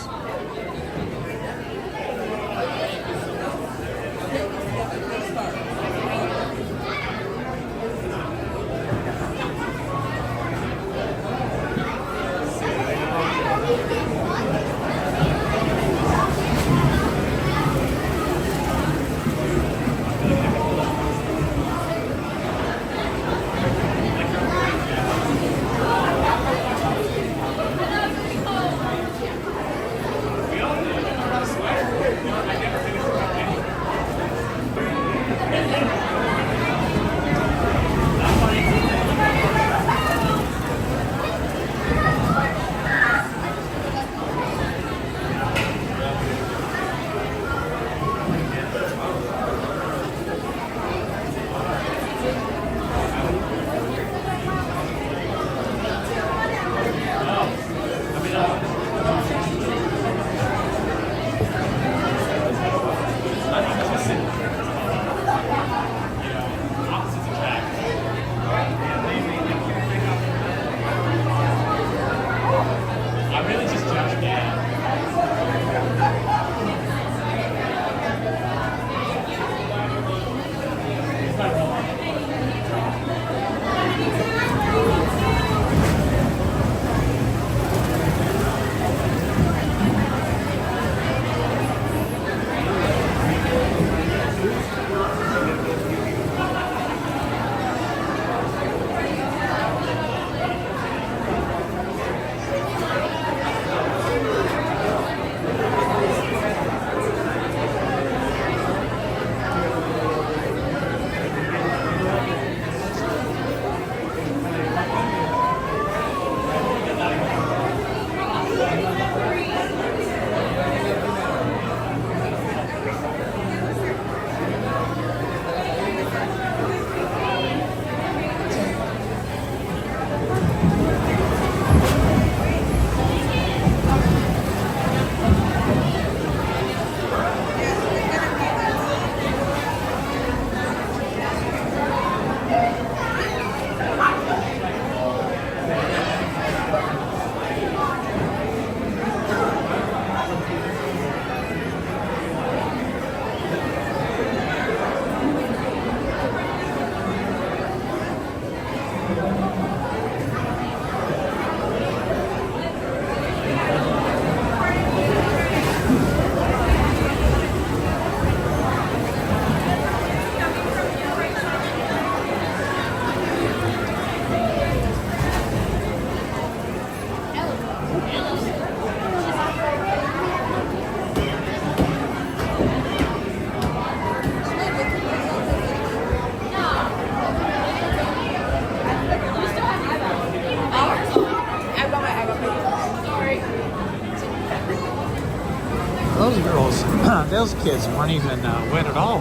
Those girls, those kids weren't even wet at all.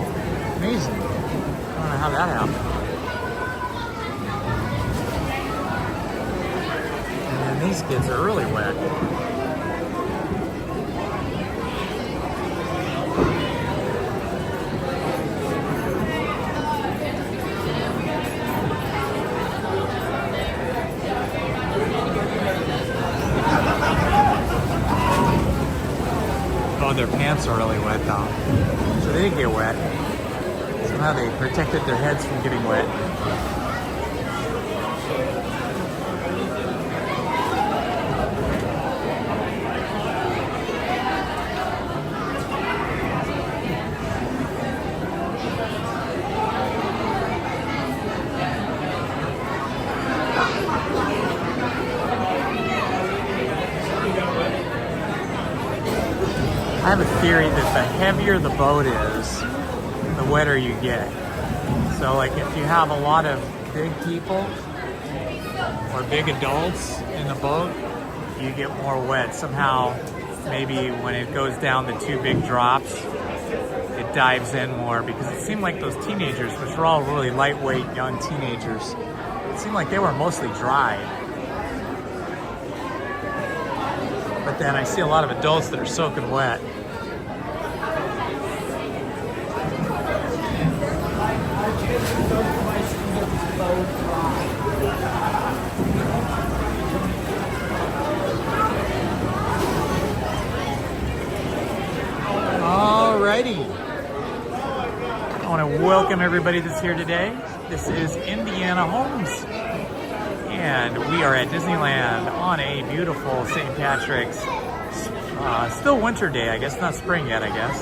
Amazing. I don't know how that happened. And these kids are really wet. Oh, their pants are really wet though. So they didn't get wet. Somehow they protected their heads from getting wet. I have a theory that the heavier the boat is, the wetter you get. So like if you have a lot of big people or big adults in the boat, you get more wet. Somehow, maybe when it goes down the two big drops, it dives in more, because it seemed like those teenagers, which were all really lightweight young teenagers, it seemed like they were mostly dry. But then I see a lot of adults that are soaking wet. Alrighty. I want to welcome everybody that's here today. This is Indiana Homes. And we are at Disneyland on a beautiful St. Patrick's, still winter day, I guess, not spring yet, I guess,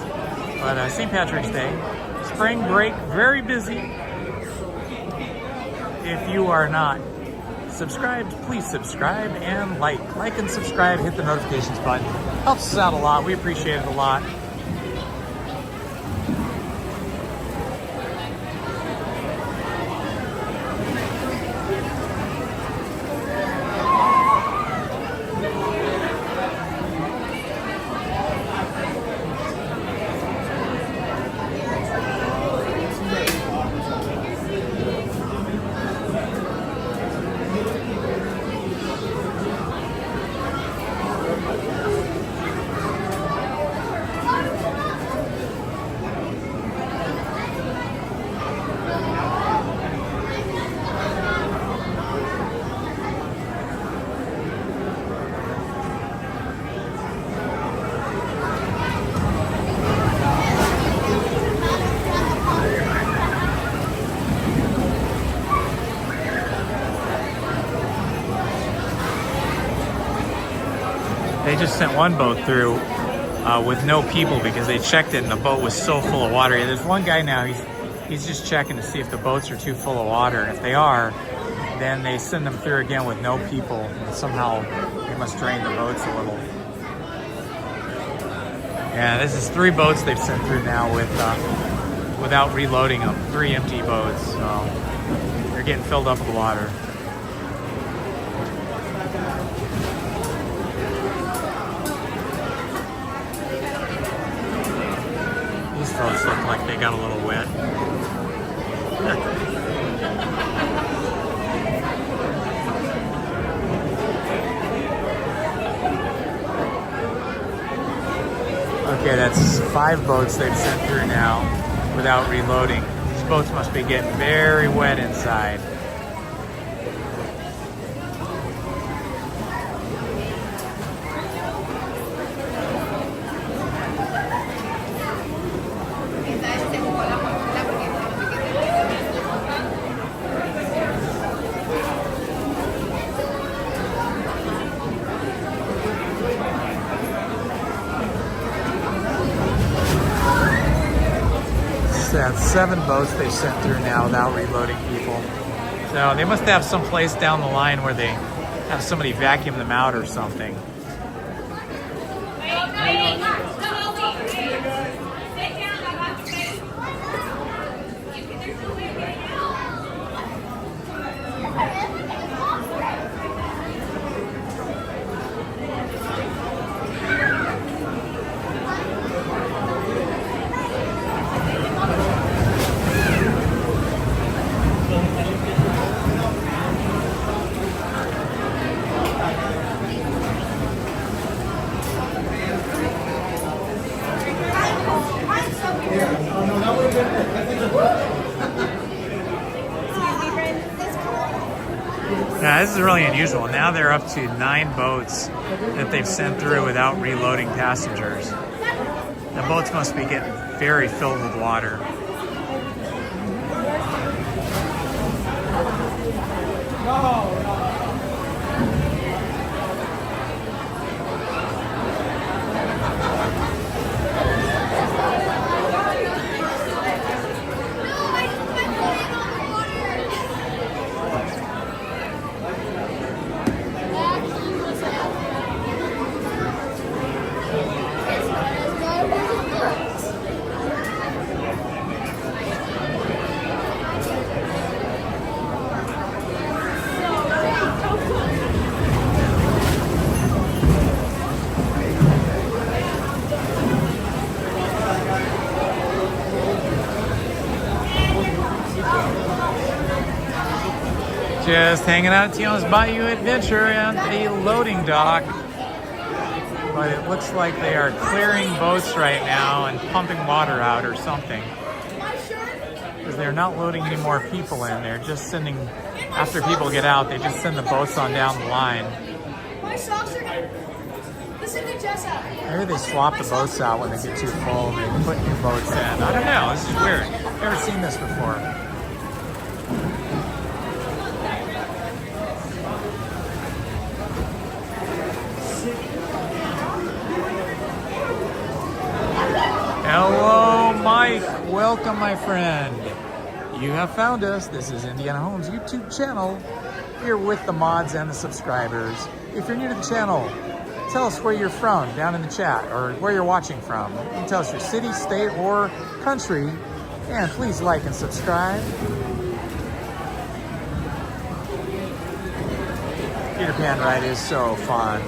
but St. Patrick's Day. Spring break, very busy. If you are not subscribed, please subscribe and like and subscribe, hit the notifications button. Helps us out a lot, we appreciate it a lot. They just sent one boat through with no people because they checked it and the boat was so full of water. There's one guy now, he's just checking to see if the boats are too full of water. And if they are, then they send them through again with no people. And somehow they must drain the boats a little. Yeah, this is 3 boats they've sent through now with without reloading them. 3 empty boats, so they're getting filled up with water. These folks look like they got a little wet. Okay, that's 5 boats they've sent through now without reloading. These boats must be getting very wet inside. That's 7 boats they've sent through now without reloading people. So they must have some place down the line where they have somebody vacuum them out or something. Yeah, this is really unusual. Now they're up to 9 boats that they've sent through without reloading passengers. The boats must be getting very filled with water. Just hanging out at Tiana's Bayou Adventure at the loading dock. But it looks like they are clearing boats right now and pumping water out or something. Because they're not loading any more people in. They're just sending, after people get out, they just send the boats on down the line. My socks are gonna listen to Jess out. Maybe they swap the boats out when they get too full. They put new boats in. I don't know. This is weird. Never seen this before. Hello, Mike. Welcome, my friend. You have found us. This is Indiana Homes YouTube channel. Here with the mods and the subscribers. If you're new to the channel, tell us where you're from down in the chat, or where you're watching from. You can tell us your city, state, or country. And please like and subscribe. Peter Pan ride is so fun.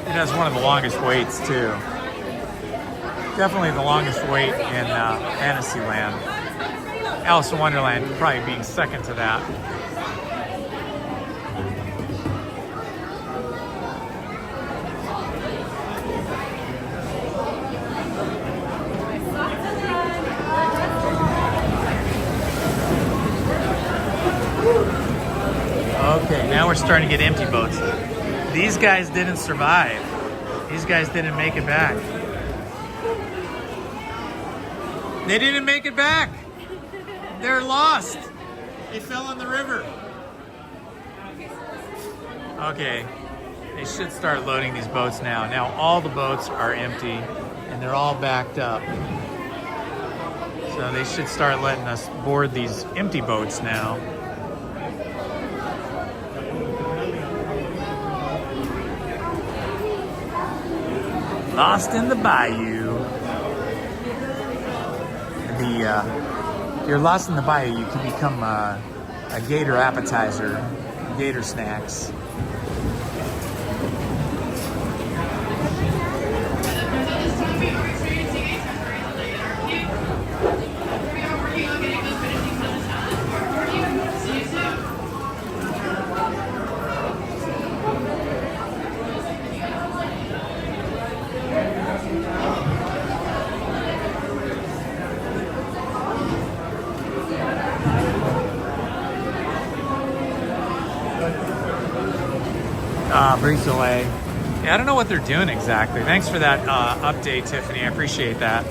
It has one of the longest waits too. Definitely the longest wait in Fantasyland. Alice in Wonderland probably being second to that. Okay, now we're starting to get empty boats. These guys didn't survive. These guys didn't make it back. They didn't make it back. They're lost. They fell in the river. Okay, they should start loading these boats now. Now all the boats are empty and they're all backed up. So they should start letting us board these empty boats now. Lost in the Bayou. If you're lost in the Bayou, you can become a gator appetizer, gator snacks. Brief delay. Yeah, I don't know what they're doing exactly. Thanks for that update, Tiffany. I appreciate that.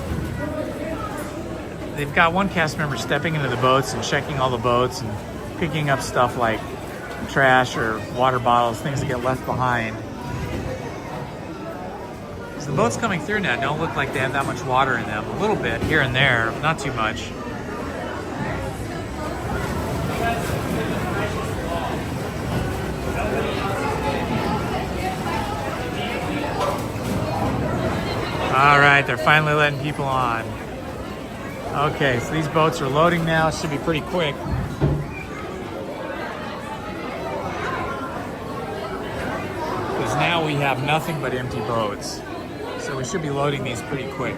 They've got one cast member stepping into the boats and checking all the boats and picking up stuff like trash or water bottles, things that get left behind. So the boats coming through now don't look like they have that much water in them. A little bit here and there, not too much. All right, they're finally letting people on. Okay, so these boats are loading now. It should be pretty quick. Because now we have nothing but empty boats. So we should be loading these pretty quick.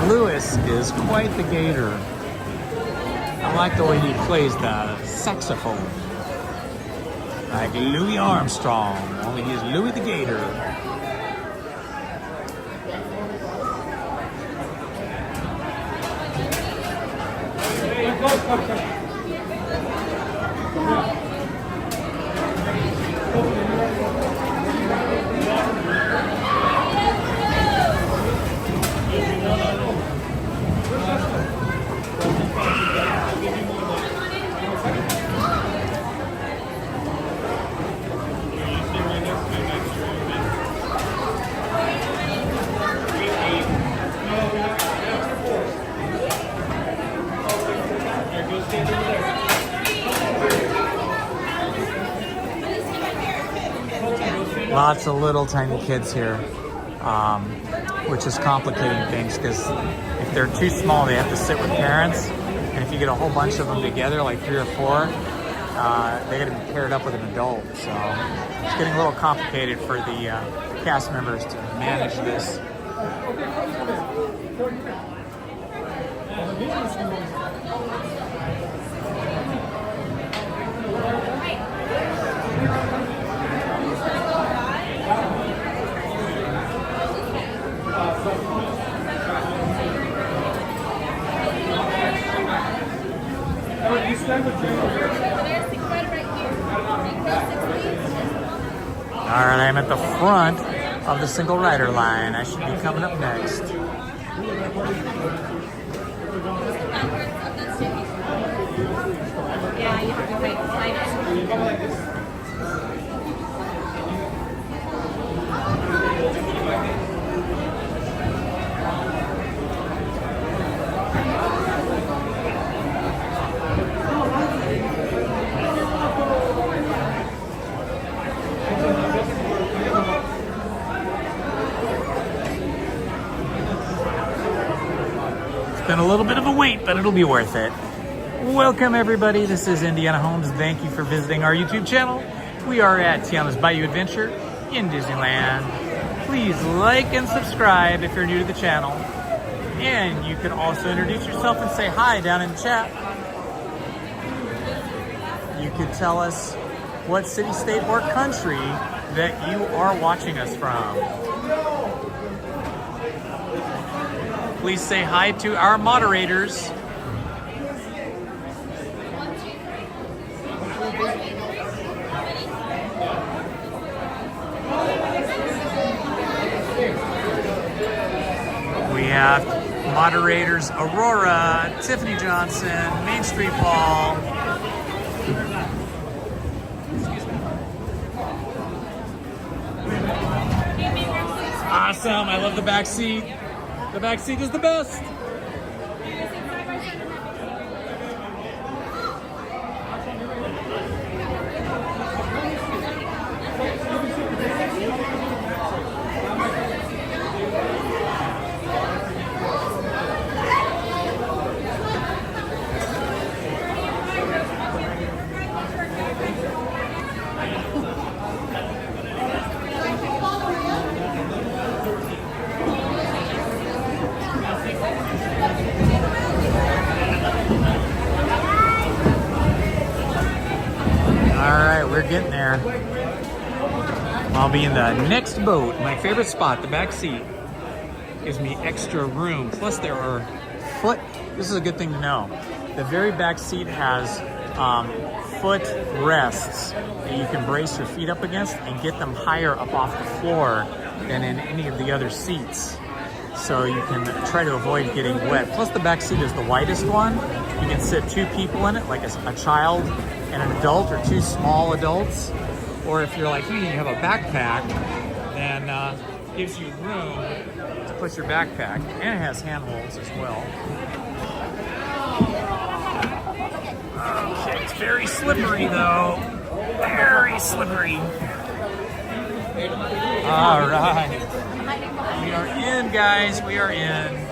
Lewis is quite the gator. I like the way he plays the saxophone. Like Louis Armstrong, only he's Louis the Gator. Lots of little tiny kids here, which is complicating things because if they're too small, they have to sit with parents. And if you get a whole bunch of them together, like 3 or 4, they got to be paired up with an adult. So it's getting a little complicated for the cast members to manage this. All right, I'm at the front of the single rider line. I should be coming up next. Yeah, you have to wait. Been a little bit of a wait, but it'll be worth it. Welcome everybody, this is Indiana Homes. Thank you for visiting our YouTube channel. We are at Tiana's Bayou Adventure in Disneyland. Please like and subscribe if you're new to the channel. And you can also introduce yourself and say hi down in the chat. You could tell us what city, state, or country that you are watching us from. Please say hi to our moderators. We have moderators Aurora, Tiffany Johnson, Main Street Paul. Awesome, I love the back seat. The back seat is the best. We're getting there. I'll be in the next boat. My favorite spot, the back seat, gives me extra room. Plus there are this is a good thing to know. The very back seat has foot rests that you can brace your feet up against and get them higher up off the floor than in any of the other seats. So you can try to avoid getting wet. Plus the back seat is the widest one. You can sit 2 people in it, like a child and an adult, or 2 small adults. Or if you're like me and you have a backpack, then it gives you room to put your backpack. And it has handholds as well. Okay, it's very slippery though. Very slippery. All right. We are in, guys. We are in.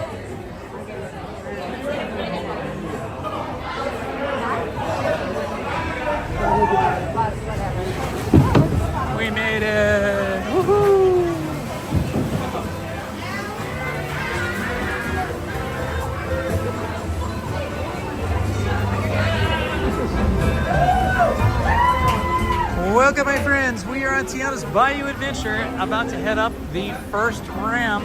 We made it. Woohoo! on Tiana's Bayou adventure, about to head up the first ramp.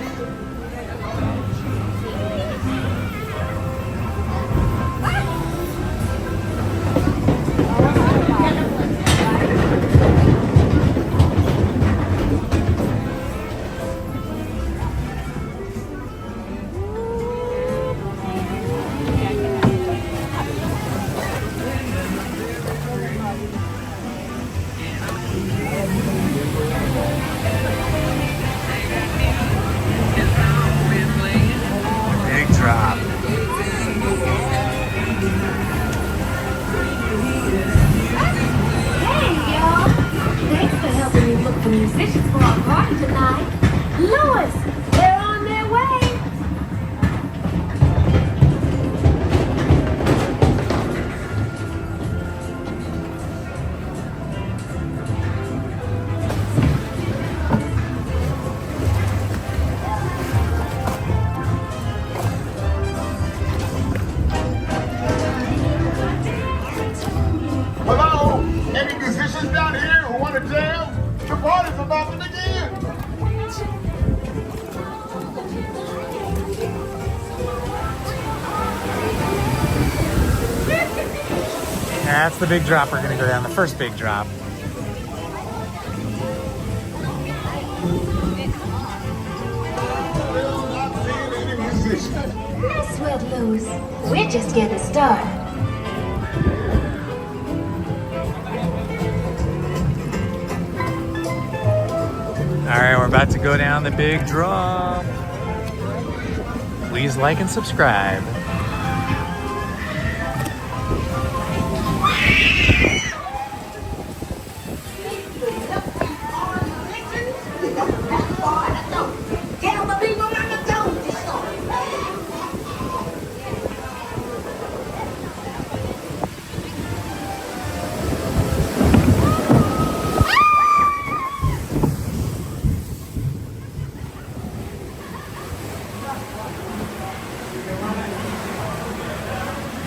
Musicians for our party tonight. Louis, they're on their way. Hello? Any musicians down here who want to jam? The party's about to begin. That's the big drop. We're going to go down, the first big drop. No sweat, Louis. We're just getting started. All right, we're about to go down the big drop. Please like and subscribe.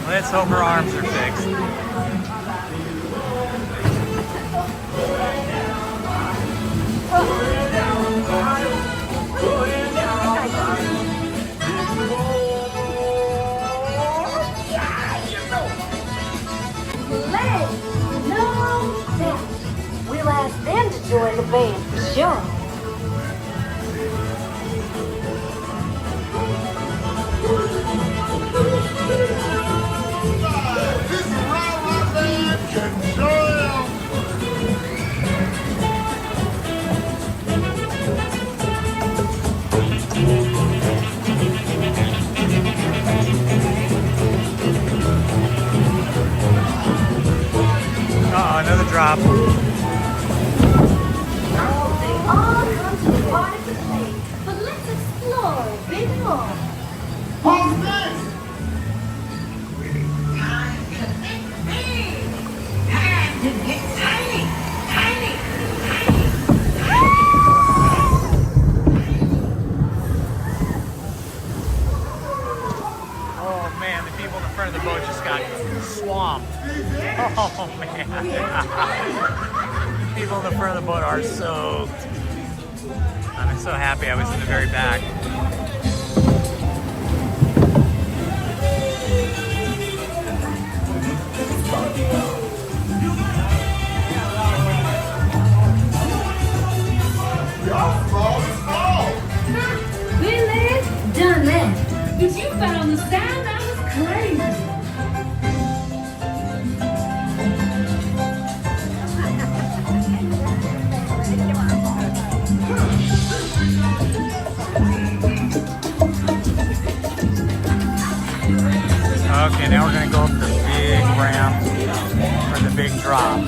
Let's hope her arms are fixed. Let's no doubt. We'll ask them to join the band for sure. Uh-oh, another drop. They all come to the party to play, but let's explore a bit more. Who's this? Time to get tiny, tiny, Oh man, the people in the front of the boat just got swamped. Oh man. People in the front of the boat are soaked. I'm so happy I was in the very back. Billy, done that. But you found the sound that was crazy. Okay, now we're gonna go up the big ramp for the big drop.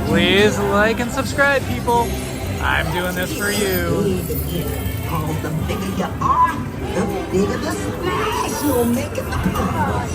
Please like and subscribe, people. I'm doing this for you. The bigger you are, the bigger the splash you'll make in the pond.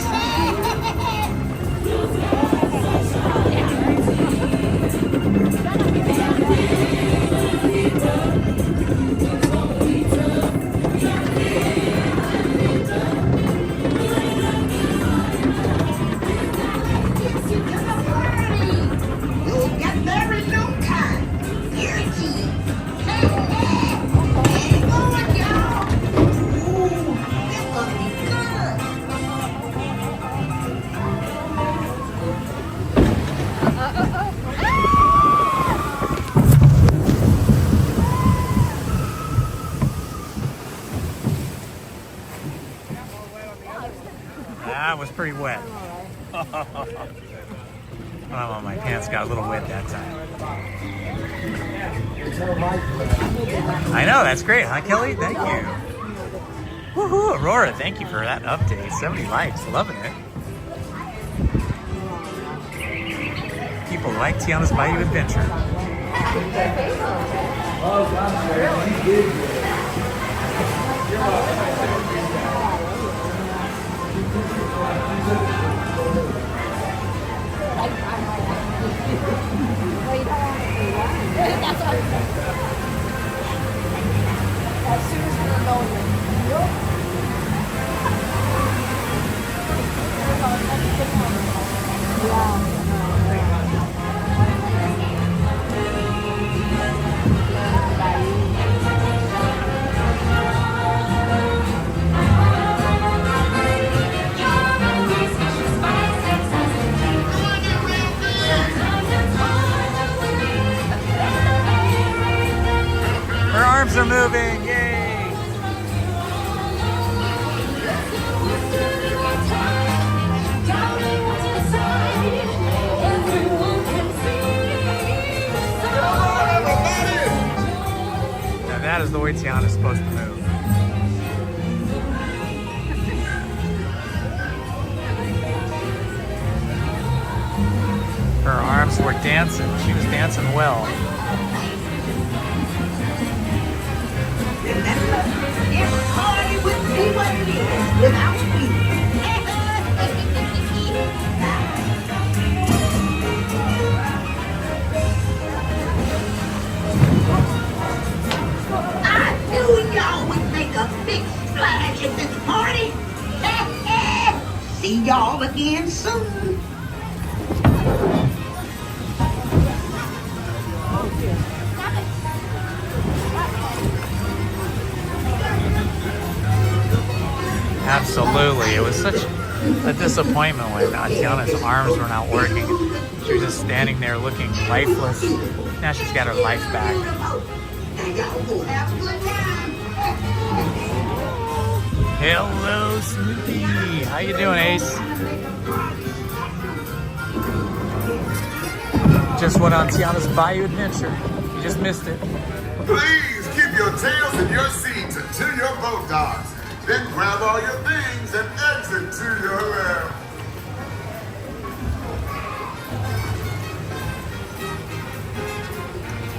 pretty wet. Oh, my pants got a little wet that time. I know, that's great, huh, Kelly? Thank you. Woohoo, Aurora, thank you for that update. 70 likes, loving it. People like Tiana's Bayou Adventure. Oh, gosh, man, he did good. As soon as we're going, Her arms are moving, yay! Now that is the way Tiana's supposed to move. Her arms were dancing. She was dancing well. Party wouldn't be what it is without you. I knew y'all would make a big splash at this party. See y'all again soon. Absolutely. It was such a disappointment when Tiana's arms were not working. She was just standing there looking lifeless. Now she's got her life back. Hello, Snoopy. How you doing, Ace? Just went on Tiana's Bayou Adventure. You just missed it. Please keep your tails in your seats until your boat docks. Then grab all your things and exit to your left.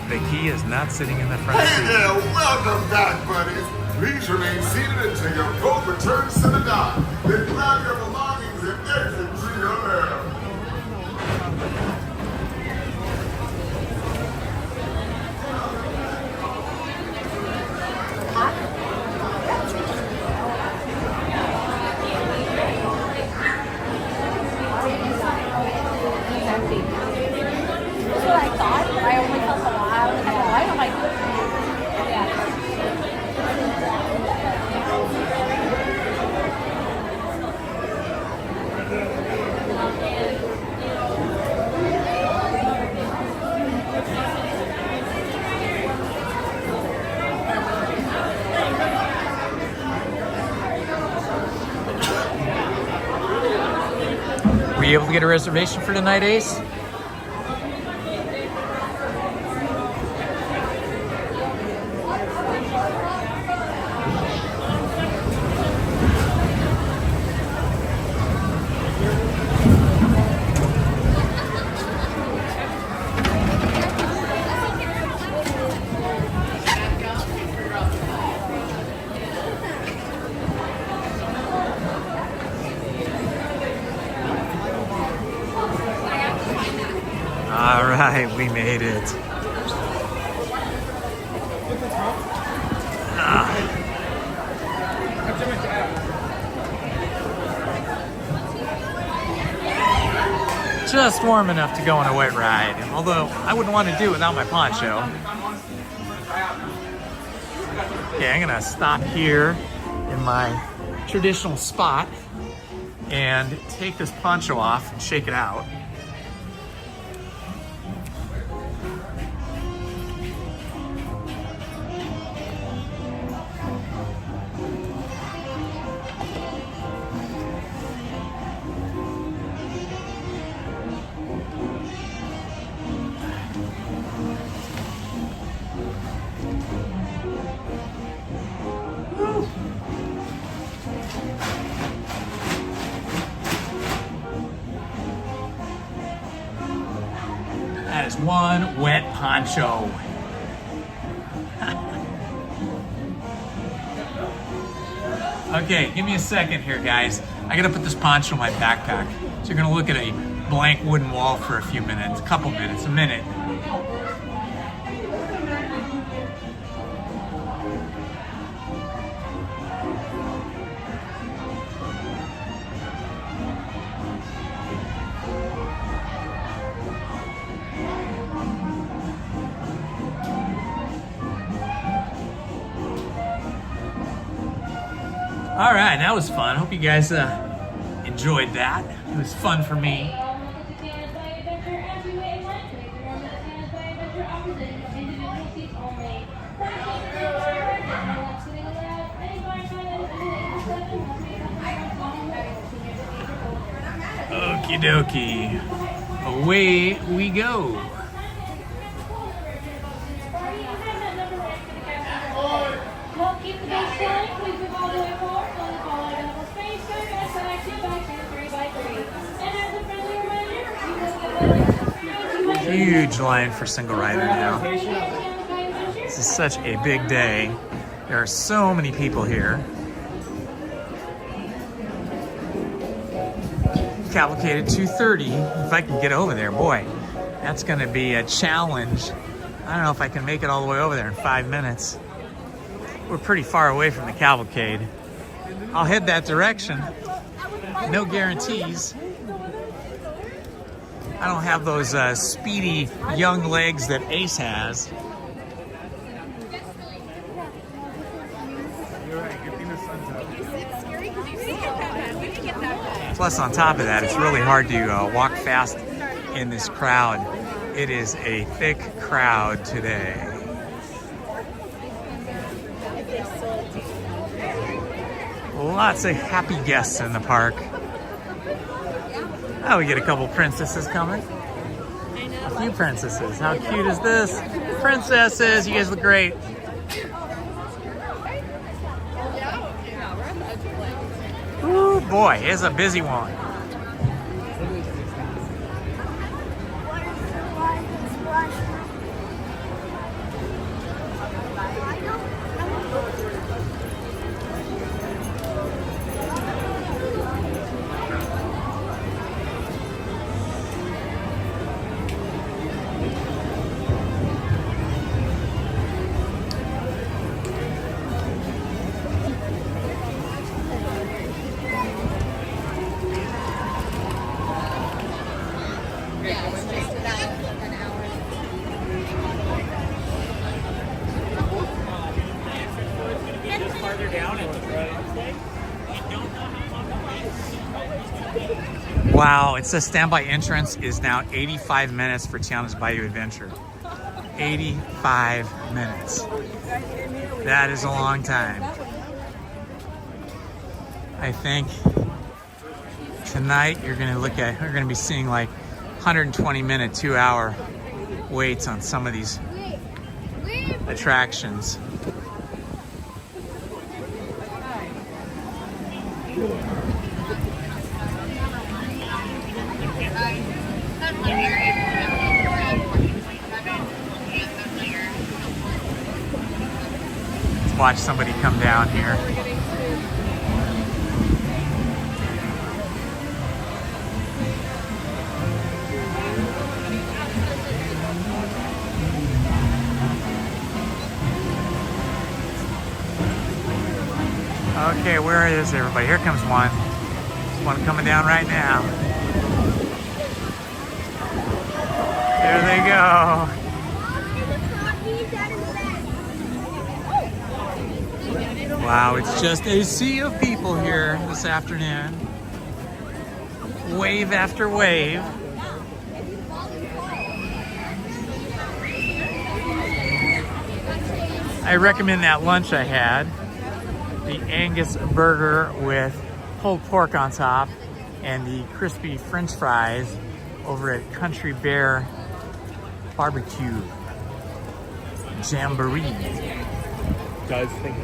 The key is not sitting in the front Hey seat. there, welcome back, buddies. Please remain seated until your boat returns to the dock. Then grab your belongings and exit to your left. That's what I thought. I only felt a while and a while. I'm like, yeah. Were you able to get a reservation for tonight, Ace? All right, we made it. Just warm enough to go on a wet ride, although I wouldn't want to do it without my poncho. Okay, I'm gonna stop here in my traditional spot and take this poncho off and shake it out. There's one wet poncho. Okay, give me a second here, guys. I gotta put this poncho in my backpack. So you're gonna look at a blank wooden wall for a few minutes, a couple minutes, a minute. All right, that was fun. Hope you guys enjoyed that. It was fun for me. Okie dokie. Away we go. Huge line for single rider now. This is such a big day. There are so many people here. Cavalcade at 2:30. If I can get over there, boy, that's gonna be a challenge. I don't know if I can make it all the way over there in 5 minutes. We're pretty far away from the cavalcade. I'll head that direction. No guarantees. I don't have those speedy young legs that Ace has. Plus, on top of that, it's really hard to walk fast in this crowd. It is a thick crowd today. Lots of happy guests in the park. Oh, we get a couple princesses coming. A few princesses. How cute is this? Princesses, you guys look great. Ooh, boy, it's a busy one. Wow, it says standby entrance is now 85 minutes for Tiana's Bayou Adventure. 85 minutes. That is a long time. I think tonight we're gonna be seeing like 120-minute, 2-hour waits on some of these attractions. Let's watch somebody come down here. Okay, where is everybody? Here comes one. There's one coming down right now. There they go. Wow, it's just a sea of people here this afternoon. Wave after wave. I recommend that lunch I had. The Angus burger with pulled pork on top and the crispy French fries over at Country Bear Barbecue Jamboree. Guys, thank you.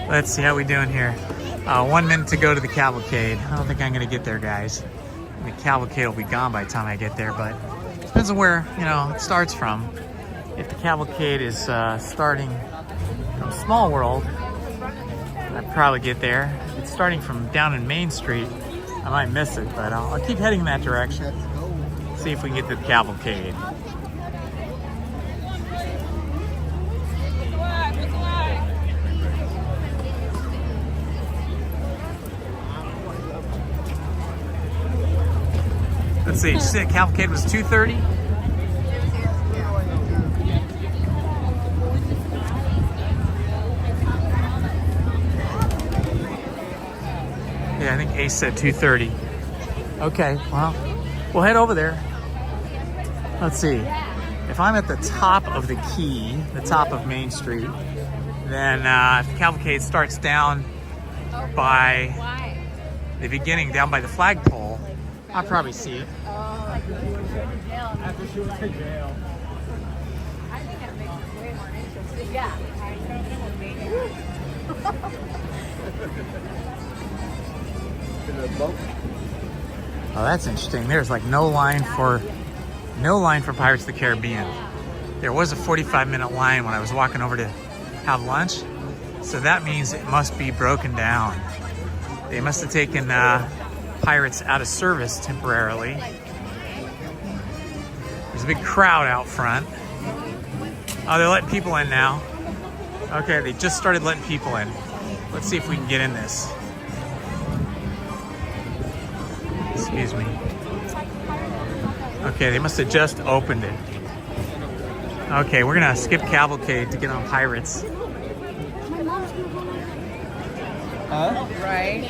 Let's see how we doing here. 1 minute to go to the cavalcade. I don't think I'm gonna get there, guys. The cavalcade will be gone by the time I get there, but it depends on where, you know, it starts from. If the cavalcade is starting from Small World, I'd probably get there. If it's starting from down in Main Street, I might miss it, but I'll keep heading in that direction. See if we can get to the cavalcade. Let's see, you said cavalcade was 2:30? Yeah, I think Ace said 2:30. Okay, well, we'll head over there. Let's see. If I'm at the top of the key, the top of Main Street, then if the cavalcade starts down by the beginning, down by the flagpole, I'll probably see it. After she went to jail. I think it makes it way more interesting. Yeah. Oh, that's interesting. There's like no line for Pirates of the Caribbean. There was a 45-minute line when I was walking over to have lunch, so that means it must be broken down. They must have taken Pirates out of service temporarily. There's a big crowd out front. Oh, they're letting people in now. Okay, they just started letting people in. Let's see if we can get in this. Excuse me. Okay, they must have just opened it. Okay, we're gonna skip cavalcade to get on Pirates. Huh? Right.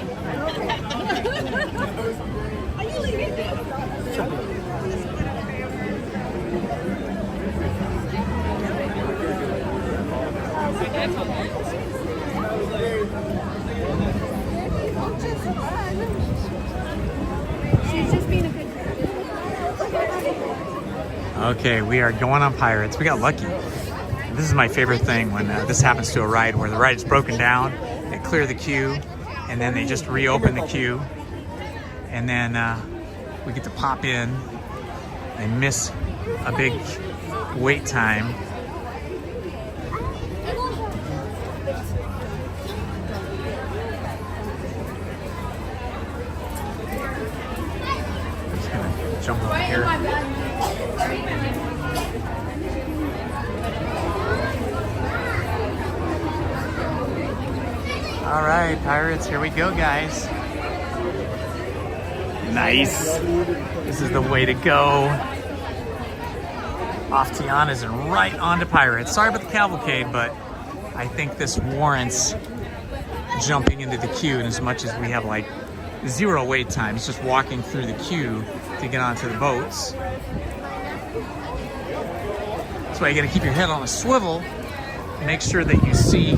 She's just being a good girl. Okay, we are going on Pirates. We got lucky. This is my favorite thing when this happens to a ride where the ride is broken down, they clear the queue, and then they just reopen the queue, and then we get to pop in and miss a big wait time. I'm just gonna jump over here. All right, Pirates, here we go, guys. Nice. This is the way to go. Off Tiana's and right onto Pirates. Sorry about the cavalcade, but I think this warrants jumping into the queue in as much as we have like 0 wait time. It's just walking through the queue to get onto the boats. That's why you gotta keep your head on a swivel. Make sure that you see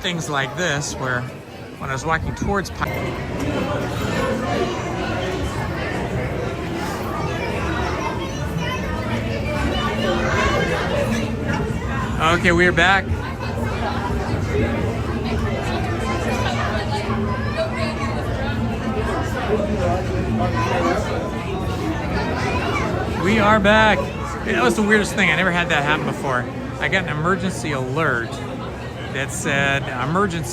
things like this, where when I was walking towards Okay, we are back. We are back. That was the weirdest thing. I never had that happen before. I got an emergency alert that said emergency